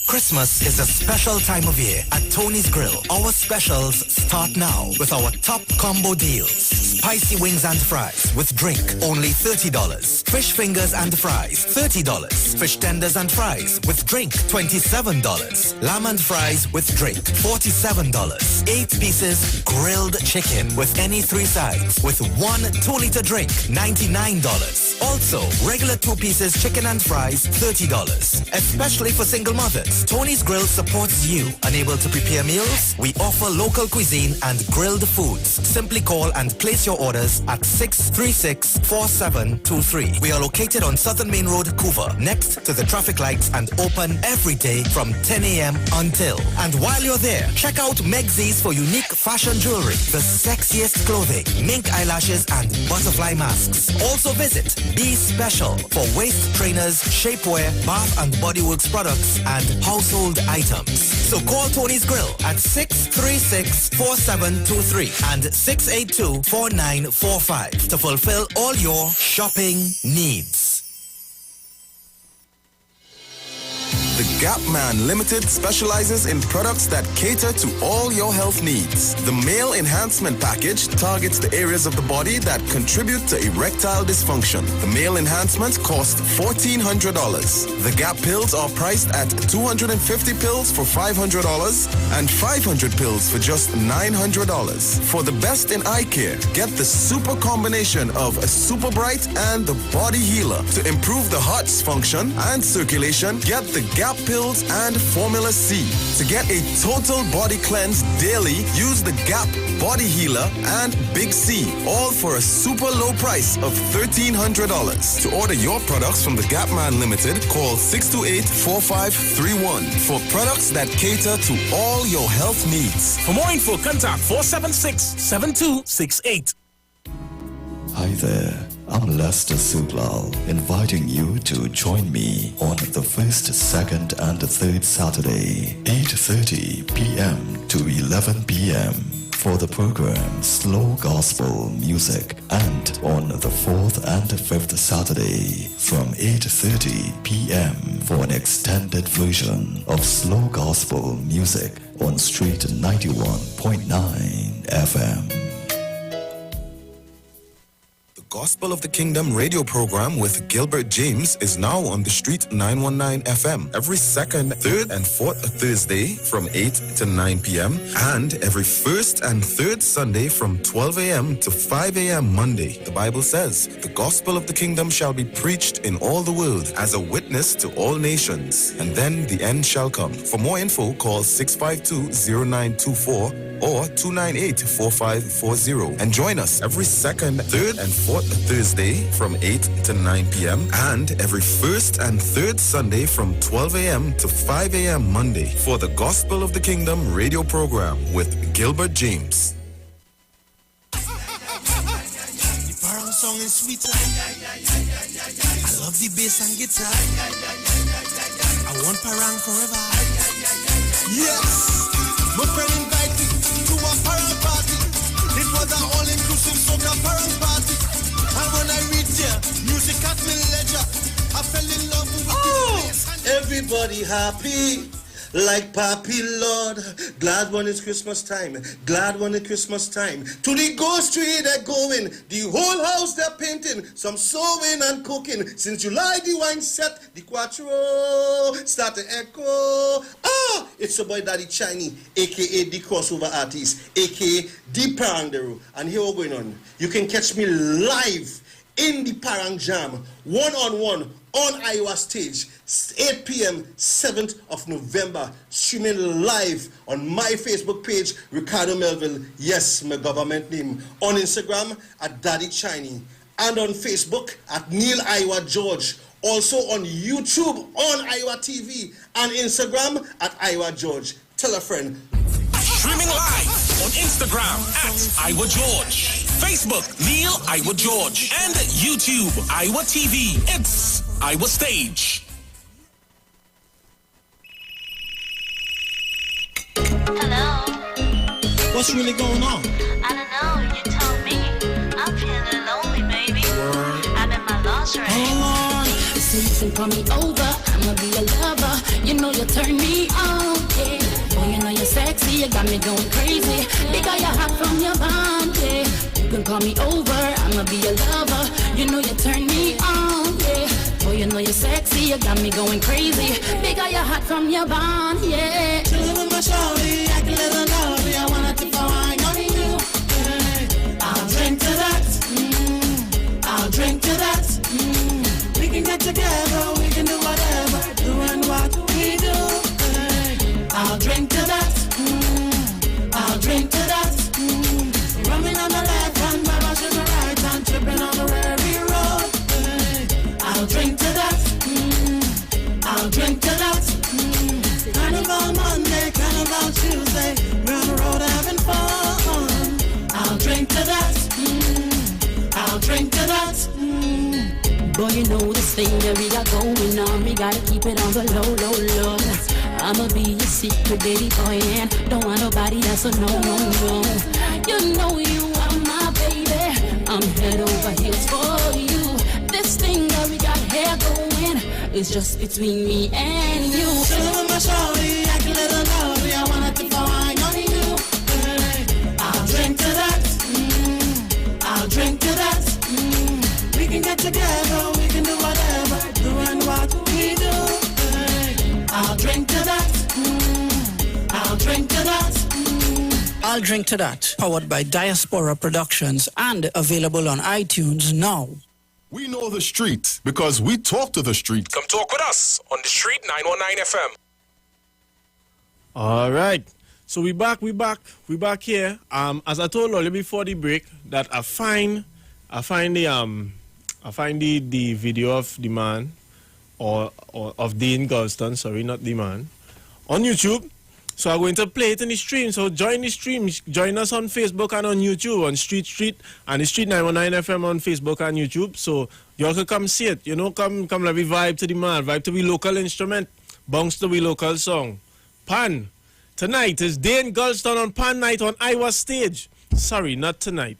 Christmas is a special time of year at Tony's Grill. Our specials start now with our top combo deals. Spicy wings and fries with drink, only $30. Fish fingers and fries, $30. Fish tenders and fries with drink, $27. Lamb and fries with drink, $47. 8 pieces grilled chicken with any 3 sides with 1 2-liter drink, $99. Also, regular 2 pieces chicken and fries, $30. Especially for single mothers, Tony's Grill supports you. Unable to prepare meals? We offer local cuisine and grilled foods. Simply call and place your orders at 636-4723. We are located on Southern Main Road, Couva, next to the traffic lights, and open every day from 10 a.m. until. And while you're there, check out Megzies for unique fashion jewelry, the sexiest clothing, mink eyelashes, and butterfly masks. Also visit Be Special for waist trainers, shapewear, bath and body works products, and household items. So call Tony's Grill at 636-4723 and 682-4945 to fulfill all your shopping needs. The Gap Man Limited specializes in products that cater to all your health needs. The Male Enhancement Package targets the areas of the body that contribute to erectile dysfunction. The Male Enhancement costs $1,400. The Gap pills are priced at 250 pills for $500 and 500 pills for just $900. For the best in eye care, get the super combination of a Super Bright and the Body Healer. To improve the heart's function and circulation, get the Gap pills and Formula C. To get a total body cleanse daily, use the Gap Body Healer and Big C, all for a super low price of $1,300. To order your products from the Gap Man Limited, call 628-4531 for products that cater to all your health needs. For more info, contact 476-7268. Hi there, I'm Lester Suglal, inviting you to join me on the first, second, and third Saturday, 8:30 p.m. to 11 p.m. for the program Slow Gospel Music, and on the fourth and fifth Saturday from 8:30 p.m. for an extended version of Slow Gospel Music on Street 91.9 FM. Gospel of the Kingdom radio program with Gilbert James is now on the Street 919 FM every second, third, and fourth Thursday from 8 to 9 p.m. and every first and third Sunday from 12 a.m. to 5 a.m. Monday. The Bible says, the gospel of the kingdom shall be preached in all the world as a witness to all nations, and then the end shall come. For more info, call 652-0924 or 298-4540 and join us every second, third, and fourth Thursday from 8 to 9 p.m. and every first and third Sunday from 12 a.m. to 5 a.m. Monday for the Gospel of the Kingdom radio program with Gilbert James. The parang song is sweeter. I love the bass and guitar. I want parang forever. Yes, my friend invited me to a parang party. It was an all-inclusive soca parang party. And when I reached there, music at me leisure, I fell in love. everybody happy. Like Papi Lord, glad when it's Christmas time, glad when it's Christmas time. To the ghost tree they're going, the whole house they're painting, some sewing and cooking. Since July the wine set, the quattro start to echo. Ah, it's your boy Daddy Chinese, aka the crossover artist, aka the Parangdero. And here we're going on. You can catch me live in the Parang Jam, one-on-one on Iowa stage, 8 p.m., 7th of November, streaming live on my Facebook page, Ricardo Melville, yes, my government name, on Instagram at Daddy Chinese, and on Facebook at Neil Iwer George, also on YouTube on Iowa TV, and Instagram at Iwer George. Tell a friend. Streaming live on Instagram at Iwer George, Facebook Neil Iwer George, and YouTube Iowa TV. It's Iowa Stage. Hello. What's really going on? I don't know. You told me. I'm feeling lonely, baby. I'm in my lingerie. Hold on. So you can call me over. I'ma be a lover. You know you turn me on, yeah. Boy, you know you're sexy. You got me going crazy. Because you're hot from your bond, yeah. You can call me over. I'ma be a lover. You know you turn me on, yeah. Boy, you know you're sexy. You got me going crazy. Because you're hot from your bond, yeah. Chillin' with my shawty, I can let her know. I wanna to find on you. I'll drink to that. I'll drink to that. We can get together, we can do whatever, doing what we do. I'll drink to that. I'll drink to that. Rumming on the left hand, Baba should the right hand, tripping on the weary road. I'll drink to that. I'll drink to that. Carnival Monday, Carnival Tuesday, we're on the road having fun. I'll drink to that. I'll drink to that. Boy, you know this thing that we got going on. We gotta keep it on the low, low, low. I'ma be your secret baby boy, and don't want nobody else, so no, no, no. You know you are my baby. I'm head over heels for you. This thing that we got here going is just between me and you. Chillin' with my shawty, I can let her know. I wanna to find on you. I'll drink to that. I'll drink to that. We can get together, we can do whatever, doing what we do. I'll drink to that. I'll drink to that. I'll Drink to That, powered by Diaspora Productions and available on iTunes now. We know the street because we talk to the street. Come talk with us on the street 919 FM. All right. So we back here. As I told earlier before the break, that I find the video of the man or of Dean Galston, sorry, not the man, on YouTube. So I'm going to play it in the stream. So join the stream. Join us on Facebook and on YouTube on Street and the Street 919 FM on Facebook and YouTube. So y'all can come see it. You know, come let me vibe to the man, vibe to the local instrument, bounce to the local song. Pan. Tonight is Dane Galston on Pan Night on Iowa Stage. Sorry, not tonight.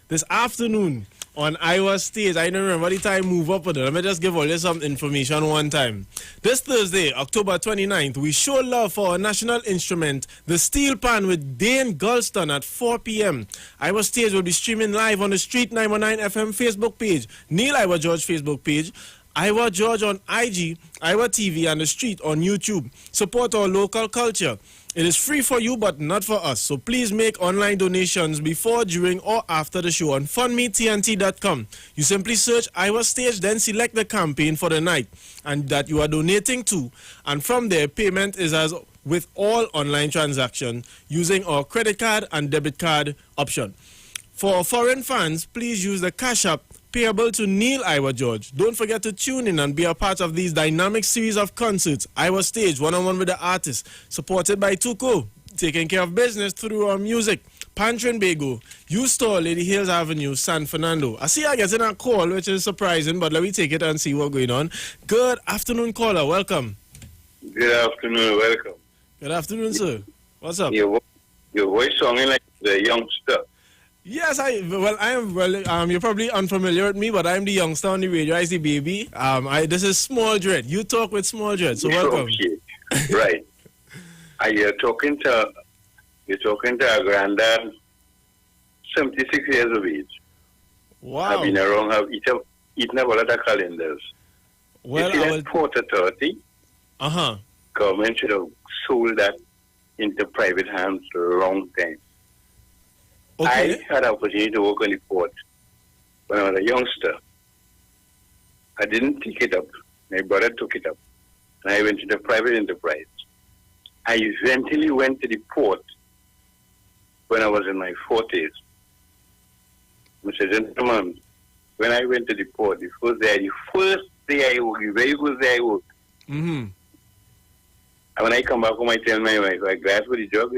This afternoon on Iowa Stage. I don't remember the time move up with it. Let me just give all you some information one time. This Thursday, October 29th, we show love for our national instrument, the steel pan with Dane Galston at 4 p.m. Iowa Stage will be streaming live on the Street 919 FM Facebook page, Neil Iwer George Facebook page, Iwer George on IG, Iowa TV, and the Street on YouTube. Support our local culture. It is free for you, but not for us. So please make online donations before, during, or after the show on fundmetnt.com. You simply search Iowa Stage, then select the campaign for the night and that you are donating to. And from there, payment is as with all online transactions using our credit card and debit card option. For foreign fans, please use the Cash App payable to Neil Iwer George. Don't forget to tune in and be a part of these dynamic series of concerts, Iowa Stage, one-on-one with the artists, supported by Tuco, taking care of business through our music, Pantry Bago, U-Store, Lady Hills Avenue, San Fernando. I see I get in a call, which is surprising, but let me take it and see what's going on. Good afternoon, caller. Welcome. Good afternoon. Welcome. Good afternoon, sir. What's up? Your voice sounding like the youngster. Yes, you're probably unfamiliar with me, but I'm the youngster on the radio. I the baby. This is Small Dread. You talk with Small Dread, so welcome. Okay. Right. You're talking to a granddad, 76 years of age. Wow. I've been around, have eaten up a lot of calendars. Well, you see that Port Authority? Government should have sold that into private hands for a long time. Okay. I had the opportunity to work on the port when I was a youngster. I didn't pick it up. My brother took it up. And I went to the private enterprise. I eventually went to the port when I was in my 40s. Mr. Gentleman, when I went to the port, the first day I worked, the very first day I worked. Mm-hmm. And when I come back home, I tell my wife, I'm glad for the job,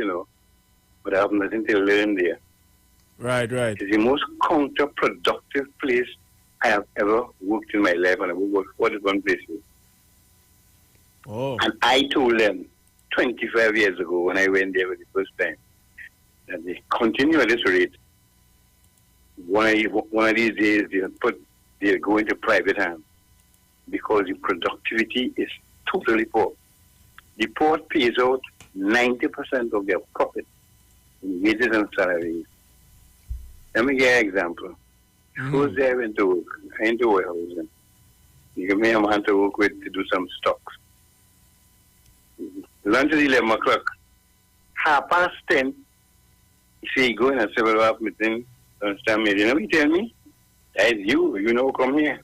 but I have nothing to learn there. Right. It's the most counterproductive place I have ever worked in my life, and I worked 41 places. Oh. And I told them 25 years ago when I went there for the first time that they continue at this rate. One of these days they'll go into private hands because the productivity is totally poor. The port pays out 90% of their profit in wages and salaries. Let me give you an example. First day I went to work, I went to warehousing. You give me a man to work with to do some stocks. Lunch at 11 o'clock. 10:30, you say, go in and say, well, what meeting? Understand me? You know what he tell me? That is you come here.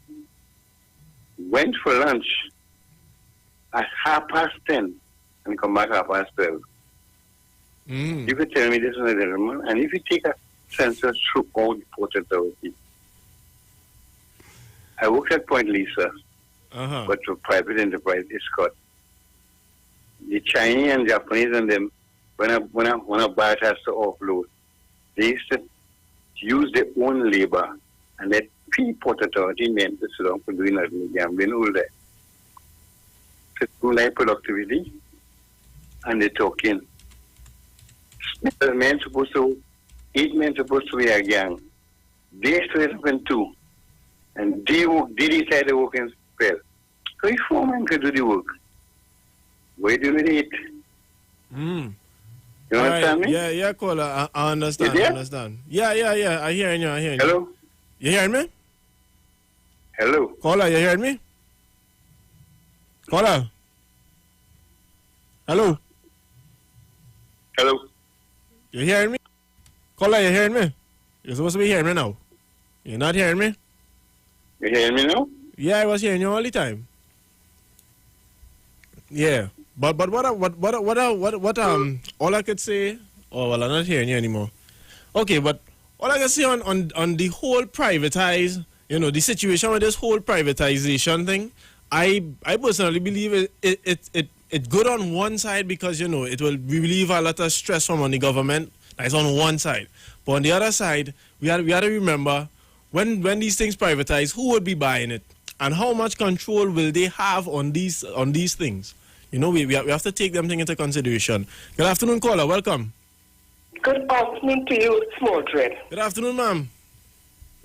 Went for lunch at 10:30 and come back 12:30. You could tell me this is a gentleman, and if you take a census through all the Port Authority, I worked at Point Lisa, but for private enterprise, it's got the Chinese and Japanese and them. When a bat has to offload, they used to use their own labor and let Port Authority men to sit down for doing nothing, gambling all that. So like productivity, and they're talking. 8 men supposed to be a gang. They split up in 2. And they decide to work in spell. So if 4 men could do the work, why do we 8? You understand me? Yeah, caller. I understand. I understand. Yeah. I hear you. Hello? You hearing me? Hello? Caller, you hearing me? Caller? Hello? Hello? You hearing me? Caller, you hearing me? You're supposed to be hearing me now. You're not hearing me? You hearing me now? Yeah, I was hearing you all the time. Yeah. But what all I could say, I'm not hearing you anymore. Okay, but all I can say on the whole privatize, the situation with this whole privatization thing, I personally believe it's good on one side because, it will relieve a lot of stress from on the government. That's on one side. But on the other side, we have to remember when these things privatize, who would be buying it? And how much control will they have on these things? We have to take them things into consideration. Good afternoon, caller. Welcome. Good afternoon to you, Small Dread. Good afternoon, ma'am.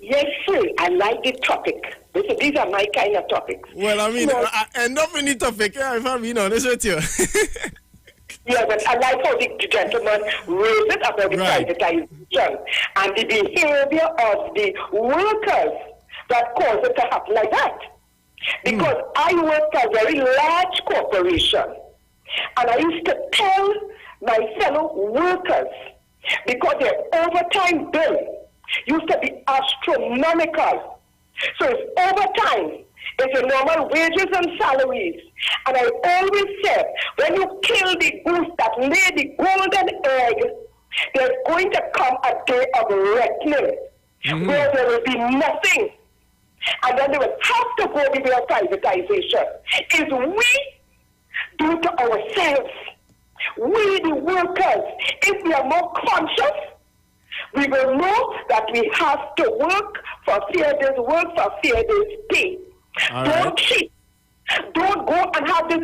Yes, sir. I like the topic. These are my kind of topics. Well, I mean, I end up in the topic, if I'm being honest with you. Yeah, but I like how the gentleman raised it about the privatization and the behavior of the workers that caused it to happen like that. Because I worked at a very large corporation, and I used to tell my fellow workers, because their overtime bill used to be astronomical. So it's overtime. It's your normal wages and salaries. And I always said, when you kill the goose that laid the golden egg, there's going to come a day of reckoning where there will be nothing. And then they will have to go with their privatization. Is we do to ourselves, we the workers, if we are more conscious, we will know that we have to work for fair days work for fair days pay. Don't cheat. Don't go and have this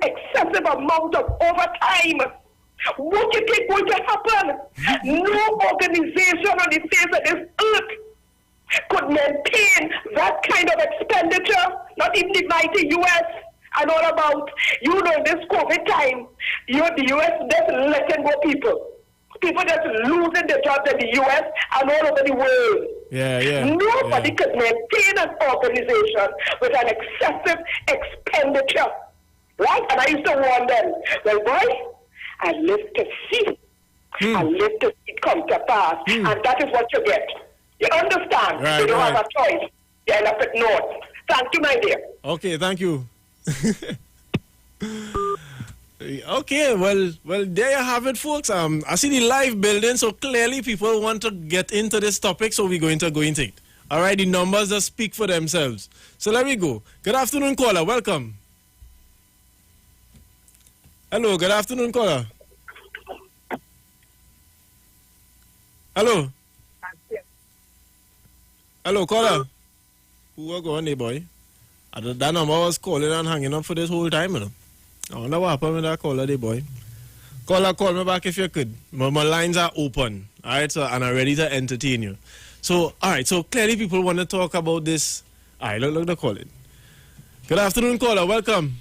excessive amount of overtime What do you think going to happen? No organization on the face of this earth could maintain that kind of expenditure, not even the mighty U.S. and all about, this COVID time, the U.S. just letting go people. People just losing their jobs in the U.S. and all over the world. Nobody could maintain an organization with an excessive expenditure. Right? And I used to warn them, well, boy, I live to see. I live to see it come to pass. And that is what you get. You understand? You don't have a choice. You end up at north. Thank you, my dear. Okay, thank you. Okay, well, there you have it, folks. I see the live building, so clearly people want to get into this topic, so we're going to go into it. All right, the numbers just speak for themselves. So let me go. Good afternoon, caller. Welcome. Hello, good afternoon, caller. Hello. Hello, caller. Who are going there, boy? That number was calling and hanging up for this whole time, you know. I wonder what happened with that caller there, boy. Caller, call me back if you could. My lines are open, all right, so, and I'm ready to entertain you. So, all right, so clearly people want to talk about this. All right, look the call it. Good afternoon, caller. Welcome.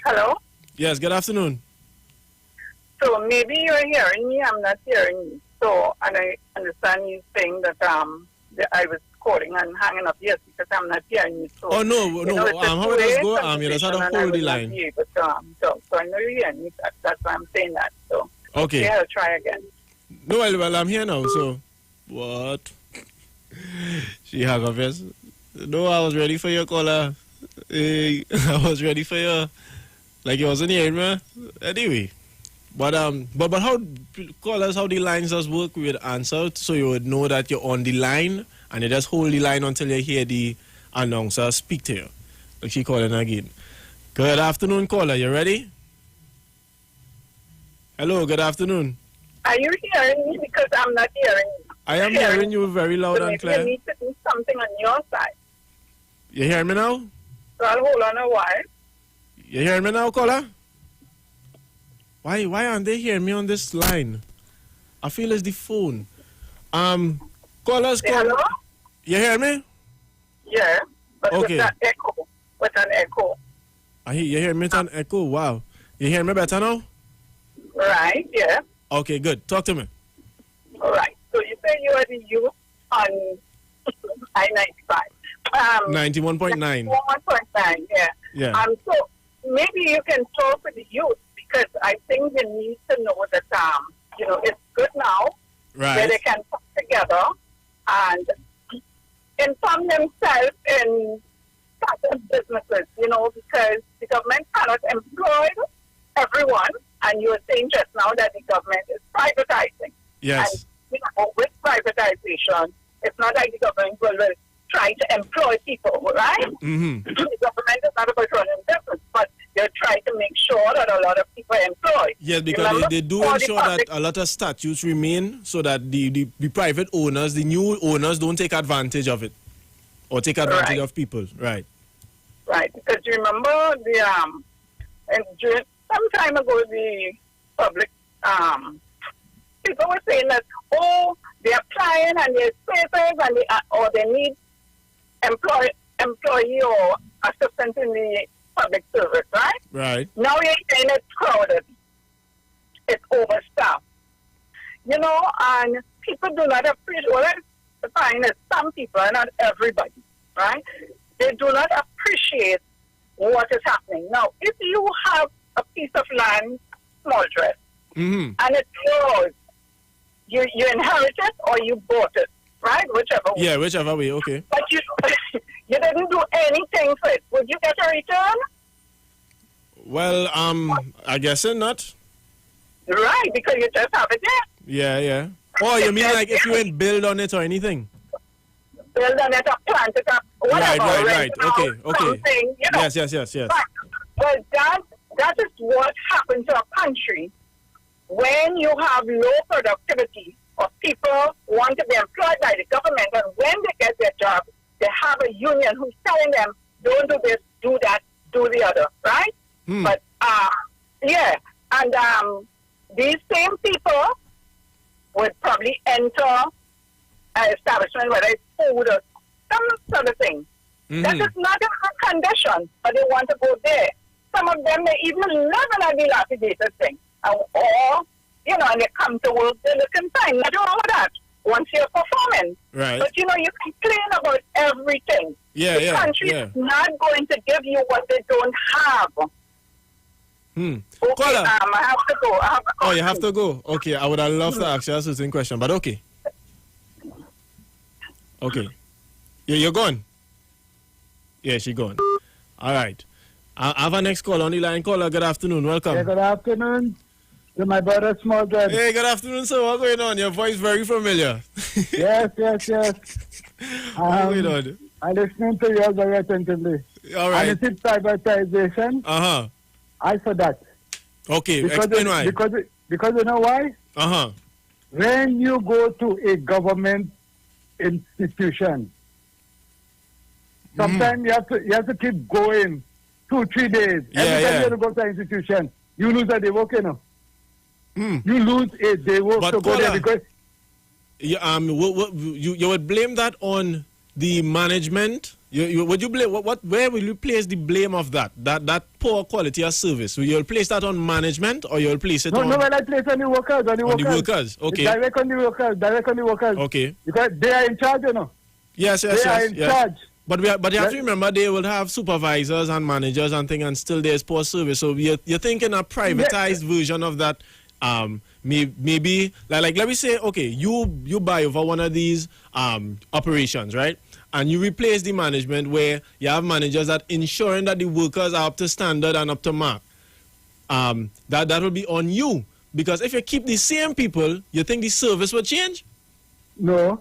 Hello? Yes, good afternoon. So maybe you're hearing me, I'm not hearing you. So, and I understand you saying that I was calling and hanging up, yes, because I'm not hearing you. So, oh, no, how it does go? You just had to hold the line. So I know you're hearing me, that's why I'm saying that. So, okay, I'll try again. No, well, I'm here now, so, what? She hung up, yes? No, I was ready for your caller. I was ready for your, like you wasn't hearing me. Anyway. But how callers, how the lines does work, we would answer so you would know that you're on the line and you just hold the line until you hear the announcer speak to you. Like she calling again. Good afternoon, caller. You ready? Hello, good afternoon. Are you hearing me? Because I'm not hearing you. I am hearing you very loud so and clear. You need to do something on your side. You hear me now? So I'll hold on a while. You hear me now, caller? Why aren't they hearing me on this line? I feel it's the phone. Callers, hello? You hear me? Yeah, but okay. With an echo. You hear me with an echo? Wow. You hear me better now? Right, yeah. Okay, good. Talk to me. All right. So you say you are the youth on I-95. 91.9. 91.9, yeah. Yeah. So maybe you can talk with the youth, because I think they need to know that, it's good now. Right. Where they can come together and inform themselves in startup businesses, because the government cannot employ everyone. And you were saying just now that the government is privatizing. Yes. And, with privatization, it's not like the government will try to employ people, right? Mm-hmm. The government is not about running business, but they're trying to make sure that a lot of people are employed. Yes, because they do ensure that a lot of statutes remain so that the private owners, the new owners, don't take advantage of it or take advantage of people. Right. Right. Because you remember some time ago, the public people were saying that, they're applying and they're spaces and they need employee or assistant in the public service, right? Right. Now you're saying it's crowded. It's overstaffed. And people do not appreciate, well, I find that some people, not everybody, right? They do not appreciate what is happening. Now, if you have a piece of land, small dress, and it's yours, you inherit it or you bought it, right? Whichever way. Yeah, whichever way, okay. But you didn't do anything for it. Would you get a return? Well, I guess not. Right, because you just have it Yeah, there. yeah. Oh, you mean like if you ain't build on it or anything? Build on it or plant it up, whatever. Right. Okay. Yes. But, well, that is what happens to a country when you have low productivity of people want to be employed by the government, and when they get their job, they have a union who's telling them, don't do this, do that, do the other, right? But, And these same people would probably enter an establishment, whether it's food or some sort of thing. That is not a condition, but they want to go there. Some of them may even live in a dilapidated thing. Or, you know, and they come to work, they're looking fine. Nothing wrong with that once you're performing. Right. But, you know, you complain about everything. The country is not going to give you what they don't have. Okay, I have to go. You have to go. Okay, I would have loved to ask you a certain question, but okay. Okay. Yeah, you're gone. Yeah, she gone. All right. I have a next call on the line. Caller, good afternoon. Welcome. Yeah, good afternoon. To my brother, Small Dread. Hey, good afternoon, sir. What's going on? Your voice very familiar. Yes. What's going on? I'm listening to you very attentively. All right. And it's privatization. Uh-huh. I for that. Okay, explain why. Because you know why? Uh-huh. When you go to a government institution, sometimes you have to keep going 2-3 days. Every time you go to an institution, you lose a day work, you know. You lose a day work to go there because you would blame that on the management. Would you blame where will you place the blame of that poor quality of service? Will you place that on management or you'll place it on? No, I place on the workers. On the workers. Okay. Direct on the workers. Okay. Because they are in charge, you know. Yes. They are in charge. But you have to remember they will have supervisors and managers and things, and still there's poor service. So you're thinking a privatized version of that. Maybe like let me say, okay, you buy over one of these operations, right? And you replace the management where you have managers that ensuring that the workers are up to standard and up to mark. That will be on you, because if you keep the same people, you think the service will change? No.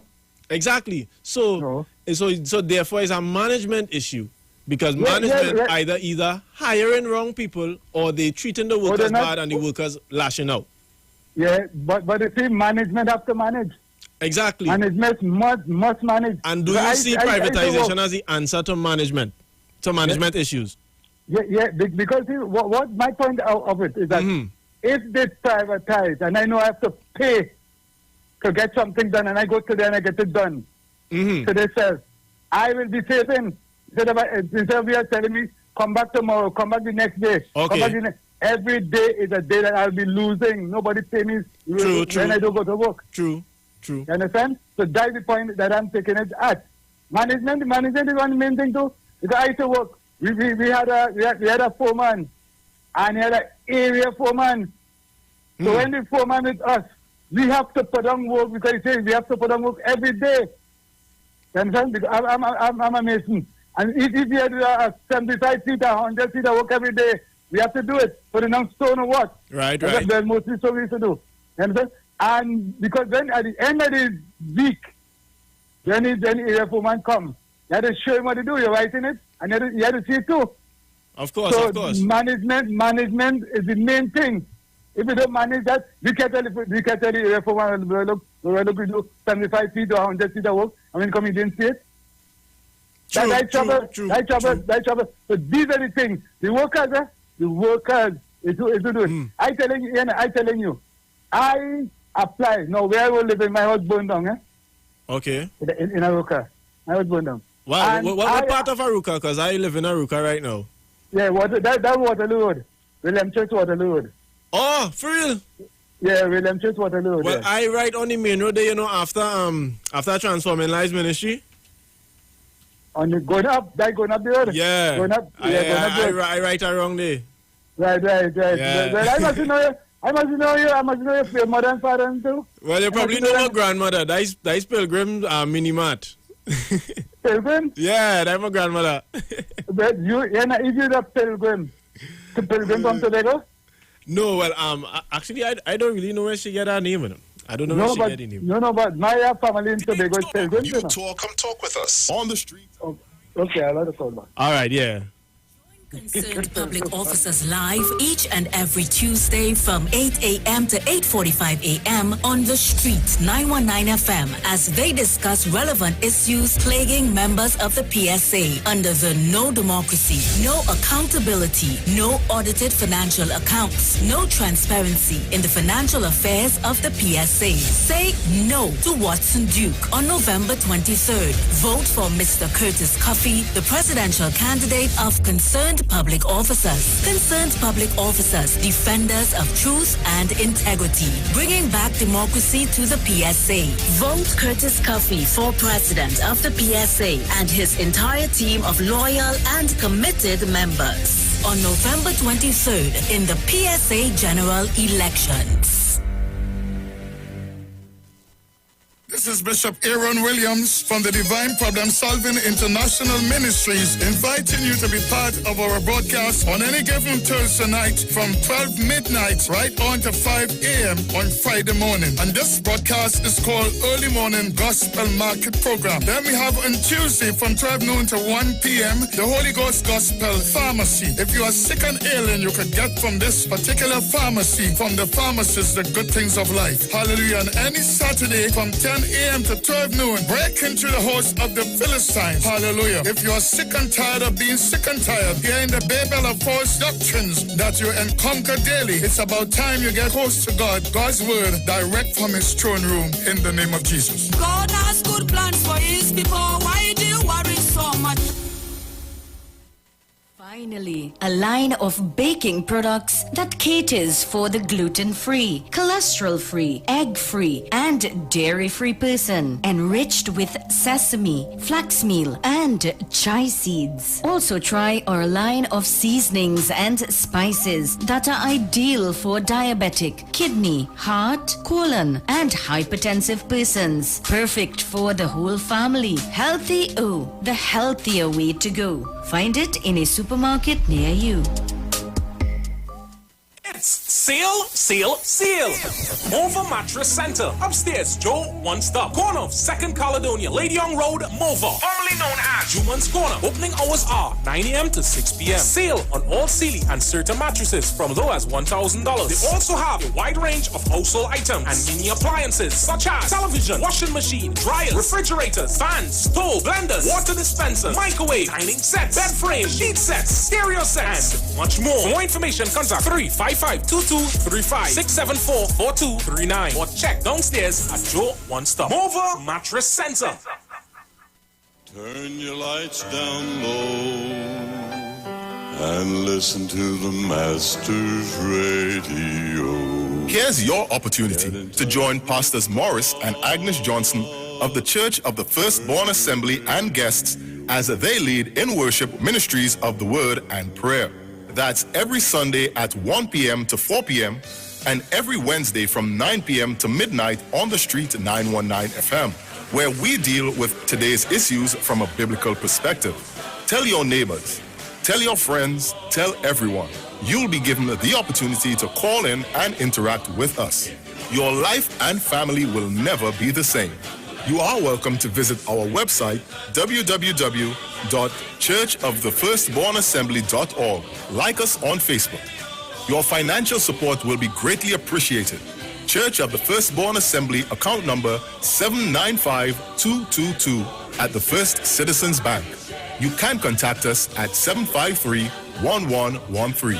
Exactly. So therefore it's a management issue, because management either hiring wrong people or they treating the workers bad and the workers lashing out. Yeah, but you see, management have to manage. Exactly. Management must manage. And do you see privatization as the answer to management issues? Yeah, because see, what my point of it is that if they privatize, and I know I have to pay to get something done, and I go to there and I get it done. So they say, I will be saving. Instead of you telling me, come back tomorrow, come back the next day. Okay. Every day is a day that I'll be losing. Nobody pay me when I don't go to work. True. You understand? So that's the point that I'm taking it at. Management is one main thing too. Because I used to work. We had a foreman, and he had an area foreman. So when the foreman is us, we have to put on work, because he says we have to put on work every day. You understand? Because I'm a mason. And if you have a 75 feet or 100 feet of work every day, we have to do it. Put it on stone or what? Right. That's mostly so we used to do. You understand? And because then at the end of the week, then the area foreman comes. You have to show him what to do. You're writing it, and you have to see it too. Of course. Management is the main thing. If you don't manage that, we can tell the area foreman, look, we do 75 feet or 100 feet of work, and when come, he didn't see it. That's trouble. So these are the things. The workers is to do it. I telling you, I apply. Now, where I will live in, my house burned down, Okay. In Aruka. My house burned down. Wow. What part of Aruka? Because I live in Aruka right now. Yeah, that Waterloo Road. William Church Waterloo Road. Oh, for real? Yeah, William Church Waterloo Road. Well, I right on the main road there, after Transforming Lives Ministry. Going up the road? Yeah. Going up the road. I right around there. Right. Yeah. Well, I must know you. I must know your mother and father too. Well, you probably know my grandmother. That's Pilgrim Mini-Mart. Pilgrim? Yeah, that's my grandmother. But you're not easy to Pilgrim. To Pilgrim from Tobago? No, well, actually, I don't really know where she get her name. I don't know where she get her name. No, but my family in Tobago is Pilgrim. Come talk with us on the street. Okay, I'll let it call back. All right, yeah. Concerned Public Officers Live each and every Tuesday from 8 a.m. to 8:45 a.m. on The Street 919 FM as they discuss relevant issues plaguing members of the PSA under the No Democracy, No Accountability, No Audited Financial Accounts, No Transparency in the Financial Affairs of the PSA. Say no to Watson Duke on November 23rd. Vote for Mr. Curtis Cuffey, the presidential candidate of Concerned Public Officers. Concerned Public Officers, defenders of truth and integrity, bringing back democracy to the PSA. Vote Curtis Cuffey for president of the PSA and his entire team of loyal and committed members on November 23rd in the PSA general elections. This is Bishop Aaron Williams from the Divine Problem Solving International Ministries, inviting you to be part of our broadcast on any given Thursday night from 12 midnight right on to 5 a.m. on Friday morning. And this broadcast is called Early Morning Gospel Market Program. Then we have on Tuesday from 12 noon to 1 p.m. the Holy Ghost Gospel Pharmacy. If you are sick and ailing, you could get from this particular pharmacy, from the pharmacist, the good things of life. Hallelujah. And any Saturday from 10 a.m. to 12 noon, break into the house of the Philistines. Hallelujah. If you are sick and tired of being sick and tired, hearing the babel of false doctrines that you encounter daily, it's about time you get close to God, God's word, direct from his throne room in the name of Jesus. God has good plans for his people. Why do you worry so much? Finally, a line of baking products that caters for the gluten-free, cholesterol-free, egg-free, and dairy-free person, enriched with sesame, flax meal, and chia seeds. Also try our line of seasonings and spices that are ideal for diabetic, kidney, heart, colon, and hypertensive persons. Perfect for the whole family. Healthy O, the healthier way to go. Find it in a supermarket near you. It's Seal, Seal, Seal. Mova Mattress Center. Upstairs, Joe One Stop. Corner of 2nd Caledonia, Lady Young Road, Mova. Formerly known as Juman's Corner. Opening hours are 9 a.m. to 6 p.m. Sale on all Sealy and certain mattresses from low as $1,000. They also have a wide range of household items and mini appliances such as television, washing machine, dryers, refrigerators, fans, stove, blenders, water dispenser, microwave, dining sets, bed frame, sheet sets, stereo sets, and much more. For more information, contact 355-2235-674-4239 or check downstairs at Joe One Stop. Mova Mattress Center. Turn your lights down low and listen to the Master's Radio. Here's your opportunity to join Pastors Morris and Agnes Johnson of the Church of the Firstborn Assembly and guests as they lead in worship ministries of the Word and Prayer. That's every Sunday at 1 p.m. to 4 p.m. and every Wednesday from 9 p.m. to midnight on the Street 919 FM, where we deal with today's issues from a biblical perspective. Tell your neighbors, tell your friends, tell everyone. You'll be given the opportunity to call in and interact with us. Your life and family will never be the same. You are welcome to visit our website, www.churchofthefirstbornassembly.org. Like us on Facebook. Your financial support will be greatly appreciated. Church of the Firstborn Assembly, account number 795222 at the First Citizens Bank. You can contact us at 753-1113.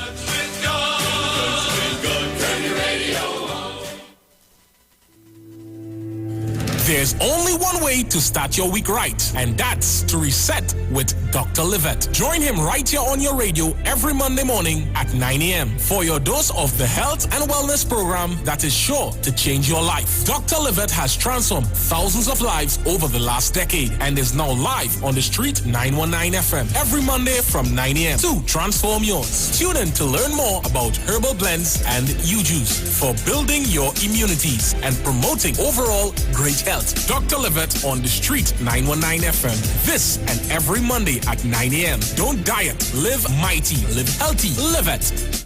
There's only one way to start your week right, and that's to reset with Dr. Livette. Join him right here on your radio every Monday morning at 9 a.m. for your dose of the health and wellness program that is sure to change your life. Dr. Livette has transformed thousands of lives over the last decade and is now live on the Street 919 FM every Monday from 9 a.m. to transform yours. Tune in to learn more about herbal blends and U-Juice for building your immunities and promoting overall great health. Dr. Livette on the Street 919 FM. This and every Monday at 9 a.m. Don't diet, live mighty, live healthy, live it.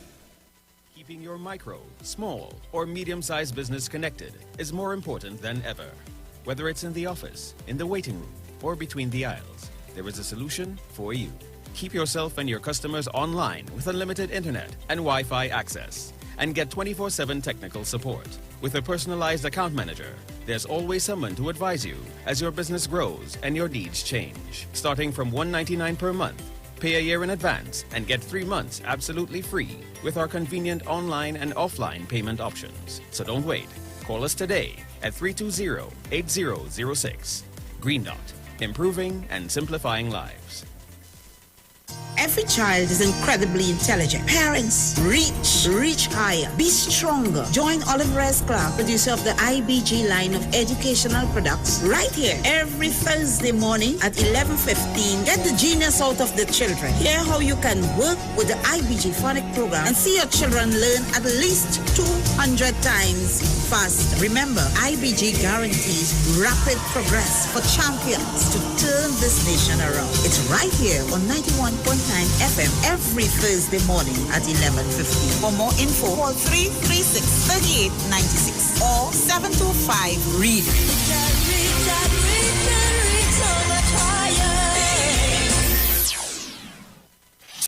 Keeping your micro, small, or medium-sized business connected is more important than ever. Whether it's in the office, in the waiting room, or between the aisles, there is a solution for you. keep yourself and your customers online with unlimited internet and Wi-Fi access. And get 24/7 technical support. With a personalized account manager, there's always someone to advise you as your business grows and your needs change. Starting from $199 per month, pay a year in advance and get 3 months absolutely free with our convenient online and offline payment options. So don't wait. Call us today at 320-8006. Green Dot, improving and simplifying lives. Every child is incredibly intelligent. Parents, reach higher. Be stronger. Join Olive Reyes Clark, producer of the IBG line of educational products, right here every Thursday morning at 11:15. Get the genius out of the children. Hear how you can work with the IBG phonic program and see your children learn at least 200 times faster. Remember, IBG guarantees rapid progress for champions to turn this nation around. It's right here on 91.9 FM every Thursday morning at 11:15. For more info, call 336-3896 or 725-READ.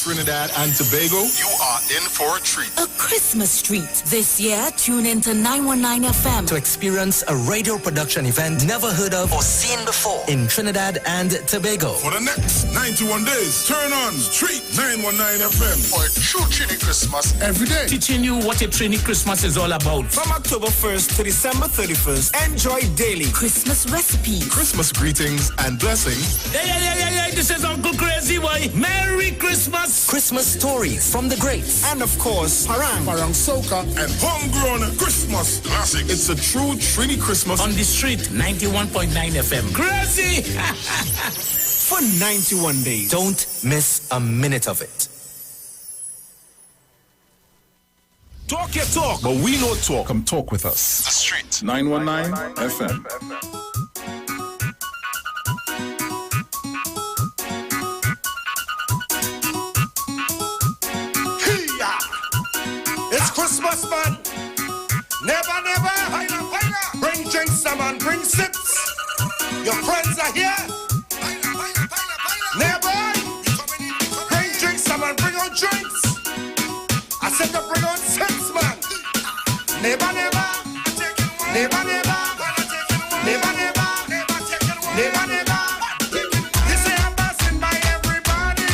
Trinidad and Tobago, you are in for a treat. A Christmas treat. This year, tune into 919 FM to experience a radio production event never heard of or seen before in Trinidad and Tobago. For the next 91 days, turn on Street 919 FM for a true Trini Christmas every day. Teaching you what a Trini Christmas is all about. From October 1st to December 31st, enjoy daily Christmas recipes, Christmas greetings and blessings. Hey, this is Uncle Crazy Boy. Merry Christmas. Christmas stories from the greats. And of course, Parang Soca, and homegrown Christmas classics. It's a true Trini Christmas on the street, 91.9 FM. Crazy! For 91 days. Don't miss a minute of it. Talk your talk, but we know talk. Come talk with us. The Street 919 FM. It's Christmas, man. Never, bring drinks, man. Bring sips. Your friends are here. Never. Bring drinks, man. Bring on drinks. I said to bring on sips, man. Never. This is a passing by everybody.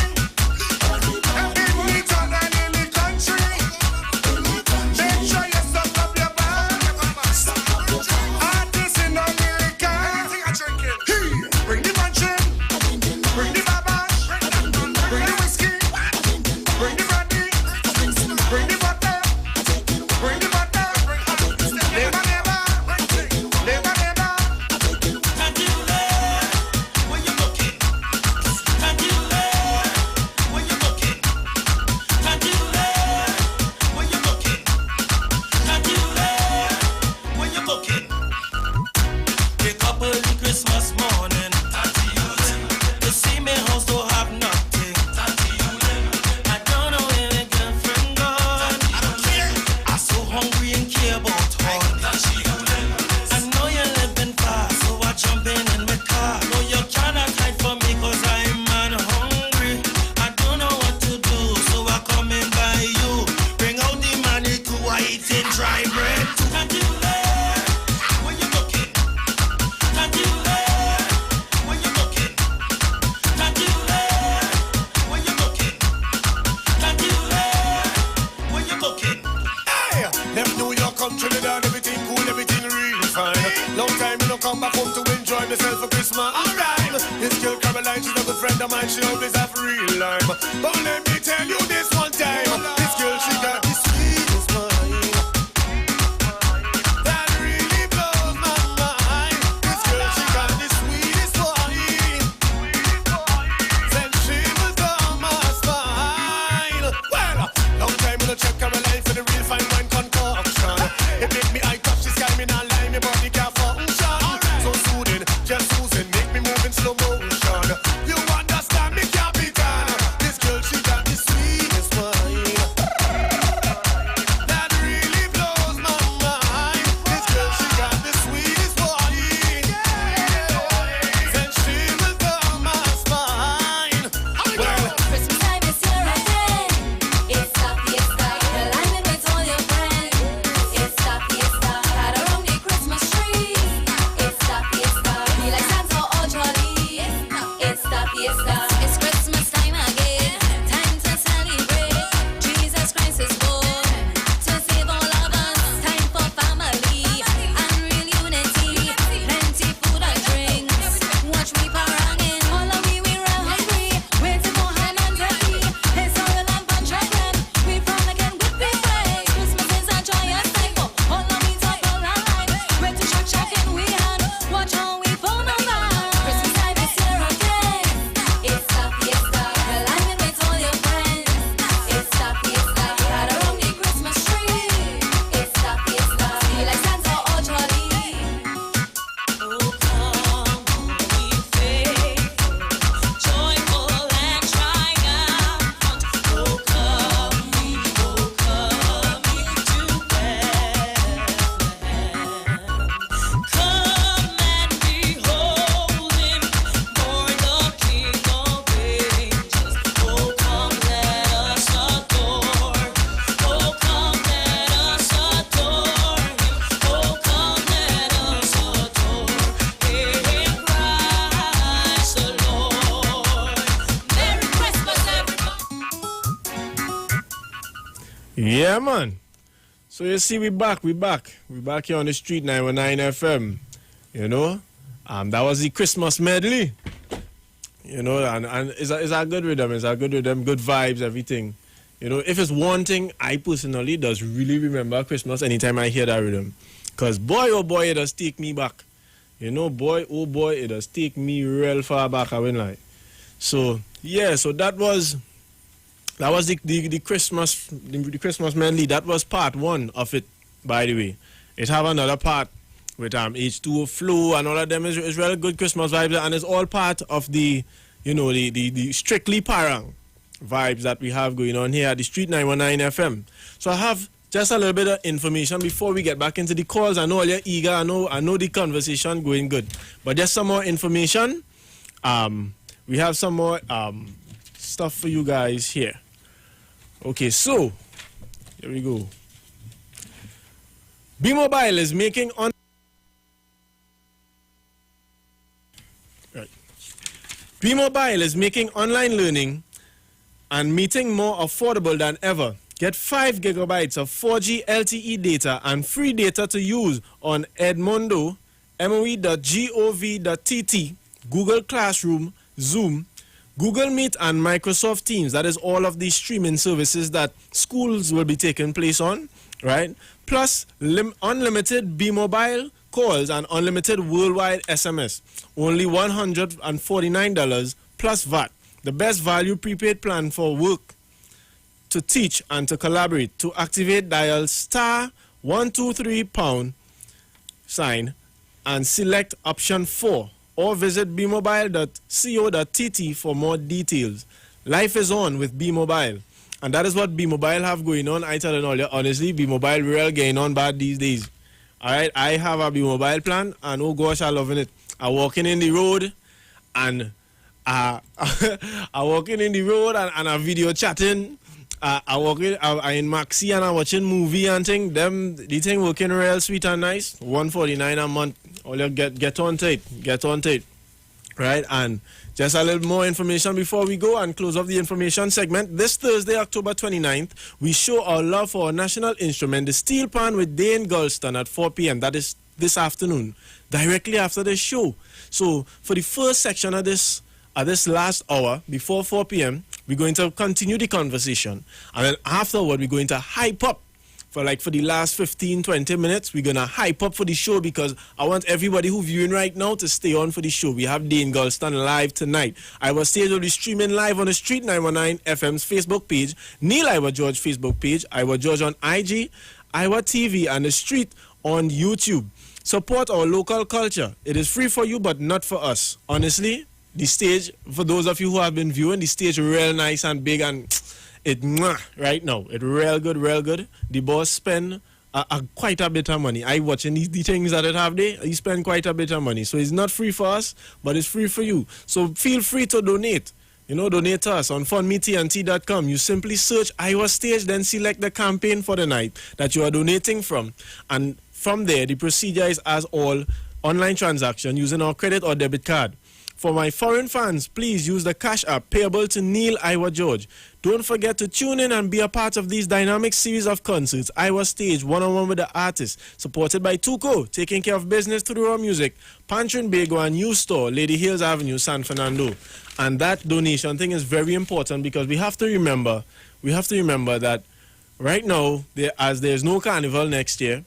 She always have real life. But let me tell you this one time. This girl, she got the sweetest mind. That really blows my mind. This girl, she got the sweetest wine. Then she was down my spine. Well, long time when I check her life for the real fine wine concoction. It make me eye touch, this guy me not lie, me body can't function. So soothing, just soothing, make me move in slow motion. You understand me, Captain? This girl, she got the sweetest wine. Yeah, man. So you see, we back here on the street 919 FM. You know, that was the Christmas medley. You know, and it's a good rhythm. It's a good rhythm, good vibes, everything. You know, if it's one thing, I personally does really remember Christmas anytime I hear that rhythm. Because boy, oh boy, it does take me back. You know, boy, oh boy, it does take me real far back, I wouldn't lie. So, yeah, so that was the Christmas medley. That was part one of it, by the way. It have another part with H2O Flow and all of them is really good Christmas vibes, and it's all part of the, you know, the strictly parang vibes that we have going on here at the Street 919 FM. So I have just a little bit of information before we get back into the calls. I know all you're eager. I know the conversation going good, but just some more information. We have some more stuff for you guys here. Okay, so here we go. B-Mobile is making B-Mobile is making online learning and meeting more affordable than ever. Get 5 gigabytes of 4G LTE data and free data to use on Edmodo, moe.gov.tt, Google Classroom, Zoom, Google Meet, and Microsoft Teams. That is all of these streaming services that schools will be taking place on, right? Plus unlimited B-Mobile calls and unlimited worldwide SMS. Only $149 plus VAT. The best value prepaid plan for work, to teach, and to collaborate. To activate, dial *123# sign and select option 4, or visit bmobile.co.tt for more details. Life is on with B-Mobile, and that is what B-Mobile have going on. I tell you all, honestly, B-Mobile real going on bad these days. All right, I have a B-Mobile plan, and oh gosh, I'm loving it. I'm walking in the road, and I'm walking in the road and I'm video chatting. I walking in Maxi and I'm watching movie and thing. The thing working real sweet and nice. $149 a month. All you get on to it. Right? And just a little more information before we go and close off the information segment. This Thursday, October 29th, we show our love for our national instrument, the steel pan, with Dane Gulston at 4 p.m. That is this afternoon, directly after the show. So for the first section of this last hour, before 4 p.m., we're going to continue the conversation. And then afterward, we're going to hype up for the last 15, 20 minutes. We're going to hype up for the show because I want everybody who's viewing right now to stay on for the show. We have Dane Gulston live tonight. Iwer Stage will be streaming live on the Street 919 FM's Facebook page, Neil Iwer George Facebook page, Iwer George on IG, Iwer TV, and the Street on YouTube. Support our local culture. It is free for you, but not for us. Honestly, the stage, for those of you who have been viewing, the stage real nice and big, and it right now. It real good. The boss spend quite a bit of money. I watching the things that it have there. He spend quite a bit of money. So it's not free for us, but it's free for you. So feel free to donate. You know, donate to us on fundmetnt.com. You simply search Iwer Stage, then select the campaign for the night that you are donating from. And from there, the procedure is as all online transaction using our credit or debit card. For my foreign fans, please use the Cash App payable to Neil Iwer George. Don't forget to tune in and be a part of these dynamic series of concerts. Iwer Stage, one-on-one with the artists, supported by Tuco, taking care of business through our music, Pantrin Bago and New Store, Lady Hills Avenue, San Fernando. And that donation thing is very important because we have to remember that right now, as there's no carnival next year,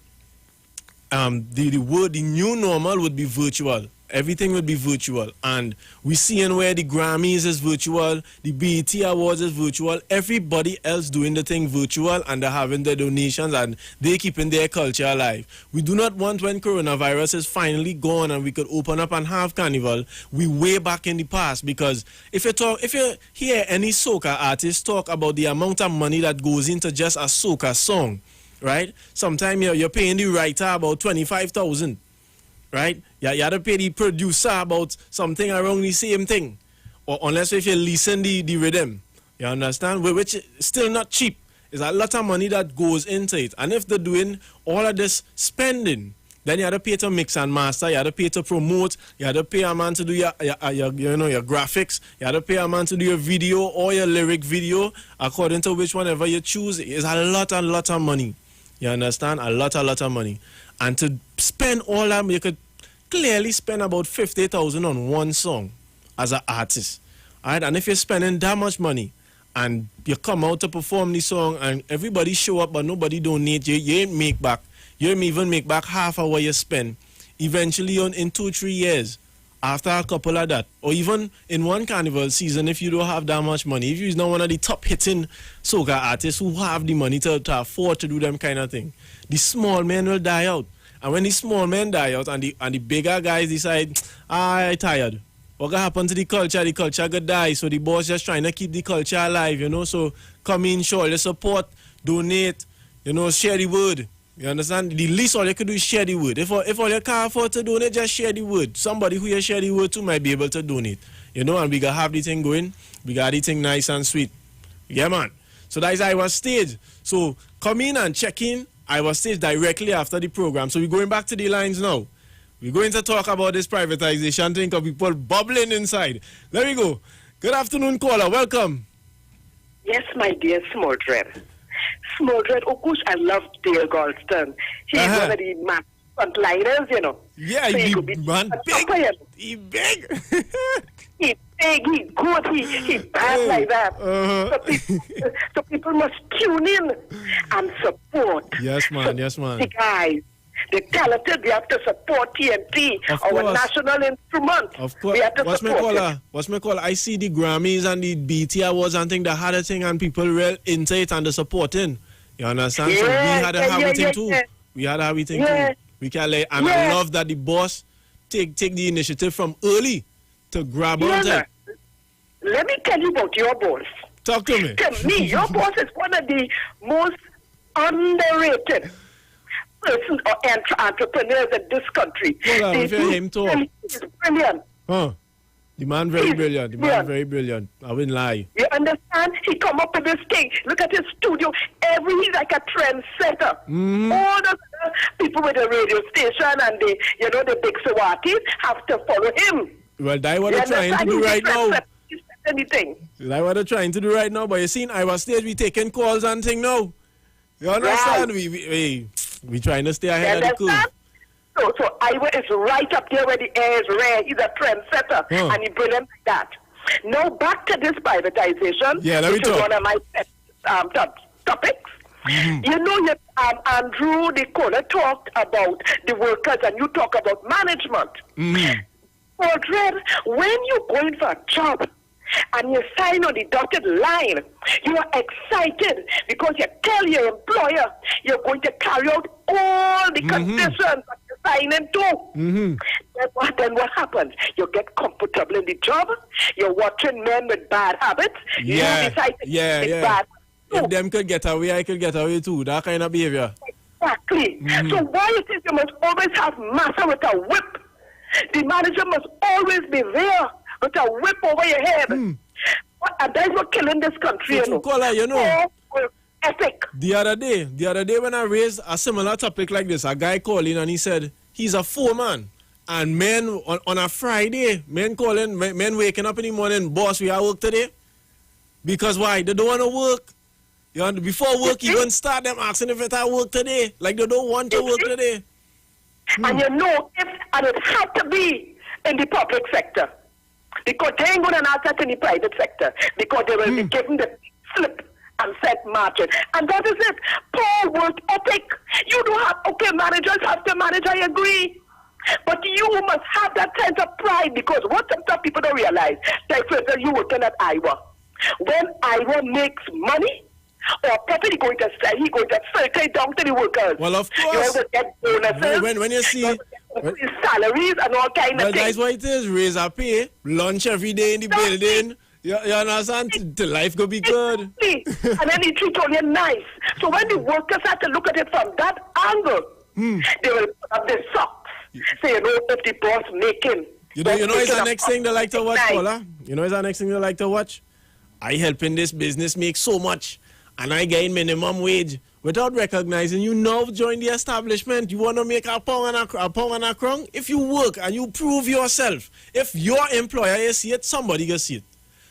the new normal would be virtual. Everything would be virtual, and we seeing where the Grammys is virtual, the BET Awards is virtual, everybody else doing the thing virtual, and they're having their donations and they're keeping their culture alive. We do not want, when coronavirus is finally gone and we could open up and have carnival, we way back in the past, because if you hear any soca artist talk about the amount of money that goes into just a soca song, right? Sometimes you're paying the writer about $25,000. Right? You have to pay the producer about something around the same thing. Or unless if you listen the rhythm. You understand? Which is still not cheap. There's a lot of money that goes into it. And if they're doing all of this spending Then you had to pay to mix and master. You had to pay to promote. You had to pay a man to do your graphics. You had to pay a man to do your video or your lyric video, according to which whenever you choose. It's a lot of money. You understand? A lot of money. And to spend all that, you could clearly spend about 50,000 on one song as an artist. All right? And if you're spending that much money and you come out to perform the song and everybody show up but nobody donate, you ain't make back. You don't even make back half of what you spend. Eventually, in 2-3 years, after a couple of that, or even in one carnival season, if you don't have that much money, if you're not one of the top hitting soca artists who have the money to afford to do them kind of thing, the small men will die out. And when the small men die out and the bigger guys decide, I'm tired. What gonna happen to the culture? The culture gonna die. So the boss just trying to keep the culture alive, So come in, show your support, donate, share the word. You understand? The least all you could do is share the word. If all you can't afford to donate, just share the word. Somebody who you share the word to might be able to donate. And we got have the thing going. We got the thing nice and sweet. Yeah, man. So that is Iwer Stage. So come in and check in Iwer Stage directly after the program. So we're going back to the lines now. We're going to talk about this privatization thing of people bubbling inside. There we go. Good afternoon, caller. Welcome. Yes, my dear Smoldred. Smoldred, oh gosh, I love Dale Galston. He's one of the frontliners, Yeah, so he big. He big. He big, he good, he bad like that. So people must tune in and support. Yes, man. The guys. The talented, we have to support TNT, our national instrument. Of course. We have to support it. What's my call? I see the Grammys and the BT Awards and things that had a thing and people real into it and the supporting. You understand? So we had a happy thing too. We had a happy thing too. We can and I love that the boss take the initiative from early to grab on it. Let me tell you about your boss. Talk to me. To me, your boss is one of the most underrated persons or entrepreneurs in this country. If you him talk. He's brilliant. The man very brilliant. Very brilliant. I wouldn't lie. You understand? He come up with this thing. Look at his studio. He's like a trendsetter. All the people with the radio station and the big Sawatis have to follow him. Well, that's what they're trying to do right now. Anything. That's what they're trying to do right now. But you see, in Iwer Stage, we taking calls and thing now. You understand? Right. We trying to stay ahead of the curve. So Iwer is right up there where the air is rare. He's a trendsetter, and he's brilliant like that. Now back to this privatization, which is one of my topics. Andrew the caller talked about the workers, and you talk about management. Audrey, when you're going for a job, and you sign on the dotted line, you are excited because you tell your employer you're going to carry out all the conditions that you're signing to. Then what happens? You get comfortable in the job, you're watching men with bad habits, you decide to get bad. If them could get away, I could get away too. That kind of behavior. Exactly. So why it is you must always have massa with a whip? The manager must always be there with a whip over your head. And that's what killing this country. Epic. The other day when I raised a similar topic like this, a guy called in and he said he's a foreman. And men on a Friday, men waking up in the morning, boss, we have work today. Because why? They don't want to work. Before work even start, them asking if it have work today. Like they don't want to work today. And it had to be in the public sector. Because they ain't going to ask that in the private sector. Because they will be given the slip and set margin. And that is it. Poor work ethic. You don't have, managers have to manage, I agree. But you must have that sense of pride, because what some people don't realize, like for example, you working at Iwer. When Iwer makes money, or probably going to filter it down to the workers. Well, of course. You will get bonuses. When you see salaries and all kind of things. That's what it is. Raise a pay, lunch every day in the building. You understand? The life could be good. And then he treat on you nice. So when the workers have to look at it from that angle, they will put up their socks. So if the boss making. You know it's the next thing they like to watch, Paula? You know it's the next thing they like to watch? I helping this business make so much, and I getting minimum wage. without recognizing you now join the establishment. You want to make a pound and a crown. If you work and you prove yourself, if your employer you see it, somebody can see it.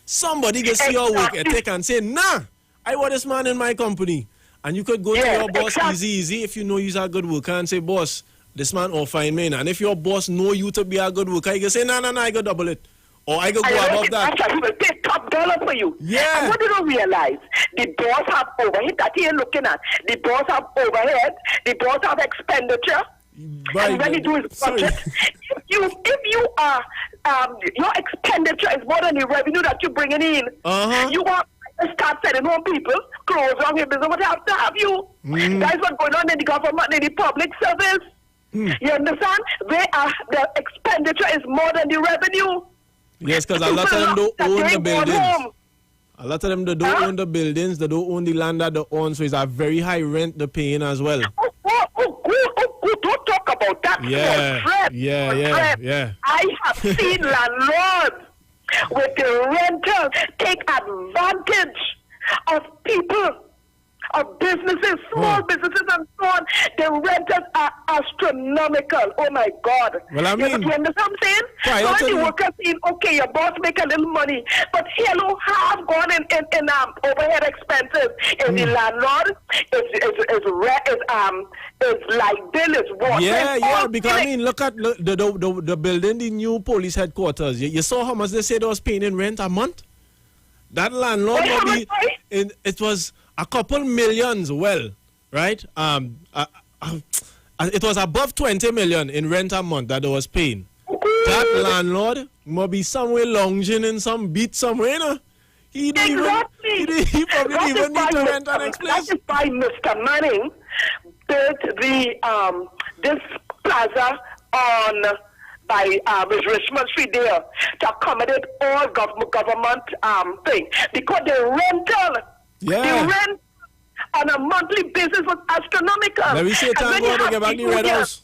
Somebody can see your work ethic and say, nah, I want this man in my company. And you could go to your boss easy if you know he's a good worker and say, boss, this man will find me. And if your boss know you to be a good worker, you can say, no, I got double it. Or I could go above that. He will pay top dollar for you. Yeah. And what do you realize? The boss have overhead that you're looking at. The boss have overhead. The boss have expenditure. Right. And when you do his budget, if you are your expenditure is more than the revenue that you're bringing in, you want to start sending home people, close on your business, what have to have you. That's what's going on in the government, in the public service. You understand? The expenditure is more than the revenue. Yes, because a lot of them don't own the buildings. A lot of them they don't own the buildings, they don't own the land that they own, so it's a very high rent they're paying as well. Don't talk about that. Yeah. I have seen landlords with the renters take advantage of people, of businesses, small businesses and so on. The renters are astronomical. Oh my God. Well, I mean, you understand what I'm saying? So the workers saying, okay, your boss make a little money, but hello, have gone in overhead expenses. And the landlord is like bill is water. Yeah, because I mean, look at the building, the new police headquarters. You saw how much they said they was paying in rent a month? That landlord, it was a couple millions, right? It was above 20 million in rent a month that they was paying. That landlord must be somewhere lounging in some beach somewhere, you know? He probably didn't even need to rent an place. That is why Mr. Manning built this plaza by Richmond Street there to accommodate all government things. Because the rent on a monthly basis was astronomical. Let me say thank God to get back the Red House.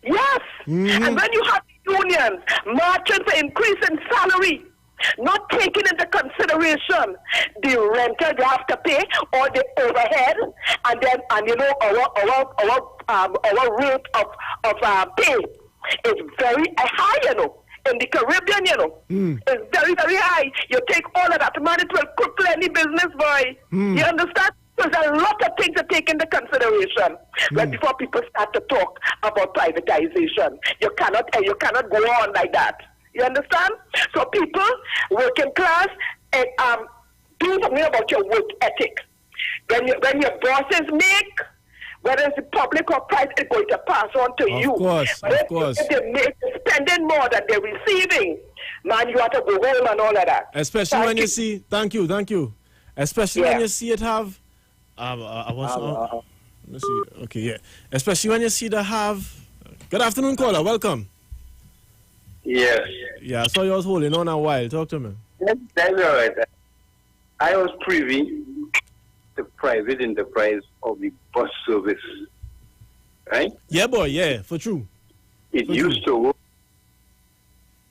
Yes. And when you have unions marching for increase in salary, not taking into consideration the rental they have to pay or the overhead, and you know our rate of pay is very high, you know. In the Caribbean, you know, it's very, very high. You take all of that money, it will cripple any business, boy. You understand? There's a lot of things to take into consideration before people start to talk about privatization. You cannot go on like that. You understand? So people, working class, do something about your work ethic. When your bosses make, whether it's public or private, it's going to pass on to you. Of course. If they're spending more than they're receiving, man, you have to go home and all of that. Especially when you see, thank you. Especially when you see it have, let's see, okay, yeah. Especially when you see the have, good afternoon, caller, welcome. Yes. Yeah, I saw you was holding on a while. Talk to me. That's all right. I was privy to private enterprise of the bus service, right? Yeah, boy, yeah, for true. It used to work.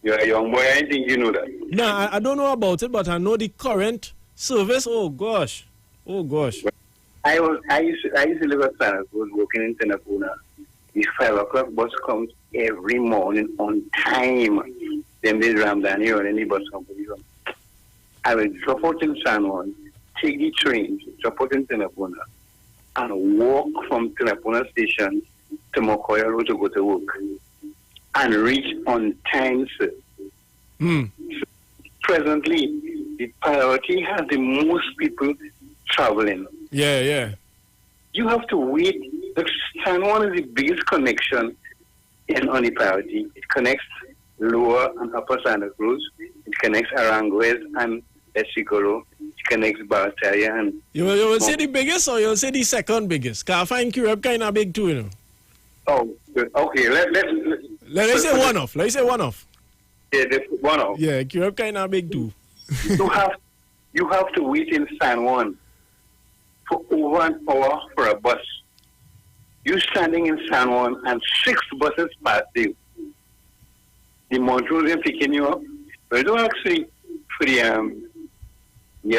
You're a young boy, I think you know that. Nah, I don't know about it, but I know the current service. Oh gosh. I used to live at San. I was working in Tenapuna. The 5 o'clock bus comes every morning on time. Then they ram down here and any bus company. I will drop out in San Juan, take the train, drop out in Tenapuna, and walk from Tenapuna station to Mokoya Road to go to work. And reach on time, sir. So presently, the priority has the most people traveling. Yeah. You have to wait. The San Juan is the biggest connection on the priority. It connects Lower and Upper Santa Cruz. It connects Aranguez and Esicolo. It connects Barataria and... You will say the biggest or you'll say the second biggest? Because I find Curab kind of big too, you know. Oh, okay. Let's say one off. Yeah, one off. Yeah, Curab kind of big too. You have to wait in San Juan for over an hour for a bus. You standing in San Juan and 6 buses pass you. The Montrose picking you up. But you don't actually for the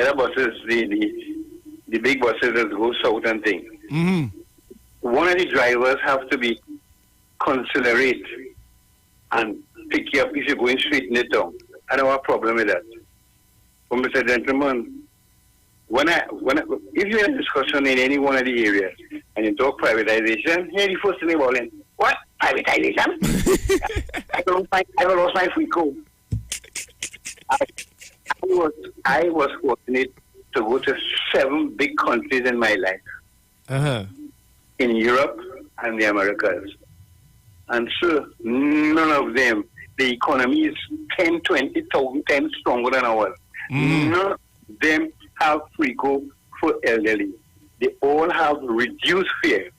other buses, the the big buses that go south and things. Mm-hmm. One of the drivers have to be considerate and pick you up if you're going straight in the town. I don't have a problem with that. But Mr. Gentleman, if you're in a discussion in any one of the areas and you talk privatization, here the first thing about it, what? Privatization? I lost my free code. I was fortunate to go to 7 big countries in my life. Uh-huh. In Europe and the Americas. And so, none of them, the economy is 10, 20,000 times stronger than ours. None of them have free go for elderly. They all have reduced fare.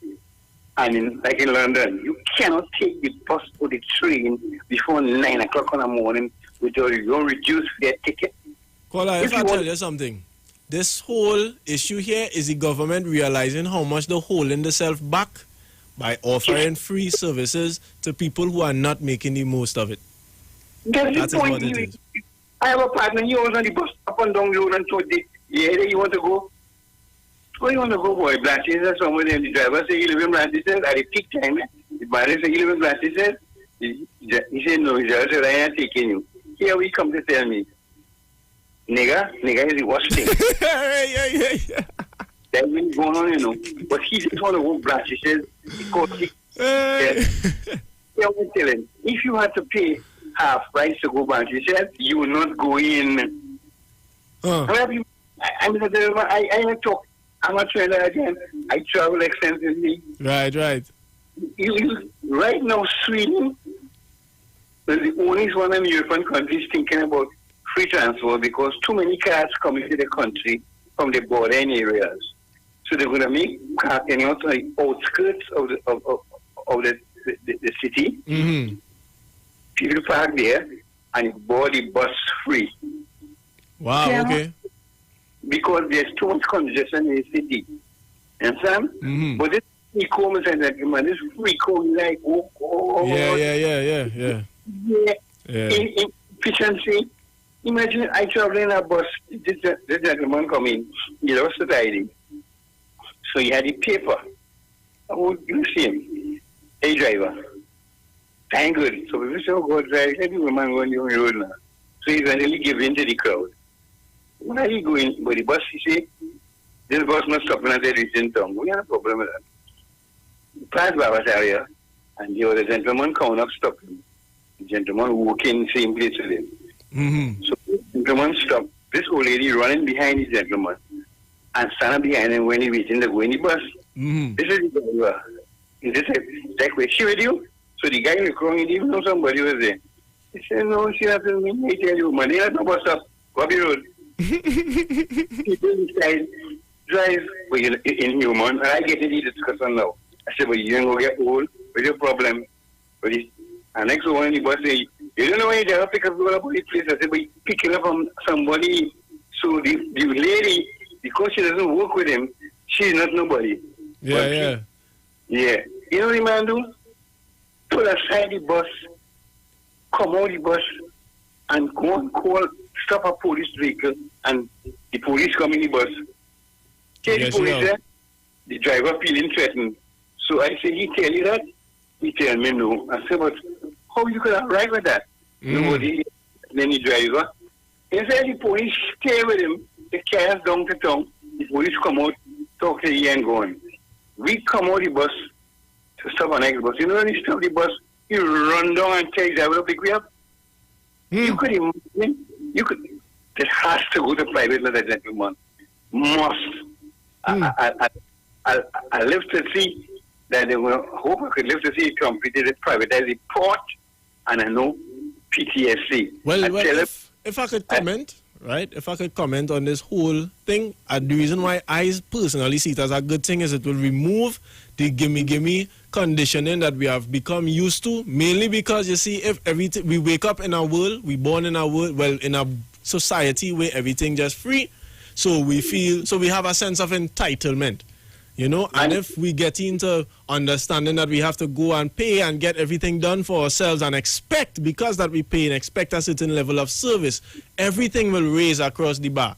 And like in London, you cannot take the bus or the train before 9 o'clock in the morning with your reduced fare ticket. Kola, if I tell you something, this whole issue here is the government realizing how much they're holding themselves back by offering free services to people who are not making the most of it. That's what it is. I have a partner, he was on the bus up and down the road and told me, yeah, you want to go? Where you want to go, boy? Blanchard says somewhere there. The driver said, you live in Blanchard says, at the peak time, the barrier said, you live in Blanchard says. He said, no, he said, I ain't taking you. Here we come to tell me, nigga is the worst thing. yeah. That's been going on, you know. But he just want to go Blanchard says, because he, I was telling, if you had to pay half price to go Blanchard says, you will not go in. I'm a trainer again. I travel extensively. Right. Right now, Sweden is the only one in European countries thinking about free transport because too many cars come into the country from the bordering areas. So they're going to make parking out on the outskirts of the city. Mm-hmm. People park there and board the bus free. Wow, okay. Because there's too much congestion in the city. Understand? Mm-hmm. But this free comb is this free comb like Yeah. In efficiency. Imagine I travel in a bus, this gentleman come in, he lost the ID. So he had the paper. I would you see him. Hey driver. Thank good. So we say, oh God, drive, let the woman go on the road now. So he eventually gave in to the crowd. When are you going? But the bus, he said, this bus must stop until they reach in town. We have a problem with that. He passed Baba's area, and there was a gentleman coming up, stopped him. The gentleman walking same place with him. Mm-hmm. So the gentleman stopped. This old lady running behind the gentleman and standing behind him when he waiting to go in the bus. Mm-hmm. This is the driver. He just said, like, was she with you? So the guy in the crowd, he didn't know somebody was there. He said, no, she has to meet me, tell you, man. They have no bus stop. Go up the road. He drive in human, and I get into the discussion now. I said, but you ain't going to get old. What's your problem? And next one, the boss say, you don't know why you never pick up the place. I said, but you pick it up from somebody. So the lady, because she doesn't work with him, she's not nobody. Yeah. You know what the man do? Pull aside the bus, come out the bus, and go and stop a police vehicle, and the police come in the bus. Tell the police there, the driver feeling threatened. So I say, he tell you that? He tell me no. I said, but how you could arrive with that? Nobody, then the driver. Instead, the police stay with him, the cars down to town, the police come out, talk to him and go on. We come out the bus to stop our next bus. You know when he stop the bus, he run down and tell the driver to pick me up. You could imagine, it has to go to private with a gentleman. Must. I live to see that they will hope I could live to see it completed, it privatize the port, and I know PTSC. Well, if I could comment, right? If I could comment on this whole thing, the reason why I personally see it as a good thing is it will remove the gimme conditioning that we have become used to, mainly because you see, if everything, we wake up in our world, we born in our world, well, in a society where everything just free, so we have a sense of entitlement. You know, and if we get into understanding that we have to go and pay and get everything done for ourselves and expect, because that we pay and expect a certain level of service, everything will raise across the bar.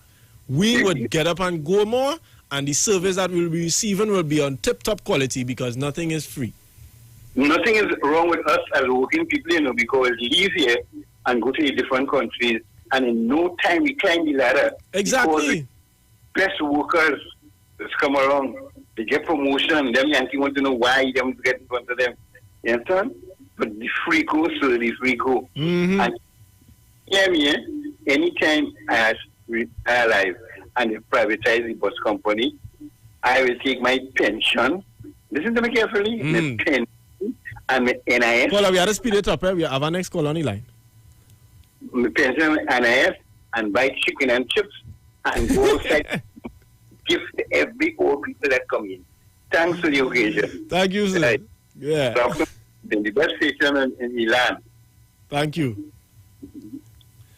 We would get up and go more, and the service that we'll be receiving will be on tip-top quality because nothing is free. Nothing is wrong with us as working people, because we leave here and go to different countries, and in no time we climb the ladder. Exactly. Best workers just come around. They get promotion. Them Yankee want to know why them get in front of them. You understand? But the free go, sir, the free go. Mm-hmm. And hear me, anytime I alive and they privatize the bus company, I will take my pension. Listen to me carefully. My pension and my NIS. Caller, we have to speed it up. We have our next call on the line. My pension, NIS, and buy chicken and chips and go outside. Give to every old people that come in. Thanks for the occasion. Thank you, sir. Right. Yeah. The best station in the land. Thank you.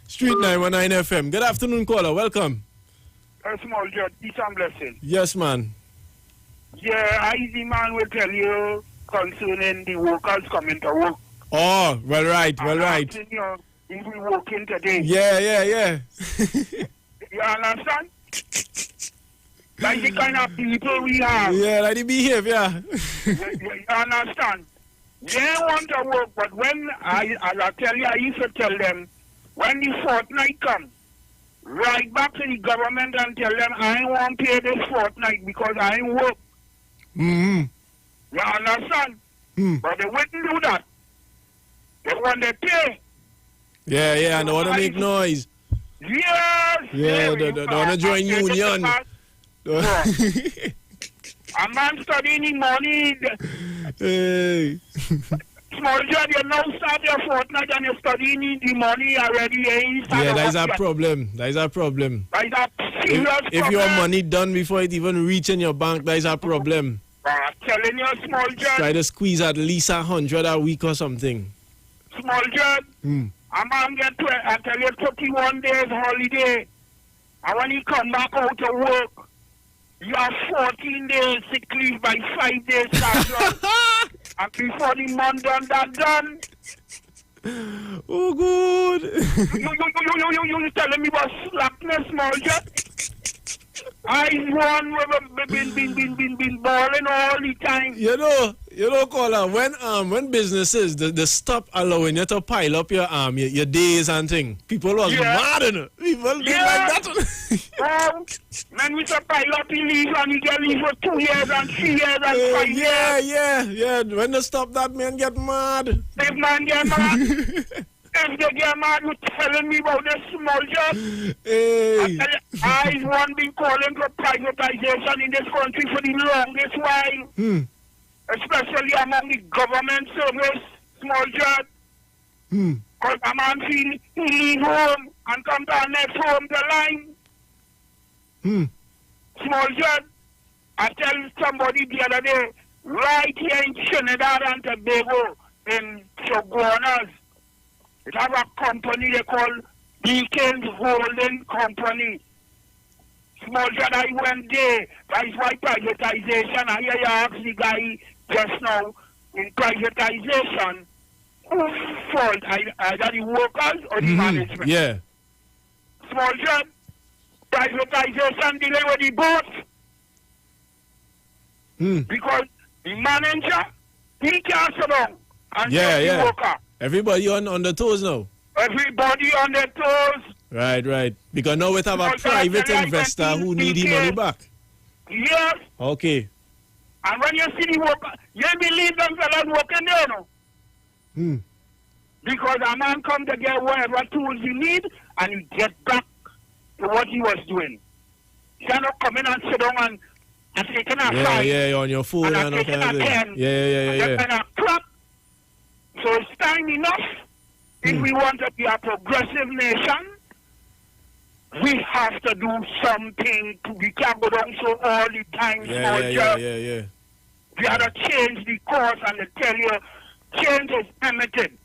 Street 919 FM. Good afternoon, caller. Welcome. A small judge, peace and blessing. Yes, man. Yeah, the man will tell you concerning the workers coming to work. Oh, well, right, well, right. If we working today. Yeah. You understand? Like the kind of people we have. Yeah, like the behavior. You understand? They want to work, but when as I tell you, I used to tell them, when the fortnight comes, write back to the government and tell them I won't pay this fortnight because I ain't work. Mm-hmm. You understand? But they wouldn't do that. They want to pay. Yeah, and they want to make noise. Yes. Yeah, they want to join union. A man studying in money. Hey. Small job, you now start your fortnight and you're studying in the money already. Yeah, that is a problem. That is a problem. That is a serious problem. If your money done before it even reach in your bank, that is a problem. I'm telling you, small job. Try to squeeze at least 100 a week or something. Small job. A man get I tell you 31 days holiday. And when he come back out to work, you have 14 days sick leave by 5 days start. And before the month done. Oh, good. You telling me about slackness, small job? I been balling all the time. You know, caller, when businesses they stop allowing you to pile up your days and thing, people was mad in it. People didn't like that. Man, we should pile up the leave and you get leave for 2 years and 3 years and 5 years. Yeah. When they stop that, man get mad. If man get mad. If they get mad, you telling me about this small job. Hey. I've one been calling for privatization in this country for the longest while. Especially among the government service, small job. Because a man feel he leave home and come to our next home the line. Small job. I tell somebody the other day, right here in Trinidad and Tobago, in Shoguanas, it have a company they call Beacons Holding Company. Small job, I went there. That is why privatization. I hear you ask the guy just now, in privatization, whose fault? Either the workers or the management? Yeah. Small job, privatization delay with the boat. Because the manager, he can't sit down and the worker. Everybody on the toes now. Everybody on their toes. Right. Because now we have a private investor who need his money back. Yes. Okay. And when you see the worker, you believe them fellas working there, no? Because a man come to get whatever tools he need and he get back to what he was doing. He cannot come in and sit down and taking a fight. Yeah, on your phone and all kind of thing. Yeah. And a crap. So it's time enough. If we want to be a progressive nation, we have to do something. We can't go down so all the time. Yeah. We have to change the course and they tell you change is permitted.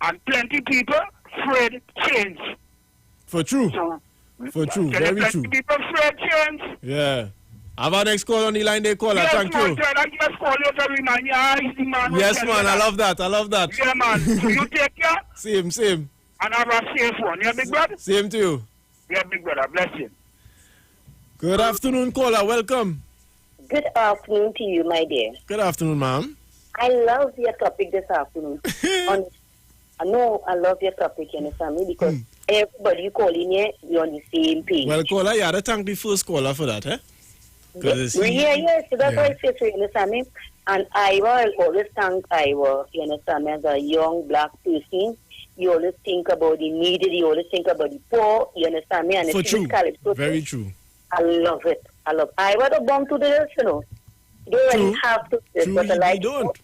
And plenty people afraid change. For true. Very true. People afraid change. Yeah. Have our next call on the line, they call her. Thank you. I just call you to remind you, the man. Yes, man, I love that. Yeah, man. So you take care. Same. And have a safe one. Yeah, big brother? Same to you. Yeah, big brother. Bless you. Good afternoon, caller. Welcome. Good afternoon to you, my dear. Good afternoon, ma'am. I love your topic this afternoon. I know I love your topic, you understand me? Because everybody you calling here, you're on the same page. Well, caller, you had to thank the first caller for that, eh? Yes, so that's why I say so, you understand me? And Iwer, I always thank Iwer, you understand me, as a young black person. You always think about the needy, you always think about the poor, you understand me? And for true. Very true. I love it. I love Iwer the bomb to this, you know. They really have to do but I like don't.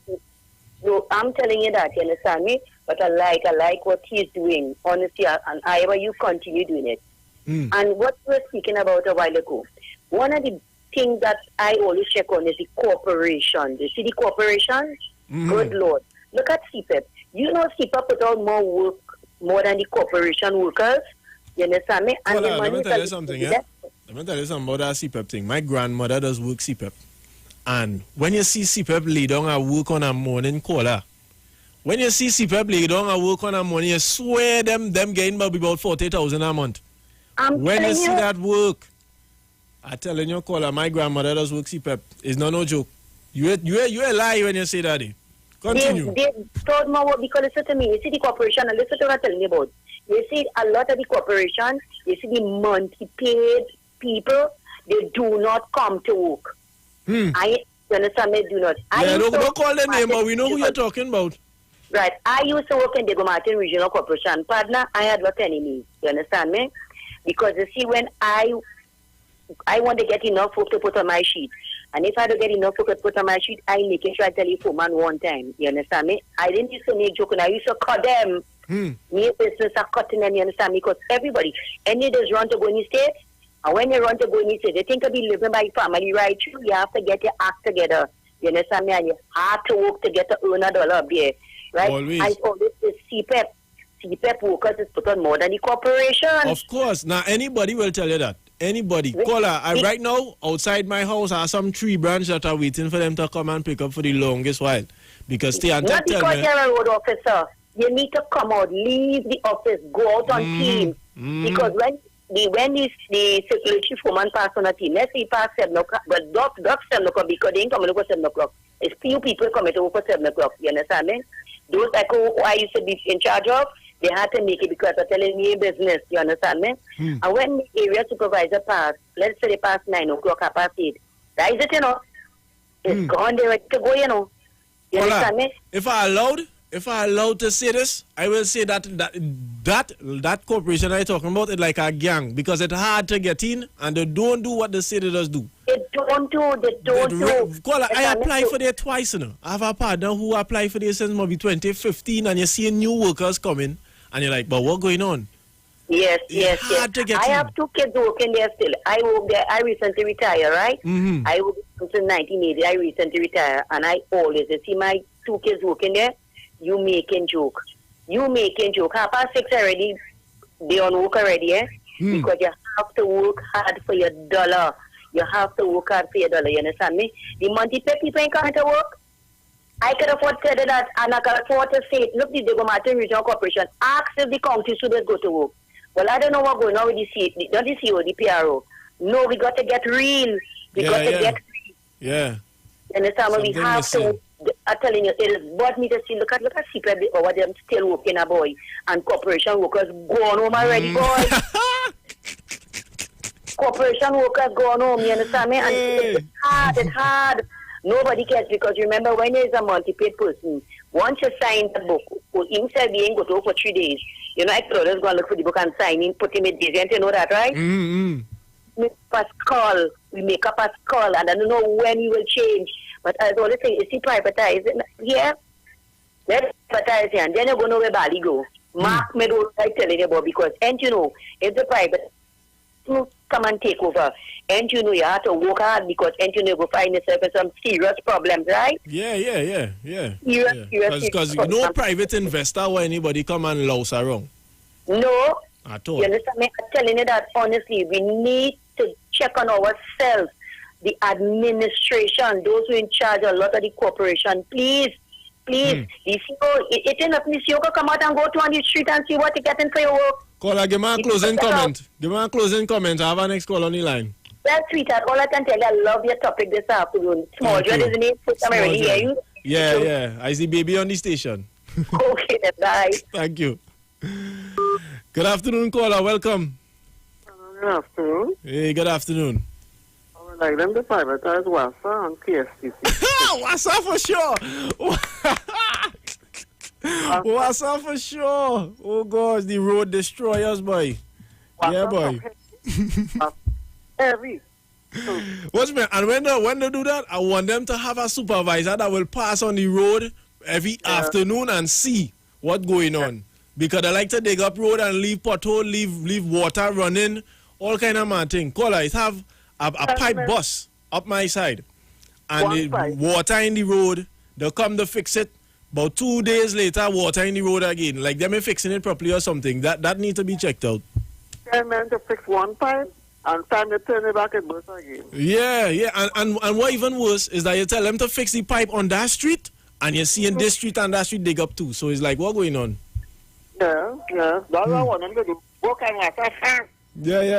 No, I'm telling you that, you understand me? But I like what he's doing, honestly, and Iwer, you continue doing it. And what we were speaking about a while ago, one of the things that I always check on is the corporation. You see the corporation? Good Lord. Look at CPEP. You know CPEP put out more work, more than the corporation workers. You understand me? And let me tell you something, yeah? Let me tell you something about that CPEP thing. My grandmother does work CPEP. And when you see CPEP lay down and work on a morning caller, when you see CPEP lay down and work on a morning, you swear them getting about 40,000 a month. When you see that work, I telling you, caller, my grandmother does work CPEP. It's not no joke. You a lie when you say that. Continue. They told more work because listen to me. You see the corporation, and listen to what I'm telling you about. You see a lot of the corporation, you see the monthly paid people, they do not come to work. I understand they do not. Don't call the name, but we know who you're talking about. Right. I used to work in the Martin Regional Corporation. Partner, I had lot of enemies. You understand me? Because you see, when I want to get enough work to put on my sheet. And if I don't get enough work to put on my sheet, I make it sure I tell you foreman one time. You understand me? I didn't used to make joke, and I used to cut them. Me business are cutting them, you understand me? Because everybody, any of those run to go in the state, and when they run to go in the state, they think of be living by family right through. You have to get your act together. You understand me? And you have to work to get to earn $1 up there. Right? Always. I always say CPEP. CPEP workers is put on more than the corporation. Of course. Now, anybody will tell you that. Anybody. Caller, right now, outside my house are some tree branches that are waiting for them to come and pick up for the longest while. Because they are not because you're a road officer. You need to come out, leave the office, go out on team. Because when the circulatory foreman pass on a team, let's say pass 7 o'clock, but duck 7 o'clock because they ain't coming over 7 o'clock. It's few people coming over for 7 o'clock. You understand me? Those who I used to be in charge of, they had to make it because they're telling me business. You understand me? And when the area supervisor pass, let's say they pass 9 o'clock or past 8, that is it, you know. It's gone, they're ready to go, you know. You understand me? If I allowed to say this, I will say that corporation I'm talking about is like a gang because it's hard to get in and they don't do what they say they just do. They don't do. Caller, I applied for there twice, you know. I have a partner who applied for there since maybe 2015 and you see new workers coming and you're like, but what going on? Yes. I have 2 kids working there still. I work there. I recently retired, right? I worked since 1980. I recently retired and I always see my 2 kids working there. You making joke. 6:30 already, they on work already, eh? Because you have to work hard for your $1. You have to work hard for your $1, you understand me? The monthly pay people ain't coming to work. I can afford to say that, and I can afford to say, look, the Dago Martin Regional Corporation, ask if the county students go to work. Well, I don't know what's going on with the CEO, the PRO. No, we got to get real. We got to get real. Yeah. You understand me? We have to. I'm telling you, it is bought me to see, look at CPEP over them still working, a boy. And corporation workers gone home already, boy. Corporation workers gone home, you understand me? And it's hard. Nobody cares because remember, when there's a multi-paid person, once you sign the book, himself he ain't go to work for 3 days. You know, I could always go and look for the book and sign in, put him in days. You know that, right? We make up a call, and I don't know when he will change. But as always say, is he privatized here? Let's privatize here, and then you're going to know where Bali go. Mark me those I telling you about because, and you know, if the private come and take over, and you know you have to work hard because, and you know, you go find yourself in some serious problems, right? Yeah. Because no private investor or anybody come and louse around. No. At all. You understand me? I'm telling you that honestly, we need to check on ourselves. The administration, those who are in charge, a lot of the corporation, please. The CEO, it ain't nothing. The CEO can come out and go to on the street and see what you're getting for your work. Caller, give me a closing comment. I have a next call on the line. Well, sweetheart, all I can tell you, I love your topic this afternoon. Small Dread, isn't it? I'm already hear you. Yeah, yeah. I see baby on the station. Okay, then, bye. Thank you. Good afternoon, caller. Welcome. Good afternoon. Hey, good afternoon. I would like them to privatize Wassa on KSTC. Wassa for sure. Wassa for sure. Oh, gosh, the road destroyers, boy. Yeah, boy. Heavy. Watch me, and when they do that, I want them to have a supervisor that will pass on the road every afternoon and see what's going on. Because they like to dig up road and leave pothole, leave water running, all kind of mad thing. Caller, it have a pipe bust up my side. And the water in the road, they'll come to fix it. About 2 days later, water in the road again. Like them ain't fixing it properly or something. That need to be checked out. 10 men to fix one pipe, and time they turn it back, it bursts again. Yeah. And what even worse is that you tell them to fix the pipe on that street, and you're seeing this street and that street dig up too. So it's like, what going on? Yeah. That's what I want them to do. What kind of stuff? Yeah.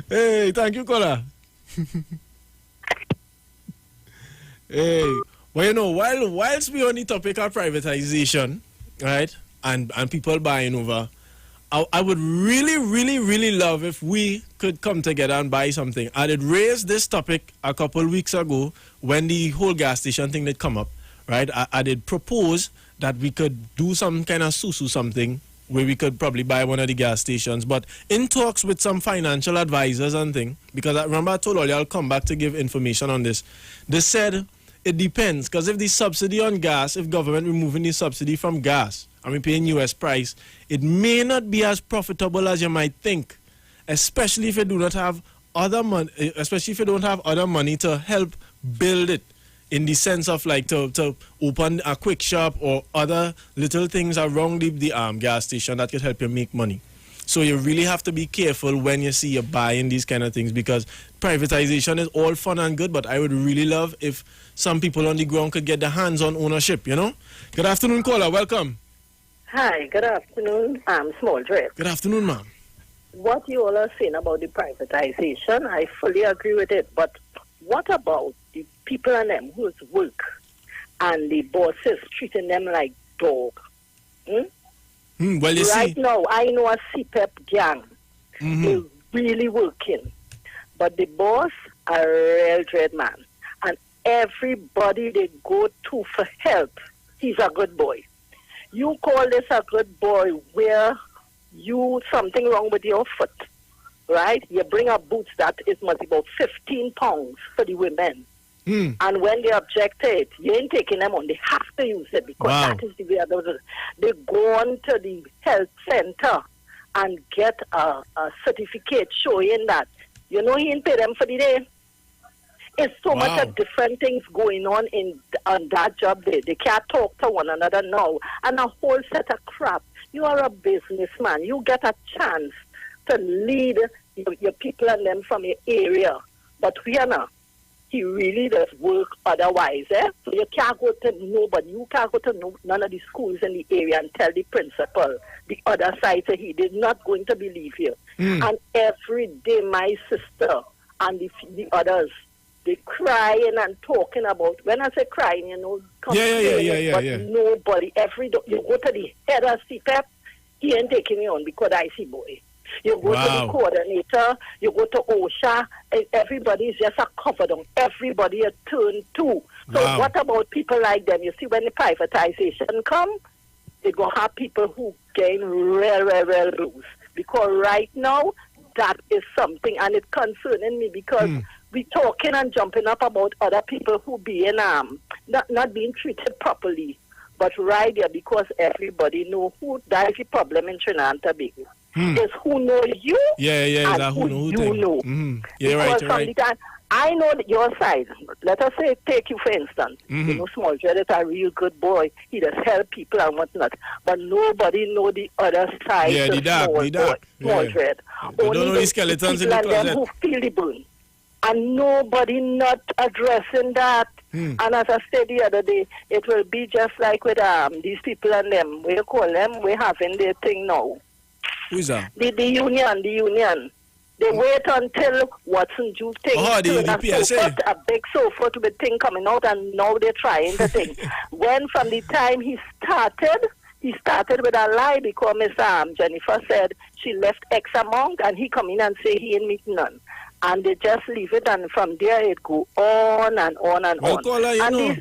Hey, thank you, caller. Hey, well, you know, whilst we on the topic of privatization, right, and people buying over, I would really love if we could come together and buy something. I did raise this topic a couple weeks ago when the whole gas station thing did come up, right? I did propose that we could do some kind of something where we could probably buy one of the gas stations. But in talks with some financial advisors and thing, because I remember I told all y'all come back to give information on this, they said it depends, because if the subsidy on gas, if government removing the subsidy from gas and we paying US price, it may not be as profitable as you might think, especially if you do not have other money, especially if you don't have other money to help build it, in the sense of like to open a quick shop or other little things around the gas station that could help you make money. So you really have to be careful when you see you're buying these kind of things, because privatization is all fun and good, but I would really love if some people on the ground could get their hands on ownership, you know? Good afternoon, caller. Welcome. Hi, good afternoon. I'm Small Dread. Good afternoon, ma'am. What you all are saying about the privatization, I fully agree with it, but what about the people and them who's work and the bosses treating them like dog? Well, you right see, now, I know a CPEP gang is really working, but the boss a real dread man, and everybody they go to for help, he's a good boy. You call this a good boy where you something wrong with your foot, right? You bring up boots that is must be about 15 pounds for the women. And when they object to it, you ain't taking them on. They have to use it because that is the way they go on to the health center and get a certificate showing that, you know, he ain't pay them for the day. It's so much of different things going on on that job there. They can't talk to one another now. And a whole set of crap. You are a businessman. You get a chance to lead your people and them from your area. But we are not. He really does work otherwise. So you can't go to nobody. You can't go to none of the schools in the area and tell the principal the other side that he is not going to believe you. And every day my sister and the others, they crying and talking about, when I say crying, you know, but nobody, you go to the head of CPEP, he ain't taking you on because I see boy. You go to the coordinator, you go to OSHA, and everybody is just a covered on. Everybody a turn to. So what about people like them? You see, when the privatization come, they going to have people who gain real rules. Because right now, that is something, and it's concerning me because we talking and jumping up about other people who being not being treated properly. But right there, because everybody know who that is the problem in Trinidad and Tobago. Is who know you and who you know. Yeah, because from the time I know that your side, let us say, take you for instance, you know, Small Dread is a real good boy. He does help people and whatnot. But nobody know the other side. Yeah, the dark. Small Dread. They Only don't know the skeletons in the people and them closet. who feel the burn. And nobody not addressing that. And as I said the other day, it will be just like with these people and them. We call them, we're having their thing now. Who's that? The union. They wait until Watson Juice thing a big sofa to be thing coming out, and now they're trying the thing. When from the time he started with a lie because Miss Jennifer said she left X amount, and he come in and say he ain't meet none. And they just leave it, and from there it go on and on and on. Caller,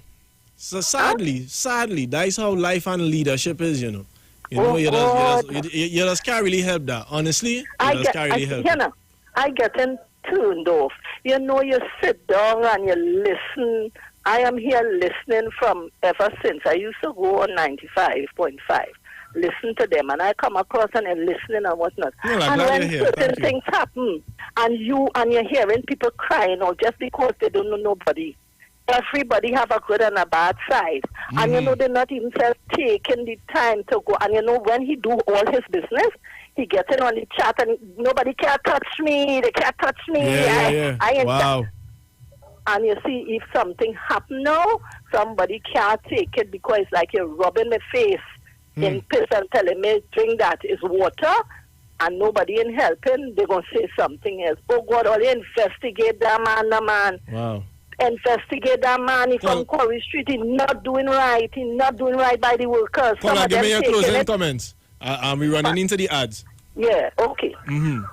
so sadly, that's how life and leadership is, you know. You just can't really help that. Honestly, can't really help that. I get turned off. You know, you sit down and you listen. I am here listening from ever since. I used to go on 95.5, listen to them, and I come across and I'm listening and whatnot. And when certain things happen, and you're hearing people crying out just because they don't know nobody. Everybody have a good and a bad side. Mm-hmm. And you know, they're not even taking the time to go. And you know, when he do all his business, he gets in on the chat and nobody can touch me. They can't touch me. Wow. And you see, if something happen now, somebody can't take it because it's like you're rubbing my face in piss and telling me drink that is water, and nobody in helping. They're going to say something else. Oh God, only investigate that man, Wow. Investigate that man. He's from Quarry Street. He's not doing right. He's not doing right by the workers. Give me your closing comments. We're running into the ads. Yeah, okay. Mm-hmm.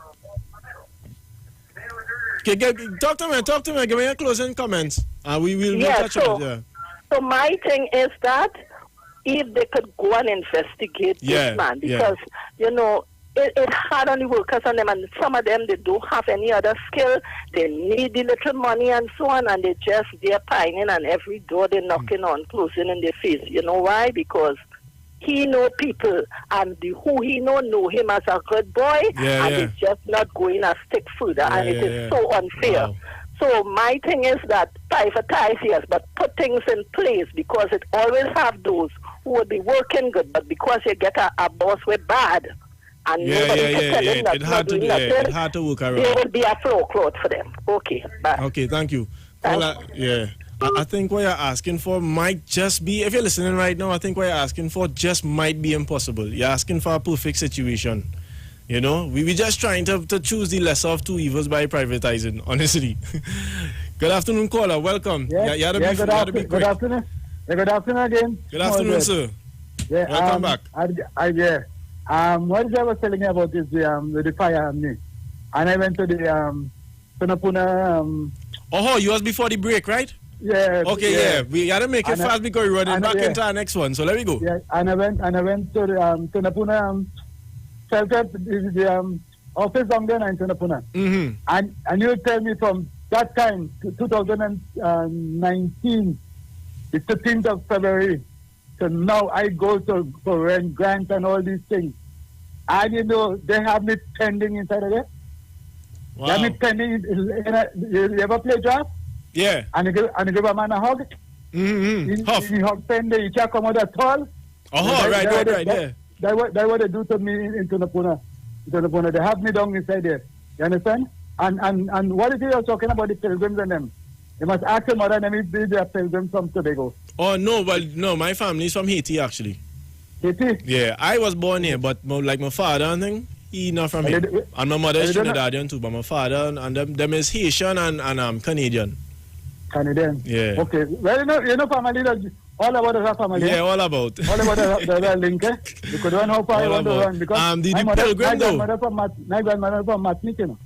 Okay, talk to me. Give me your closing comments. We will touch on it. So my thing is that if they could go and investigate this man, because, you know, it's hard on the workers on them, and some of them, they don't have any other skill. They need the little money and so on, and they're pining, and every door they're knocking on, closing in their face. You know why? Because he know people, and who he know him as a good boy, and he's just not going a stick further, and it is so unfair. Wow. So my thing is that privatize, yes, but put things in place, because it always have those who will be working good, but because you get a boss with bad, and it hard to work around. There will be a flow cloth for them. Okay, bye. Okay, thank you. I think what you're asking for might just be, if you're listening right now, I think what you're asking for just might be impossible. You're asking for a perfect situation. You know, we're just trying to choose the lesser of two evils by privatizing, honestly. Good afternoon, caller. Welcome. Good afternoon. Good afternoon again. Good afternoon, sir. Welcome back. What I was telling you about is the fire and me. And I went to the Tunapuna. You was before the break, right? Yeah. Okay, we gotta make it fast because we're running back into our next one. So let me go. Yeah, and I went to the Tunapuna the office down there in Tunapuna. Mm-hmm. And you tell me from that time, 2019, the 15th of February. So now I go for rent grant and all these things. And you know, they have me pending inside of there. Wow. They have me pending. You ever play draft? Yeah. And you give a man a hug? Mm-hmm. He hug pending. He can't come out at all. Right, yeah. That's what they do to me in Tunapuna. They have me down inside there. You understand? And what is it you're talking about the pilgrims and them? You must ask your mother and them if they are pilgrims from Tobago. Oh, no, my family is from Haiti, actually. Haiti? Yeah, I was born here, but like my father and thing, he not from here. And my mother is Trinidadian too, but my father and them is Haitian and Canadian. Canadian? Yeah. Okay. Well, you know family, all about the family. Yeah, all about. All about the link, eh? You could run how far you want to run. Because the pilgrim, though. My grandmother from Martinique, you know.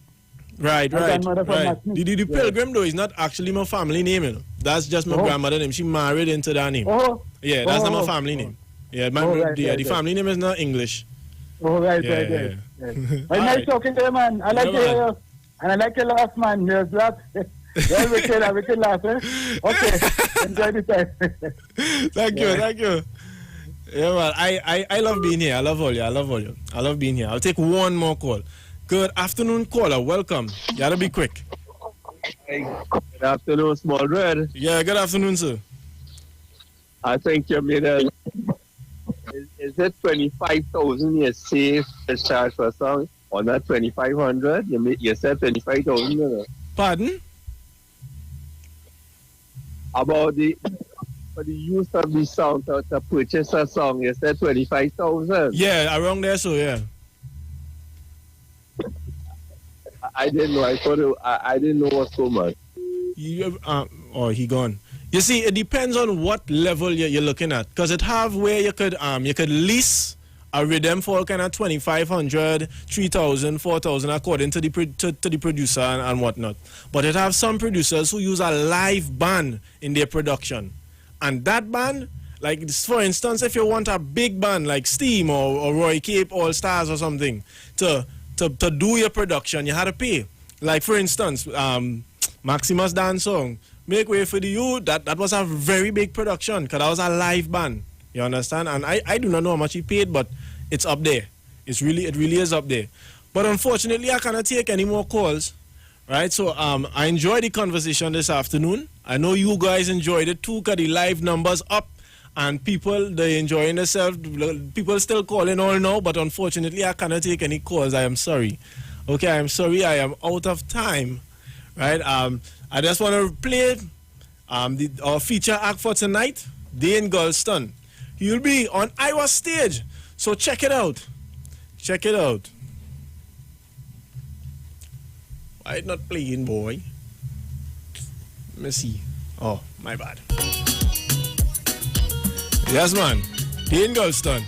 Right. The pilgrim, though, is not actually my family name, you know. That's just my grandmother name. She married into that name. Yeah, that's not my family name. Yeah, the family name is not English. Right. Nice talking to you, man. I like to hear you. And I like your laugh, man. Your laugh. Yeah, we can laugh, eh? Okay. Enjoy the time. Thank you. Yeah, well, I love being here. I love all you. I love being here. I'll take one more call. Good afternoon, caller. Welcome. You gotta be quick. Good afternoon, Small Red. Yeah, good afternoon, sir. I think you made a... Is it 25,000 you save to charge for a song? Or not 2,500? You said 25,000. Pardon? About for the use of the song to purchase a song, you said 25,000. Yeah, around there, so yeah. I didn't know. I thought I didn't know it was so much. He gone. You see, it depends on what level you're looking at, because it have where you could lease a rhythm for kind of 2,500, 3,000, 4,000 according to the producer and whatnot. But it have some producers who use a live band in their production, and that band, like for instance, if you want a big band like Steam or Roy Cape All Stars or something to do your production, you had to pay. Like for instance, Maximus dance song, Make Way for the Youth, that was a very big production because that was a live band. You understand? And I do not know how much he paid, but it's up there. It really is up there. But unfortunately, I cannot take any more calls. Right? So I enjoyed the conversation this afternoon. I know you guys enjoyed it too because the live numbers up and people, they enjoying themselves. People still calling all now, but unfortunately, I cannot take any calls. I am sorry. Okay, I am sorry. I am out of time. Right? I just want to play our feature act for tonight, Dane Gulston. He'll be on Iwer stage, so check it out. Check it out. Why it not playing, boy? Let me see. Oh, my bad. Yes, man. Dane Gulston.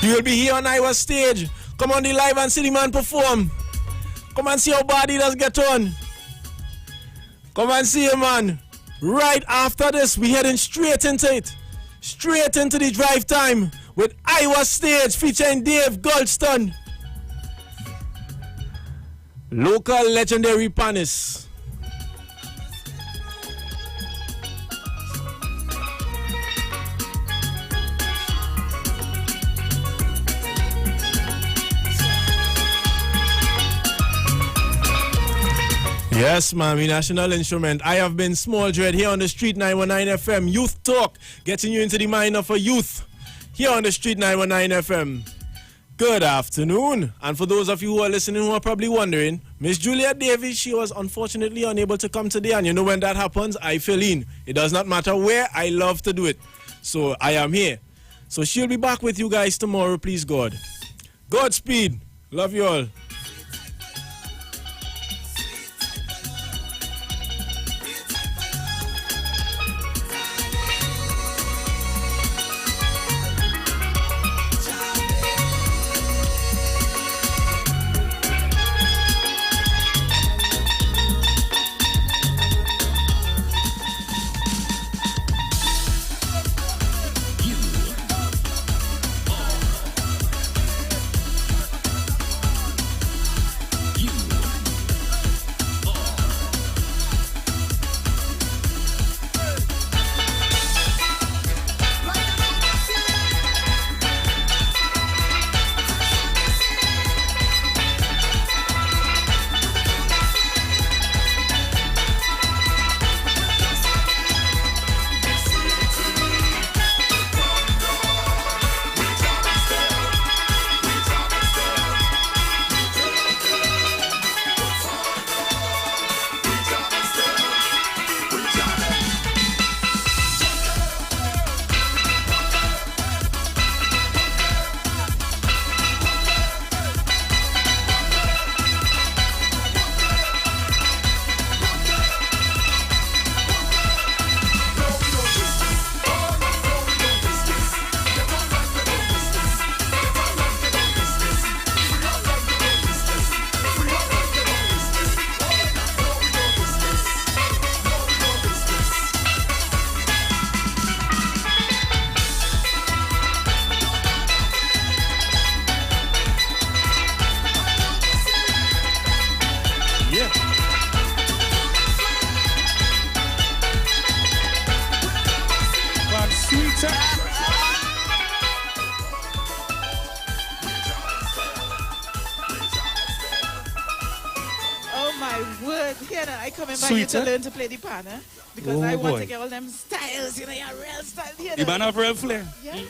You will be here on Iwer stage. Come on the live and see the man perform. Come and see how body does get on. Come and see him, man. Right after this, we heading straight into it. Straight into the drive time with Iwer stage featuring Dave Gulston. Local legendary panis. Yes, man, we national instrument. I have been Small Dread here on the Street 919 FM. Youth Talk, getting you into the mind of a youth here on the Street 919 FM. Good afternoon. And for those of you who are listening who are probably wondering, Miss Julia Davis, she was unfortunately unable to come today. And you know when that happens, I fill in. It does not matter where, I love to do it. So I am here. So she'll be back with you guys tomorrow, please God. Godspeed. Love you all. To learn to play the piano because I want to get all them styles, you know, your real style. You know. The man have real flair. Yeah.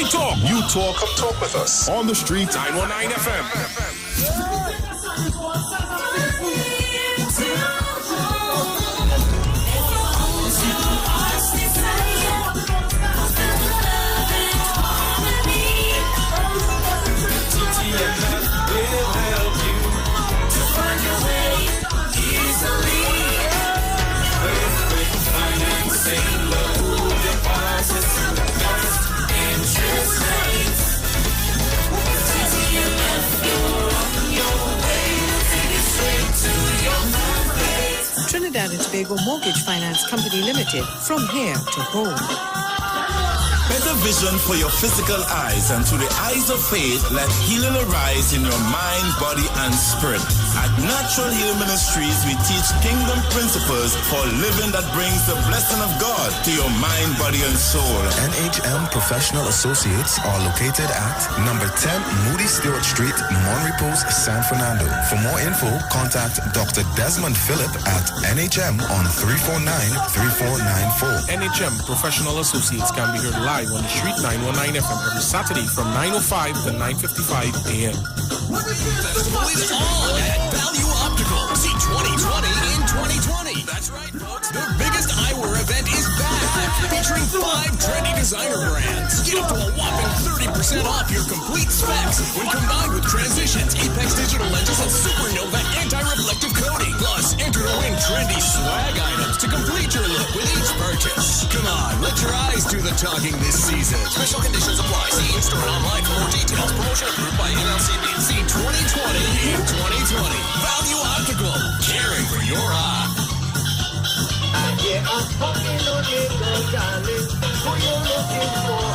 You talk. You talk. Come talk with us. On the street. 919 FM. Trinidad and Tobago Mortgage Finance Company Limited, from here to home. Better vision for your physical eyes, and through the eyes of faith, let healing arise in your mind, body, and spirit. At Natural Healing Ministries, we teach kingdom principles for living that brings the blessing of God to your mind, body, and soul. NHM Professional Associates are located at number 10 Moody Stewart Street, Monrepos, San Fernando. For more info, contact Dr. Desmond Phillip at NHM on 349-3494. NHM Professional Associates can be heard live on the street 919 FM every Saturday from 9:05 to 9:55 a.m. Festival is on at Value Optical. See 2020 in 2020. That's right, folks. The biggest Iwer event is back, featuring 5 trendy designer brands. Get up to a whopping 30% off your complete specs when combined with Transitions, Apex digital lenses, and Supernova anti-reflective coating. Plus, enter to win trendy swag items to complete your look with each purchase. Come on, let your eyes do the talking this season. Special conditions apply. See in-store and online for more details. Promotion approved by NLCB. See 2020 in 2020. Value Optical. Caring for your eye. Yeah, I'm talking on little darling. Who you looking for?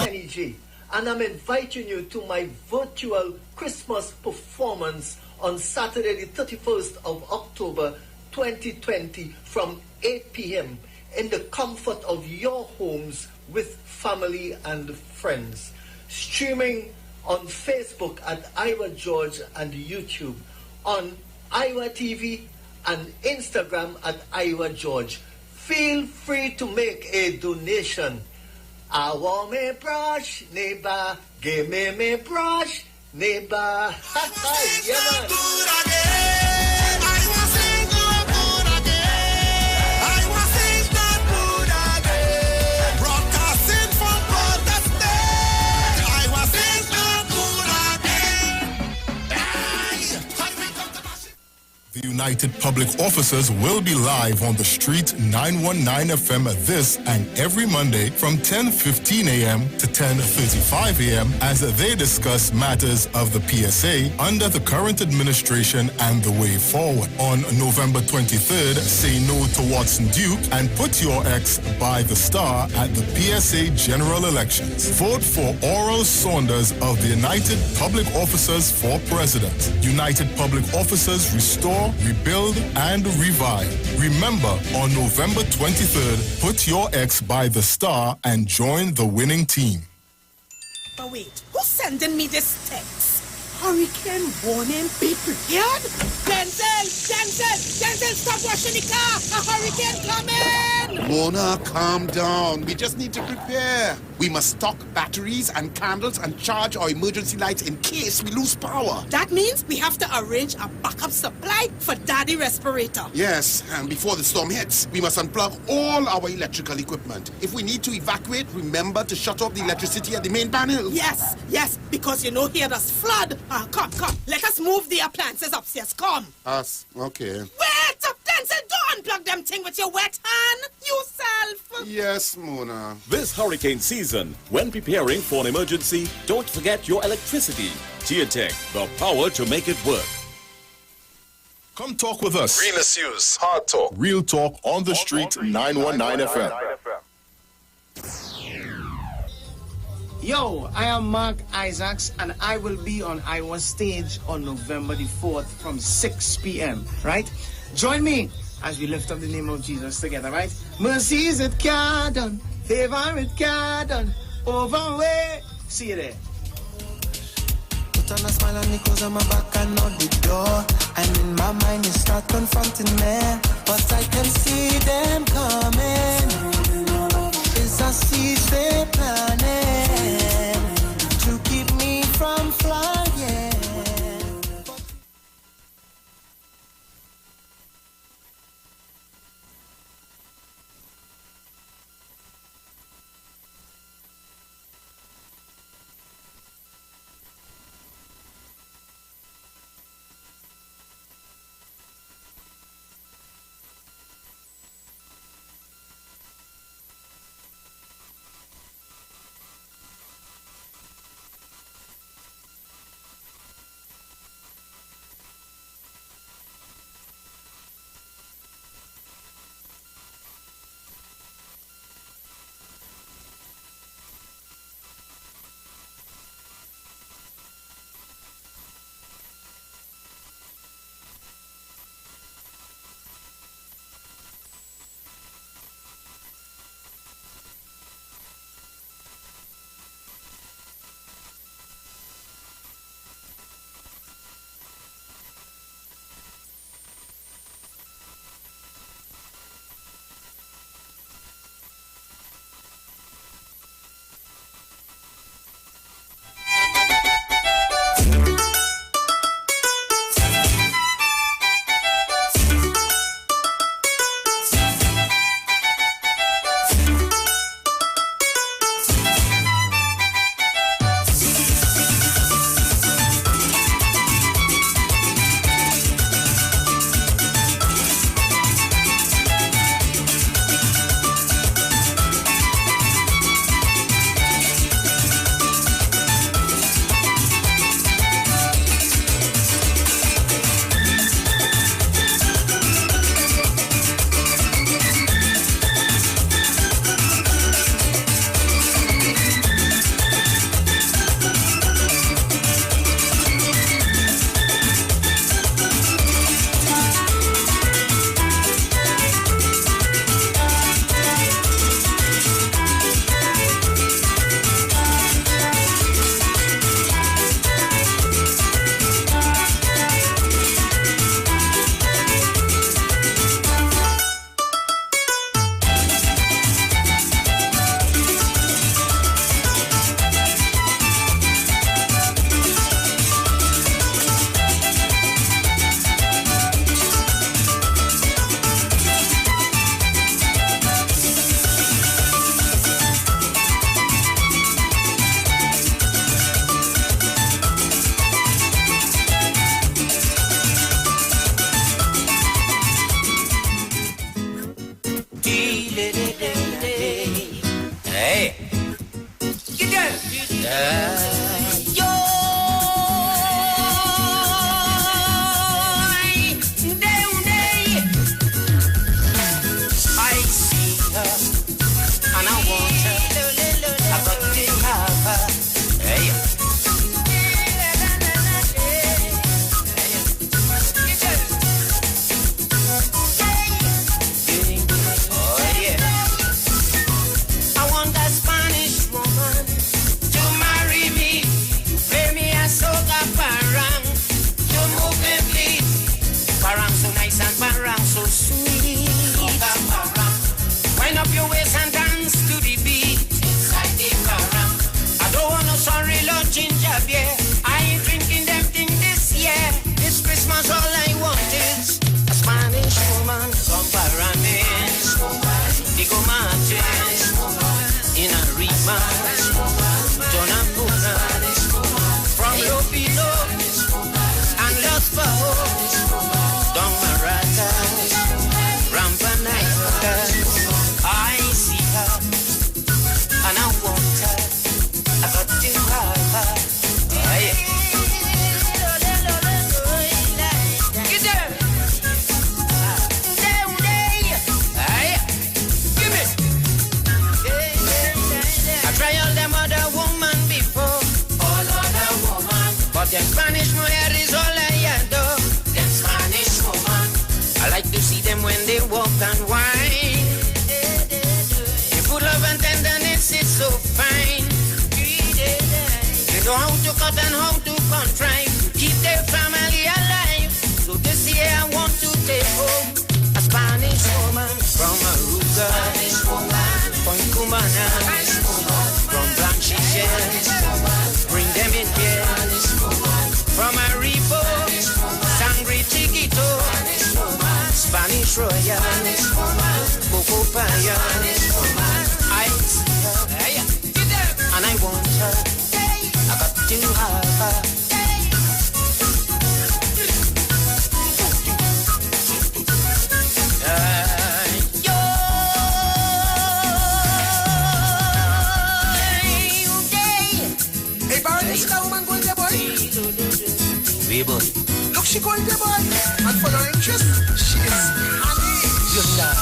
Kenny G, and I'm inviting you to my virtual Christmas performance on Saturday, the 31st of October, 2020, from 8 p.m. in the comfort of your homes with family and friends. Streaming on Facebook at Iwer George and YouTube, on Iwer TV and Instagram at Iwer George. Feel free to make a donation. I want me brush, neighbor. Give me brush, neighbor. Yeah, man. The United Public Officers will be live on the street 919 FM this and every Monday from 10:15 a.m. to 10:35 a.m. as they discuss matters of the PSA under the current administration and the way forward. On November 23rd, say no to Watson Duke and put your ex by the star at the PSA general elections. Vote for Oral Saunders of the United Public Officers for President. United Public Officers restore, rebuild, and revive. Remember, on November 23rd, put your ex by the star and join the winning team. But wait, who's sending me this text? Hurricane warning, be prepared? Denzel, stop washing the car! A hurricane coming! Mona, calm down. We just need to prepare. We must stock batteries and candles and charge our emergency lights in case we lose power. That means we have to arrange a backup supply for Daddy respirator. Yes, and before the storm hits, we must unplug all our electrical equipment. If we need to evacuate, remember to shut off the electricity at the main panel. Yes, because you know here does flood. Come, let us move the appliances upstairs, come. Us, okay. Wait up, Denzel, don't unplug them thing with your wet hand, yourself. Yes, Mona. This hurricane season, when preparing for an emergency, don't forget your electricity. Geotech, the power to make it work. Come talk with us. Real issues, hard talk. Real talk on the street 919 FM. Yo, I am Mark Isaacs, and I will be on Iwer stage on November the 4th from 6 p.m., right? Join me as we lift up the name of Jesus together, right? Mercies it can't done, favor it can't done, over way. See you there. Put on a smile on me cause I'm back and not the door. And in my mind you start confronting me, but I can see them coming. It's a siege they planning. I see her and I want her. I got to have her. Hey. Oh yeah. I want that Spanish woman to marry me, play me a soca parang, to move me please. Parang so nice and parang so sweet. Soca parang. Wind up your waist and dance to the beat. Inside the parang. I don't want no sorry Lord ginger beer. I ain't drinking them thing this year. This Christmas all I want is a Spanish woman from Paramis. Digo Martins in a Rima. Donna Puna from Lopino and Los Baos. Don Maratas, Rampanatas. I see her and I want her. I got to have her. Oh, yeah. Get there. Give me. I try all them other woman before. All other woman. But them Spanish mujer is all I adore. Them Spanish woman. I like to see them when they walk and whine. Your good love and tenderness is so fine. You know how to cut and how to contrive. Keep their family alive. So this year I want to take home a Spanish woman from Aruba. Spanish woman from Cumana. From Blanchichet. Bring them in here. From Aripo. Sangre Chiquito. Spanish Royal. Coco Paya. I see her. And I want her. I got to have her. Hey, Baron, you see that woman going there, boy? We boy. Look, she going there, boy. And for her interest, she is honey. Just die.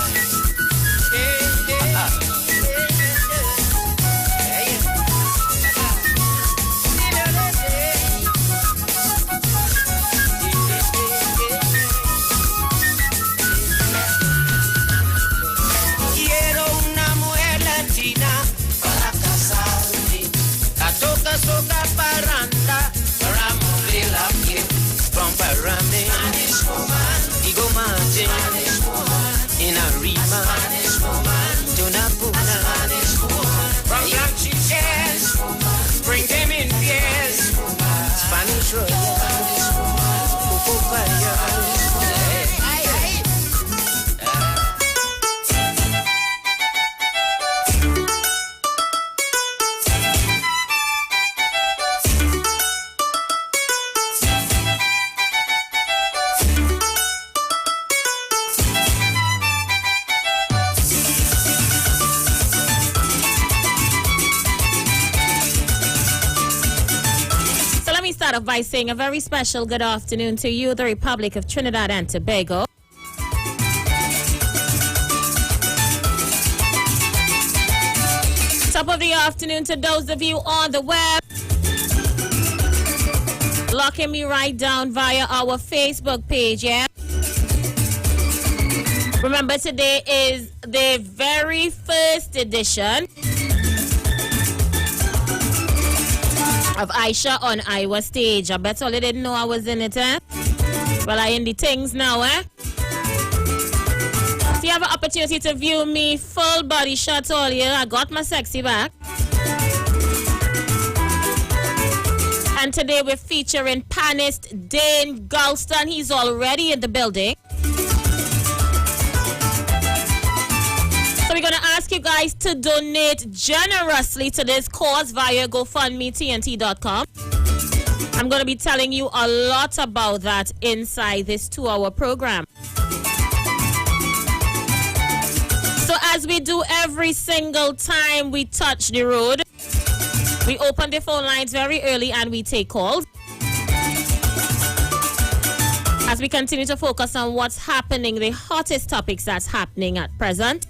Quiero una mujer latina para casarme. La toca soca paranda para mover la piel. From Parame, Digo Martin, in a Rima, Donna Puna, from Blanchichet, bring them in pairs. Spanish Royal, Coco Paya. Start off by saying a very special good afternoon to you, the Republic of Trinidad and Tobago. Top of the afternoon to those of you on the web. Locking me right down via our Facebook page, yeah? Remember, today is the very first edition of Aisha on Iwer stage. I bet all you didn't know I was in it, eh? Well, I in the things now, eh? So you have an opportunity to view me full body shot all year. I got my sexy back. And today we're featuring panist Dane Galston. He's already in the building. So we're going to ask you guys to donate generously to this cause via GoFundMeTNT.com. I'm going to be telling you a lot about that inside this 2-hour program. So as we do every single time we touch the road, We open the phone lines very early and we take calls. As we continue to focus on what's happening, the hottest topics that's happening at present.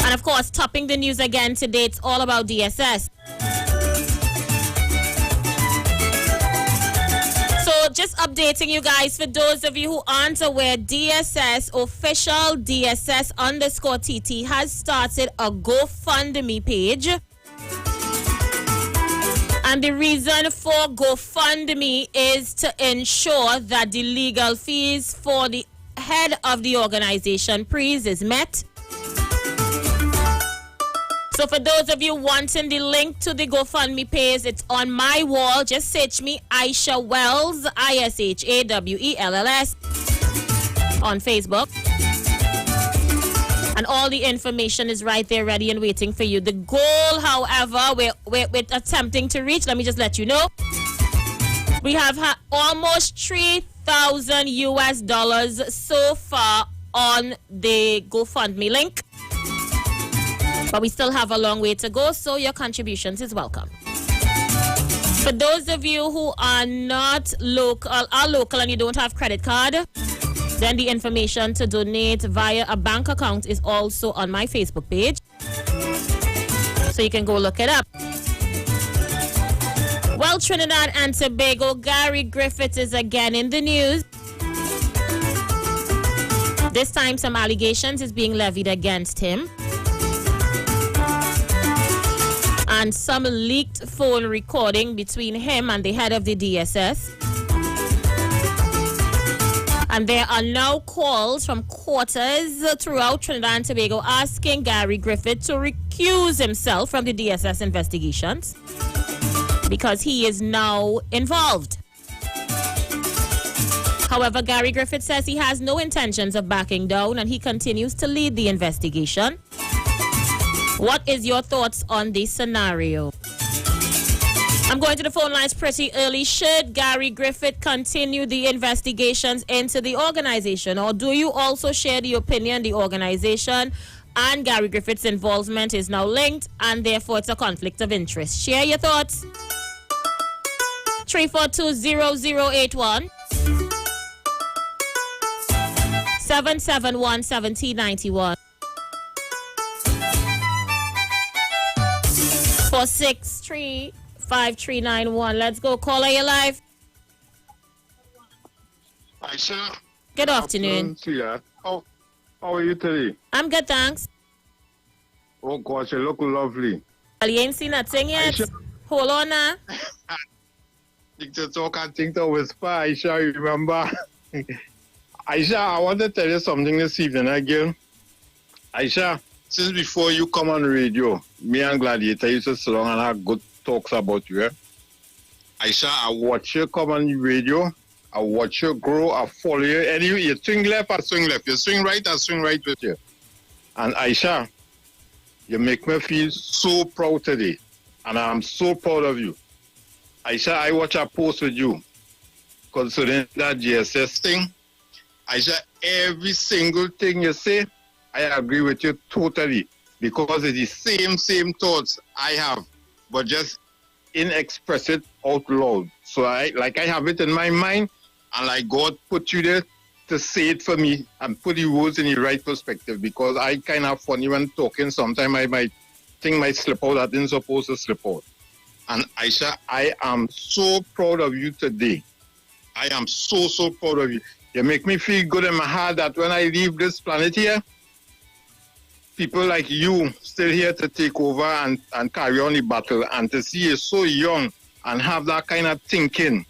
And of course, topping the news again today, it's all about DSS. So just updating you guys, for those of you who aren't aware, DSS, official DSS_TT has started a GoFundMe page. And the reason for GoFundMe is to ensure that the legal fees for the head of the organization, Prees, is met. So for those of you wanting the link to the GoFundMe page, it's on my wall. Just search me, Aisha Wells, ISHAWELLS, on Facebook. And all the information is right there ready and waiting for you. The goal, however, we're attempting to reach, let me just let you know, we have almost $3,000 so far on the GoFundMe link. But we still have a long way to go, so your contributions is welcome. For those of you who are not local, are local and you don't have credit card, then the information to donate via a bank account is also on my Facebook page. So you can go look it up. Well, Trinidad and Tobago, Gary Griffith is again in the news. This time some allegations is being levied against him. And some leaked phone recording between him and the head of the DSS. And there are now calls from quarters throughout Trinidad and Tobago asking Gary Griffith to recuse himself from the DSS investigations because he is now involved. However, Gary Griffith says he has no intentions of backing down and he continues to lead the investigation. What is your thoughts on this scenario? I'm going to the phone lines pretty early. Should Gary Griffith continue the investigations into the organization, or do you also share the opinion the organization and Gary Griffith's involvement is now linked and therefore it's a conflict of interest? Share your thoughts. 342-0081 771-1791 463-5391. Let's go. Caller, you live. Aisha. Good afternoon. How are you today? I'm good, thanks. Oh gosh, you look lovely. Well, you ain't seen that thing yet. Aisha. Hold on now. Think to talk and think to whisper, Aisha, remember? Aisha, I want to tell you something this evening again. Aisha, since before you come on the radio, me and Gladiator used to sit down and have good talks about you. Aisha, I watch you come on the radio. I watch you grow. I follow you. Anyway, you swing left, I swing left. You swing right, I swing right with you. And Aisha, you make me feel so proud today. And I'm so proud of you. Aisha, I watch a post with you concerning that GSS thing. Aisha, every single thing you say, I agree with you totally, because it's the same thoughts I have, but just inexpress it out loud. So I have it in my mind, and like God put you there to say it for me and put the words in the right perspective, because I kind of funny when talking. Sometimes I might think might slip out that didn't supposed to slip out. And Aisha, I am so proud of you today. I am so proud of you. You make me feel good in my heart that when I leave this planet here, people like you still here to take over and carry on the battle, and to see you so young and have that kind of thinking.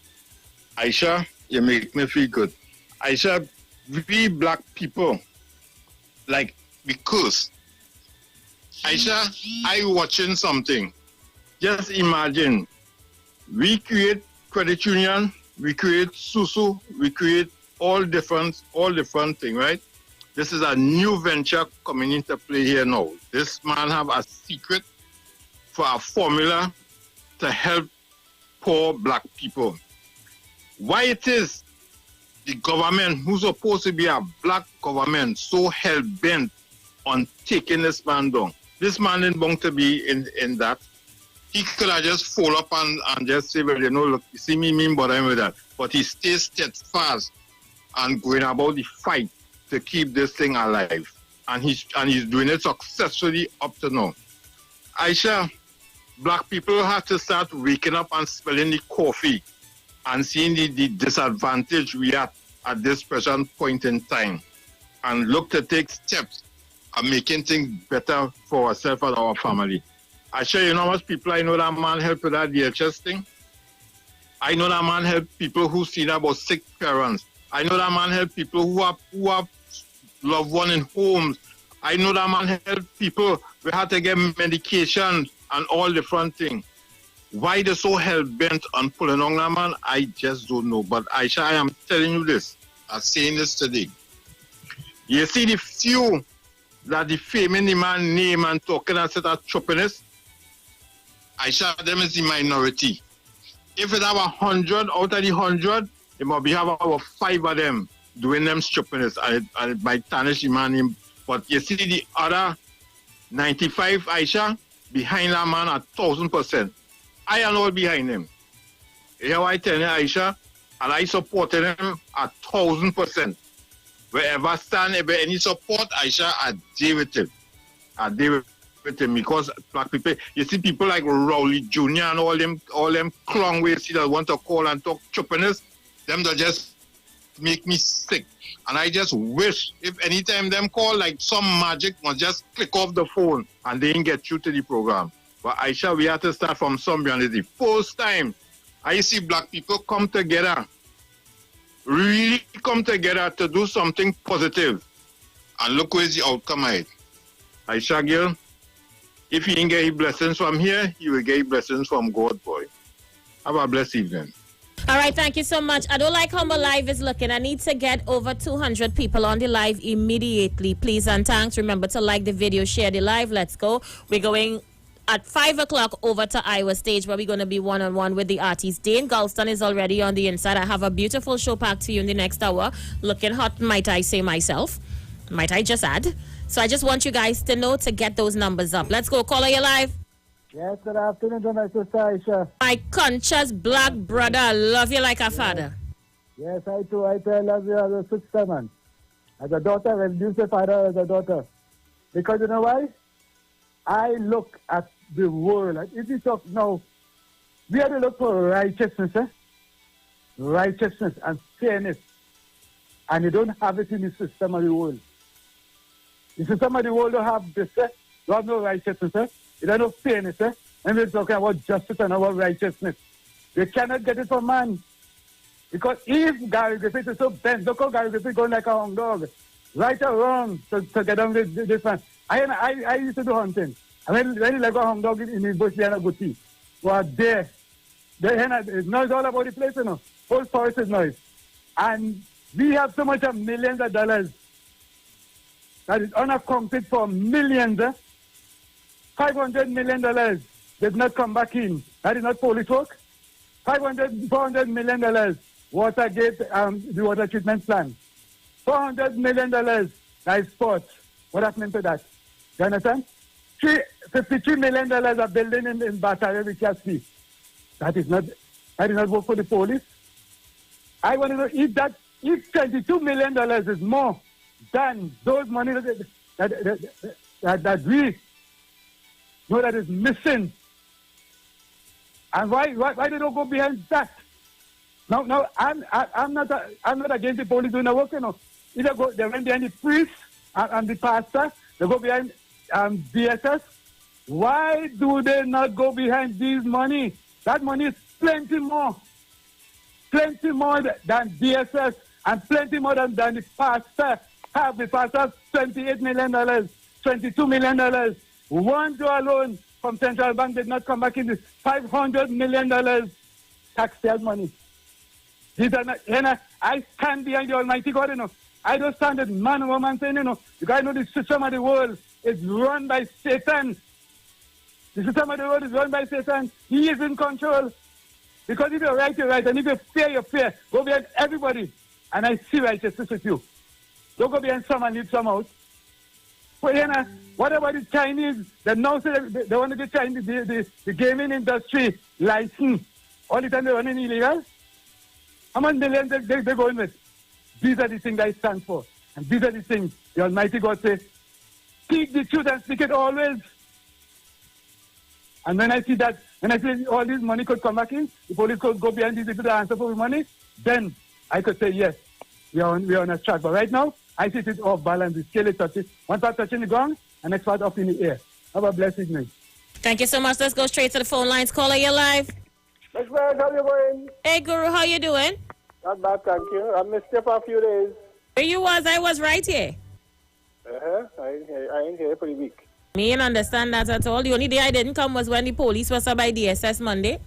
Aisha, you make me feel good. Aisha, we black people, like, because, Aisha, I watching something. Just imagine, we create credit union, we create SUSU, we create all different things, right? This is a new venture coming into play here now. This man have a secret for a formula to help poor black people. Why it is the government, who's supposed to be a black government, so hell-bent on taking this man down? This man is bound to be in that. He could have just fall up and just say, well, look, you see me bothering with that. But he stays steadfast and going about the fight to keep this thing alive. And he's doing it successfully up to now. Aisha, black people have to start waking up and smelling the coffee and seeing the disadvantage we are at this present point in time, and look to take steps and making things better for ourselves and our family. Aisha, you know how much people I know that man helped with that DHS thing? I know that man helped people who seen about sick parents. I know that man helped people who have loved one in homes. I know that man helped people who had to get medication and all different things. Why they so hell-bent on pulling on that man, I just don't know. But Aisha, I am telling you this. I'm saying this today. You see the few that defaming the man's name and talking and set a choppiness, Aisha, them is the minority. If it have 100 out of the 100, it must be have about 5 of them doing them stupidness, and it might tarnish the man name. But you see the other 95, Aisha, behind that man 1,000%. I am all behind him. You know what I tell you, Aisha? And I supported him 1,000%. Wherever stand, if any support, Aisha, I deal with him. I deal with him because black people, you see people like Rowley Jr. and all them clown ways that want to call and talk choppiness, them that just make me sick. And I just wish if anytime them call, like some magic must just click off the phone and they didn't get you to the program. But Aisha, we have to start from somewhere, and it's the first time I see black people come together, really come together to do something positive. And look where's the outcome of it. Aisha girl, if you didn't get your blessings from here, you will get your blessings from God, boy. Have a blessed evening. All right, thank you so much. I don't like how my live is looking. I need to get over 200 people on the live immediately, please and thanks. Remember to like the video, share the live. Let's go. We're going at 5 o'clock over to Iwer stage, where we're going to be one-on-one with the artist. Dane Galston is already on the inside. I have a beautiful show packed for you in the next hour. Looking hot, might I say myself. Might I just add. So I just want you guys to know to get those numbers up. Let's go. Caller, you live. Yes, good afternoon to my sister Aisha. My conscious black brother. I love you like a father. Yes, I too. I love you as a sister, man. As a daughter, I reduce the father as a daughter. Because you know why? I look at the world. If you talk now, we have to look for righteousness, righteousness and fairness. And you don't have it in the system of the world. The system of the world don't have this, you have no righteousness, you don't have fairness, and we're talking about justice and about righteousness. You cannot get it from man. Because if Gary Griffith is so bent, look how Gary Griffith going like a hound dog, right or wrong, to get on with this man. I used to do hunting. And when you like a hound dog in the bush, you're not good tea. Well, there. It's noise all about the place, you know. Whole forest is noise. And we have so much of millions of dollars that is unaccounted for millions. $500 million did not come back in. That is not police work. $400 million Watergate, the water treatment plant. $400 million that is sports. What happened to that? You understand? $53 million are building in Battery, we can see. That is not work for the police. I want to know if $22 million is more than those money that we know that is missing. And why they don't go behind that? Now I'm not against the police doing the work, you know. Either they went behind the priest and the pastor, they go behind DSS. Why do they not go behind these money? That money is plenty more than DSS and plenty more than the pastor. Have the pastor $28 million, $22 million. $1 alone from Central Bank did not come back in this $500 million taxpayer money. These are not, I stand behind the Almighty God, you know. I don't stand with man or woman saying, you know, you guys know the system of the world is run by Satan. The system of the world is run by Satan. He is in control. Because if you're right, you're right. And if you're fair, you're fair. Go behind everybody. And I see righteousness with you. Don't go behind some and leave some out. But What about the Chinese? They now say they want to get Chinese, the gaming industry license. All the time they running illegal. How much millions they go in with? These are the things I stand for. And these are the things the Almighty God says, speak the truth and speak it always. And when I see all this money could come back in, the police could go behind these people to answer for the money, then I could say, yes, we are on a track. But right now, I see it is off balance. The scale is touching. One part touching the ground, and next part up in the air. Have a blessed evening. Thank you so much. Let's go straight to the phone lines. Caller, you're live. Miss Bird, how you going? Hey, Guru, how you doing? Not bad, thank you. I missed you for a few days. Where you was? I was right here. I ain't here for the week. Me ain't understand that at all. The only day I didn't come was when the police was up by DSS Monday.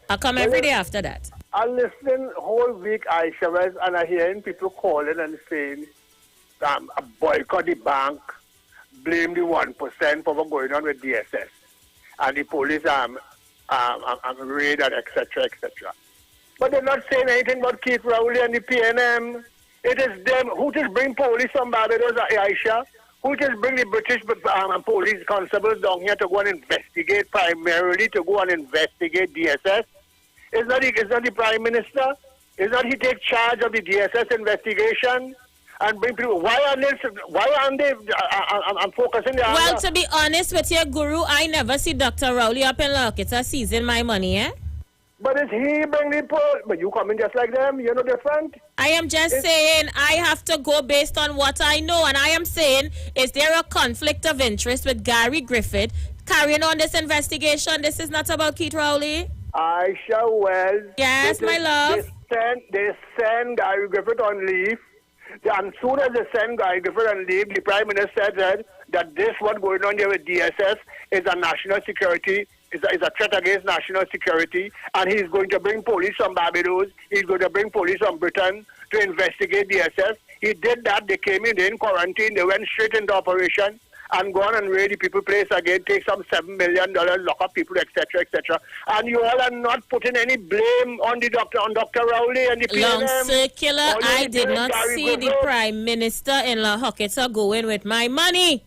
I come every day after that. I listened whole week, Aisha, and I hearing people calling and saying, boycott the bank, blame the 1% for what's going on with DSS, and the police raid and etc. etc. But they're not saying anything about Keith Rowley and the PNM. It is them who just bring police from Barbados, Aisha, who just bring the British police constables down here to go and investigate, primarily to go and investigate DSS. Is not the Prime Minister? Is not he take charge of the DSS investigation and bring people? Why aren't they I'm focusing the Well, to be honest with you, Guru, I never see Dr. Rowley up in Locketa seizing my money, eh? But it's he bring the police. But you come in just like them. You're no different. I am just saying I have to go based on what I know. And I am saying, is there a conflict of interest with Gary Griffith carrying on this investigation? This is not about Keith Rowley. Aisha Wells. Yes, my love. They send Gary Griffith on leave. And as soon as they send Gary Griffith on leave, the Prime Minister said that this what's going on here with DSS is a national security, is a threat against national security, and he's going to bring police from Barbados, he's going to bring police from Britain to investigate DSS. He did that. They came in quarantine, they went straight into operation and gone and raid the people place again, take some $7 million, lock up people, etc., etc. And you all are not putting any blame on Dr. Rowley and the PNM. Long circular, I did not see the Prime Minister in La Hocketa going with my money.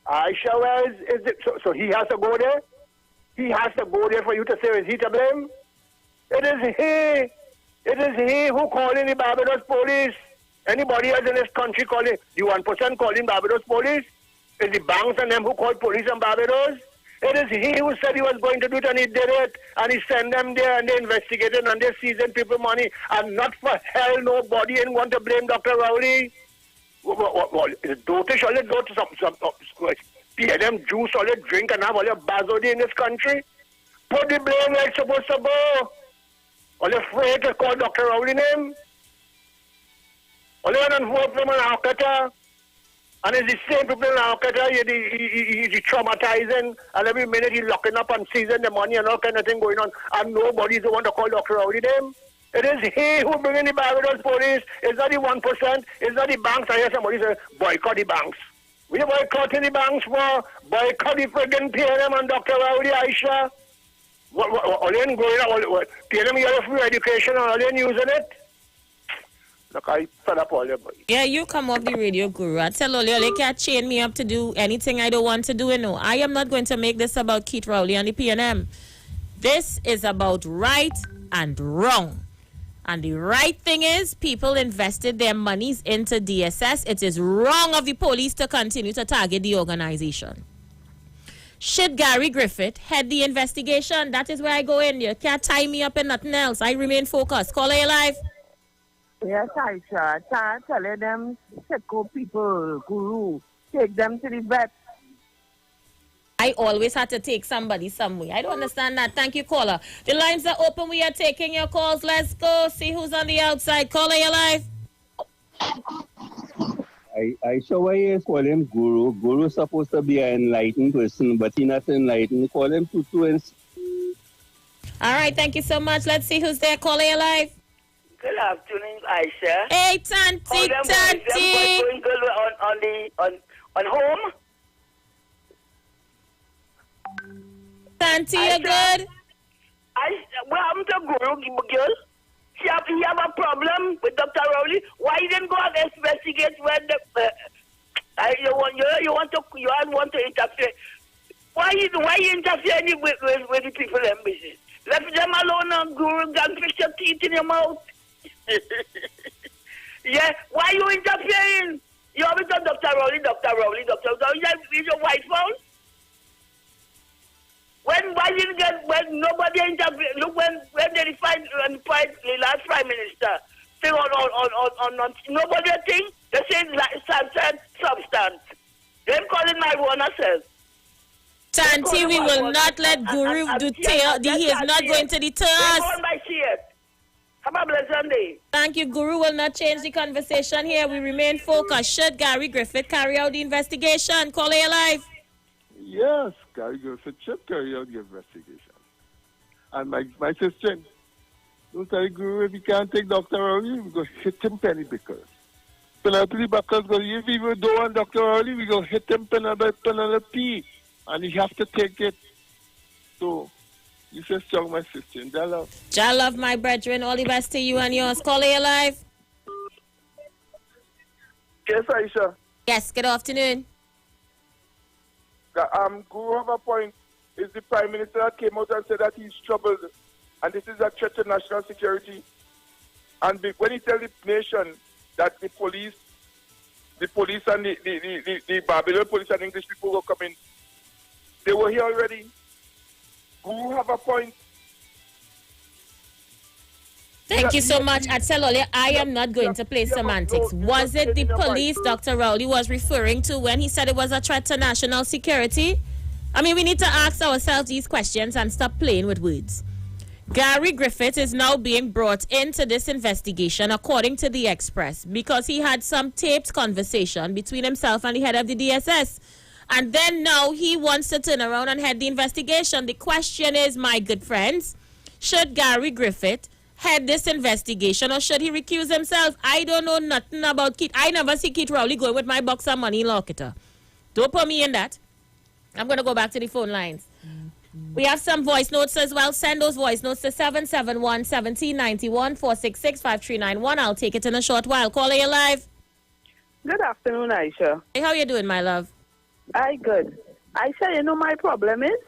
Aisha Wells, so he has to go there? He has to go there for you to say, is he to blame? It is he. It is he who calling the Barbados police. Anybody else in this country calling, the 1% calling Barbados police? Is the banks and them who called police in Barbados? It is he who said he was going to do it and he did it. And he sent them there and they investigated and they seizing people money. And not for hell nobody ain't want to blame Dr. Rowley. Well, dotish all go to some PNM juice, all drink and have all your bazodi in this country. Put the blame where it's supposed to go. All afraid to call Dr. Rowley name. All you don't vote for him in Alcata. And it's the same people in Alcata, he's traumatizing, and every minute he's locking up and seizing the money and all kind of thing going on, and nobody's the one to call Dr. Rowley name. It is he who bring in the Barbados police. It's not the 1%. It's not the banks. I hear somebody say, boycott the banks. We are boycotting the banks for boycott the friggin' PNM and Dr. Rowley, Aisha. All in going on, PNM, you have free education and all in using it. Look, I fed up all your boys. Yeah, you come off the radio, Guru. I tell all you, they can't chain me up to do anything I don't want to do. No, I am not going to make this about Keith Rowley and the PNM. This is about right and wrong. And the right thing is, people invested their monies into DSS. It is wrong of the police to continue to target the organization. Should Gary Griffith head the investigation? That is where I go in. You can't tie me up in nothing else. I remain focused. Caller, you live. Yes, Aisha. Tell them, check out people, Guru. Take them to the vet. I always had to take somebody somewhere. I don't understand that. Thank you, caller. The lines are open. We are taking your calls. Let's go. See who's on the outside. Caller, you live. I show why you call him Guru. Guru is supposed to be an enlightened person, but he's not enlightened. Call him Tutu. All right, thank you so much. Let's see who's there. Caller, you live. Good afternoon, Aisha. Hey, Tanti, Tanti. On home. Tanti, you good? Well, I'm the Guru, girl. He have a problem with Dr. Rowley. Why didn't go and investigate when the You want to interfere. Why you interfering with the people in business? Let them alone and Guru and fix your teeth in your mouth. Yeah, why you interfering? You always talk Dr. Rowley. Is your white phone? When nobody interfered, look when they find the last prime minister thing on nobody think they say substance. Them calling my one self. Tanti, we will not let Guru deter. He is not going to deter us. Have a blessed day. Thank you. Guru will not change the conversation here. We remain focused. Should Gary Griffith carry out the investigation? Call A Live. Yes, Gary Griffith should carry out the investigation. And my sister, don't tell Guru if he can't take Dr. Rowley, we're going to hit him penny pickers. Penalty backers, if we don't want Dr. Rowley, we're going to hit him penalty P. And he have to take it. So, you say strong, my sister. Jah love. Jah love, my brethren. All the best to you and yours. Call A Live. Yes, Aisha. Yes, good afternoon. Guru have a point. Is the Prime Minister that came out and said that he's troubled. And this is a threat to national security. And when he tells the nation that the police and the Babylon police and English people will come in, they were here already. Who have a point? Thank you so much. Atselole, I am not going to play semantics. Was it the police Dr. Rowley was referring to when he said it was a threat to national security? I mean, we need to ask ourselves these questions and stop playing with words. Gary Griffith is now being brought into this investigation, according to the Express, because he had some taped conversation between himself and the head of the DSS. And then now he wants to turn around and head the investigation. The question is, my good friends, should Gary Griffith head this investigation or should he recuse himself? I don't know nothing about Keith. I never see Keith Rowley going with my box of money in Locator. Don't put me in that. I'm going to go back to the phone lines. We have some voice notes as well. Send those voice notes to 771-1791-466-5391. I'll take it in a short while. Call A Live. Good afternoon, Aisha. Hey, how you doing, my love? I good. Aisha, you know my problem is,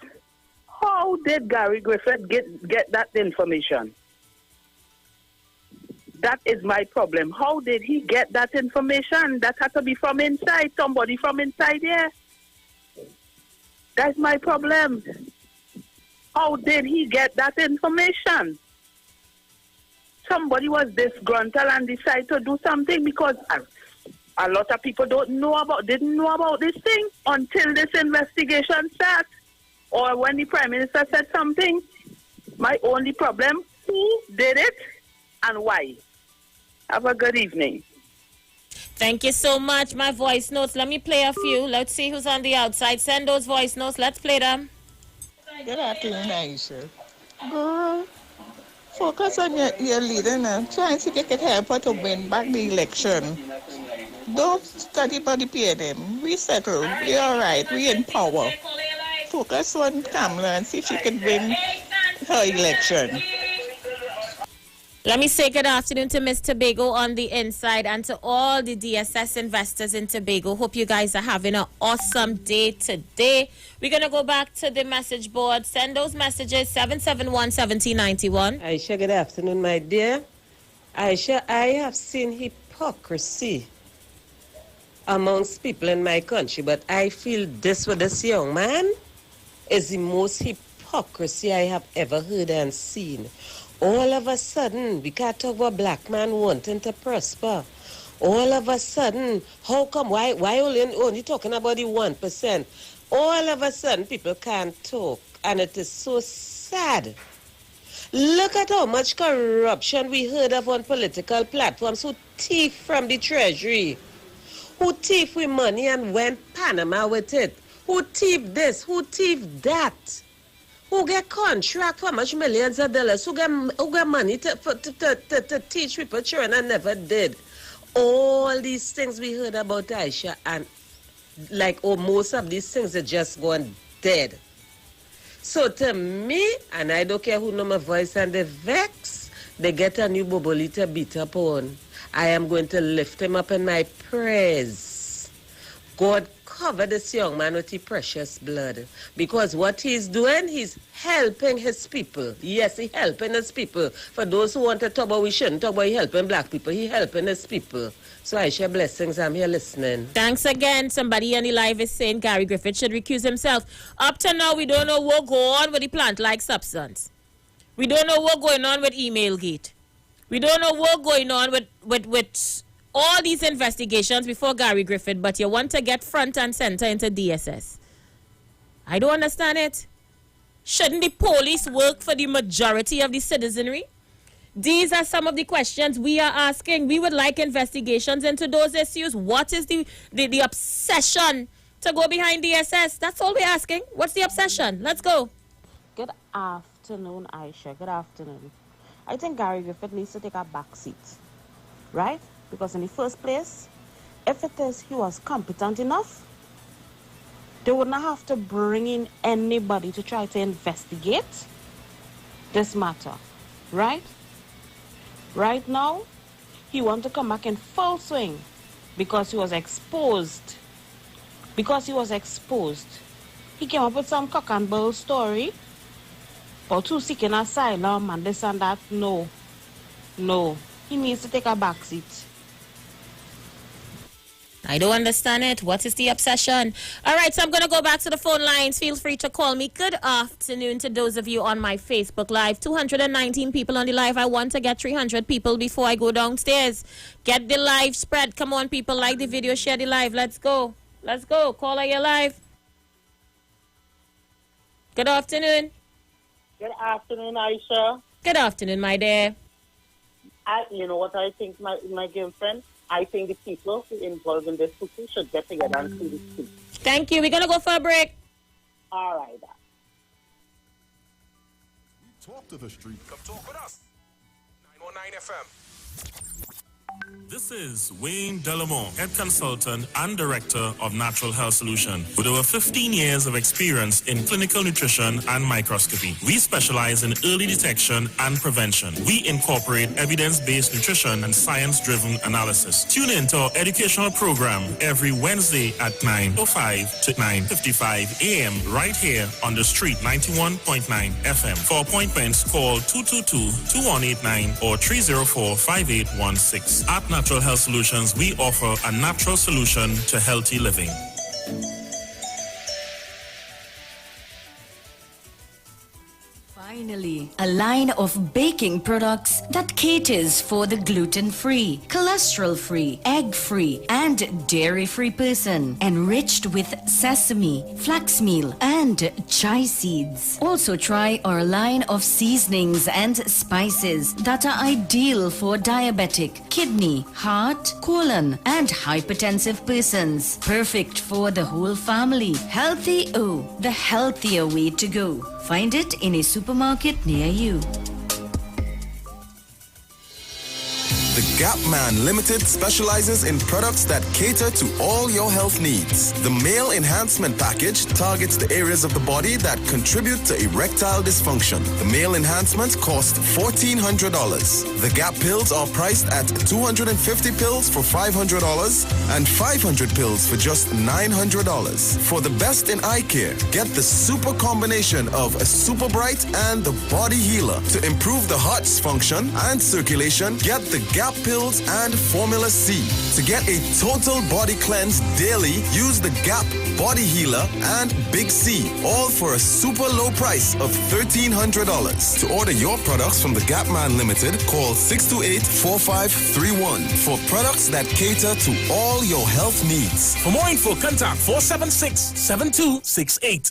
how did Gary Griffith get that information? That is my problem. How did he get that information? That had to be from inside, somebody from inside here. That's my problem. How did he get that information? Somebody was disgruntled and decided to do something because a lot of people didn't know about this thing until this investigation starts or when the Prime Minister said something. My only problem, who did it and why? Have a good evening. Thank you so much. My voice notes. Let me play a few. Let's see who's on the outside. Send those voice notes. Let's play them. Good afternoon, Aisha. Girl, focus on your leader now. Try and see if you can help her to win back the election. Don't study about the PNM. We settled. We're all right. We're in power. Focus on Kamala and see if she can win her election. Let me say good afternoon to Miss Tobago on the inside and to all the DSS investors in Tobago. Hope you guys are having an awesome day today. We're going to go back to the message board. Send those messages, 771-1791. Aisha, good afternoon, my dear. Aisha, I have seen hypocrisy amongst people in my country, but I feel this with this young man is the most hypocrisy I have ever heard and seen. All of a sudden, we can't talk about black man wanting to prosper. All of a sudden, how come, why only talking about the 1%? All of a sudden, people can't talk, and it is so sad. Look at how much corruption we heard of on political platforms who thief from the treasury, who thief with money and went Panama with it, who thief this, who thief that. Who get contract for much millions of dollars? Who get money to teach people children and never did? All these things we heard about Aisha, and most of these things are just gone dead. So to me, and I don't care who know my voice and they vex, they get a new boboli to beat up on. I am going to lift him up in my prayers. God cover this young man with his precious blood. Because what he's doing, he's helping his people. Yes, he's helping his people. For those who want to talk about, we shouldn't talk about he helping black people. He helping his people. So I share blessings. I'm here listening. Thanks again. Somebody on the live is saying Gary Griffith should recuse himself. Up to now, we don't know what go on with the plant-like substance. We don't know what going on with email gate. We don't know what going on with all these investigations before Gary Griffith, but you want to get front and center into DSS. I don't understand it. Shouldn't the police work for the majority of the citizenry? These are some of the questions we are asking. We would like investigations into those issues. What is the obsession to go behind DSS? That's all we're asking. What's the obsession? Let's go. Good afternoon, Aisha. Good afternoon. I think Gary Griffith needs to take a back seat, right? Because in the first place, if it is he was competent enough, they would not have to bring in anybody to try to investigate this matter, right? Right now, he wants to come back in full swing because he was exposed. Because he was exposed. He came up with some cock and bull story about who seeking asylum and this and that. No. He needs to take a back seat. I don't understand it. What is the obsession? All right, so I'm going to go back to the phone lines. Feel free to call me. Good afternoon to those of you on my Facebook Live. 219 people on the live. I want to get 300 people before I go downstairs. Get the live spread. Come on, people. Like the video. Share the live. Let's go. Let's go. Caller, you're live. Good afternoon. Good afternoon, Aisha. Good afternoon, my dear. You know what I think, my girlfriend? I think the people who involved in this issue should get together and see this too. Thank you. We're going to go for a break. All right. Talk to the street. Come talk with us. 919 FM. This is Wayne Delamont, Head Consultant and Director of Natural Health Solution. With over 15 years of experience in clinical nutrition and microscopy, we specialize in early detection and prevention. We incorporate evidence-based nutrition and science-driven analysis. Tune in to our educational program every Wednesday at 9:05 to 9:55 a.m. right here on the street 91.9 FM. For appointments, call 222-2189 or 304-5816. At Natural Health Solutions, we offer a natural solution to healthy living. Finally, a line of baking products that caters for the gluten-free, cholesterol-free, egg-free, and dairy-free person, enriched with sesame, flax meal, and chai seeds. Also try our line of seasonings and spices that are ideal for diabetic, kidney, heart, colon, and hypertensive persons. Perfect for the whole family. Healthy O, the healthier way to go. Find it in a supermarket near you. The Gap Man Limited specializes in products that cater to all your health needs. The Male Enhancement Package targets the areas of the body that contribute to erectile dysfunction. The Male Enhancement costs $1,400. The Gap pills are priced at 250 pills for $500 and 500 pills for just $900. For the best in eye care, get the super combination of a Super Bright and the Body Healer. To improve the heart's function and circulation, get the Gap pills and Formula C. To get a total body cleanse daily, use the Gap Body Healer and Big C, all for a super low price of $1,300. To order your products from the Gap Man Limited, call 628-4531 for products that cater to all your health needs. For more info, contact 476-7268.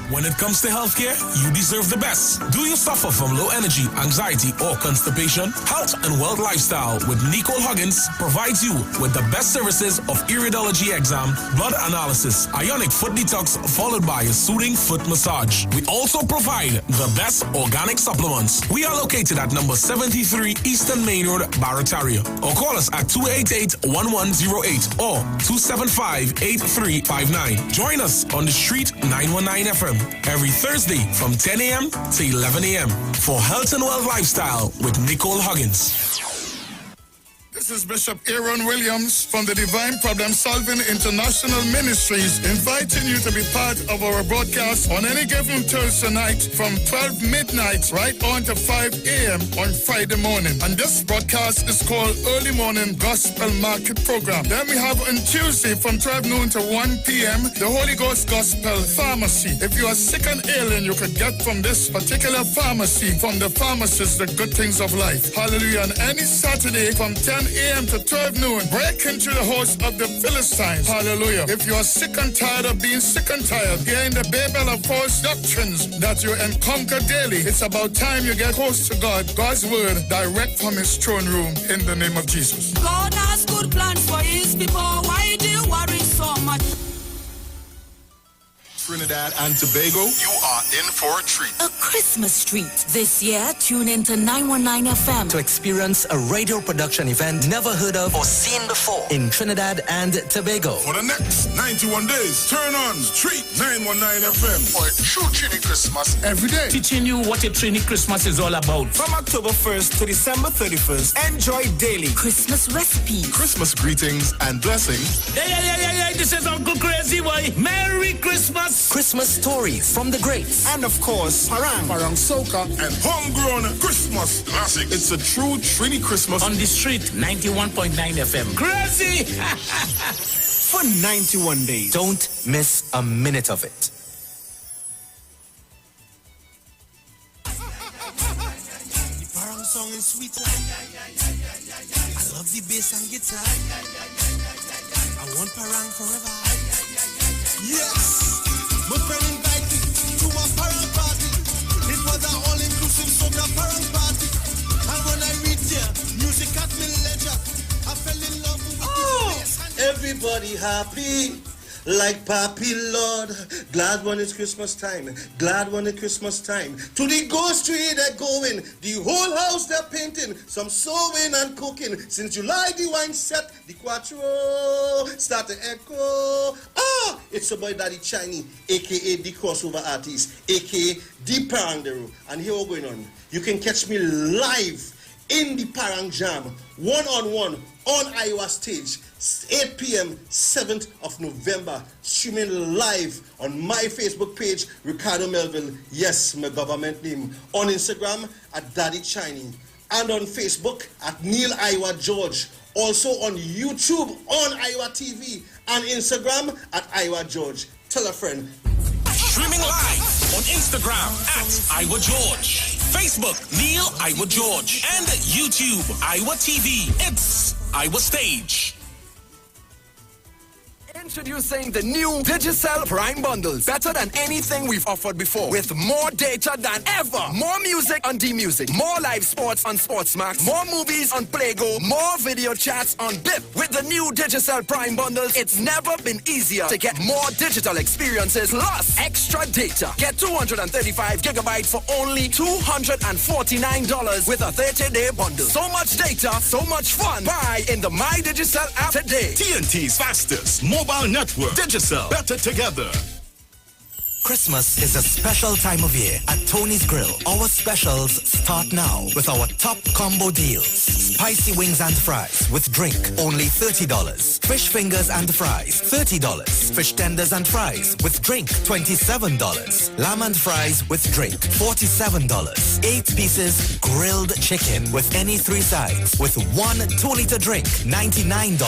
When it comes to healthcare, you deserve the best. Do you suffer from low energy, anxiety, or constipation? Health and Wealth Lifestyle with Nicole Huggins provides you with the best services of iridology exam, blood analysis, ionic foot detox, followed by a soothing foot massage. We also provide the best organic supplements. We are located at number 73 Eastern Main Road, Barataria. Or call us at 288-1108 or 275-8359. Join us on the street 919 FM. Every Thursday from 10 a.m. to 11 a.m. for Health and Wealth Lifestyle with Nicole Huggins. This This is Bishop Aaron Williams from the Divine Problem Solving International Ministries, inviting you to be part of our broadcast on any given Thursday night from 12 midnight right on to 5 a.m. on Friday morning. And this broadcast is called Early Morning Gospel Market Program. Then we have on Tuesday from 12 noon to 1 p.m. the Holy Ghost Gospel Pharmacy. If you are sick and ailing, you could get from this particular pharmacy, from the pharmacist, the good things of life. Hallelujah. And any Saturday from 10 a.m. to 12 noon, break into the house of the Philistines. Hallelujah. If you are sick and tired of being sick and tired, hearing the babel of false doctrines that you encounter daily, it's about time you get close to God, God's word, direct from his throne room, in the name of Jesus. God has good plans for his people. Why do you worry so much? Trinidad and Tobago, you are in for a treat. A Christmas treat. This year, tune in to 919 FM to experience a radio production event never heard of or seen before in Trinidad and Tobago. For the next 91 days, turn on Street 919 FM for a true Trini Christmas every day. Teaching you what a Trini Christmas is all about. From October 1st to December 31st, enjoy daily Christmas recipes, Christmas greetings and blessings. Yeah. This is Uncle Crazy Boy. Merry Christmas. Christmas stories from the greats. And of course, Parang Soca, and homegrown Christmas classics. It's a true Trini Christmas on the street 91.9 FM. Crazy! For 91 days. Don't miss a minute of it. The Parang song is sweet. I love the bass and guitar. I want Parang forever. Yes! My friend invited me to a Parang party. It was an all-inclusive soca Parang party. And when I reached there, music at me leisure. I fell in love with the bass. Everybody happy, like Papi Lord. Glad when it's Christmas time. Glad when it's Christmas time. To the ghost tree they're going. The whole house they're painting. Some sewing and cooking. Since July the wine set, the quattro start to echo. It's your boy Daddy Chinese, a.k.a. the crossover artist, a.k.a. the Parang. And here we're going on. You can catch me live in the Parang Jam, one-on-one on Iowa stage, 8 p.m., 7th of November, streaming live on my Facebook page, Ricardo Melville, yes, my government name, on Instagram at Daddy Chinese, and on Facebook at Neil Iowa George, also on YouTube on Iowa TV, and Instagram at Iowa George. Tell a friend. Streaming live on Instagram at Iwer George, Facebook Neil Iwer George, and YouTube Iowa TV. It's Iowa Stage. Introducing the new Digicel Prime Bundles. Better than anything we've offered before. With more data than ever. More music on D-Music. More live sports on Sportsmax. More movies on Playgo. More video chats on BIP. With the new Digicel Prime Bundles, it's never been easier to get more digital experiences plus extra data. Get 235 gigabytes for only $249 with a 30-day bundle. So much data, so much fun. Buy in the My Digicel app today. TNT's fastest mobile network. Digicel. Better together. Christmas is a special time of year at Tony's Grill. Our specials start now with our top combo deals. Spicy wings and fries with drink, only $30. Fish fingers and fries, $30. Fish tenders and fries with drink, $27. Lamb and fries with drink, $47. 8 pieces grilled chicken with any 3 sides with 1 2-liter drink, $99.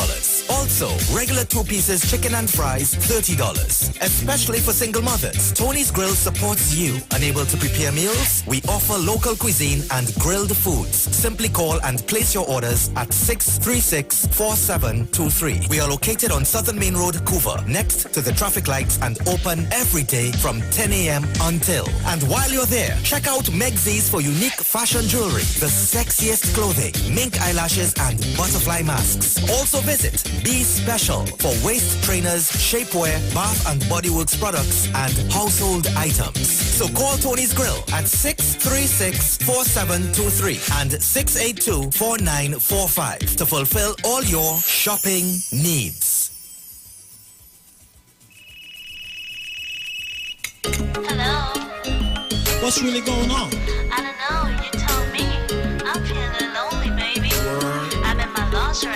Also, regular 2 pieces chicken and fries, $30. Especially for single mothers, Tony's Grill supports you. Unable to prepare meals? We offer local cuisine and grilled foods. Simply call and place your orders at 636-4723. We are located on Southern Main Road, Couva, next to the traffic lights, and open every day from 10 a.m. until. And while you're there, check out Megzi's for unique fashion jewelry, the sexiest clothing, mink eyelashes, and butterfly masks. Also visit Be Special for waist trainers, shapewear, bath and body works products, and household items. So call Tony's Grill at 636-4723 and 682-4945 to fulfill all your shopping needs. Hello? What's really going on? I don't know. You told me. I'm feeling lonely, baby. I'm in my So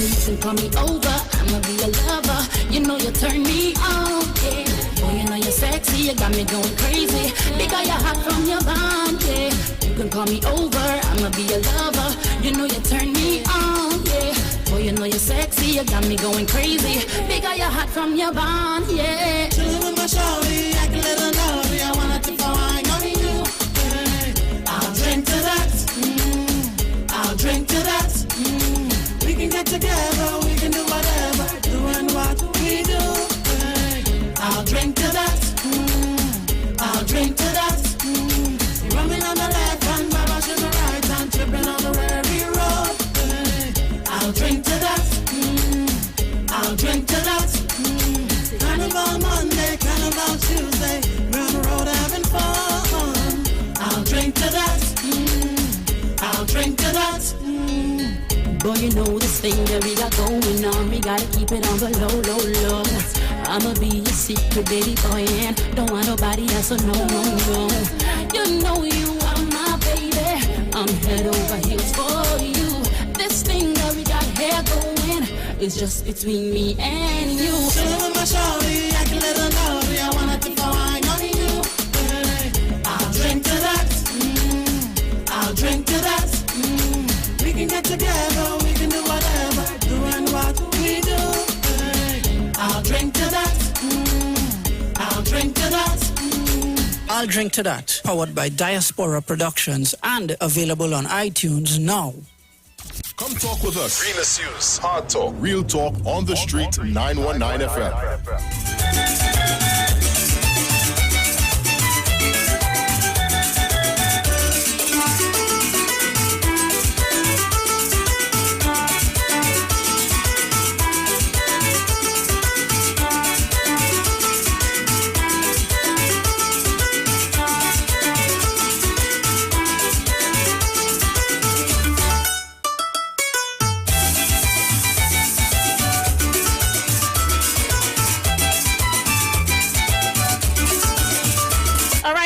you can call me over, I'ma be a lover. You know you turn me on, yeah. Boy, you know you're sexy, you got me going crazy. Because you're hot from your bond, yeah. You can call me over, I'ma be a lover. You know you turn me on, yeah. Boy, you know you're sexy, you got me going crazy. Because you're hot from your bond, yeah. Chillin' with my shorty, I can let her know. I wanna take a wine on you, yeah. I'll drink to that, I'll drink to that, We can get together, we can do whatever, doing what we do, yeah. I'll drink to that, I'll drink to that, Rumbling on the left hand, Baba should the right hand, tripping on the weary road, yeah. I'll drink to that, I'll drink to that, Carnival Monday, Carnival Tuesday, we're on the road having fun. I'll drink to that, I'll drink to that, Boy, you know this thing that we got going on. We gotta keep it on the low, low, low. I'ma be your secret baby boy, and don't want nobody else, so no, no, no. You know you are my baby. I'm head over heels for you. This thing that we got here going is just between me and you. Chillin' with my shorty, I can let her know. I wanna take a wine on you. I'll drink to that. I'll drink to that. We can get together, we can do whatever, doing what we do. I'll drink to that. I'll drink to that. I'll Drink to That, powered by Diaspora Productions and available on iTunes now. Come talk with us. Real issues, hard talk, real talk on the street, 919 FM.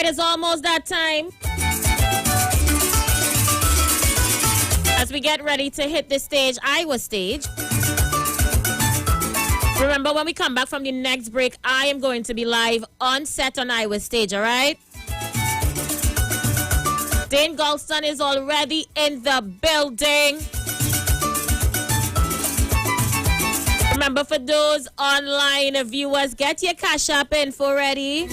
It's almost that time. As we get ready to hit the stage, Iwer stage. Remember, when we come back from the next break, I am going to be live on set on Iwer stage, all right? Dane Galston is already in the building. Remember, for those online viewers, get your Cash App info ready.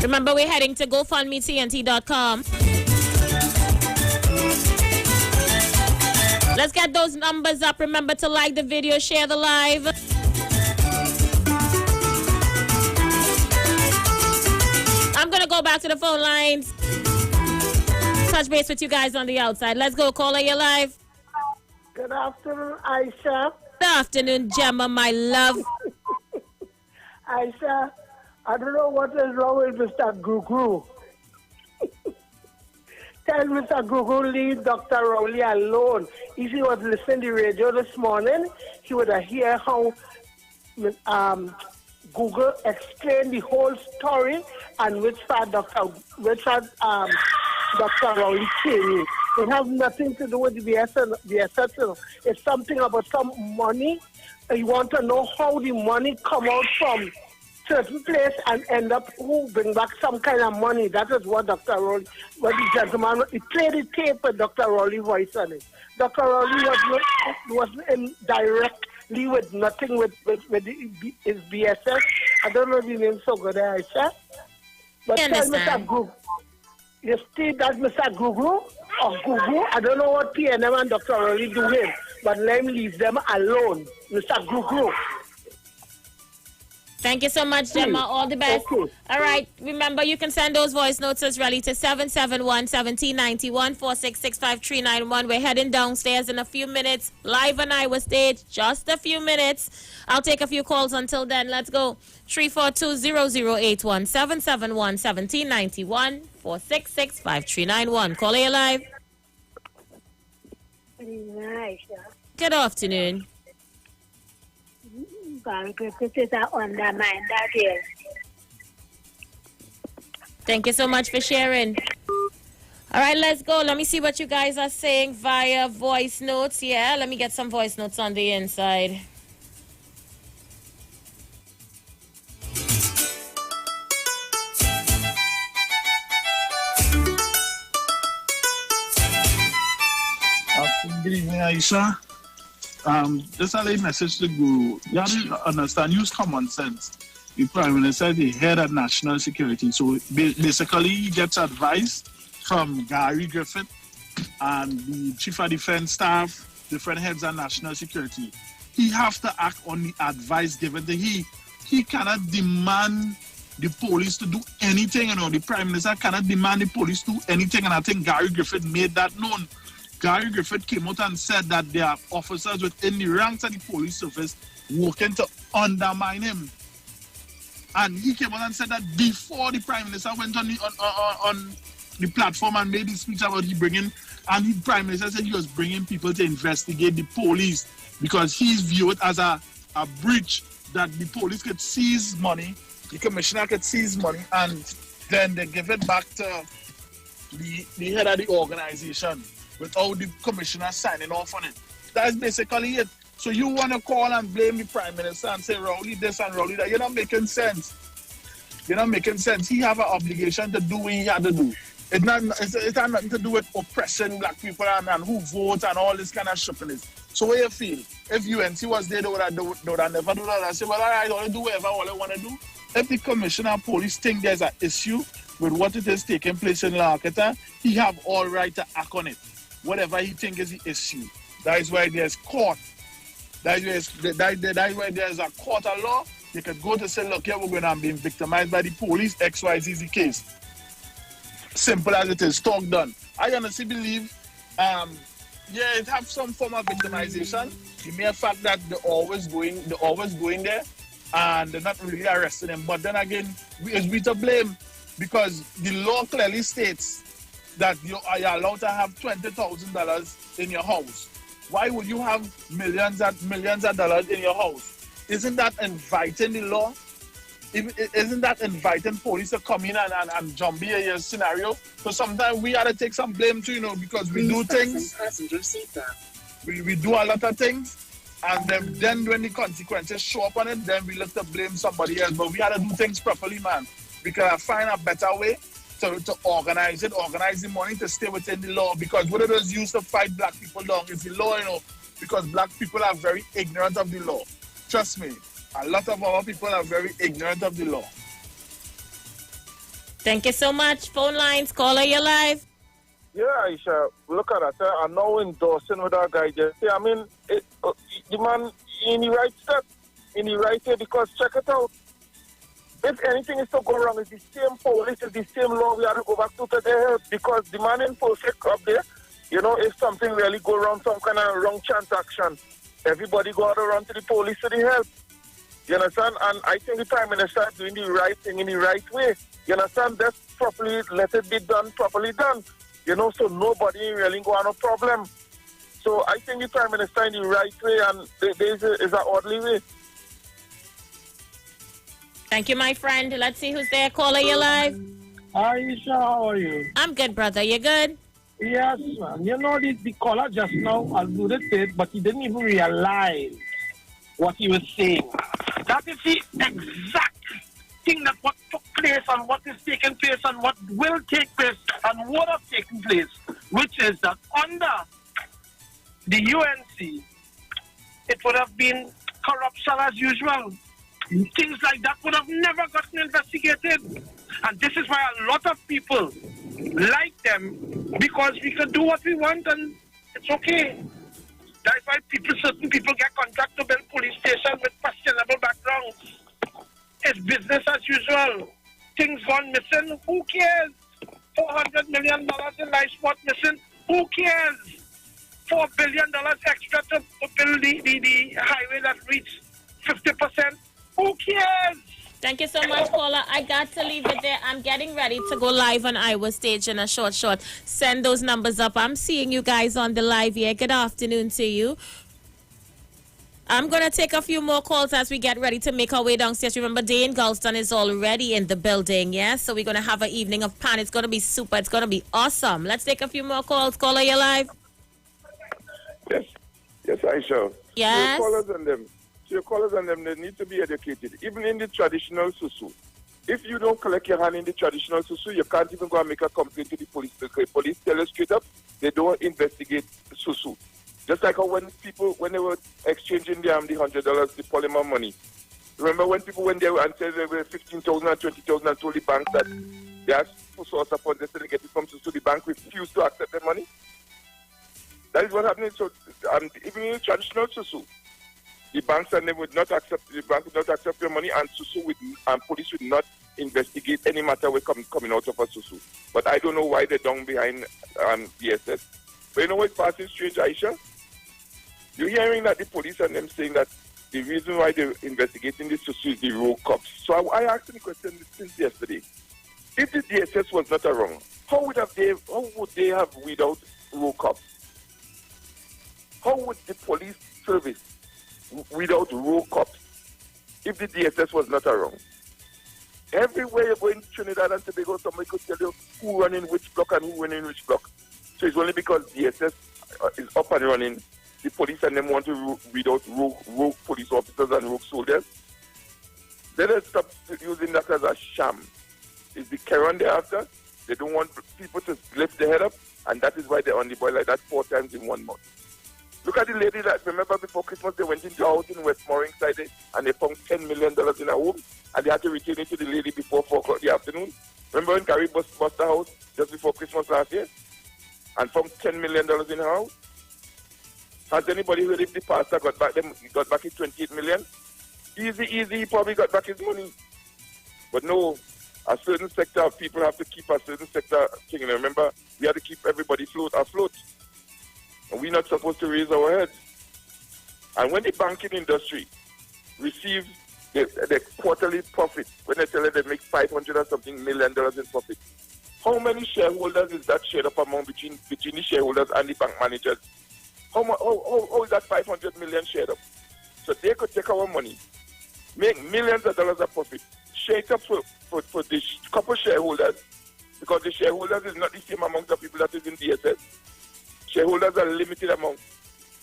Remember, we're heading to GoFundMeTNT.com. Let's get those numbers up. Remember to like the video, share the live. I'm going to go back to the phone lines. Touch base with you guys on the outside. Let's go. Caller, you're live. Good afternoon, Aisha. Good afternoon, Gemma, my love. Aisha, I don't know what is wrong with Mr. Gugu. Tell Mr. Gugu leave Dr. Rowley alone. If he was listening to the radio this morning, he would have heard how Google explained the whole story and which part Dr. Rowley came in. It has nothing to do with the BSS. It's something about some money. You want to know how the money come out from certain place and end up who bring back some kind of money. That is what Dr. Rowley, what the gentleman, he played the tape with Dr. Rowley voice on it. Dr. Rowley was in directly with nothing with his BSS. I don't know the name so good, Aisha. But tell Mr. Gugu. You see that Mr. Gugu or Gugu, I don't know what PNM and Dr. Rowley do him, but let him leave them alone. Mr. Gugu. Thank you so much, Gemma. All the best. Okay. All right. Remember, you can send those voice notes as really to 771-1791 4665391. We're heading downstairs in a few minutes. Live on Iwer stage. Just a few minutes. I'll take a few calls until then. Let's go. 342-0081 771-1791 4665391. Call you live. Good afternoon. Thank you so much for sharing. All right, let's go. Let me see what you guys are saying via voice notes. Yeah, let me get some voice notes on the inside. Good evening, Aisha. Just a late message to Guru. You have to understand, use common sense. The Prime Minister, the head of national security. So basically, he gets advice from Gary Griffith and the Chief of Defense Staff, different heads of national security. He have to act on the advice given to he. He cannot demand the police to do anything. The Prime Minister cannot demand the police to do anything. And I think Gary Griffith made that known. Gary Griffith came out and said that there are officers within the ranks of the police service working to undermine him. And he came out and said that before the Prime Minister went on the platform and made his speech about the Prime Minister said he was bringing people to investigate the police because he's viewed as a breach that the police could seize money, the commissioner could seize money, and then they give it back to the head of the organization without the commissioner signing off on it. That's basically it. So you want to call and blame the Prime Minister and say, Rowley this and Rowley that. You're not making sense. You're not making sense. He have an obligation to do what he had to do. It has nothing to do with oppressing black people and who vote and all this kind of shuffling. So what you feel? If UNC was there, they would have never do that. I say, well, all right, I'll do whatever all I want to do. If the commissioner of police think there's an issue with what it is taking place in La Hakata, he have all right to act on it. Whatever he think is the issue. That is why there's court. That is why there's a court of law. You could go to say, look, here we're going to be victimized by the police, XYZ is the case. Simple as it is, talk done. I honestly believe, it have some form of victimization. The mere fact that they're always going there and they're not really arresting them. But then again, we to blame because the law clearly states that you are allowed to have $20,000 in your house. Why would you have millions of dollars in your house? Isn't that inviting the law? Isn't that inviting police to come in and jump your scenario? So sometimes we have to take some blame too, because we do things. We do a lot of things, and then when the consequences show up on it, then we look to blame somebody else. But we have to do things properly, man. We can find a better way to organize the money to stay within the law, because what it is used to fight black people down is the law, because black people are very ignorant of the law. Trust me, a lot of our people are very ignorant of the law. Thank you so much. Phone lines, caller, you're live. Yeah, Aisha, look at that. I'm now endorsing with our guy there. I mean, the man in the right step, in the right way, because check it out. If anything is to go wrong, it's the same police, it's the same law we have to go back to their help, because the man in perfect up there, if something really go wrong, some kind of wrong transaction, everybody go out and run to the police to the help. You understand? And I think the Prime Minister is doing the right thing in the right way. You understand? That's properly, let it be done, properly done. So nobody really go on a problem. So I think the Prime Minister in the right way, and there is an orderly way. Thank you, my friend. Let's see who's there. Caller, you live. Aisha, how are you? I'm good, brother. You good? Yes, man. The caller just now alluded to it, but he didn't even realize what he was saying. That is the exact thing that what took place and what is taking place and what will take place and would have taken place, which is that under the UNC, it would have been corruption as usual. Things like that would have never gotten investigated. And this is why a lot of people like them, because we can do what we want and it's okay. That's why certain people get contract to build police stations with questionable backgrounds. It's business as usual. Things gone missing, who cares? $400 million in life support missing, who cares? $4 billion extra to build the highway that reached 50%. Who cares? Thank you so much, caller. I got to leave it there. I'm getting ready to go live on Iwer stage in a short. Send those numbers up. I'm seeing you guys on the live here. Good afternoon to you. I'm going to take a few more calls as we get ready to make our way downstairs. Remember, Dane Galston is already in the building, yes? So we're going to have an evening of pan. It's going to be super. It's going to be awesome. Let's take a few more calls. Caller, you're live. Yes. Yes, Aisha. Yes. Your callers and them, they need to be educated. Even in the traditional susu. If you don't collect your hand in the traditional susu, you can't even go and make a complaint to the police. The police tell you straight up, they don't investigate susu. Just like how when they were exchanging the $100, the polymer money. Remember when people went there and said they were 15,000 and 20,000 and told the bank that they asked for source upon they said they get it from susu, the bank refused to accept their money? That is what happened. So even in the traditional susu, the banks and they would not accept your money, and susu and police would not investigate any matter coming out of a susu. But I don't know why they're down behind DSS. But you know what's passing strange, Aisha? You're hearing that the police and them saying that the reason why they're investigating this susu is the rogue cops. So I asked the question since yesterday. If the DSS was not around, how would they have weed out rogue cops? How would the police service without rogue cops if the DSS was not around? Everywhere you go in Trinidad and Tobago, somebody could tell you who run in which block and who run in which block. So it's only because DSS is up and running, the police and them want to weed out rogue police officers and rogue soldiers. Let us stop using that as a sham. Is the Karen thereafter? They don't want people to lift their head up, and that is why they're on the boil like that 4 times in 1 month. Look at the lady that, remember before Christmas, they went into a house in West Morningside and they found $10 million in a home, and they had to return it to the lady before 4 o'clock in the afternoon. Remember when Carrie bust the house just before Christmas last year and found $10 million in her house? Has anybody heard if the pastor got back his 28 million? Easy, he probably got back his money. But no, a certain sector of people have to keep a certain sector thing. And remember, we have to keep everybody afloat. And we're not supposed to raise our heads. And when the banking industry receives the quarterly profit, when they tell them they make $500 or something million in profit, how many shareholders is that shared up among between the shareholders and the bank managers? How is that 500 million shared up? So they could take our money, make millions of dollars of profit, share it up for the couple shareholders, because the shareholders is not the same among the people that is in DSS. Shareholders are limited amount,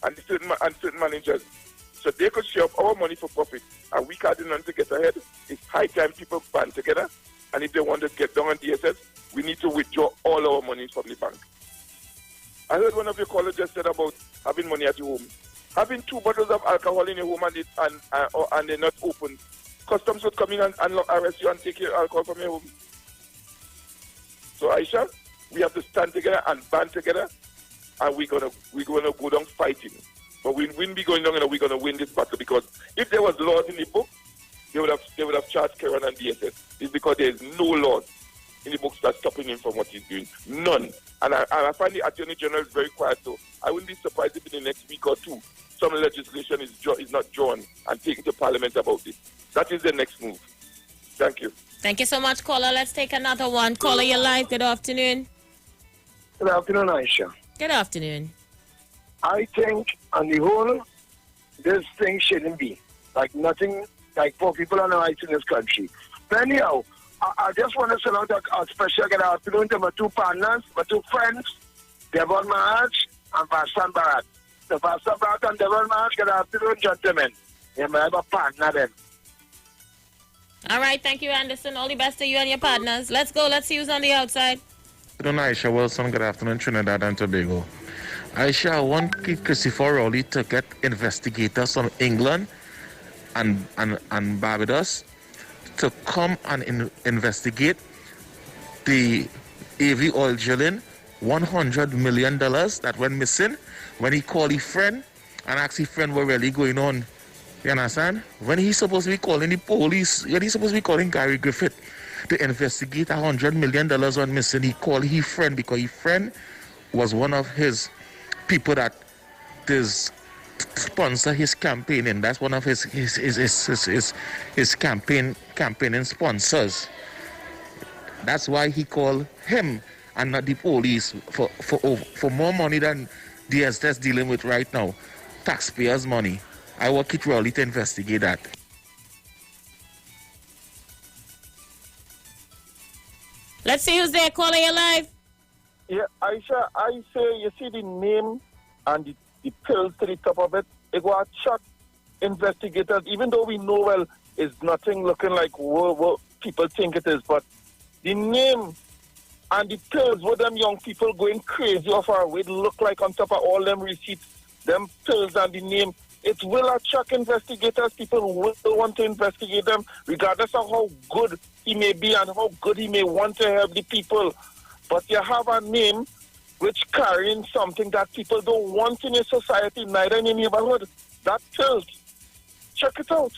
and certain managers. So they could share up our money for profit, and we can't do nothing to get ahead. It's high time people band together, and if they want to get down on DSS, we need to withdraw all our money from the bank. I heard one of your callers just said about having money at your home. Having 2 bottles of alcohol in your home and they're not open, customs would come in and arrest you and take your alcohol from your home. So Aisha, we have to stand together and band together, and we're gonna go down fighting. But we wouldn't be going down and we're gonna win this battle, because if there was laws in the book, they would have charged Karen and DSS. It's because there is no laws in the books that's stopping him from what he's doing. None. And I find the Attorney General is very quiet, so I wouldn't be surprised if in the next week or 2 some legislation is not drawn and taken to Parliament about it. That is the next move. Thank you. Thank you so much, caller. Let's take another one. Caller, you're live. Good afternoon. Good afternoon, Aisha. Good afternoon. I think, on the whole, this thing shouldn't be. Like nothing, like poor people are rights in this country. But anyhow, I just want to send out a special good afternoon to my 2 partners, my 2 friends, Devon Maharaj and Pastor Barat. So Pastor Barat and Devon Maharaj, good afternoon, gentlemen. You may have a partner then. All right, thank you, Anderson. All the best to you and your partners. Let's go. Let's see who's on the outside. Good afternoon, Aisha Wilson. Good afternoon, Trinidad and Tobago. Aisha, I want Christopher Rowley to get investigators from England and Barbados to come and investigate the AV oil drilling, $100 million that went missing when he called his friend and asked his friend what really going on. You understand? When he's supposed to be calling the police, when he's supposed to be calling Gary Griffith to investigate $100 million went missing, he called his friend because his friend was one of his people that is sponsor his campaigning. That's one of his campaigning sponsors. That's why he called him and not the police for more money than DSS dealing with right now. Taxpayers' money. I want Kit Rowley to investigate that. Let's see who's there. Caller, you live. Yeah, Aisha, I say, you see the name and the pills to the top of it, it will shock investigators, even though we know, well, it's nothing looking like what people think it is, but the name and the pills with them young people going crazy off our way look like on top of all them receipts, them pills and the name, it will attract investigators. People will want to investigate them, regardless of how good he may be and how good he may want to help the people. But you have a name which carrying something that people don't want in your society, neither in your neighborhood. That pills. Check it out.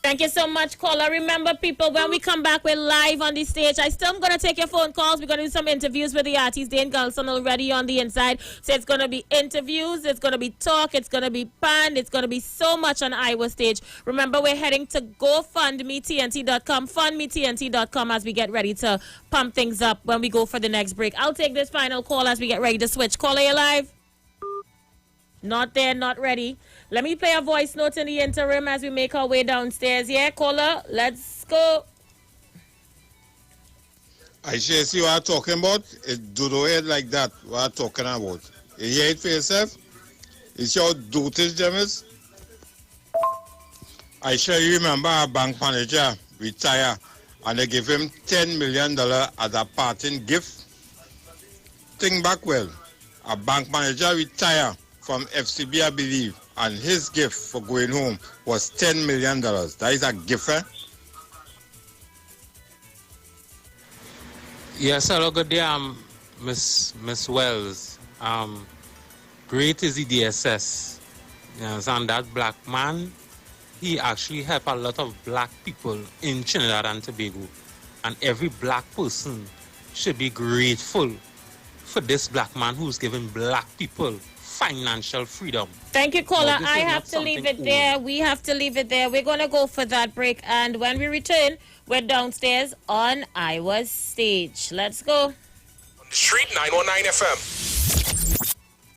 Thank you so much, caller. Remember, people, when we come back, we're live on the stage. I still am going to take your phone calls. We're going to do some interviews with the artist, Dane Galson, already on the inside. So it's going to be interviews, it's going to be talk, it's going to be band, it's going to be so much on Iwer stage. Remember, we're heading to GoFundMeTNT.com, FundMeTNT.com as we get ready to pump things up when we go for the next break. I'll take this final call as we get ready to switch. Caller, you live? Not there, not ready. Let me play a voice note in the interim as we make our way downstairs. Yeah, caller, let's go. I see what I'm talking about. It do the head like that, what I'm talking about. You hear it for yourself? It's your duties, James. I sure you remember a bank manager retire and they give him $10 million as a parting gift. Think back well. A bank manager retire from FCB, I believe, and his gift for going home was $10 million. That is a gift, eh? Yes, hello, good day, Miss Wells. Great is the DSS. Yes, and that black man, he actually helped a lot of black people in Trinidad and Tobago. And every black person should be grateful for this black man who's giving black people financial freedom. Thank you, caller. I have to leave it there. We have to leave it there. We're going to go for that break. And when we return, we're downstairs on Iwer's stage. Let's go. On the street, 919 FM.